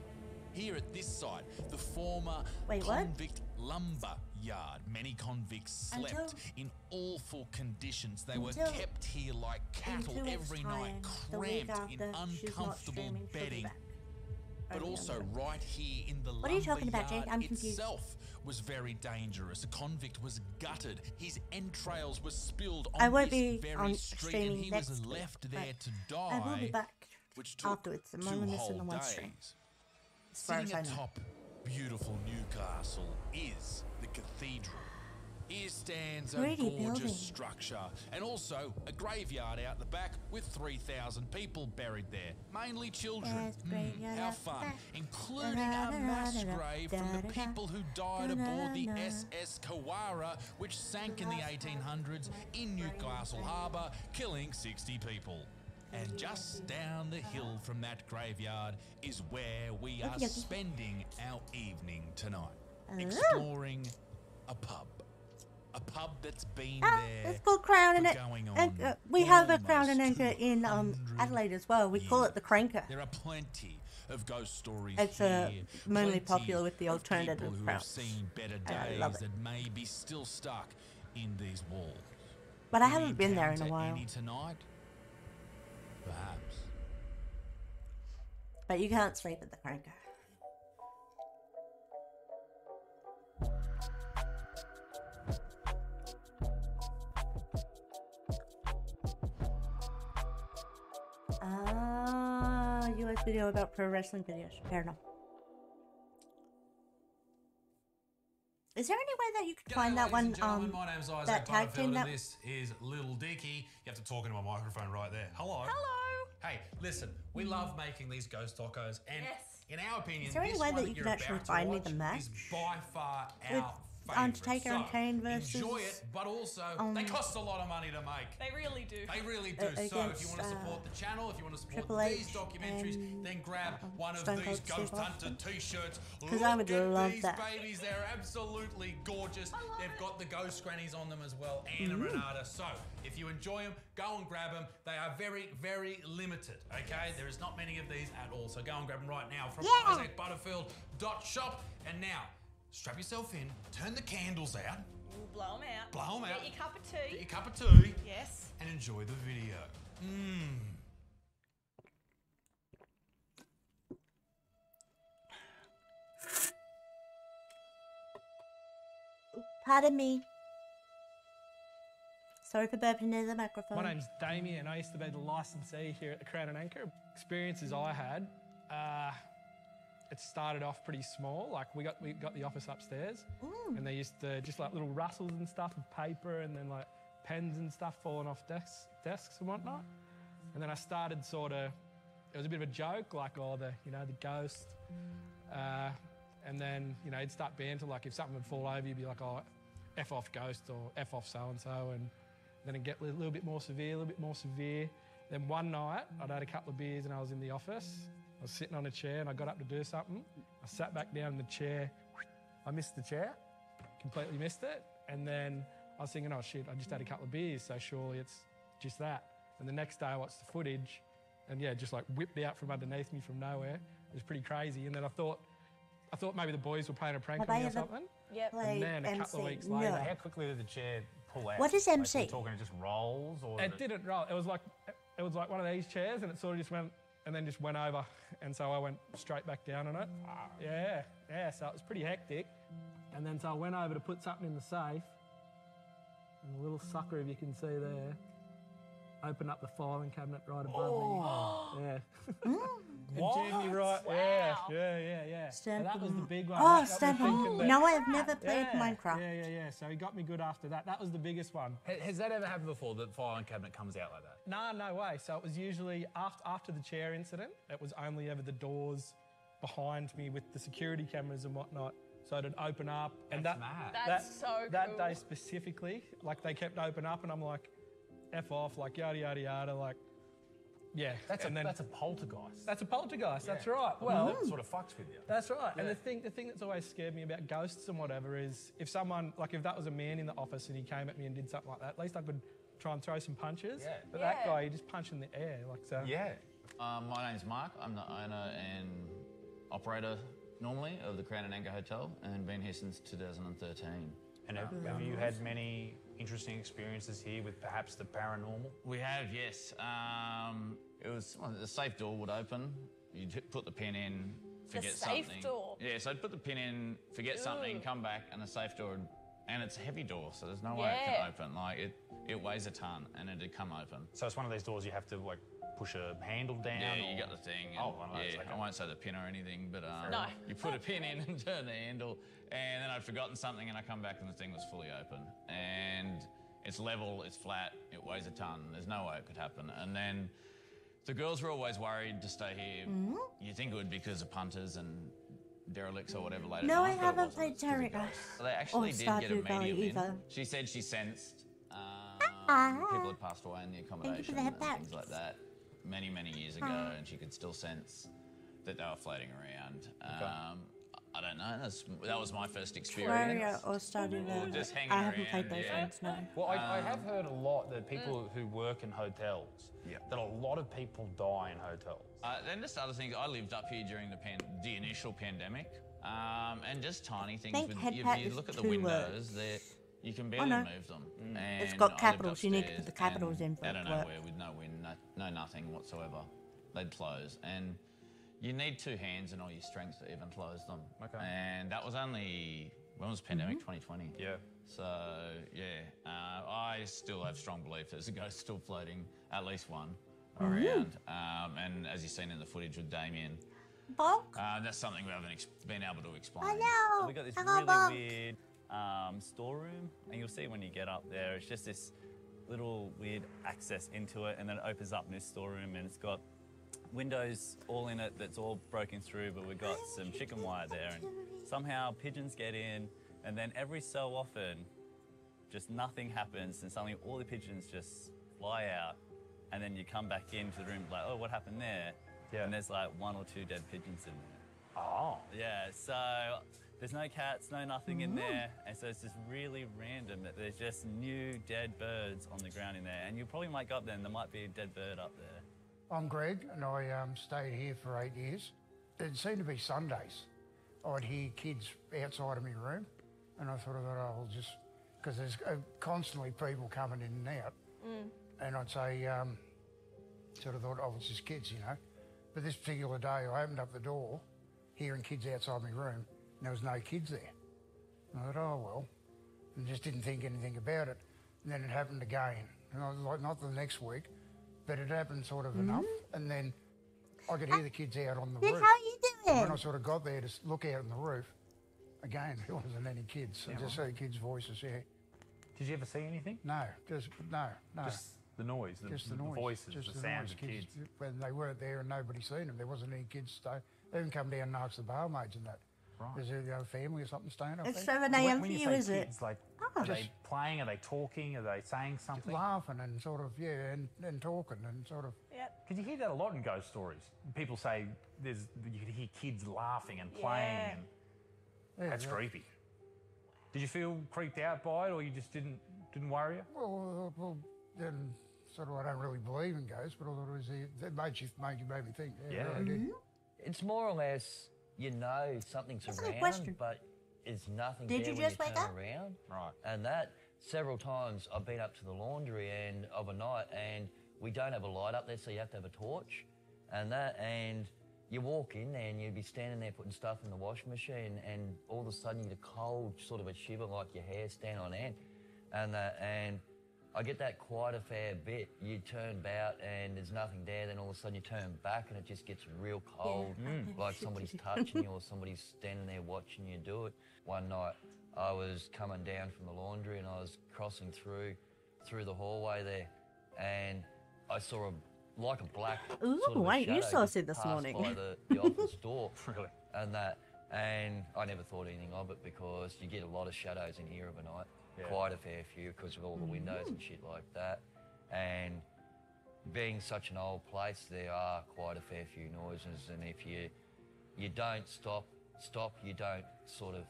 Here at this site, the former convict lumber yard. Many convicts slept in awful conditions. They were kept here like cattle every night, cramped in uncomfortable bedding. But also right here in the What are you talking about, Jake? lumberyard I'm confused. itself was very dangerous. A convict was gutted. His entrails were spilled I on won't this be very on street, and streaming he next was week, left but there to I will be die back which took afterwards. I'm 2 only missing whole the one days. stream. As far Two as I know. whole Missing the one days. stream. As far Sitting as I know. atop beautiful Newcastle is the cathedral. Here stands a Pretty gorgeous building. structure and also a graveyard out the back with 3,000 people buried there, mainly children. How fun, including a mass grave from the people who died aboard the SS Kawara, which sank in the 1800s in Newcastle Harbour, killing 60 people. And just down the hill from that graveyard is where we are spending our evening tonight, exploring a pub. A pub that's been there. It's called Crown and going on we have a Crown and Anchor in Adelaide as well. We call it the Cranker. There are plenty of ghost stories It's here. mainly Plenty popular with the of alternative people who have crowds. seen better I days love it. that may be still stuck in these walls. But I Will haven't we been there in a encounter while. any tonight? Perhaps. But you can't sleep at the Cranker. US video about pro wrestling videos. Fair enough. Is there any way that you could find that one? My name's Isaac that tag team Butterfield, that. and this is Little Dicky. You have to talk into my microphone right there. Hello. Hello. Hey, listen, we love making these ghost tacos, and in our opinion, Is there any this way one that that you you're could actually about to find me watch the match? is by far With our Undertaker and Kane versus. Enjoy it, but also they cost a lot of money to make. They really do. They really do. So if you want to support the channel, if you want to support Triple these H documentaries, then grab one of Stone these Cold Ghost Steve Hunter Austin. t-shirts. 'Cause I would Look at love these that. babies. They're absolutely gorgeous. They've got the ghost grannies on them as well, and a Renata. So if you enjoy them, go and grab them. They are very, very limited, okay? There is not many of these at all. So go and grab them right now from IsaacButterfield.shop. And now, strap yourself in, turn the candles out, We'll blow them out. Blow 'em out. Get your cup of tea. get your cup of tea, Yes. and enjoy the video. Pardon me. Sorry for burping into the microphone. My name's Damien. I used to be the licensee here at the Crown and Anchor. Experiences I had, it started off pretty small. Like we got the office upstairs, and they used to just like little rustles and stuff of paper, and then like pens and stuff falling off desks and whatnot. And then I started sort of, it was a bit of a joke, like the ghost. And then you'd start banter, like if something would fall over, you'd be like, oh, F off ghost or F off so and so, and then it'd get a little bit more severe, Then one night, I'd had a couple of beers and I was in the office. I was sitting on a chair and I got up to do something. I sat back down in the chair. I missed the chair, completely missed it. And then I was thinking, oh shit, I just had a couple of beers, so surely it's just that. And the next day I watched the footage and yeah, just like whipped out from underneath me from nowhere. It was pretty crazy. And then I thought maybe the boys were playing a prank on me or something. Yep. And then a couple of weeks later. How quickly did the chair pull out? What is MC? Like, we're talking it just rolls, or It didn't roll. It was like one of these chairs, and it sort of just went and then just went over, and so I went straight back down on it. Yeah. So it was pretty hectic, and then so I went over to put something in the safe, and the little sucker, if you can see there, opened up the filing cabinet right above me. Yeah. What? Jamie, right? Wow. Yeah. So that was the big one. Oh, That got me Stanford. thinking that- No, I've never played Minecraft. Yeah. So he got me good after that. That was the biggest one. Has that ever happened before, that the filing cabinet comes out like that? No way. So it was usually after the chair incident. It was only ever the doors behind me with the security cameras and whatnot. So it'd open up, and That's mad. That's so cool. That day specifically, like they kept open up, and I'm like, F off, like yada yada yada, like. Yeah, That's a poltergeist. That's a poltergeist. That's right. Well, that sort of fucks with you. that's right. Yeah. And the thing that's always scared me about ghosts and whatever is if someone, like if that was a man in the office and he came at me and did something like that, at least I could try and throw some punches. Yeah. But that guy, he just punched in the air, like so. Yeah. My name's Mark. I'm the owner and operator normally of the Crown and Anchor Hotel, and been here since 2013. And have you had many interesting experiences here with perhaps the paranormal? We have, yes. It was the safe door would open. You'd put the pin in, forget something. safe door? Yeah, so I'd put the pin in, forget something, come back, and the safe door would, and it's a heavy door, so there's no way it can open. Like it weighs a ton, and it'd come open. So it's one of these doors you have to like push a handle down? Yeah, or... you got the thing. Oh, one of those, yeah, okay. I won't say the pin or anything, but No. you put a pin in and turn the handle, and then I'd forgotten something, and I come back and the thing was fully open. And it's level, it's flat, it weighs a ton. There's no way it could happen. And then the girls were always worried to stay here. Mm-hmm. You think it would be because of punters and derelicts or whatever later. No, I on, but it haven't wasn't. played It's 'cause of Derek. ghosts. So they actually did get a Stardew Valley medium in. either. She said she sensed Ah. people had passed away in the accommodation that and back. things like that many, many years ago, and she could still sense that they were floating around. I don't know. That was my first experience. Terraria or Stardew Valley. Just hanging I haven't around, played those yeah. ones, no. Well, I have heard a lot that people who work in hotels, that a lot of people die in hotels. Then just other things. I lived up here during the initial pandemic, and just tiny things. Think With, headpat you is look at the 2 windows, you can barely no. move them. And It's got I lived capitals. You need to upstairs, put the capitals and in for out it of to work. nowhere with no wind, no nothing whatsoever. They'd close, and you need 2 hands and all your strength to even close them. Okay. And that was only, when was pandemic? Mm-hmm. 2020. Yeah. So, yeah, I still have strong belief there's a ghost still floating, at least one, around. And as you've seen in the footage with Damien, that's something we haven't been able to explain. I know. We've got this Hello, really Bob. weird storeroom, and you'll see when you get up there, it's just this little weird access into it, and then it opens up in this storeroom, and it's got windows all in it that's all broken through, but we've got some chicken wire there, and somehow pigeons get in, and then every so often, just nothing happens, and suddenly all the pigeons just fly out, and then you come back into the room like, oh, what happened there? Yeah. And there's like 1 or 2 dead pigeons in there. Oh. Yeah, so there's no cats, no nothing in there, and so it's just really random that there's just new dead birds on the ground in there, and you probably might go up there and there might be a dead bird up there. I'm Greg, and I stayed here for 8 years. It seemed to be Sundays. I'd hear kids outside of my room, and I thought, oh, I'll just, because there's constantly people coming in and out, and I'd say, sort of thought, oh, it's just kids, you know. But this particular day, I opened up the door, hearing kids outside my room, and there was no kids there. And I thought, oh, well, and just didn't think anything about it. And then it happened again, and I was like, not the next week, but it happened sort of enough, and then I could hear the kids out on the roof. How you doing? When I sort of got there to look out on the roof, again, there wasn't any kids. I just heard kids' voices, yeah. Did you ever see anything? No, no. Just the noise, Just the the noise. voices, Just the sounds noise. of kids. When they weren't there and nobody seen them, there wasn't any kids staying. They even come down and ask the barmaids and that. Right. Is there a family or something staying up It's there? 7 a.m. for When you you, say is it? kids, like, Oh. are they playing? Are they talking? Are they saying something? Laughing and sort of, yeah, and talking and sort of. Yep. Because you hear that a lot in ghost stories. People say you could hear kids laughing and playing. Yeah. And Yeah, that's yeah. creepy. Did you feel creeped out by it, or you just didn't worry you? Well, then sort of I don't really believe in ghosts, but I thought it was that made me think. Yeah, I really did. It's more or less, you know, something's That's a good around, question. but it's nothing Did there you when just you wake turn up? around. Right. And that, several times I've been up to the laundry and of a night, and we don't have a light up there, so you have to have a torch. And you walk in there and you'd be standing there putting stuff in the washing machine, and all of a sudden you get a cold, sort of a shiver, like your hair stand on end. And I get that quite a fair bit. You turn about and there's nothing there, then all of a sudden you turn back and it just gets real cold, like somebody's touching you or somebody's standing there watching you do it. One night I was coming down from the laundry and I was crossing through the hallway there, and I saw like a black Ooh, sort of a wait, you shadow saw just it this pass morning. by the office door. Really? And I never thought anything of it because you get a lot of shadows in here of a night. Yeah. Quite a fair few because of all the windows and shit like that. And being such an old place, there are quite a fair few noises, and if you don't stop, you don't sort of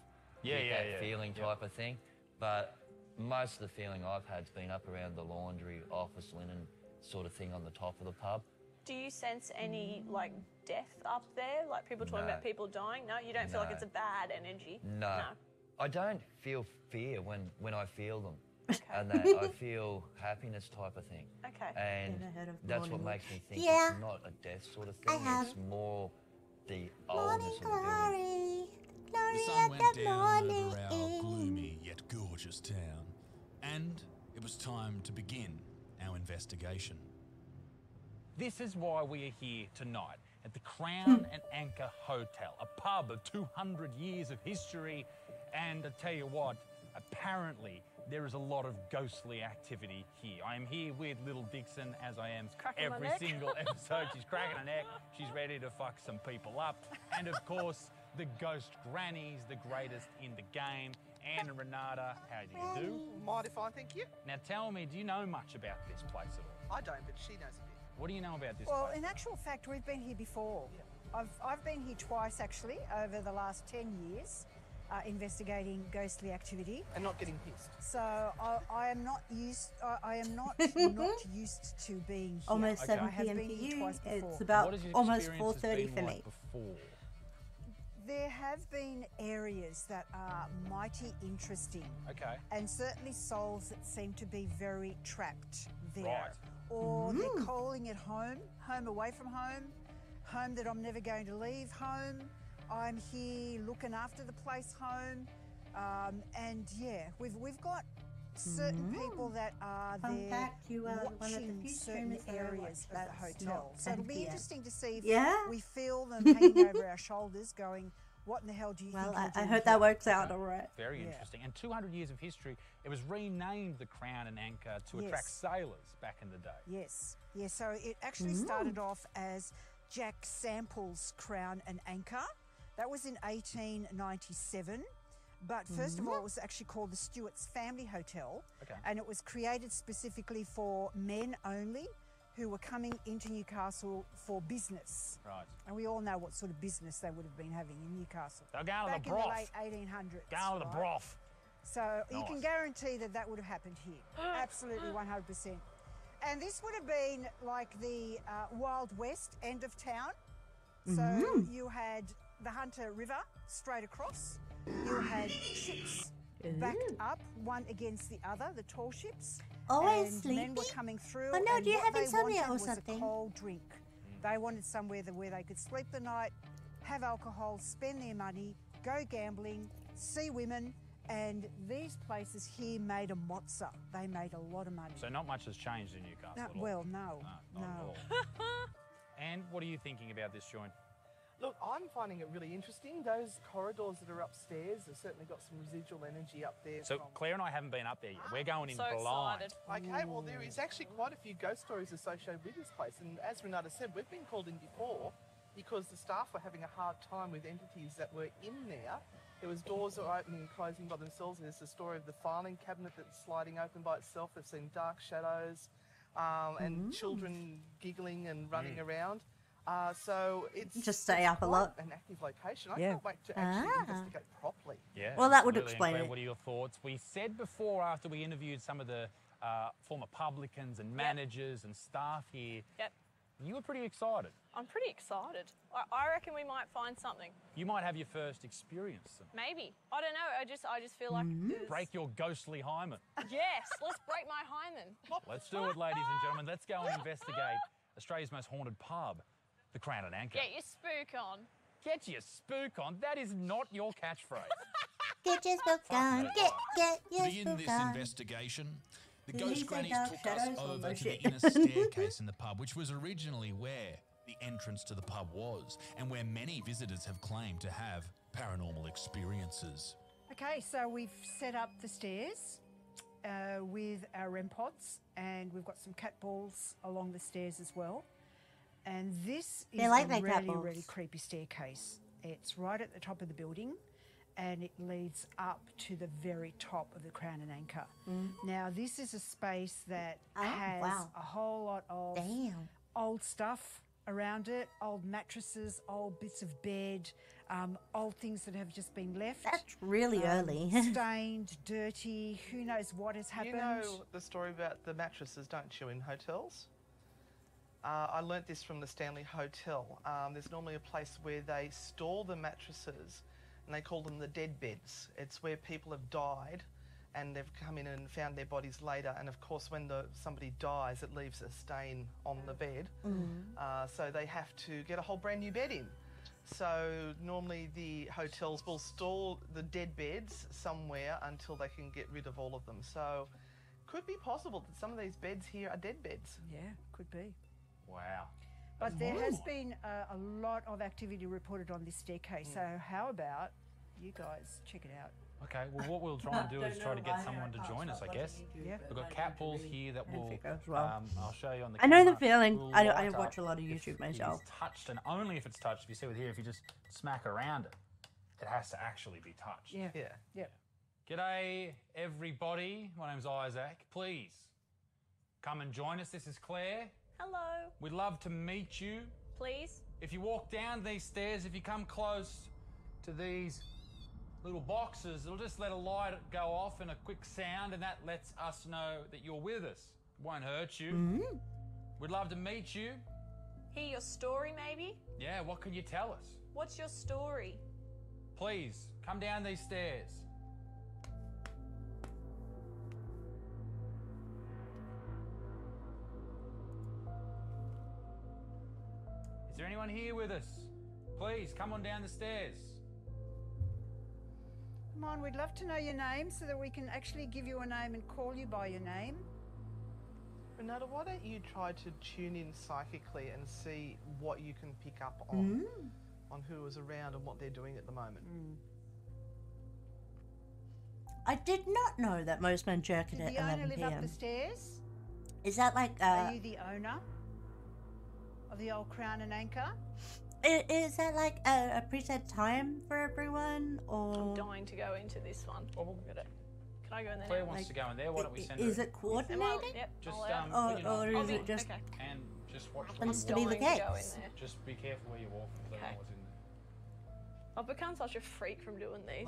get that feeling type of thing. But most of the feeling I've had's been up around the laundry, office linen sort of thing on the top of the pub. Do you sense any like death up there? Like people talking No. about people dying? No, you don't feel like No. it's a bad energy? No. I don't feel fear when I feel them. Okay. And that I feel happiness type of thing. Okay. And Never heard of that's what morning makes me think Yeah. it's not a death sort of I thing. have. It's more the Morning oldness of the building. glory, glory The sun at went the down morning. over our gloomy yet gorgeous town, and it was time to begin our investigation. This is why we are here tonight at the Crown and Anchor Hotel, a pub of 200 years of history. And I tell you what, apparently there is a lot of ghostly activity here. I am here with little Dixon, as I am every single episode. She's cracking her neck. She's ready to fuck some people up. And of course, the ghost grannies, the greatest in the game. Anne and Renata, how do you do? Mighty fine, thank you. Now tell me, do you know much about this place at all? I don't, but she knows a bit. What do you know about this Well, place? in actual fact, we've been here before. I've been here twice actually over the last 10 years, investigating ghostly activity and not getting pissed. So I am not used. I am not used to being here. Almost 7 I have p.m. been for here you. twice before. It's about almost 4:30 for me. There have been areas that are mighty interesting. Okay. And certainly souls that seem to be very trapped there. Right. Or they're calling it home, home away from home, home that I'm never going to leave home. I'm here looking after the place home. And yeah, we've got certain people that are Fun there fact, you are one of the watching few certain streamers that I areas watch of the that's hotel. not So it'll be 10 p.m. interesting to see if Yeah? we feel them hanging over our shoulders going, what in the hell do you Well, think I you're hope doing that here? works out all right. Very interesting. And 200 years of history, it was renamed the Crown and Anchor to attract sailors back in the day. Yes, yes. So it actually started off as Jack Sample's Crown and Anchor. That was in 1897. But first of all, it was actually called the Stewart's Family Hotel. Okay. And it was created specifically for men only who were coming into Newcastle for business. Right. And we all know what sort of business they would have been having in Newcastle. They're going to back the broth. in the late 1800s. Going to the broth. So you can Nice. guarantee that that would have happened here. Absolutely 100%. And this would have been like the Wild West end of town. So you had the Hunter River straight across. You had ships backed up, one against the other, the tall ships. Always and men were sleepy? coming through. Oh no, and do you what have they insomnia wanted or was something? a cold drink. They wanted somewhere where they could sleep the night, have alcohol, spend their money, go gambling, see women, and these places here made a mozza. They made a lot of money. So not much has changed in Newcastle No, at all? well, no, not at all. And what are you thinking about this joint? Look, I'm finding it really interesting. Those corridors that are upstairs have certainly got some residual energy up there. So Claire and I haven't been up there yet. We're going in So blind. Okay, well, there is actually quite a few ghost stories associated with this place. And as Renata said, we've been called in before because the staff were having a hard time with entities that were in there. There was doors that were opening and closing by themselves. There's the story of the filing cabinet that's sliding open by itself. They've seen dark shadows and children giggling and running around. So it's Just stay up a quite lot. an active location. I Yeah. can't wait to actually investigate properly. Yeah. Well, that would absolutely. explain And Claire, it. what are your thoughts? We said before, after we interviewed some of the former publicans and managers and staff here, you were pretty excited. I'm pretty excited. I reckon we might find something. You might have your first experience. Maybe. I don't know. I just feel like there's- Break your ghostly hymen. Yes, let's break my hymen. Let's do it, ladies and gentlemen. Let's go and investigate Australia's most haunted pub, the Crown and Anchor. Get your spook on. Get your spook on. That is not your catchphrase. Get your spook on. Get your To begin spook this on. investigation, the Did he ghost say grannies dark took shadows us or over no to the shit? inner staircase in the pub, which was originally where the entrance to the pub was, and where many visitors have claimed to have paranormal experiences. Okay, so we've set up the stairs with our REM pods, and we've got some cat balls along the stairs as well. And this is They like a their cat really, balls. really creepy staircase. It's right at the top of the building, and it leads up to the very top of the Crown and Anchor. Now, this is a space that has a whole lot of old stuff around it, old mattresses, old bits of bed, old things that have just been left. That's really early. Stained, dirty, who knows what has happened. You know the story about the mattresses, don't you, in hotels? I learnt this from the Stanley Hotel. There's normally a place where they store the mattresses, and they call them the dead beds. It's where people have died and they've come in and found their bodies later, and of course when somebody dies it leaves a stain on the bed, so they have to get a whole brand new bed in. So normally the hotels will store the dead beds somewhere until they can get rid of all of them. So could be possible that some of these beds here are dead beds. Yeah, could be. Wow. But there has been a lot of activity reported on this staircase. So how about you guys check it out? Okay, well, what we'll try and do is try to get someone to join us, I guess. Yeah. We've got cat balls here that will, I'll show you on the I know the camera, feeling. will I light watch a up lot of if YouTube it is myself. touched, and only if it's touched. If you see with here, if you just smack around it, it has to actually be touched. Yeah. Yeah. G'day, everybody. My name's Isaac. Please, come and join us. This is Claire. Hello. We'd love to meet you. Please. If you walk down these stairs, if you come close to these little boxes, it'll just let a light go off and a quick sound, and that lets us know that you're with us. It won't hurt you. We'd love to meet you. Hear your story, maybe? Yeah, what can you tell us? What's your story? Please, come down these stairs. Is there anyone here with us? Please, come on down the stairs. Come on, we'd love to know your name so that we can actually give you a name and call you by your name. Renata, why don't you try to tune in psychically and see what you can pick up on who is around and what they're doing at the moment. I did not know that most men jerk it Did at the owner 11 live up p.m. the stairs? Is that like Are you the owner of the old Crown and Anchor? Is that like a preset time for everyone, or? I'm dying to go into this one. Can I go in there? Claire now? wants to go in there. Why don't we send her? Is it coordinated? Yep. Just I'll put your or nose is it just and just watch where happens you to be walk. the dying to go case? in there. Just be careful where you walk. I don't know what's in there. I've become such a freak from doing these.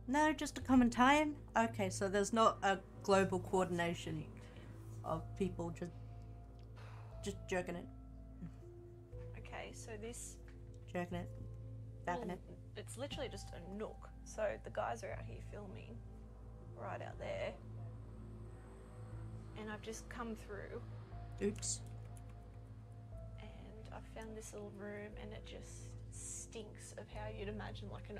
No, just a common time. Okay, so there's not a global coordination of people just jerking it, Okay, so this... jerking it, fapping it. It's literally just a nook. So the guys are out here filming, right out there. And I've just come through. Oops. And I found this little room, and it just stinks of how you'd imagine like an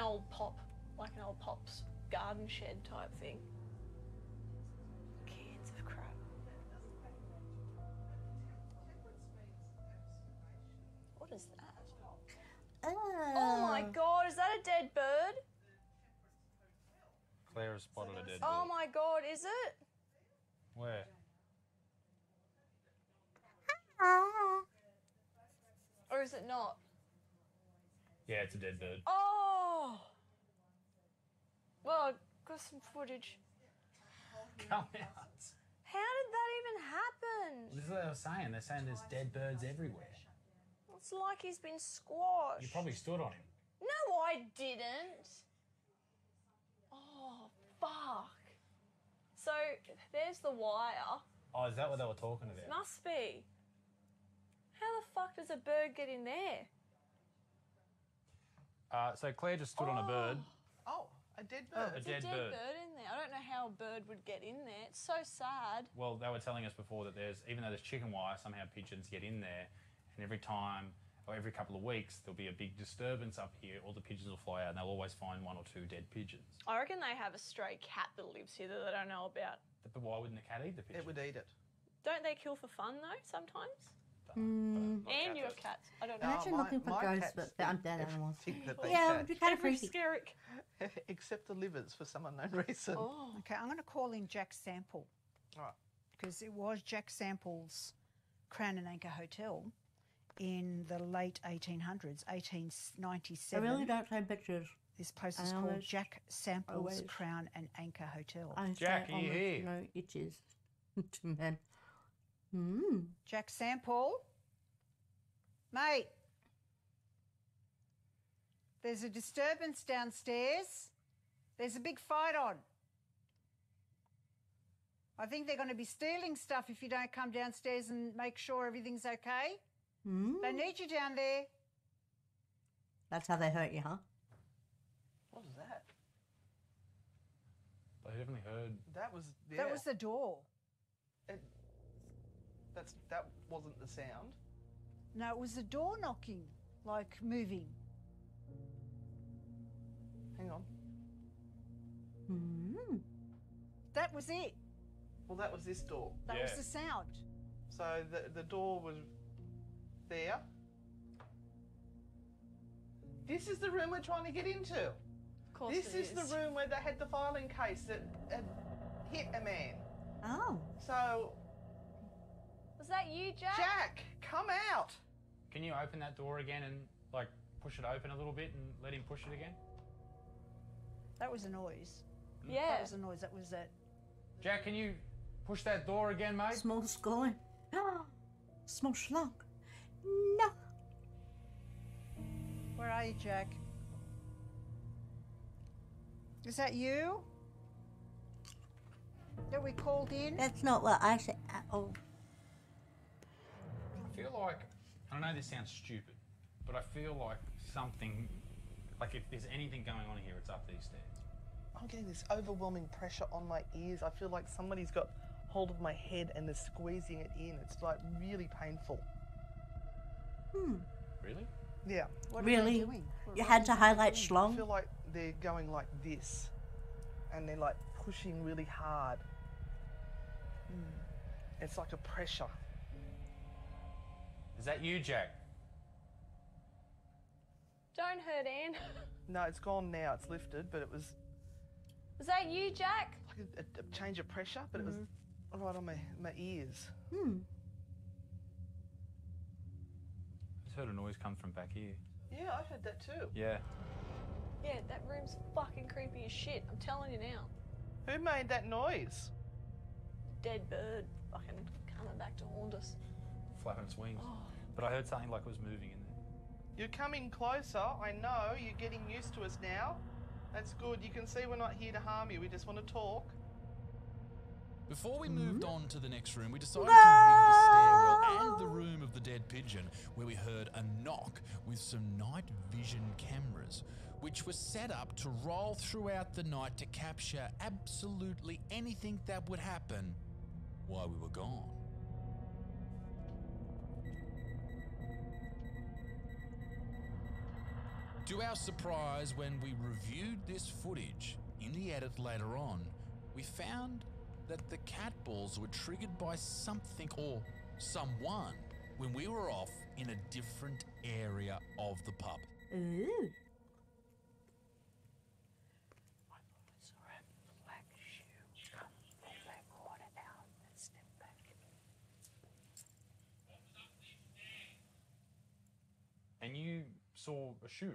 old pop's garden shed type thing. Cans of crap. What is that? Oh my god, is that a dead bird? Claire has spotted a dead Oh bird. my god, is it? Where? Or is it not? Yeah, it's a dead bird. Oh! Well, I got some footage. Come out. How did that even happen? This is what they were saying. They're saying there's dead birds everywhere. It's like he's been squashed. You probably stood on him. No, I didn't. Oh, fuck. So, there's the wire. Oh, is that what they were talking about? Must be. How the fuck does a bird get in there? So Claire just stood on a bird. Oh, a dead bird. A There's dead a dead bird. bird in there. I don't know how a bird would get in there. It's so sad. Well, they were telling us before that even though there's chicken wire, somehow pigeons get in there, and every time or every couple of weeks there'll be a big disturbance up here. All the pigeons will fly out, and they'll always find one or two dead pigeons. I reckon they have a stray cat that lives here that they don't know about. But why wouldn't the cat eat the pigeon? It would eat it. Don't they kill for fun though? Sometimes. Mm. And you have cats. I don't know. Imagine looking for my ghosts, cats but found dead animals. think that they Yeah, it can. would be kind of Very freaky. scary. Except the livers for some unknown reason. Oh. Okay, I'm going to call in Jack Sample. All right. Because it was Jack Sample's Crown and Anchor Hotel in the late 1800s, I 1897. really don't take pictures. This place I is called almost- Jack Sample's always- Crown and Anchor Hotel. I Jack, say are you almost here? no itches to men. Mm. Jack Sample? Mate, there's a disturbance downstairs. There's a big fight on. I think they're going to be stealing stuff if you don't come downstairs and make sure everything's okay. Mm. They need you down there. That's how they hurt you, huh? What was that? I definitely heard. That was That was the door. That wasn't the sound. No, it was the door knocking, like moving. Hang on. Hmm. that was it. Well, that was this door. That was the sound. So the door was there. This is the room we're trying to get into. Of course This it is the room where they had the filing case that had hit a man. Oh. So, Was that you, Jack? Jack, come out. Can you open that door again and like push it open a little bit and let him push it again? That was a noise. Yeah. That was a noise. That was that. Jack, can you push that door again, mate? Small going. Small schlong. No. Where are you, Jack? Is that you? That we called in? That's not what I said. Oh. I feel like, I know this sounds stupid, but I feel like something, like if there's anything going on here, it's up these stairs. I'm getting this overwhelming pressure on my ears. I feel like somebody's got hold of my head and they're squeezing it in. It's like really painful. Really? Yeah. What Really? are they doing? You had to highlight I schlong? feel like they're going like this and they're like pushing really hard. It's like a pressure. Is that you, Jack? Don't hurt Anne. No, it's gone now. It's lifted, but it was Was that you, Jack? like a change of pressure, but it was right on my ears. I just heard a noise come from back here. Yeah, I heard that too. Yeah. Yeah, that room's fucking creepy as shit. I'm telling you now. Who made that noise? Dead bird fucking coming back to haunt us. Flapping its wings. Oh. But I heard something like it was moving in there. You're coming closer. I know. You're getting used to us now. That's good. You can see we're not here to harm you. We just want to talk. Before we moved on to the next room, we decided to rig the stairwell and the room of the dead pigeon, where we heard a knock with some night vision cameras, which were set up to roll throughout the night to capture absolutely anything that would happen while we were gone. To our surprise, when we reviewed this footage in the edit later on, we found that the cat balls were triggered by something or someone when we were off in a different area of the pub. Ooh. And you saw a shoe.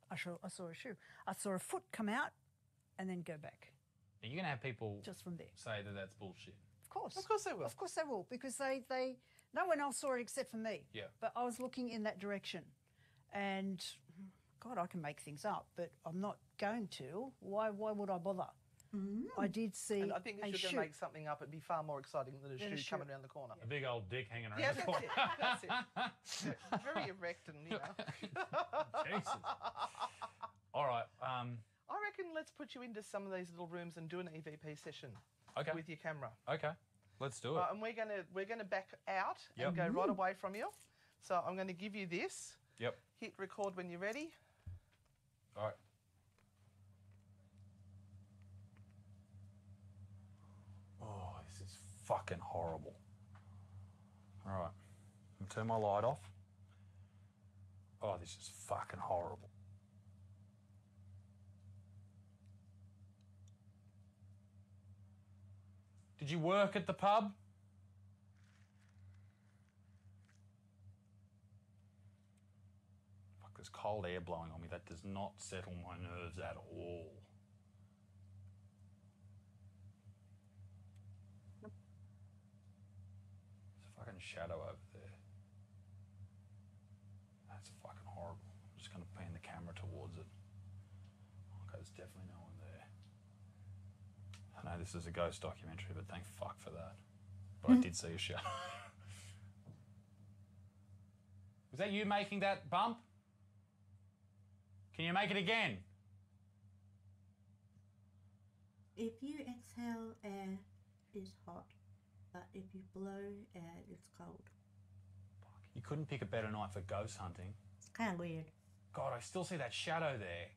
I saw a shoe. I saw a foot come out and then go back. Are you going to have people just from there say that that's bullshit? Of course. Of course they will. Of course they will, because they no one else saw it except for me. Yeah. But I was looking in that direction, and God, I can make things up, but I'm not going to. Why would I bother? I did see And I think a if you're shoe. going to make something up, it'd be far more exciting than a shoe coming around the corner. A big old dick hanging around Yeah, the that's corner. it. That's it. Yeah, very erect and, you know. Jesus. All right. I reckon let's put you into some of these little rooms and do an EVP session Okay. with your camera. Okay. Let's do it. Right, and we're gonna back out Yep. and go right away from you. So I'm going to give you this. Yep. Hit record when you're ready. All right. Oh, this is fucking horrible. All right. I'm turn my light off. Oh, this is fucking horrible. Did you work at the pub? Fuck, there's cold air blowing on me. That does not settle my nerves at all. There's a fucking shadow over there. That's fucking horrible. I'm just going to pan the camera towards it. Okay, there's definitely no one there. I know this is a ghost documentary, but thank fuck for that. But I did see a shadow. Was that you making that bump? Can you make it again? If you exhale air, it's hot. But if you blow air, it's cold. You couldn't pick a better night for ghost hunting. It's kind of weird. God, I still see that shadow there.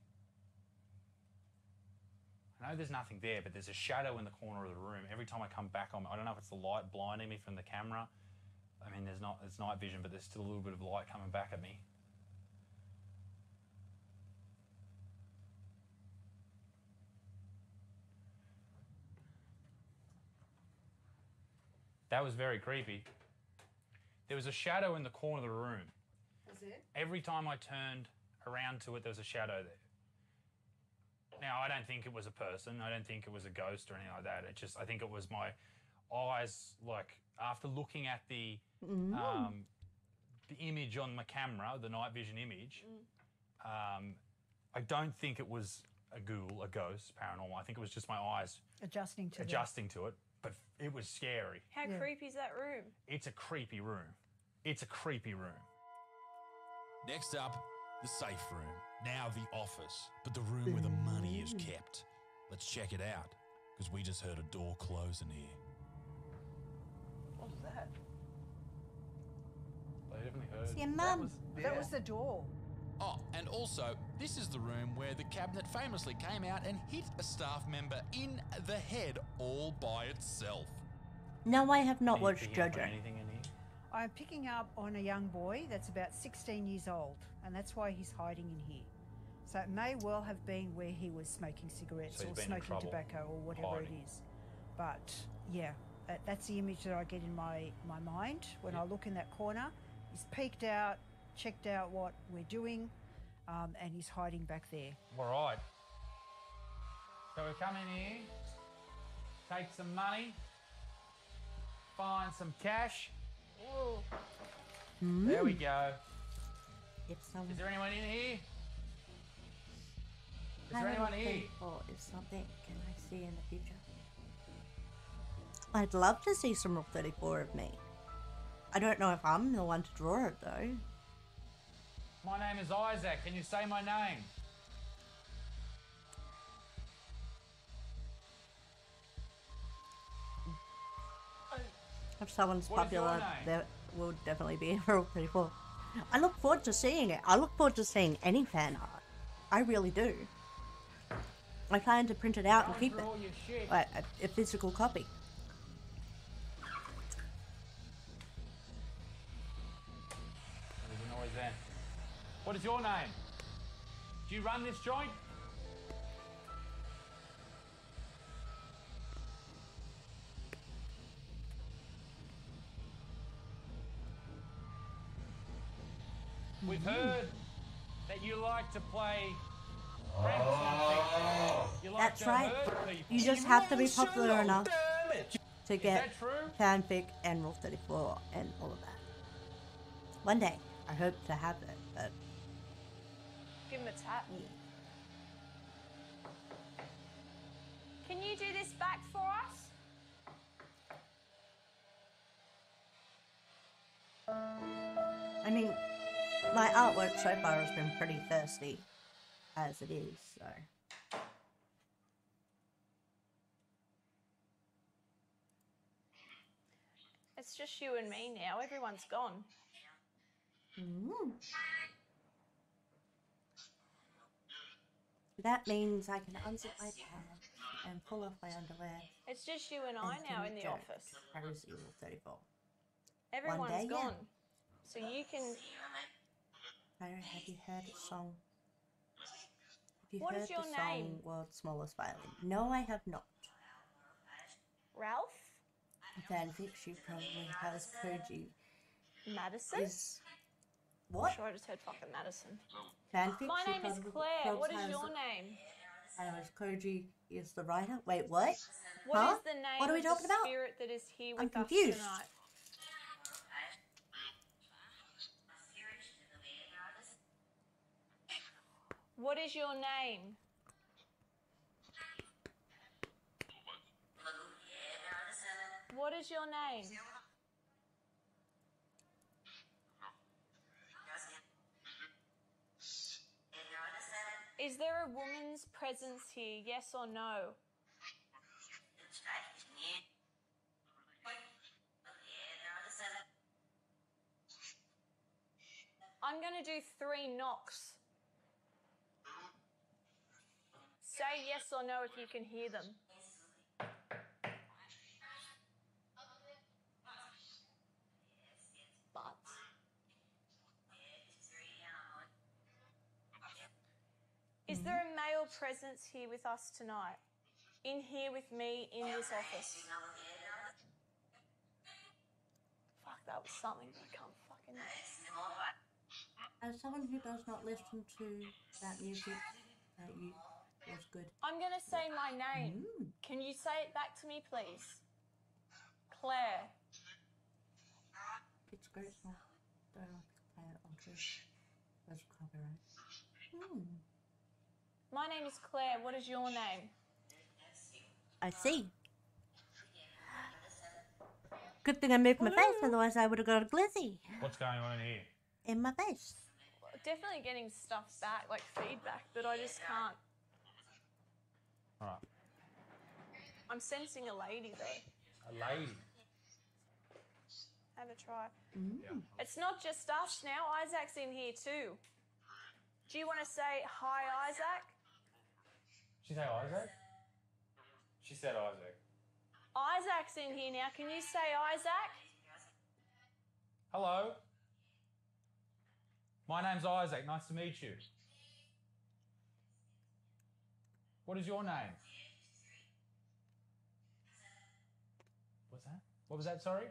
I know there's nothing there, but there's a shadow in the corner of the room. Every time I come back on, I don't know if it's the light blinding me from the camera. I mean, it's night vision, but there's still a little bit of light coming back at me. That was very creepy. There was a shadow in the corner of the room. Was it? Every time I turned around to it, there was a shadow there. Now, I don't think it was a person. I don't think it was a ghost or anything like that. I think it was my eyes, like, after looking at the image on my camera, the night vision image, I don't think it was a ghoul, a ghost, paranormal. I think it was just my eyes Adjusting to it, but it was scary. How creepy is that room? It's a creepy room. It's a creepy room. Next up, the safe room. Now the office, but the room where the money is kept. Let's check it out, because we just heard a door close in here. What was that? I definitely heard. It's your mum. That was the door. Oh, and also, this is the room where the cabinet famously came out and hit a staff member in the head all by itself. No, I have not watched JoJo. Anything in here? I'm picking up on a young boy that's about 16 years old, and that's why he's hiding in here. So it may well have been where he was smoking cigarettes So he's or been in smoking trouble, tobacco or whatever hiding. it is. But yeah, that's the image that I get in my mind when I look in that corner. He's peeked out, checked out what we're doing, and he's hiding back there. All right. So we come in here, take some money, find some cash. There we go. Is there anyone in here? Is there anyone here? Or is something can I see in the future? I'd love to see some Rule 34 of me. I don't know if I'm the one to draw it though. My name is Isaac. Can you say my name? If someone's What is your popular, name? there will definitely be a Rule 34. I look forward to seeing it. I look forward to seeing any fan art. I really do. I plan to print it out and keep it. Like a physical copy. There's a noise there. What is your name? Do you run this joint? We've heard that you like to play pranks on people. You like That's to right. hurt people. You just have to be popular enough to get that true? fanfic and Rule 34 and all of that. One day, I hope to have it, but Give him a tap. Can you do this back for us? I mean, my artwork so far has been pretty thirsty as it is, so. It's just you and me now. Everyone's gone. That means I can unzip my pants and pull off my underwear. It's just you and I now in the office. Pyra Z Rule 34. Everyone's day, yeah. gone. So you can. Pyra, have you heard the song? Have you What heard is your the song name? World's Smallest Violin? No, I have not. Ralph? Fanfic, she probably has Koji. Madison? Is what? I'm sure I just heard fucking Madison. Fanfic. My she name is probably- Claire. probably What is has your the- name? Koji is the writer. Wait, what? What huh? is the name What are we of talking the about? spirit that is here I'm with us confused. tonight? What is your name? What is your name? Is there a woman's presence here, yes or no? I'm going to do 3 knocks. Say yes or no if you can hear them. But is there a male presence here with us tonight? In here with me in this office? Fuck, that was something, but I can't fucking... As someone who does not listen to that music, was good. I'm going to say my name. Can you say it back to me, please? Claire. It's a great song. Don't like to play it on Twitch. That's copyright. My name is Claire. What is your name? I see. Good thing I moved my face, otherwise I would have got a glizzy What's going on in here? in my face. Definitely getting stuff back, like feedback, but I just can't. All right. I'm sensing a lady though. A lady. Have a try. It's not just us now. Isaac's in here too. Do you want to say hi, Isaac? She say Isaac? She said Isaac. Isaac's in here now. Can you say Isaac? Hello. My name's Isaac. Nice to meet you. What is your name? What's that? What was that, sorry?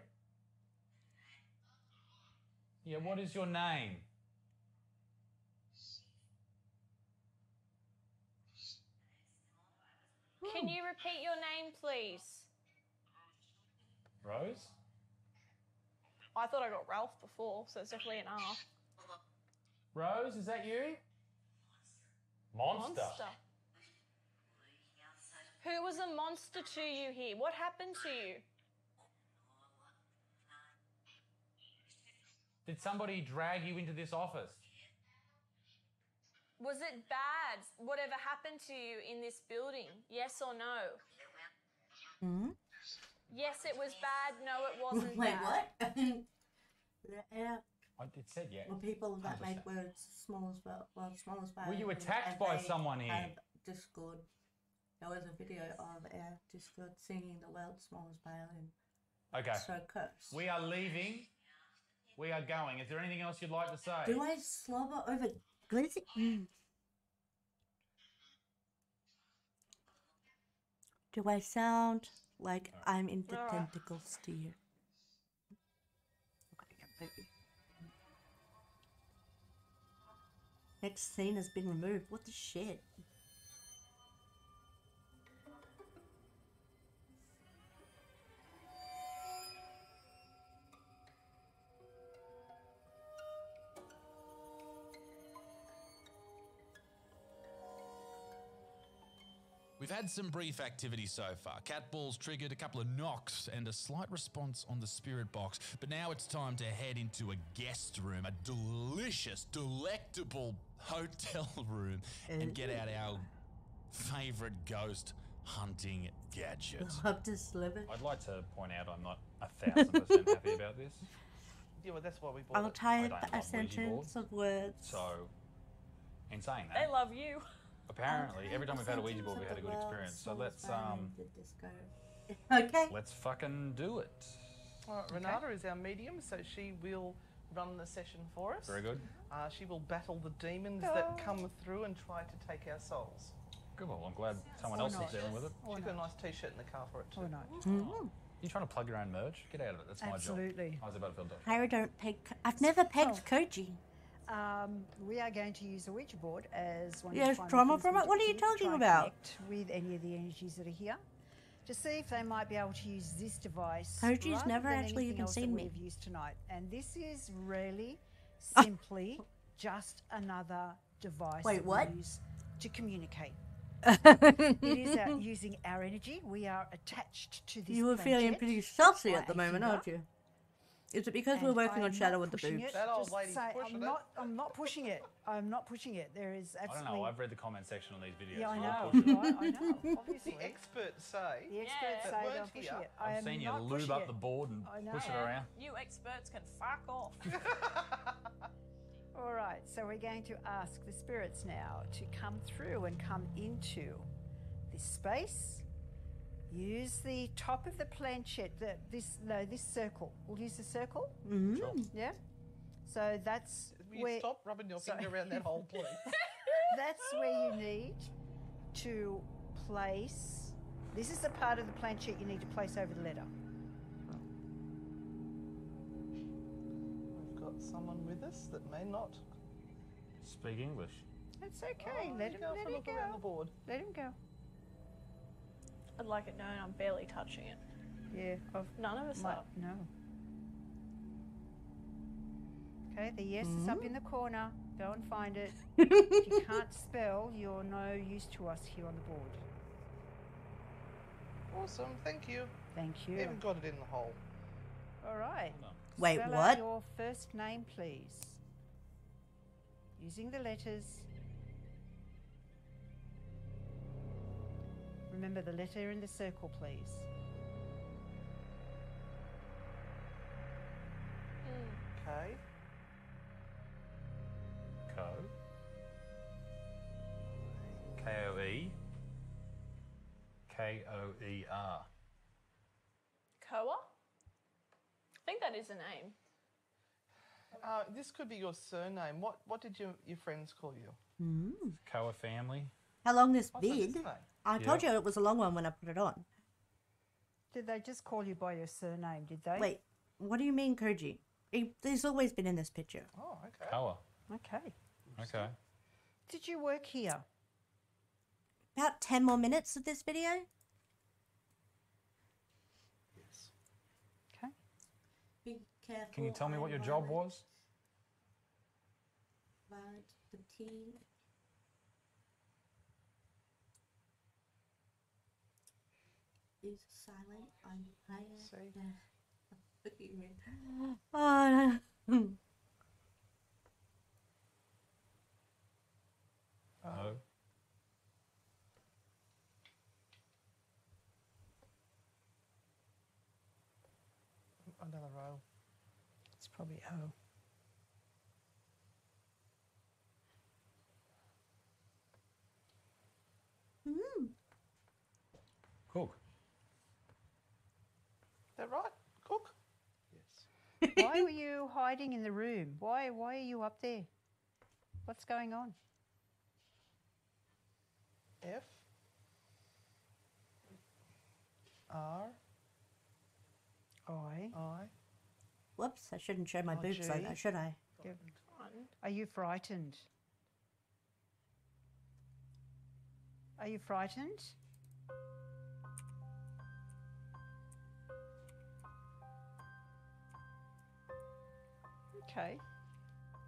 Yeah, what is your name? Can you repeat your name, please? Rose? I thought I got Ralph before, so it's definitely an R. Rose, is that you? Monster. Who was a monster to you here? What happened to you? Did somebody drag you into this office? Was it bad? Whatever happened to you in this building? Yes or no? Yes, it was bad. No, it wasn't Wait, bad. what? Yeah. It said yeah. Well, people that make words small as small as Were you attacked by someone here? Discord. There was a video of our Discord singing the world's smallest violin. Okay. So cursed. We are leaving. We are going. Is there anything else you'd like to say? Do I slobber over glizzy? Do I sound like I'm in the tentacles to you? Next scene has been removed. What the shit? We've had some brief activity so far. Cat balls triggered, a couple of knocks, and a slight response on the spirit box. But now it's time to head into a guest room, a delicious, delectable hotel room, and get out our favourite ghost hunting gadgets. I've just slivered. I'd like to point out I'm not 1,000% happy about this. Yeah, well, that's why we bought I'll it. type I don't a love Ouija sentence boards. of words. So, in saying They that, love you. apparently every time we've had a Ouija board, we had a good experience. So let's Okay. let's fucking do it. All right, Renata is our medium, so she will run the session for us. Very good. She will battle the demons that come through and try to take our souls. Good. Well, I'm glad someone else is dealing with it. She's got a nice t-shirt in the car for it too. Or not. You trying to plug your own merch? Get out of it. That's my Absolutely. job. I was about to feel dodgy. Pyra don't peg. I've never pegged Koji. We are going to use a Ouija board as one Yes, of the final trauma things from we it? What are you do, talking try and about? connect with any of the energies that are here to see if they might be able to use this device. Koji's rather never than actually anything even else seen that me. we've used tonight. And this is really simply just another device Wait, that what? we use to communicate. It is using our energy. We are attached to this. You were feeling planet pretty saucy by at the a moment, finger. aren't you? Is it because we're And working I on am Shadow not with the pushing boobs? it, That old just lady's say, pushing I'm not pushing it. I'm not pushing it. There is I absolutely. don't know. I've read the comment section on these videos. Yeah, I You're know. pushing it. Right, I know. Obviously, The experts say the experts that say weren't they're pushing here. it. I I've am seen you not lube pushing up it. the board and I know. push it around. You experts can fuck off. All right, so we're going to ask the spirits now to come through and come into this space. Use the top of the planchette, this circle. We'll use the circle. Yeah. So that's Will where. you stop rubbing your finger around that hole, please? That's where you need to place. This is the part of the planchette you need to place over the letter. We've got someone with us that may not. Speak English. It's okay. Let him go. Around the board. Let him go. I'd like it known I'm barely touching it. Yeah. None of us are. No. Okay, the yes is up in the corner. Go and find it. If you can't spell, you're no use to us here on the board. Awesome, thank you. Thank you. Even got it in the hole. All right. Wait, Spell what? out your first name, please. Using the letters. Remember the letter in the circle, please. Okay. Co. K-O-E. K-O-E-R. Koa? I think that is a name. This could be your surname. What did your friends call you? Koa family. How long this Oh, so vid? this name. I told you it was a long one when I put it on. Did they just call you by your surname, did they? Wait, what do you mean, Koji? He's always been in this picture. Oh, okay. Koa. Okay. Okay. Did you work here? About 10 more minutes of this video. Yes. Okay. Be careful. Can you tell me what your job was? Violet, petite. Is silent. I'm higher. What do you mean? Oh, no. Oh. Another row. It's probably O. Cook. Is that right? Cook? Yes. Why were you hiding in the room? Why are you up there? What's going on? F. R. I. Whoops, I shouldn't show my boobs like that, should I? Are you frightened? Are you frightened? Okay.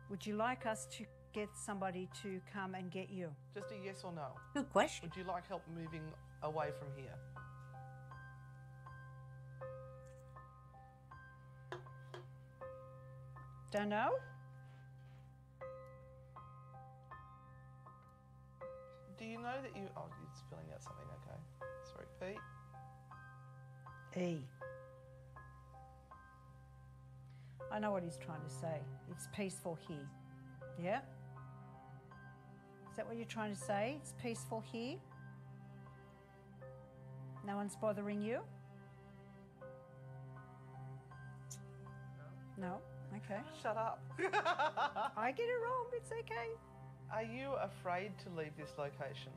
Would you like us to get somebody to come and get you? Just a yes or no. Good question. Would you like help moving away from here? Don't know? Do you know that you... Oh, it's filling out something, okay. Sorry, P. E. I know what he's trying to say. It's peaceful here. Yeah? Is that what you're trying to say? It's peaceful here? No one's bothering you? No? Okay. Shut up. I get it wrong. It's okay. Are you afraid to leave this location?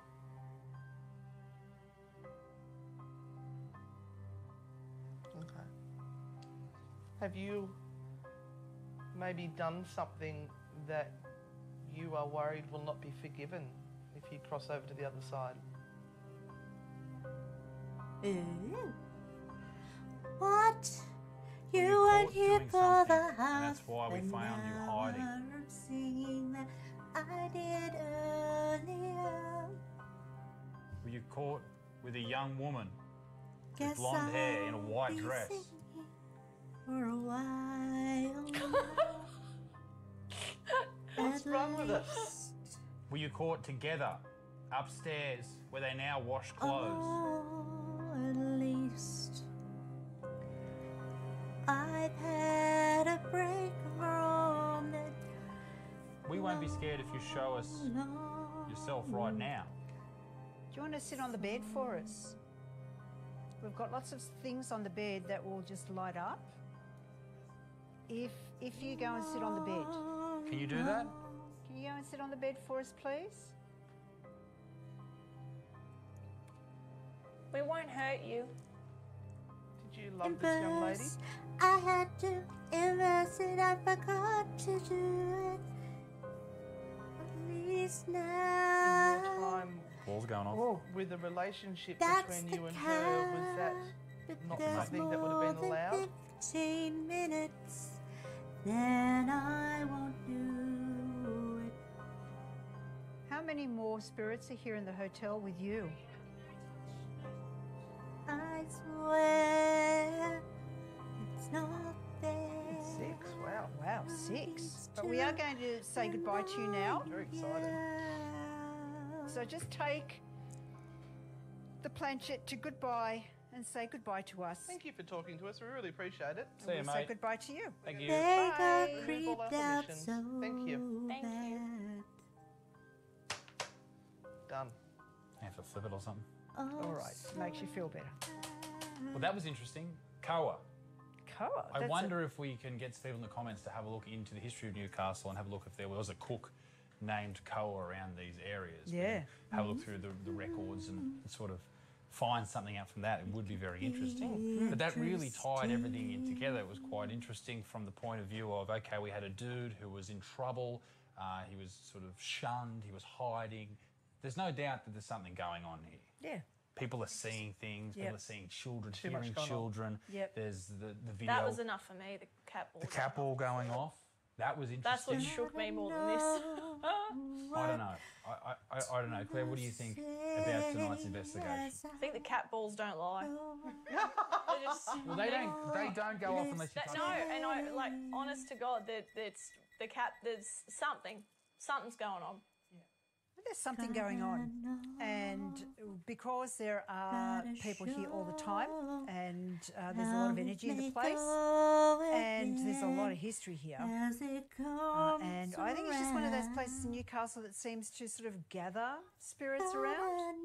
Okay. Have you maybe done something that you are worried will not be forgiven if you cross over to the other side? Ooh. What? Well, You you weren't caught here doing for something, the and half. that's why we an found you hiding. hour of singing that I did earlier. Were you caught with a young woman with Guess blonde hair in a I'll white be dress? singing for a while. What's At wrong with us? least. Were you caught together upstairs where they now wash clothes? Oh, at least I've had a break from it. We won't be scared if you show us yourself right now. Do you want to sit on the bed for us? We've got lots of things on the bed that will just light up. If you go and sit on the bed. Can you do that? Can you go and sit on the bed for us, please? We won't hurt you. Did you love this young lady? I had to invest it, I forgot to do it. Please now. In your time Ball's going off. with the relationship That's between you the and her, was that not There's something that would have been more than allowed? 15 minutes, then I won't do it. How many more spirits are here in the hotel with you? I swear it's not fair. 6, wow. Wow, 6. But we are going to say goodbye to you now. Very excited. So just take the planchette to goodbye and say goodbye to us. Thank you for talking to us. We really appreciate it. And we'll say goodbye to you. Thank you. They got Bye. creeped Remove all our out permissions. so Thank you. Thank you. Done. Have to flip it or something. All right, makes you feel better. Well, that was interesting. Koa. Koa. I wonder if we can get Steve in the comments to have a look into the history of Newcastle and have a look if there was a cook named Koa around these areas. Yeah. Have a look through the records and sort of find something out from that. It would be very interesting. But that really tied everything in together. It was quite interesting from the point of view of, okay, we had a dude who was in trouble. He was sort of shunned. He was hiding. There's no doubt that there's something going on here. Yeah. People are seeing things. People are seeing children, Too much hearing going on. children. Yep. There's the video. That was enough for me, the cat ball. The cat ball going off. That was interesting. That's what shook me more than this. I don't know. I don't know. Claire, what do you think about tonight's investigation? I think the cat balls don't lie. They're just, Well, they don't go off unless you touch No, them. and I like honest to God that it's the cat. There's something's going on. There's something going on, and because there are people here all the time, and there's a lot of energy in the place, and there's a lot of history here, and I think it's just one of those places in Newcastle that seems to sort of gather spirits around,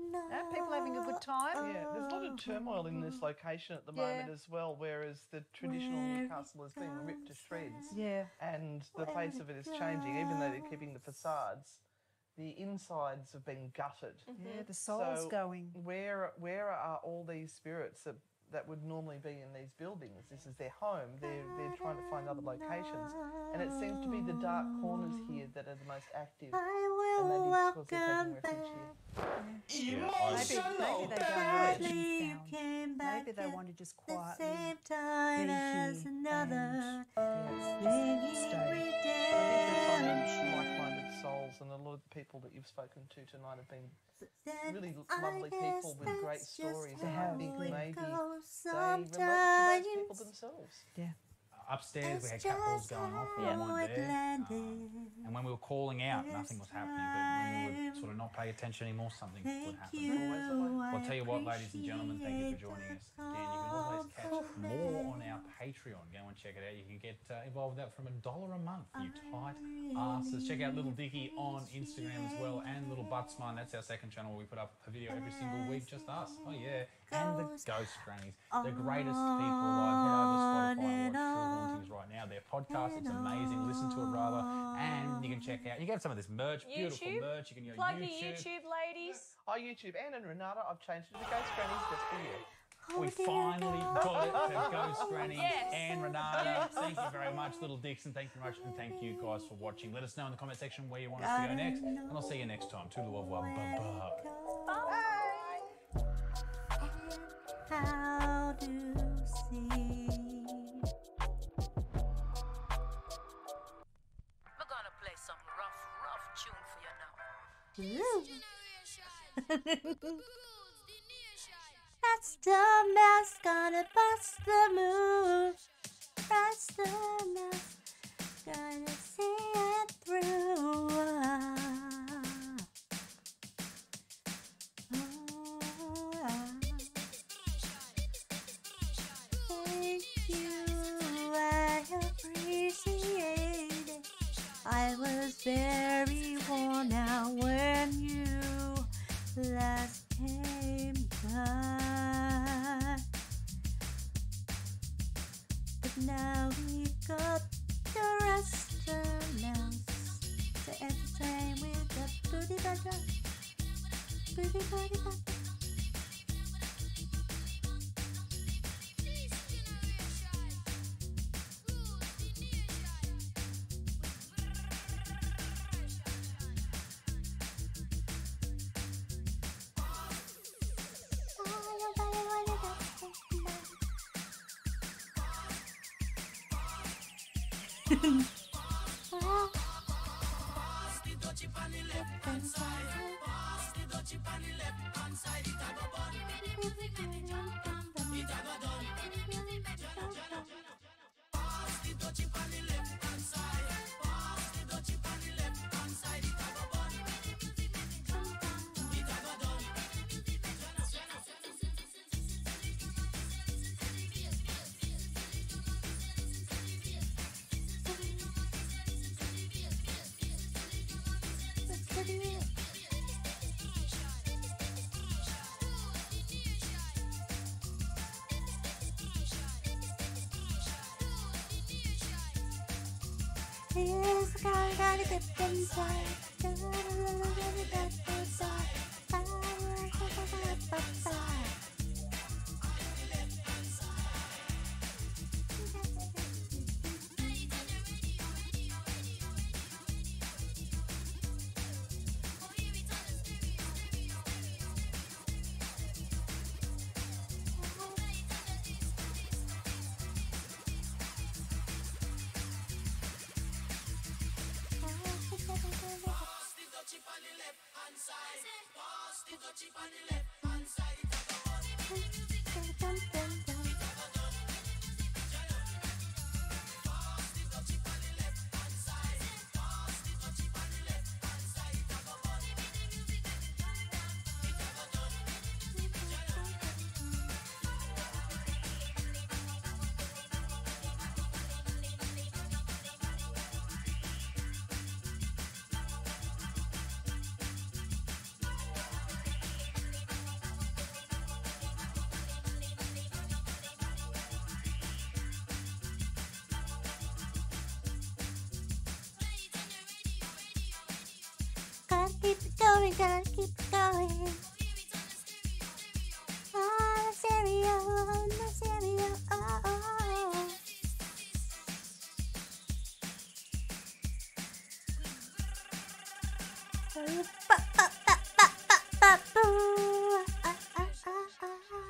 people having a good time. Yeah, there's a lot of turmoil in this location at the moment as well, whereas the traditional Newcastle is being ripped to shreds. Yeah. And the face of it is changing, even though they're keeping the facades. The insides have been gutted. Yeah, the soul's going. Where are all these spirits that would normally be in these buildings? This is their home. They're trying to find other locations, and it seems to be the dark corners here that are the most active. And maybe it's because they're taking refuge here. Maybe they don't want Maybe they want to just quietly be here and stay. I think they're finding like-minded souls, and a lot of the people that you've spoken to tonight have been really lovely people with great stories. They have. I think maybe they relate to those people themselves. Yeah. Upstairs, we had cat balls going off. We weren't there. And when we were calling out, nothing was happening. But when we would sort of not pay attention anymore, something would happen. Well, I'll tell you what, ladies and gentlemen, thank you for joining us again. You can always catch more on our Patreon. Go and check it out. You can get involved with that from $1 a month, you tight asses. Check out Little Dicky on Instagram as well, and Little Buttsman. That's our second channel where we put up a video every single week, just us. Oh yeah. And the Ghost Grannies, the greatest people alive. Head over to Spotify and watch True Hauntings right now. Their podcast, it's amazing. Listen to it rather, and you can check out. You can have some of this merch, beautiful YouTube? merch. You can go Plug YouTube. the YouTube, ladies. YouTube. Anne and Renata, I've changed it to Ghost Grannies just for you. We finally got it to Ghost Granny Yes. and Renata. Yes. Thank you very much, Little Dixon. Thank you very much, and thank you guys for watching. Let us know in the comment section where you want us to go next, and I'll see you next time. Toodle au revoir. Bye-bye. How to see. We're gonna play some rough tune for you now. That's the mask gonna bust the move. That's the mask gonna see it through. Thank you, I appreciate it. I was very worn out when you left. just came by. But now we got the restaurants to entertain with the booty butter. Booty butter. Yes, gotta get inside. Gotta get inside. Gotta keep it going, gotta keep it going. Oh, the stereo, oh, oh.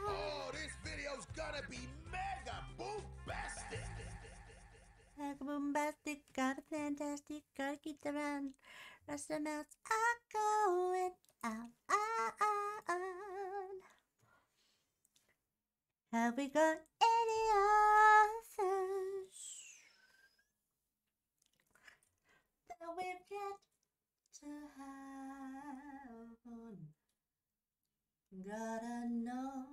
Oh, this video's gonna be mega bombastic. Mega bombastic, got a fantastic, gotta keep the run. Rest of the mouths are going out. Have we got any others that we've yet to have on? Gotta know,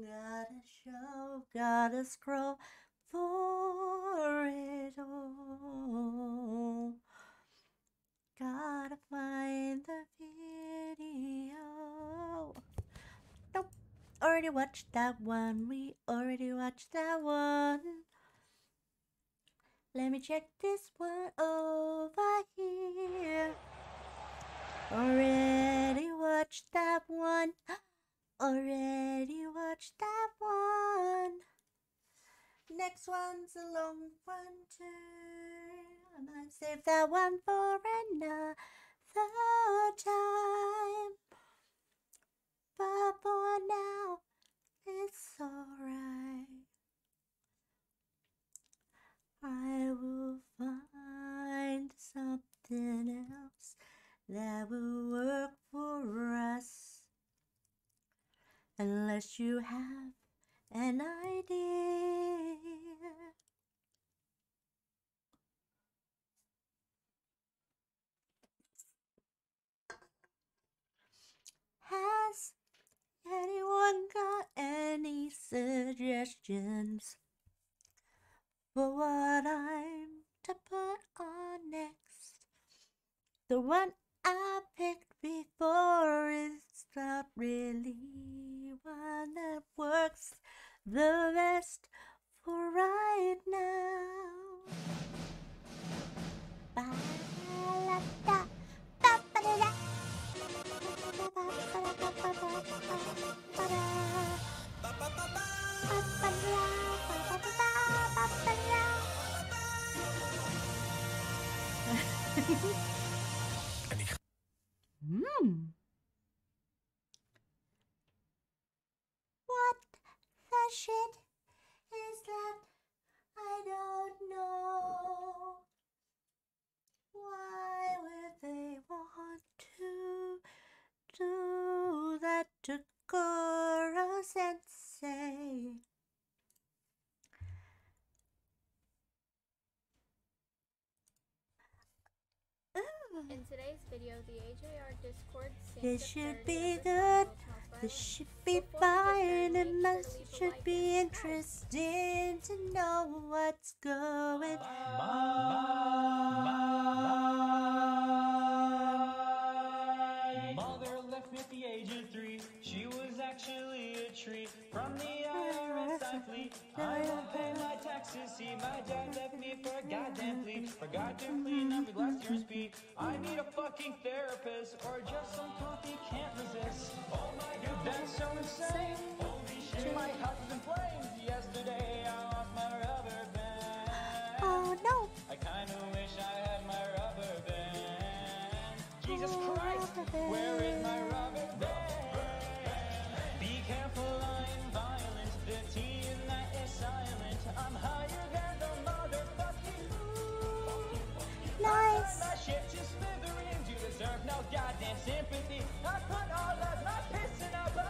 gotta show, gotta scroll for it all. Gotta find the video. Nope, already watched that one. We already watched that one. Let me check this one over here. Already watched that one. Already watched that one. Next one's a long one too. I might save that one for another time. But for now, it's alright. I will find something else that will work for us. Unless you have an idea. Has anyone got any suggestions for what I'm to put on next? The one I picked before is about really one that works the best for right now. Ba-la-da, ba-ba-da-da. What the shit is that? I don't know. Why would they want to do that to Goro Sensei? In today's video, the AJR Discord This should be good. This should be fine. It should be interesting to know what's going My mother left me at the age of 3. She was actually a treat from the IRS I fleet. I don't pay my taxes. See, my dad left me for a goddamn flea. Forgot to clean up with last year's feet. I need a fucking therapist or just some coffee can't resist. Oh my god, that's so insane. Holy shit, my house is in flames. Yesterday I lost my rubber band. Oh no. I kinda wish I had my rubber band. Jesus Christ, where is my rubber band? Be careful, I'm violent. The T in that is silent. I'm higher than the motherfucking moon. Nice. I my shit to smithereens. You deserve no goddamn sympathy. I put all of my piss in a balloon.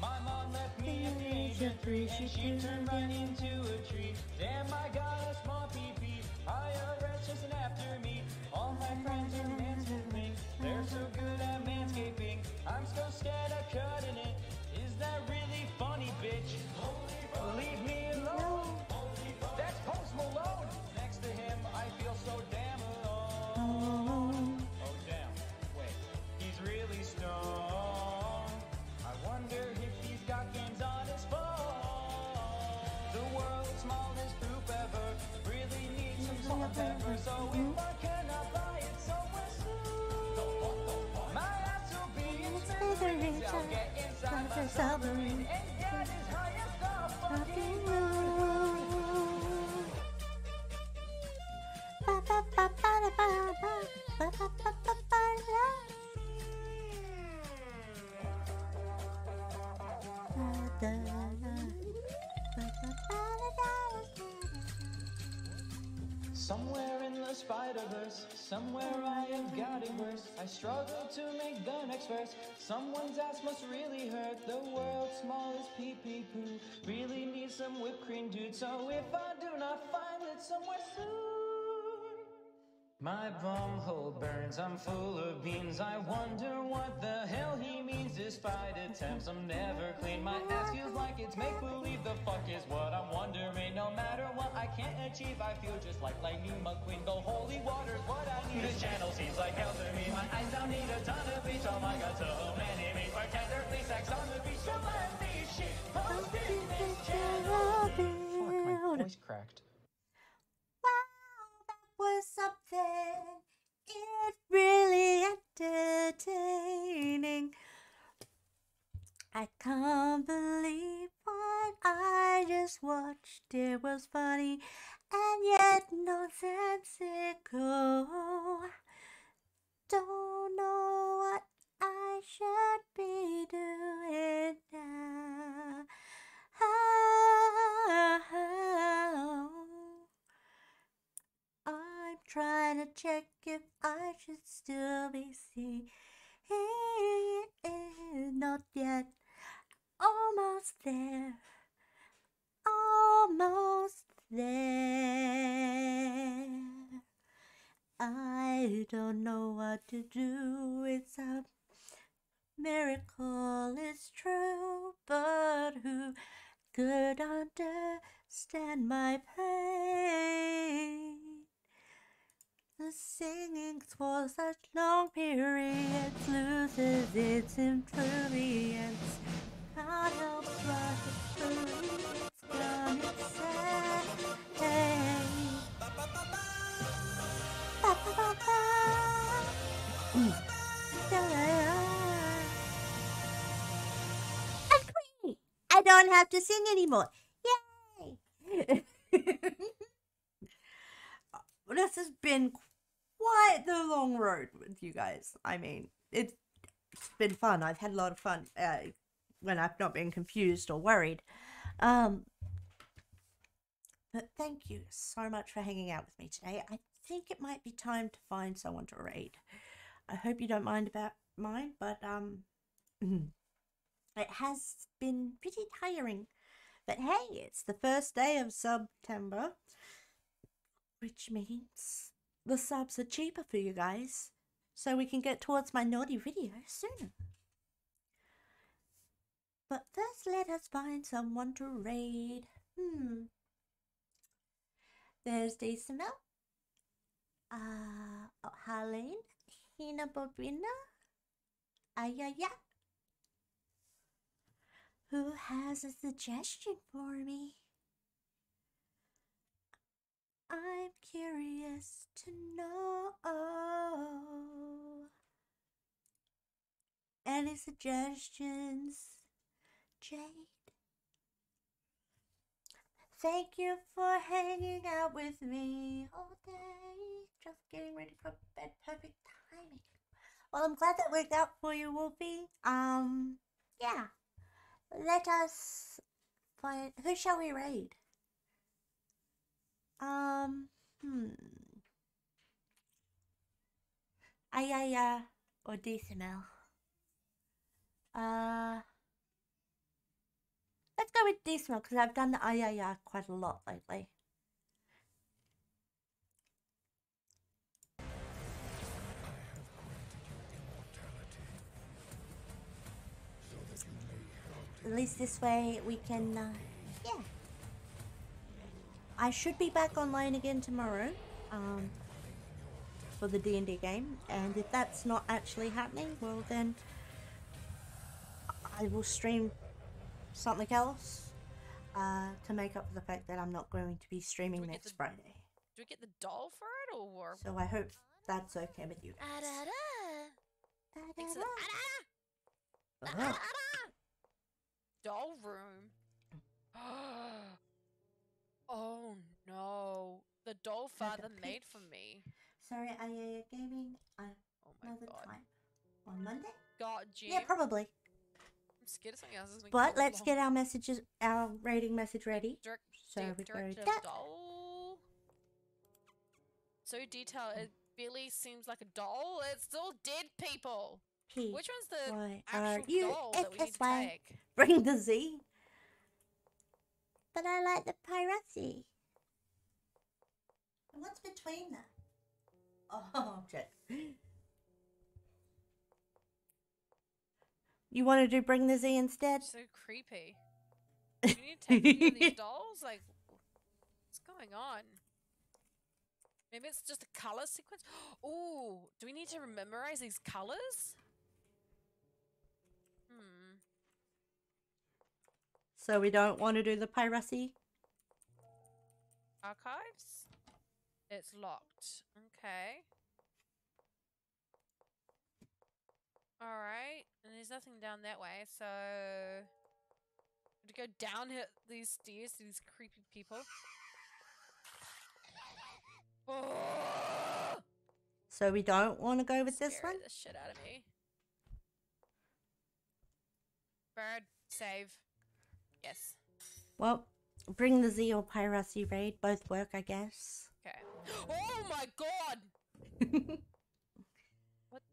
My mom left me at the age of 3, and she turned right into a tree. Damn, I got a small pee-pee. IRS chasing after me. All my friends are manscaping. They're so good at manscaping. I'm so scared of cutting it. Is that really funny, bitch? Leave me alone. That's Post Malone. Next to him, I feel so damn alone. Oh, damn. Wait. He's really stoned. I wonder if he's got games on his phone. The world's smallest poop ever really needs some salt and pepper. So if I cannot buy it somewhere soon, my ass will be in smithereens. I'll get inside my submarine and get as high as the fucking moon. Somewhere in the Spider-Verse, somewhere I have got it worse. I struggle to make the next verse. Someone's ass must really hurt. The world's smallest pee-pee poo really needs some whipped cream, dude. So if I do not find it somewhere soon, my bumhole burns, I'm full of beans. I wonder what the hell he means. Despite attempts, I'm never clean. My ass feels like it's make-believe. The fuck is what I'm wondering. No matter what I can't achieve, I feel just like Lightning McQueen. The holy water's what I need. This channel seems like hell to me. My eyes don't need a ton of bleach. Oh my god, so many meat bartender, please sex on the beach. So let me shit post in this channel. Fuck, my voice cracked. Was something, it really entertaining. I can't believe what I just watched. It was funny and yet nonsensical. Don't know what I should be doing now. I'm trying to check if I should still be seen. Not yet. Almost there. Almost there. I don't know what to do. It's a miracle, it's true, but who could understand my pain? The singing for such long periods loses its influence. Can't help but believe it's gone insane. Ba, ba, ba, ba. I agree. I don't have to sing anymore. Yay! This has been quite the long road with you guys. I mean, it's been fun. I've had a lot of fun when I've not been confused or worried. But thank you so much for hanging out with me today. I think it might be time to find someone to raid. I hope you don't mind about mine, but it has been pretty tiring. But hey, it's the first day of September, which means the subs are cheaper for you guys, so we can get towards my naughty video sooner. But first, let us find someone to raid. There's Decimel, Harleen, Hina Bobina, Ayaya. Who has a suggestion for me? I'm curious to know. Any suggestions, Jade? Thank you for hanging out with me all day. Just getting ready for bed. Perfect timing. Well, I'm glad that worked out for you, Wolfie. Yeah. Let us find... Who shall we raid? Ayaya or Decimel? Let's go with Decimel because I've done the Ayaya quite a lot lately. At least this way we can, yeah. I should be back online again tomorrow, for the D&D game, and if that's not actually happening, well then, I will stream something else, to make up for the fact that I'm not going to be streaming next Friday. Do we get the doll for it, or? So I hope that's okay with you guys. Thanks for the doll room. Oh no, the doll father made for me. Sorry, Ayaya Gaming, another time. On Monday? God, Jim. Yeah, probably. I'm scared of something else. But let's get our messages, our rating message ready. So we go that. Doll. So detailed. It barely seems like a doll. It's still dead people. Which one's the actual doll that we need to take? Bring the Z. But I like the Pyra Z. What's between that? Oh, shit. You want to do Bring the Z instead? So creepy. Do you need to take any of these dolls? Like, what's going on? Maybe it's just a color sequence. Ooh, do we need to memorize these colors? So we don't want to do the Pyra Z? Archives? It's locked. Okay. Alright. And there's nothing down that way, so... to go down these stairs to these creepy people. Oh! So we don't want to go with this one? The shit out of me. Bird, save. Yes. Well, Bring the Z or Pyra Z raid, both work, I guess. Okay. Oh my god!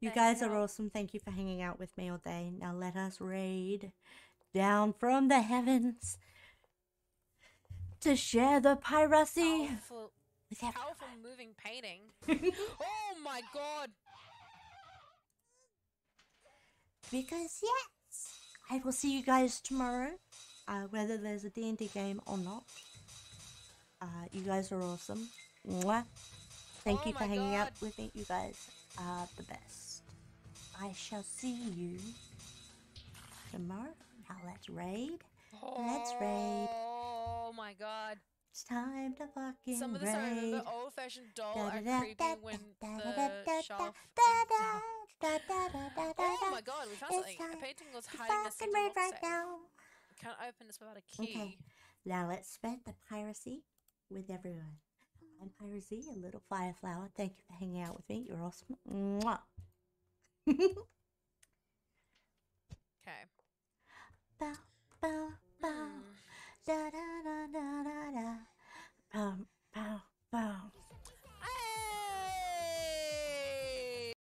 You guys are awesome. Thank you for hanging out with me all day. Now let us raid down from the heavens to share the Pyra Z Powerful moving painting. Oh my god! Because yes, I will see you guys tomorrow, whether there's a D&D game or not. You guys are awesome. Mwah. Thank you for hanging out with me. You guys are the best. I shall see you tomorrow. Now let's raid. Let's raid. Oh my god. It's time to fucking Some of this raid. I remember old-fashioned doll are creepy when the shelf. Oh my god, we found something. A painting was hiding a single lock right safe. now. We can't open this without a key. Okay, now let's spread the piracy with everyone. I'm Pyra Z, a little fire flower. Thank you for hanging out with me. You're awesome. Mwah. Okay. Bow, bow, bow. Da, da,